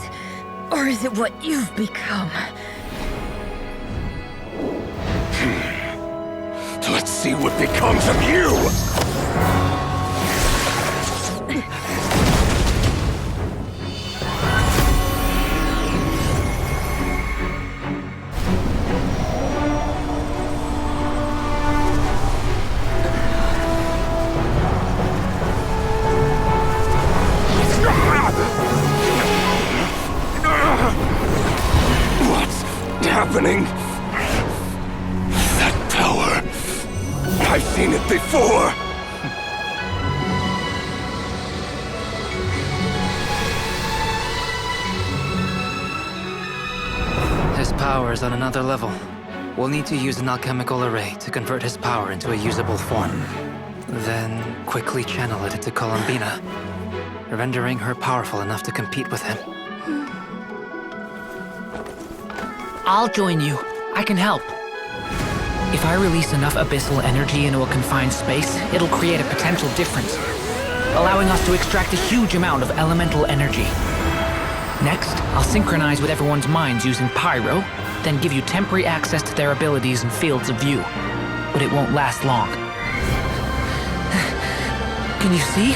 Or is it what you've become? Let's see what becomes of you! What's happening? That power. I've seen it before. His power is on another level. We'll need to use an alchemical array to convert his power into a usable form. Then quickly channel it into Columbina, rendering her powerful enough to compete with him. I'll join you. I can help. If I release enough abyssal energy into a confined space, it'll create a potential difference, allowing us to extract a huge amount of elemental energy. Next, I'll synchronize with everyone's minds using Pyro, then give you temporary access to their abilities and fields of view. But it won't last long. Can you see?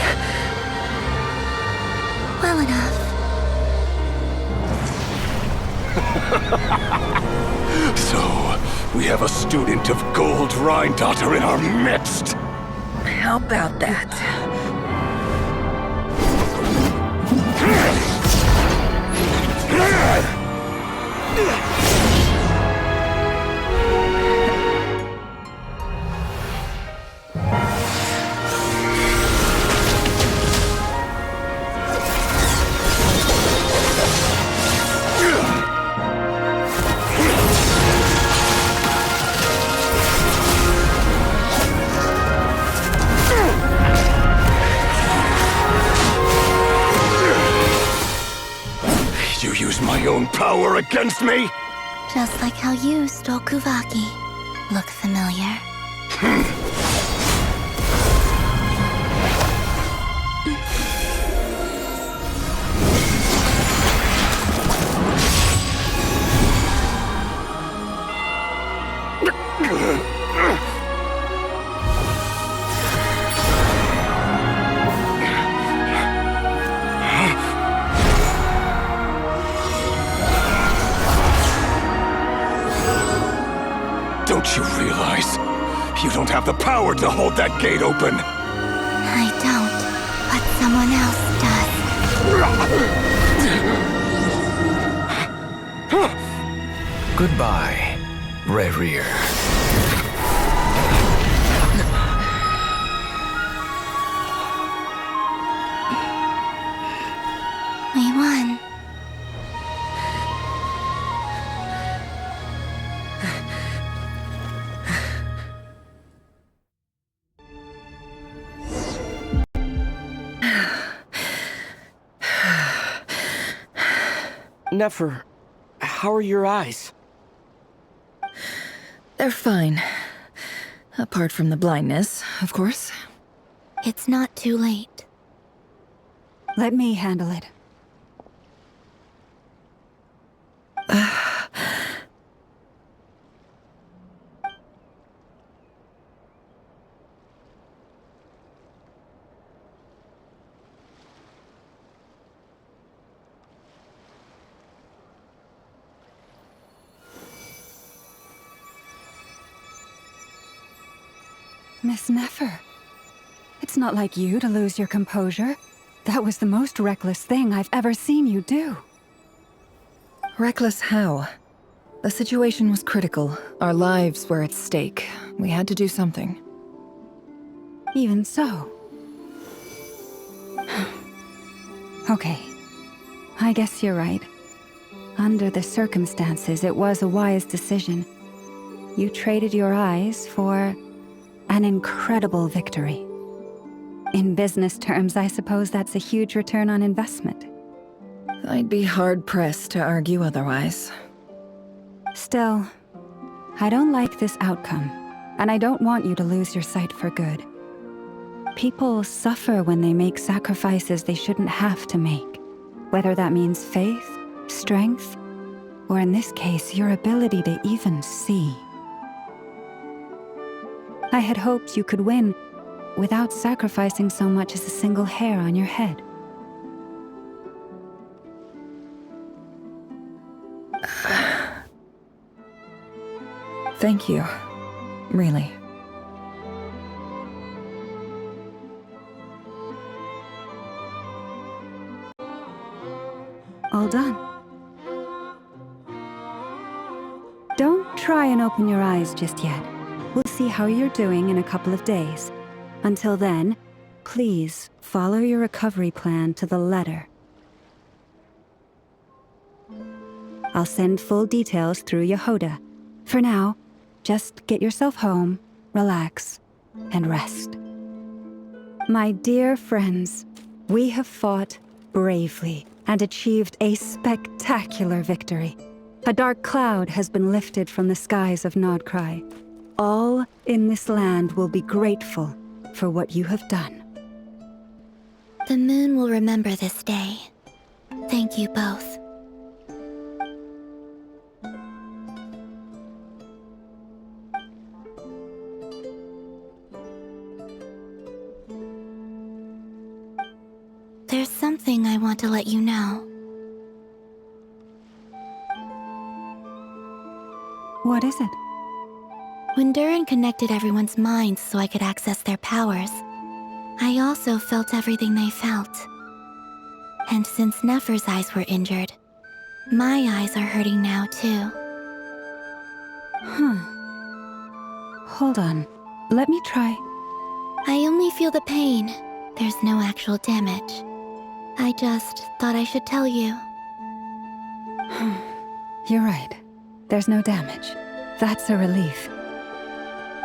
Well enough. So, we have a student of Gold Rhine-Daughter in our midst. How about that? You use my own power against me? Just like how you stole Kuvaki. Look familiar? You don't have the power to hold that gate open! I don't, but someone else does. Goodbye, Rerir. We won. Nefer, how are your eyes? They're fine. Apart from the blindness, of course. It's not too late. Let me handle it. Miss Nefer, it's not like you to lose your composure. That was the most reckless thing I've ever seen you do. Reckless how? The situation was critical. Our lives were at stake. We had to do something. Even so. Okay. I guess you're right. Under the circumstances, it was a wise decision. You traded your eyes for an incredible victory. In business terms, I suppose that's a huge return on investment. I'd be hard-pressed to argue otherwise. Still, I don't like this outcome, and I don't want you to lose your sight for good. People suffer when they make sacrifices they shouldn't have to make, whether that means faith, strength, or in this case, your ability to even see. I had hoped you could win without sacrificing so much as a single hair on your head. Thank you. Really. All done. Don't try and open your eyes just yet. We'll see how you're doing in a couple of days. Until then, please follow your recovery plan to the letter. I'll send full details through Yehoda. For now, just get yourself home, relax, and rest. My dear friends, we have fought bravely and achieved a spectacular victory. A dark cloud has been lifted from the skies of Nodcry. All in this land will be grateful for what you have done. The moon will remember this day. Thank you both. There's something I want to let you know. What is it? When Durin connected everyone's minds so I could access their powers, I also felt everything they felt. And since Nefer's eyes were injured, my eyes are hurting now too. Hold on. Let me try. I only feel the pain. There's no actual damage. I just thought I should tell you. You're right. There's no damage. That's a relief.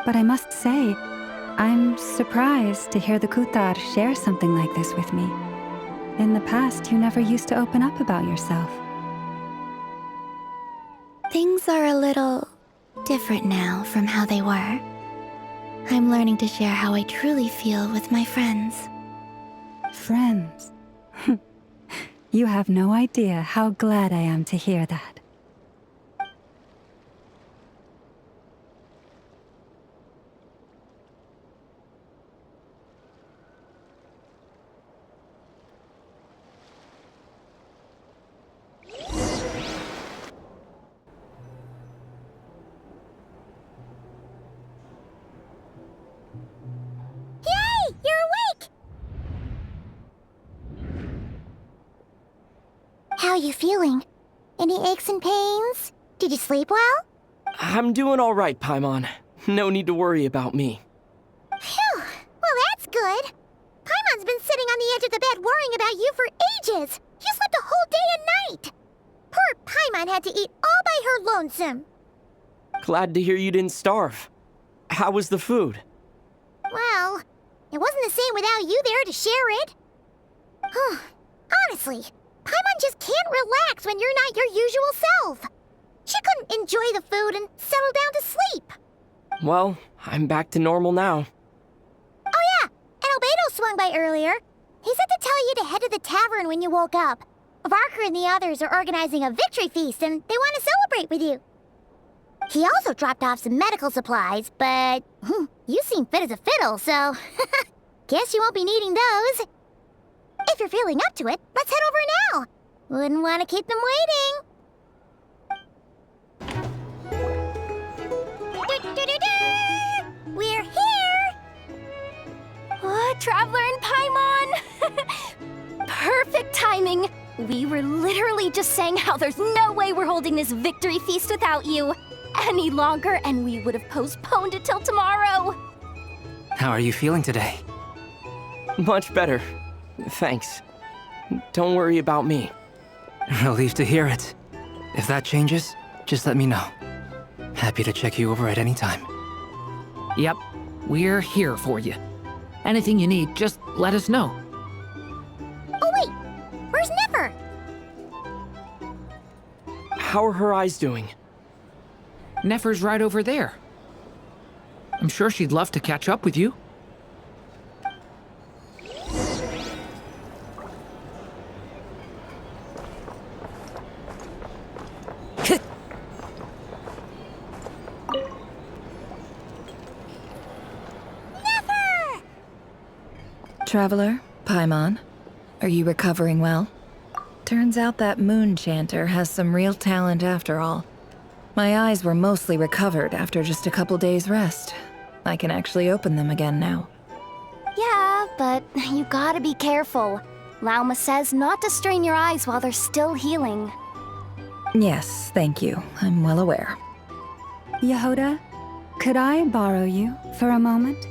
But I must say, I'm surprised to hear the Kuthar share something like this with me. In the past, you never used to open up about yourself. Things are a little different now from how they were. I'm learning to share how I truly feel with my friends. Friends? You have no idea how glad I am to hear that. you feeling? Any aches and pains? Did you sleep well? I'm doing all right, Paimon. No need to worry about me. Phew! Well, that's good. Paimon's been sitting on the edge of the bed worrying about you for ages. You slept a whole day and night. Poor Paimon had to eat all by her lonesome. Glad to hear you didn't starve. How was the food? Well, it wasn't the same without you there to share it. Honestly, Paimon just can't relax when you're not your usual self. She couldn't enjoy the food and settle down to sleep. Well, I'm back to normal now. Oh yeah, and Albedo swung by earlier. He said to tell you to head to the tavern when you woke up. Varker and the others are organizing a victory feast and they want to celebrate with you. He also dropped off some medical supplies, but you seem fit as a fiddle, so guess you won't be needing those. If you're feeling up to it, let's head over now. Wouldn't want to keep them waiting. We're here! What, Traveler and Paimon? Perfect timing! We were literally just saying how there's no way we're holding this victory feast without you any longer, and we would have postponed it till tomorrow. How are you feeling today? Much better. Thanks. Don't worry about me. Relieved to hear it. If that changes, just let me know. Happy to check you over at any time. Yep, we're here for you. Anything you need, just let us know. Oh wait, where's Nefer? How are her eyes doing? Nefer's right over there. I'm sure she'd love to catch up with you. Traveler, Paimon, are you recovering well? Turns out that moon chanter has some real talent after all. My eyes were mostly recovered after just a couple days' rest. I can actually open them again now. Yeah, but you gotta be careful. Lauma says not to strain your eyes while they're still healing. Yes, thank you. I'm well aware. Yehoda, could I borrow you for a moment?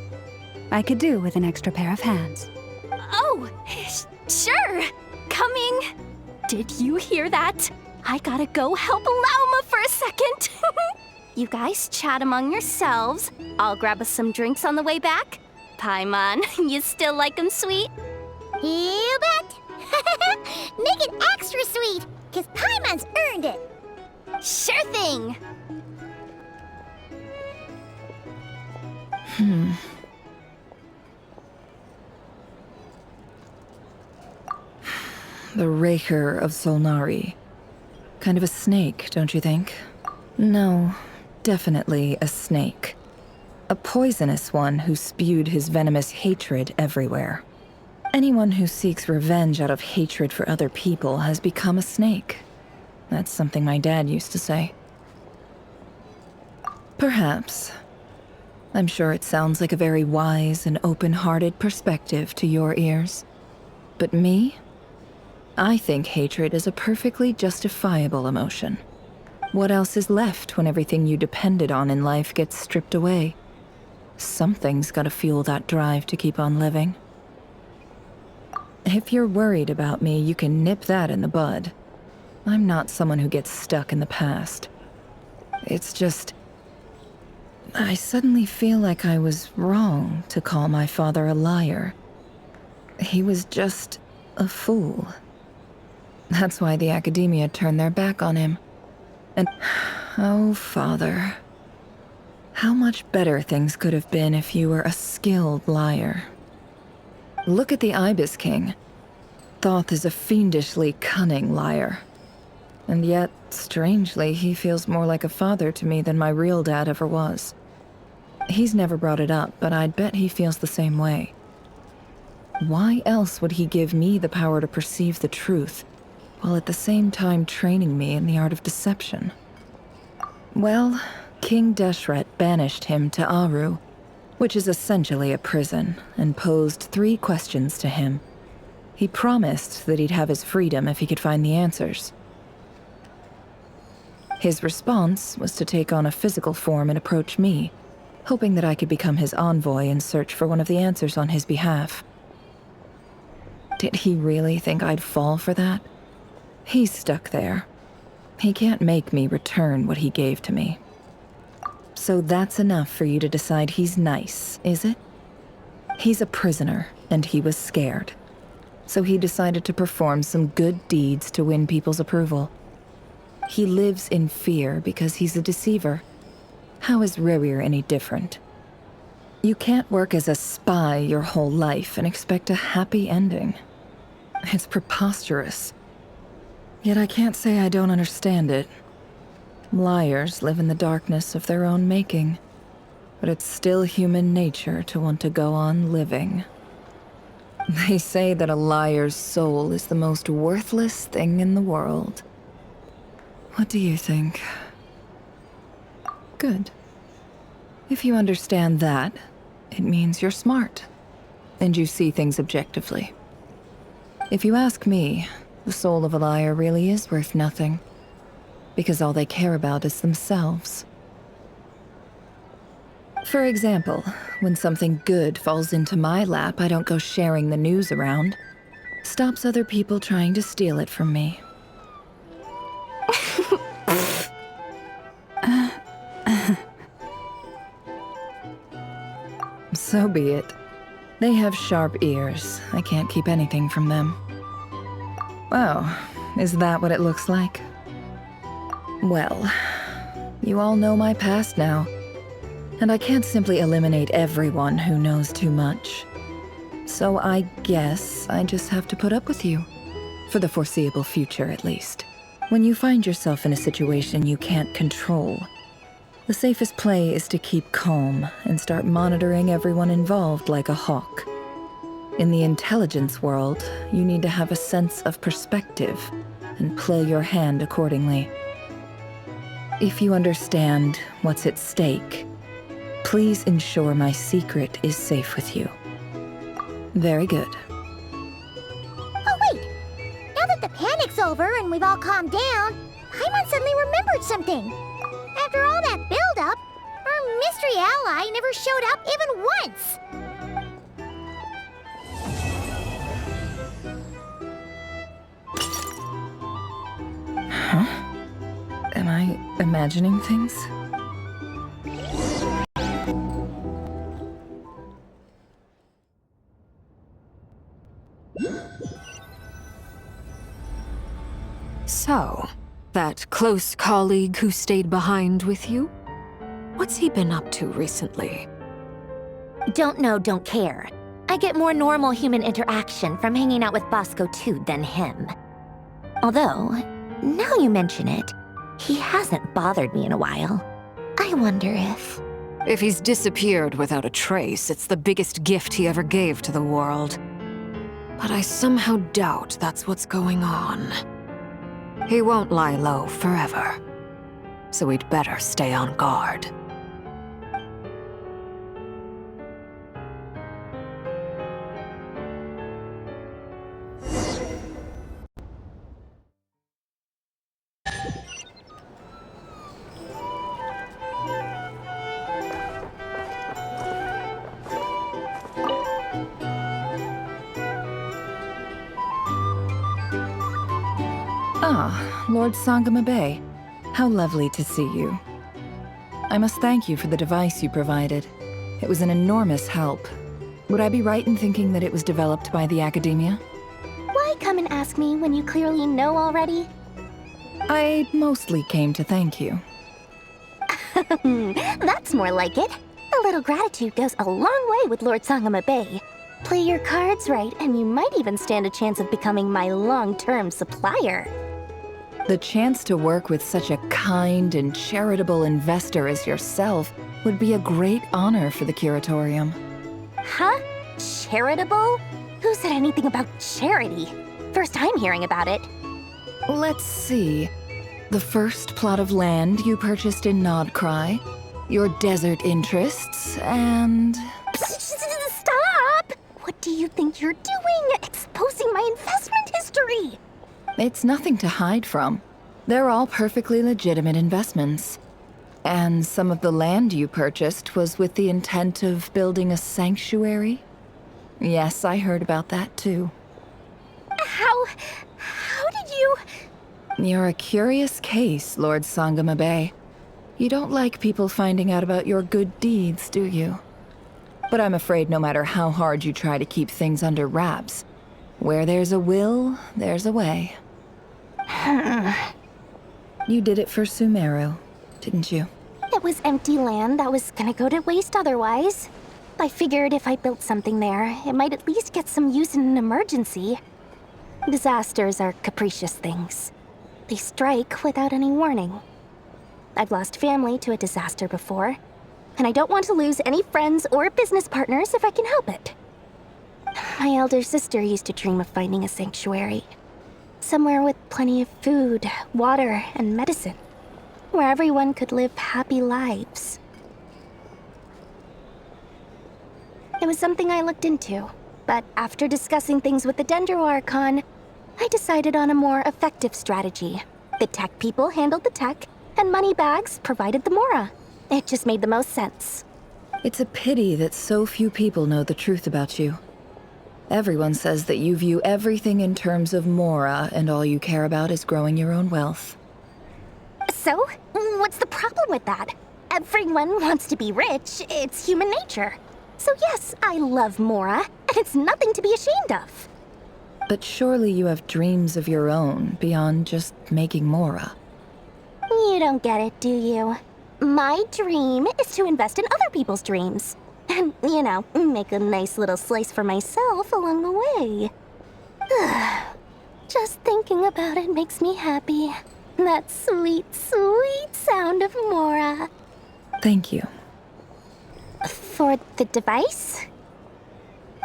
I could do with an extra pair of hands. Oh, sure. Coming. Did you hear that? I gotta go help Lauma for a second. You guys chat among yourselves. I'll grab us some drinks on the way back. Paimon, you still like 'em sweet? You bet. Make it extra sweet, because Paimon's earned it. Sure thing. The Raker of Solnari. Kind of a snake, don't you think? No, definitely a snake. A poisonous one who spewed his venomous hatred everywhere. Anyone who seeks revenge out of hatred for other people has become a snake. That's something my dad used to say. Perhaps. I'm sure it sounds like a very wise and open-hearted perspective to your ears. But me? I think hatred is a perfectly justifiable emotion. What else is left when everything you depended on in life gets stripped away? Something's gotta fuel that drive to keep on living. If you're worried about me, you can nip that in the bud. I'm not someone who gets stuck in the past. It's just... I suddenly feel like I was wrong to call my father a liar. He was just a fool. That's why the Academia turned their back on him. And, oh, Father. How much better things could have been if you were a skilled liar. Look at the Ibis King. Thoth is a fiendishly cunning liar. And yet, strangely, he feels more like a father to me than my real dad ever was. He's never brought it up, but I'd bet he feels the same way. Why else would he give me the power to perceive the truth, while at the same time training me in the art of deception? Well, King Deshret banished him to Aru, which is essentially a prison, and posed 3 questions to him. He promised that he'd have his freedom if he could find the answers. His response was to take on a physical form and approach me, hoping that I could become his envoy and search for one of the answers on his behalf. Did he really think I'd fall for that? He's stuck there. He can't make me return what he gave to me. So that's enough for you to decide he's nice, is it? He's a prisoner, and he was scared. So he decided to perform some good deeds to win people's approval. He lives in fear because he's a deceiver. How is Rerir any different? You can't work as a spy your whole life and expect a happy ending. It's preposterous. Yet I can't say I don't understand it. Liars live in the darkness of their own making, but it's still human nature to want to go on living. They say that a liar's soul is the most worthless thing in the world. What do you think? Good. If you understand that, it means you're smart, and you see things objectively. If you ask me, the soul of a liar really is worth nothing, because all they care about is themselves. For example, when something good falls into my lap, I don't go sharing the news around. Stops other people trying to steal it from me. So be it. They have sharp ears. I can't keep anything from them. Oh, is that what it looks like? Well, you all know my past now. And I can't simply eliminate everyone who knows too much. So I guess I just have to put up with you. For the foreseeable future, at least. When you find yourself in a situation you can't control, the safest play is to keep calm and start monitoring everyone involved like a hawk. In the intelligence world, you need to have a sense of perspective and play your hand accordingly. If you understand what's at stake, please ensure my secret is safe with you. Very good. Oh wait! Now that the panic's over and we've all calmed down, Paimon suddenly remembered something. After all that build-up, our mystery ally never showed up even once! Huh? Am I imagining things? So, that close colleague who stayed behind with you? What's he been up to recently? Don't know, don't care. I get more normal human interaction from hanging out with Bosco too than him. Although, now you mention it, he hasn't bothered me in a while. I wonder if... If he's disappeared without a trace, it's the biggest gift he ever gave to the world. But I somehow doubt that's what's going on. He won't lie low forever. So we'd better stay on guard. Ah, Lord Sangama Bay. How lovely to see you. I must thank you for the device you provided. It was an enormous help. Would I be right in thinking that it was developed by the Academia? Why come and ask me when you clearly know already? I mostly came to thank you. That's more like it. A little gratitude goes a long way with Lord Sangama Bay. Play your cards right, and you might even stand a chance of becoming my long-term supplier. The chance to work with such a kind and charitable investor as yourself would be a great honor for the Curatorium. Huh? Charitable? Who said anything about charity? First time hearing about it. Let's see. The first plot of land you purchased in Nodcry, your desert interests, and... Stop! What do you think you're doing? Exposing my investment history! It's nothing to hide from. They're all perfectly legitimate investments. And some of the land you purchased was with the intent of building a sanctuary? Yes, I heard about that too. How did you... You're a curious case, Lord Sangamabe. You don't like people finding out about your good deeds, do you? But I'm afraid no matter how hard you try to keep things under wraps, where there's a will, there's a way. You did it for Sumeru, didn't you? It was empty land that was gonna go to waste otherwise. I figured if I built something there, it might at least get some use in an emergency. Disasters are capricious things. They strike without any warning. I've lost family to a disaster before, and I don't want to lose any friends or business partners if I can help it. My elder sister used to dream of finding a sanctuary. Somewhere with plenty of food, water, and medicine. Where everyone could live happy lives. It was something I looked into, but after discussing things with the Dendro Archon, I decided on a more effective strategy. The tech people handled the tech, and Moneybags provided the Mora. It just made the most sense. It's a pity that so few people know the truth about you. Everyone says that you view everything in terms of Mora, and all you care about is growing your own wealth. So, what's the problem with that? Everyone wants to be rich. It's human nature. So yes, I love Mora, and it's nothing to be ashamed of. But surely you have dreams of your own beyond just making Mora. You don't get it, do you? My dream is to invest in other people's dreams. And, you know, make a nice little slice for myself along the way. Just thinking about it makes me happy. That sweet, sweet sound of Mora. Thank you. For the device?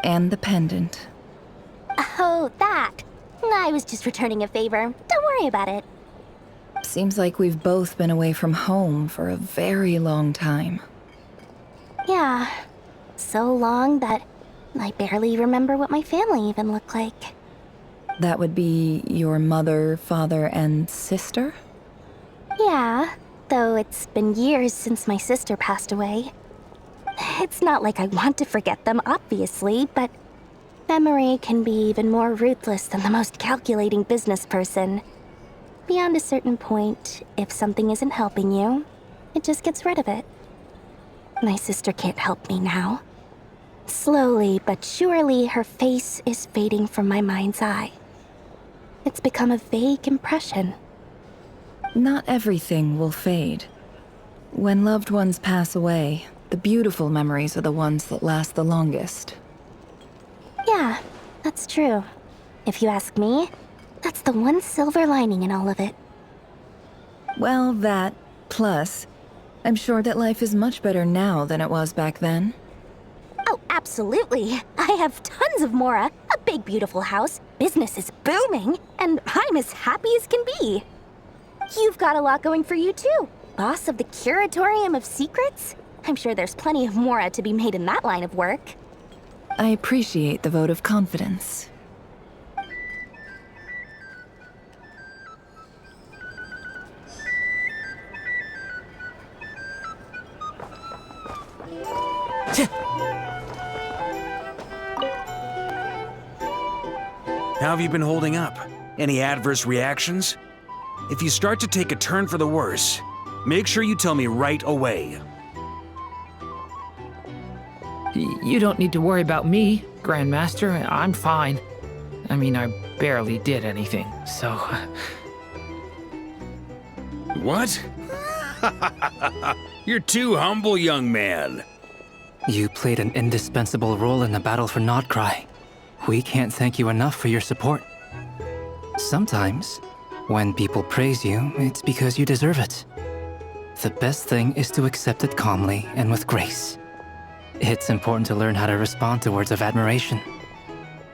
And the pendant. Oh, that. I was just returning a favor. Don't worry about it. Seems like we've both been away from home for a very long time. Yeah. So long that I barely remember what my family even looked like. That would be your mother, father, and sister? Yeah, though it's been years since my sister passed away. It's not like I want to forget them, obviously, but memory can be even more ruthless than the most calculating business person. Beyond a certain point, if something isn't helping you, it just gets rid of it. My sister can't help me now. Slowly but surely, her face is fading from my mind's eye. It's become a vague impression. Not everything will fade. When loved ones pass away, the beautiful memories are the ones that last the longest. Yeah, that's true. If you ask me, that's the one silver lining in all of it. Well, that, plus, I'm sure that life is much better now than it was back then. Oh, absolutely. I have tons of Mora, a big beautiful house, business is booming, and I'm as happy as can be. You've got a lot going for you too. Boss of the Curatorium of Secrets? I'm sure there's plenty of Mora to be made in that line of work. I appreciate the vote of confidence. How have you been holding up? Any adverse reactions? If you start to take a turn for the worse, make sure you tell me right away. You don't need to worry about me, Grandmaster. I'm fine. I mean, I barely did anything, so... What? You're too humble, young man. You played an indispensable role in the battle for Nodcry. We can't thank you enough for your support. Sometimes, when people praise you, it's because you deserve it. The best thing is to accept it calmly and with grace. It's important to learn how to respond to words of admiration.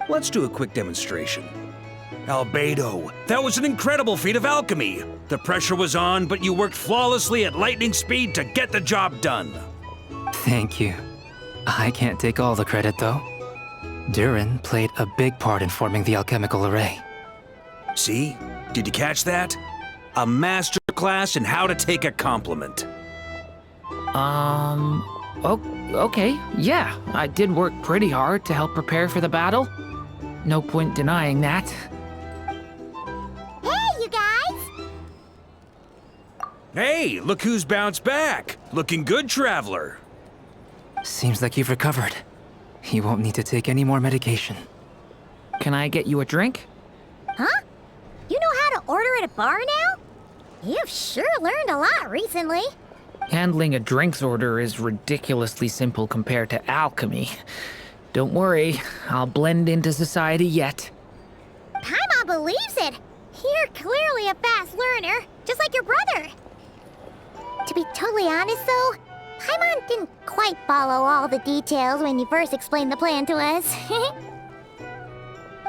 Let's do a quick demonstration. Albedo, that was an incredible feat of alchemy. The pressure was on, but you worked flawlessly at lightning speed to get the job done. Thank you. I can't take all the credit, though. Durin played a big part in forming the alchemical array. See? Did you catch that? A master class in how to take a compliment. Okay, yeah. I did work pretty hard to help prepare for the battle. No point denying that. Hey, you guys! Hey, look who's bounced back. Looking good, traveler. Seems like you've recovered. You won't need to take any more medication. Can I get you a drink? Huh? You know how to order at a bar now? You've sure learned a lot recently. Handling a drinks order is ridiculously simple compared to alchemy. Don't worry, I'll blend into society yet. Paimon believes it. You're clearly a fast learner, just like your brother. To be totally honest, though, Paimon didn't quite follow all the details when you first explained the plan to us.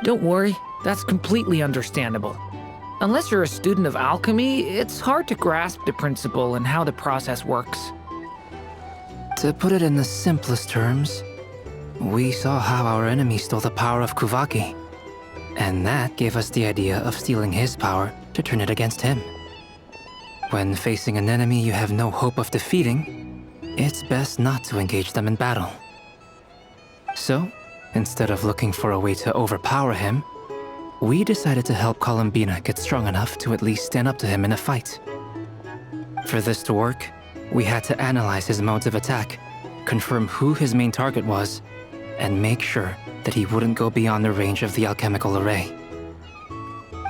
Don't worry, that's completely understandable. Unless you're a student of alchemy, it's hard to grasp the principle and how the process works. To put it in the simplest terms, we saw how our enemy stole the power of Kuvaki, and that gave us the idea of stealing his power to turn it against him. When facing an enemy you have no hope of defeating, it's best not to engage them in battle. So, instead of looking for a way to overpower him, we decided to help Columbina get strong enough to at least stand up to him in a fight. For this to work, we had to analyze his modes of attack, confirm who his main target was, and make sure that he wouldn't go beyond the range of the alchemical array.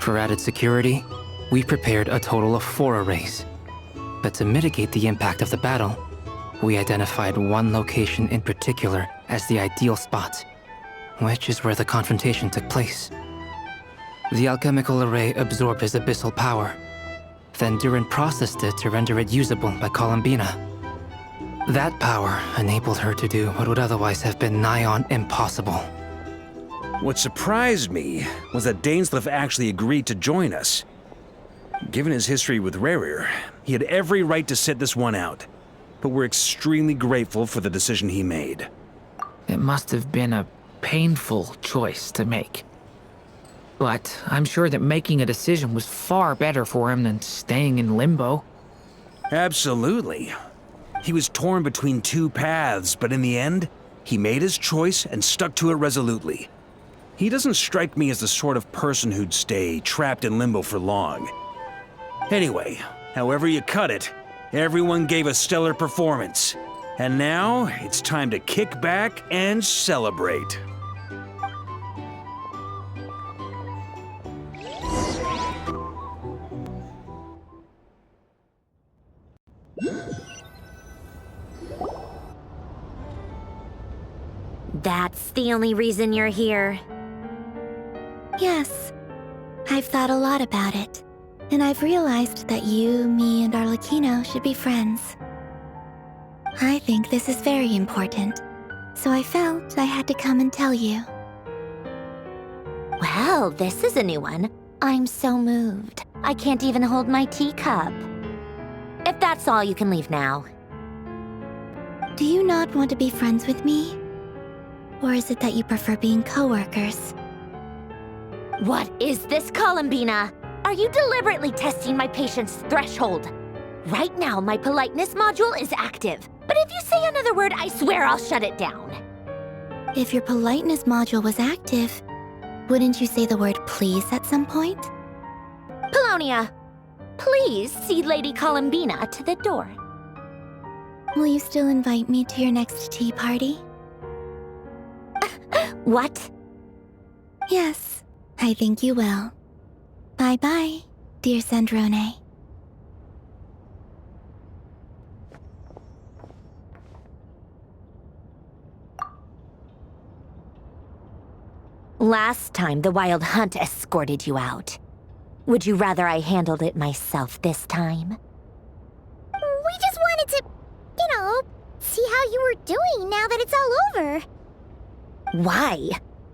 For added security, we prepared a total of 4 arrays. But to mitigate the impact of the battle, we identified one location in particular as the ideal spot, which is where the confrontation took place. The alchemical array absorbed his abyssal power. Then Durin processed it to render it usable by Columbina. That power enabled her to do what would otherwise have been nigh on impossible. What surprised me was that Dainsleif actually agreed to join us. Given his history with Rerir, he had every right to sit this one out. But we're extremely grateful for the decision he made. It must have been a painful choice to make. But I'm sure that making a decision was far better for him than staying in limbo. Absolutely. He was torn between 2 paths, but in the end, he made his choice and stuck to it resolutely. He doesn't strike me as the sort of person who'd stay trapped in limbo for long. Anyway, however you cut it, everyone gave a stellar performance. And now, it's time to kick back and celebrate. That's the only reason you're here? Yes. I've thought a lot about it. And I've realized that you, me, and Arlecchino should be friends. I think this is very important. So I felt I had to come and tell you. Well, this is a new one. I'm so moved. I can't even hold my teacup. If that's all, you can leave now. Do you not want to be friends with me? Or is it that you prefer being co-workers? What is this, Columbina? Are you deliberately testing my patience threshold? Right now, my politeness module is active. But if you say another word, I swear I'll shut it down. If your politeness module was active, wouldn't you say the word please at some point? Polonia, please see Lady Columbina to the door. Will you still invite me to your next tea party? What? Yes, I think you will. Bye-bye, dear Sandrone. Last time, the Wild Hunt escorted you out. Would you rather I handled it myself this time? We just wanted to, see how you were doing now that it's all over. Why?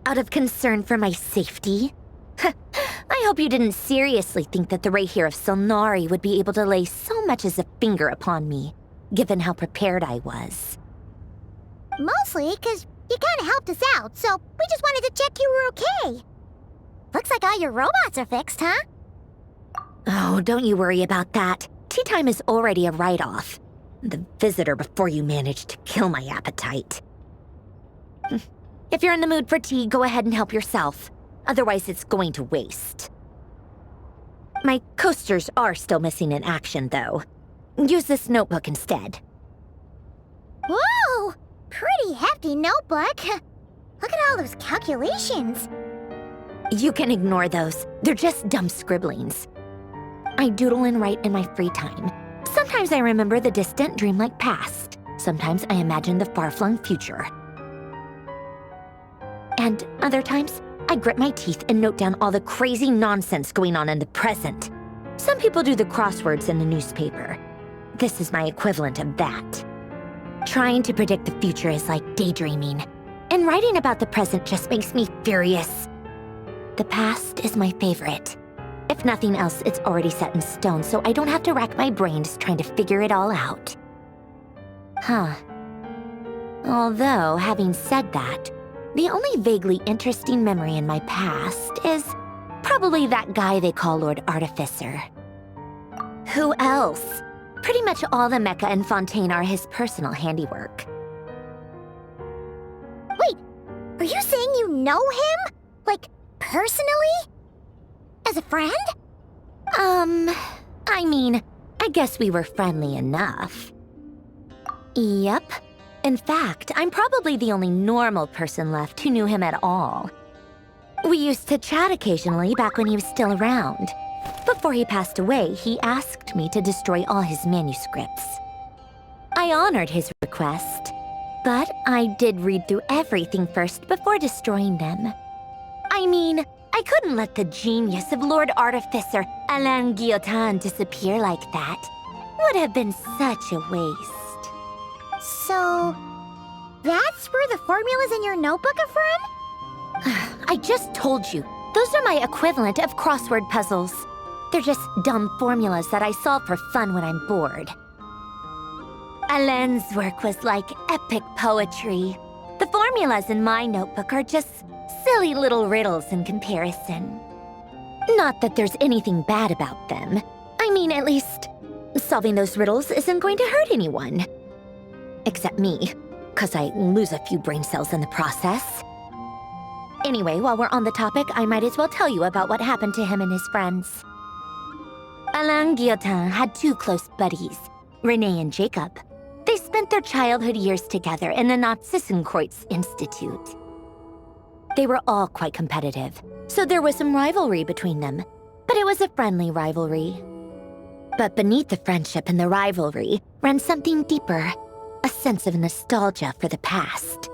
Out of concern for my safety? I hope you didn't seriously think that the Rahier of Solnari would be able to lay so much as a finger upon me, given how prepared I was. Mostly because You kinda helped us out, so we just wanted to check you were okay. Looks like all your robots are fixed, huh? Oh, don't you worry about that. Tea time is already a write-off. The visitor before you managed to kill my appetite. If you're in the mood for tea, go ahead and help yourself. Otherwise, it's going to waste. My coasters are still missing in action, though. Use this notebook instead. Whoa! Pretty hefty notebook. Look at all those calculations. You can ignore those. They're just dumb scribblings. I doodle and write in my free time. Sometimes I remember the distant, dreamlike past. Sometimes I imagine the far-flung future. And other times, I grit my teeth and note down all the crazy nonsense going on in the present. Some people do the crosswords in the newspaper. This is my equivalent of that. Trying to predict the future is like daydreaming, and writing about the present just makes me furious. The past is my favorite. If nothing else, it's already set in stone, so I don't have to rack my brains trying to figure it all out. Huh. Although, having said that, the only vaguely interesting memory in my past is probably that guy they call Lord Artificer. Who else? Pretty much all the mecha and Fontaine are his personal handiwork. Wait, are you saying you know him? Like, personally? As a friend? I mean, I guess we were friendly enough. Yep. In fact, I'm probably the only normal person left who knew him at all. We used to chat occasionally back when he was still around. Before he passed away, he asked me to destroy all his manuscripts. I honored his request, but I did read through everything first before destroying them. I mean, I couldn't let the genius of Lord Artificer Alain Guillotin disappear like that. Would have been such a waste. So, that's where the formulas in your notebook are from? I just told you. Those are my equivalent of crossword puzzles. They're just dumb formulas that I solve for fun when I'm bored. Alain's work was like epic poetry. The formulas in my notebook are just silly little riddles in comparison. Not that there's anything bad about them. I mean, at least, solving those riddles isn't going to hurt anyone. Except me, 'cause I lose a few brain cells in the process. Anyway, while we're on the topic, I might as well tell you about what happened to him and his friends. Alain Guillotin had two close buddies, René and Jacob. They spent their childhood years together in the Narzissenkreuz Institute. They were all quite competitive, so there was some rivalry between them, but it was a friendly rivalry. But beneath the friendship and the rivalry ran something deeper, a sense of nostalgia for the past.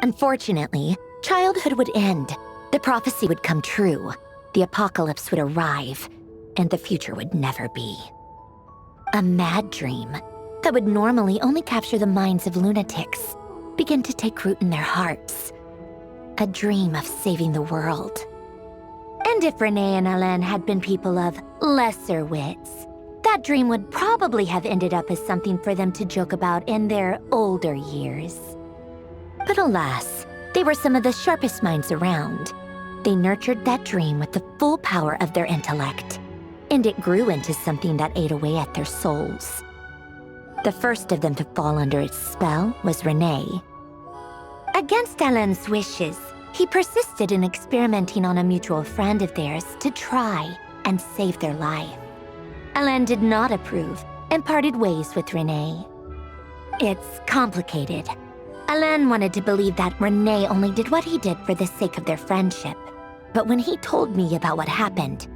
Unfortunately, childhood would end, the prophecy would come true, the apocalypse would arrive, and the future would never be. A mad dream that would normally only capture the minds of lunatics began to take root in their hearts. A dream of saving the world. And if René and Alain had been people of lesser wits, that dream would probably have ended up as something for them to joke about in their older years. But alas, they were some of the sharpest minds around. They nurtured that dream with the full power of their intellect, and it grew into something that ate away at their souls. The first of them to fall under its spell was René. Against Alain's wishes, he persisted in experimenting on a mutual friend of theirs to try and save their life. Alain did not approve and parted ways with René. It's complicated. Alain wanted to believe that René only did what he did for the sake of their friendship. But when he told me about what happened,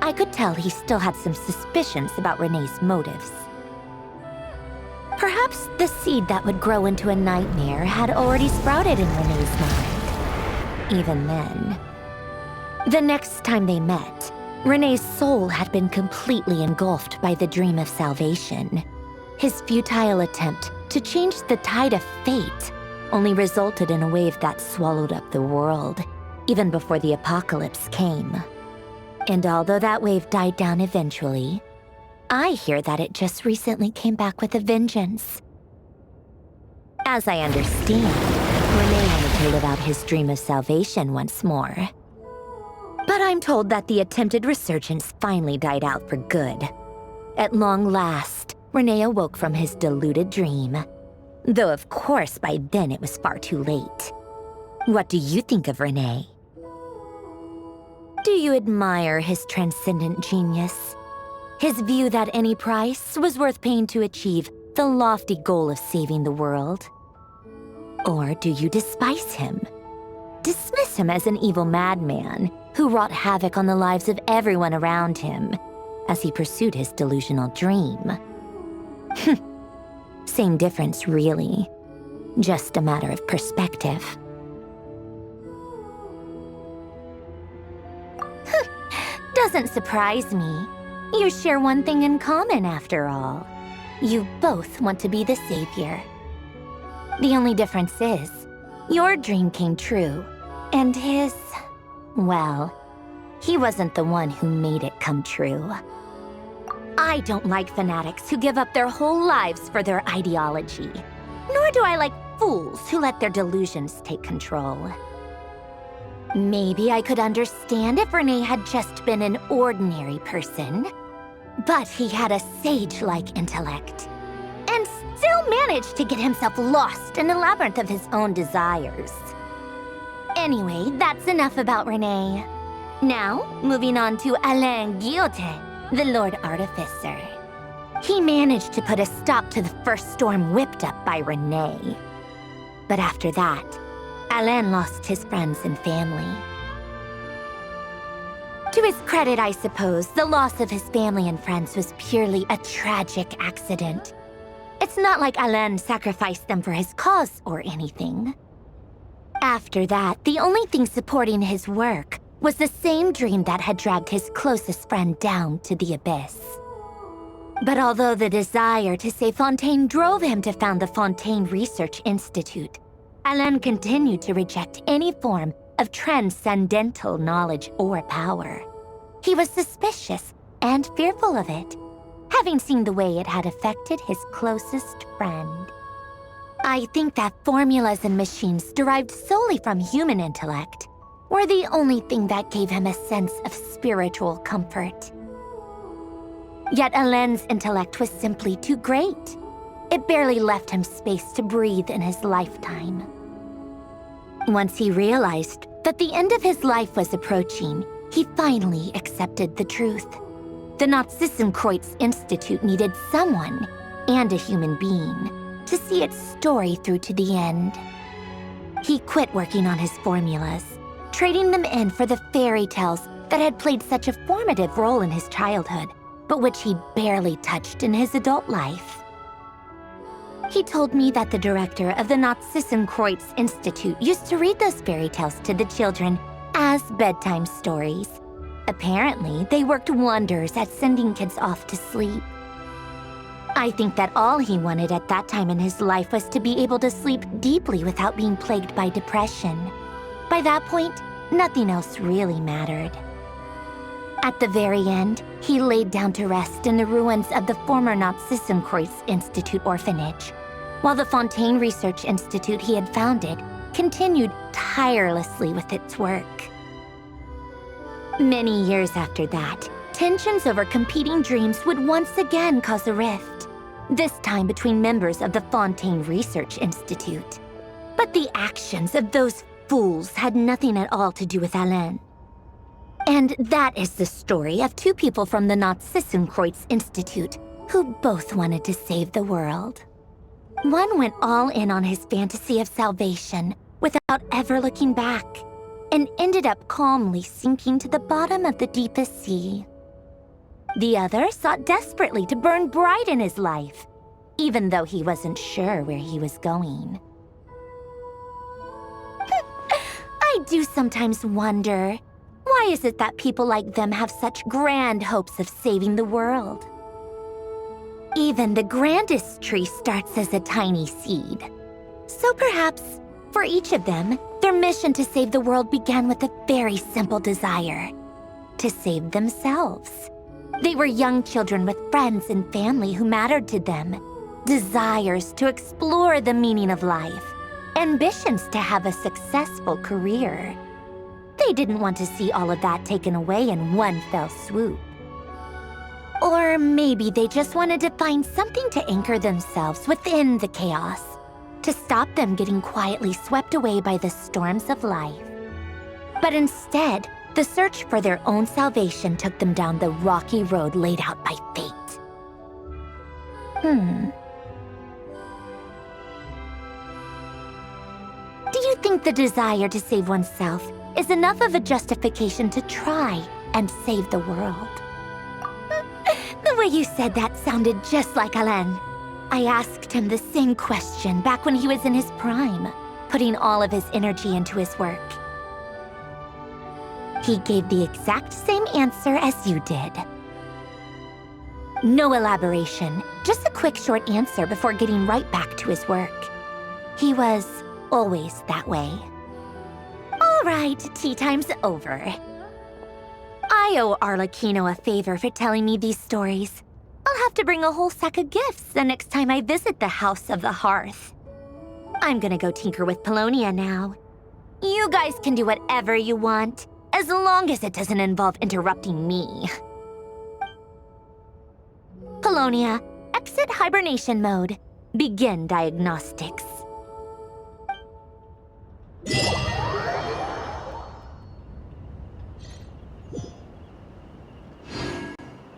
I could tell he still had some suspicions about René's motives. Perhaps the seed that would grow into a nightmare had already sprouted in René's mind. Even then. The next time they met, René's soul had been completely engulfed by the dream of salvation. His futile attempt to change the tide of fate only resulted in a wave that swallowed up the world, even before the apocalypse came. And although that wave died down eventually, I hear that it just recently came back with a vengeance. As I understand, Renee wanted to live out his dream of salvation once more. But I'm told that the attempted resurgence finally died out for good. At long last, Renee awoke from his deluded dream. Though of course by then it was far too late. What do you think of Renee? Do you admire his transcendent genius? His view that any price was worth paying to achieve the lofty goal of saving the world? Or do you despise him? Dismiss him as an evil madman who wrought havoc on the lives of everyone around him as he pursued his delusional dream? Same difference, really. Just a matter of perspective. Doesn't surprise me. You share one thing in common, after all. You both want to be the savior. The only difference is, your dream came true, and his, well, he wasn't the one who made it come true. I don't like fanatics who give up their whole lives for their ideology. Nor do I like fools who let their delusions take control. Maybe I could understand if Renee had just been an ordinary person. But he had a sage-like intellect, and still managed to get himself lost in a labyrinth of his own desires. Anyway, that's enough about Renee. Now, moving on to Alain Guillotin, the Lord Artificer. He managed to put a stop to the first storm whipped up by Renee. But after that, Alain lost his friends and family. To his credit, I suppose, the loss of his family and friends was purely a tragic accident. It's not like Alain sacrificed them for his cause or anything. After that, the only thing supporting his work was the same dream that had dragged his closest friend down to the abyss. But although the desire to save Fontaine drove him to found the Fontaine Research Institute, Alain continued to reject any form of transcendental knowledge or power. He was suspicious and fearful of it, having seen the way it had affected his closest friend. I think that formulas and machines derived solely from human intellect were the only thing that gave him a sense of spiritual comfort. Yet Alain's intellect was simply too great. It barely left him space to breathe in his lifetime. Once he realized that the end of his life was approaching, he finally accepted the truth. The Nazissenkreuz Institute needed someone, and a human being, to see its story through to the end. He quit working on his formulas, trading them in for the fairy tales that had played such a formative role in his childhood, but which he barely touched in his adult life. He told me that the director of the Nazissenkreuz Institute used to read those fairy tales to the children as bedtime stories. Apparently, they worked wonders at sending kids off to sleep. I think that all he wanted at that time in his life was to be able to sleep deeply without being plagued by depression. By that point, nothing else really mattered. At the very end, he laid down to rest in the ruins of the former Nazissenkreuz Institute orphanage, while the Fontaine Research Institute he had founded continued tirelessly with its work. Many years after that, tensions over competing dreams would once again cause a rift, this time between members of the Fontaine Research Institute. But the actions of those fools had nothing at all to do with Alain. And that is the story of two people from the Nazissenkreuz Institute who both wanted to save the world. One went all in on his fantasy of salvation without ever looking back, and ended up calmly sinking to the bottom of the deepest sea. The other sought desperately to burn bright in his life, even though he wasn't sure where he was going. I do sometimes wonder, why is it that people like them have such grand hopes of saving the world? Even the grandest tree starts as a tiny seed. So perhaps, for each of them, their mission to save the world began with a very simple desire: to save themselves. They were young children with friends and family who mattered to them, desires to explore the meaning of life, ambitions to have a successful career. They didn't want to see all of that taken away in one fell swoop. Or maybe they just wanted to find something to anchor themselves within the chaos, to stop them getting quietly swept away by the storms of life. But instead, the search for their own salvation took them down the rocky road laid out by fate. Do you think the desire to save oneself is enough of a justification to try and save the world? The way you said that sounded just like Alain. I asked him the same question back when he was in his prime, putting all of his energy into his work. He gave the exact same answer as you did. No elaboration, just a quick short answer before getting right back to his work. He was always that way. All right, tea time's over. I owe Arlecchino a favor for telling me these stories. I'll have to bring a whole sack of gifts the next time I visit the House of the Hearth. I'm gonna go tinker with Polonia now. You guys can do whatever you want, as long as it doesn't involve interrupting me. Polonia, exit hibernation mode. Begin diagnostics.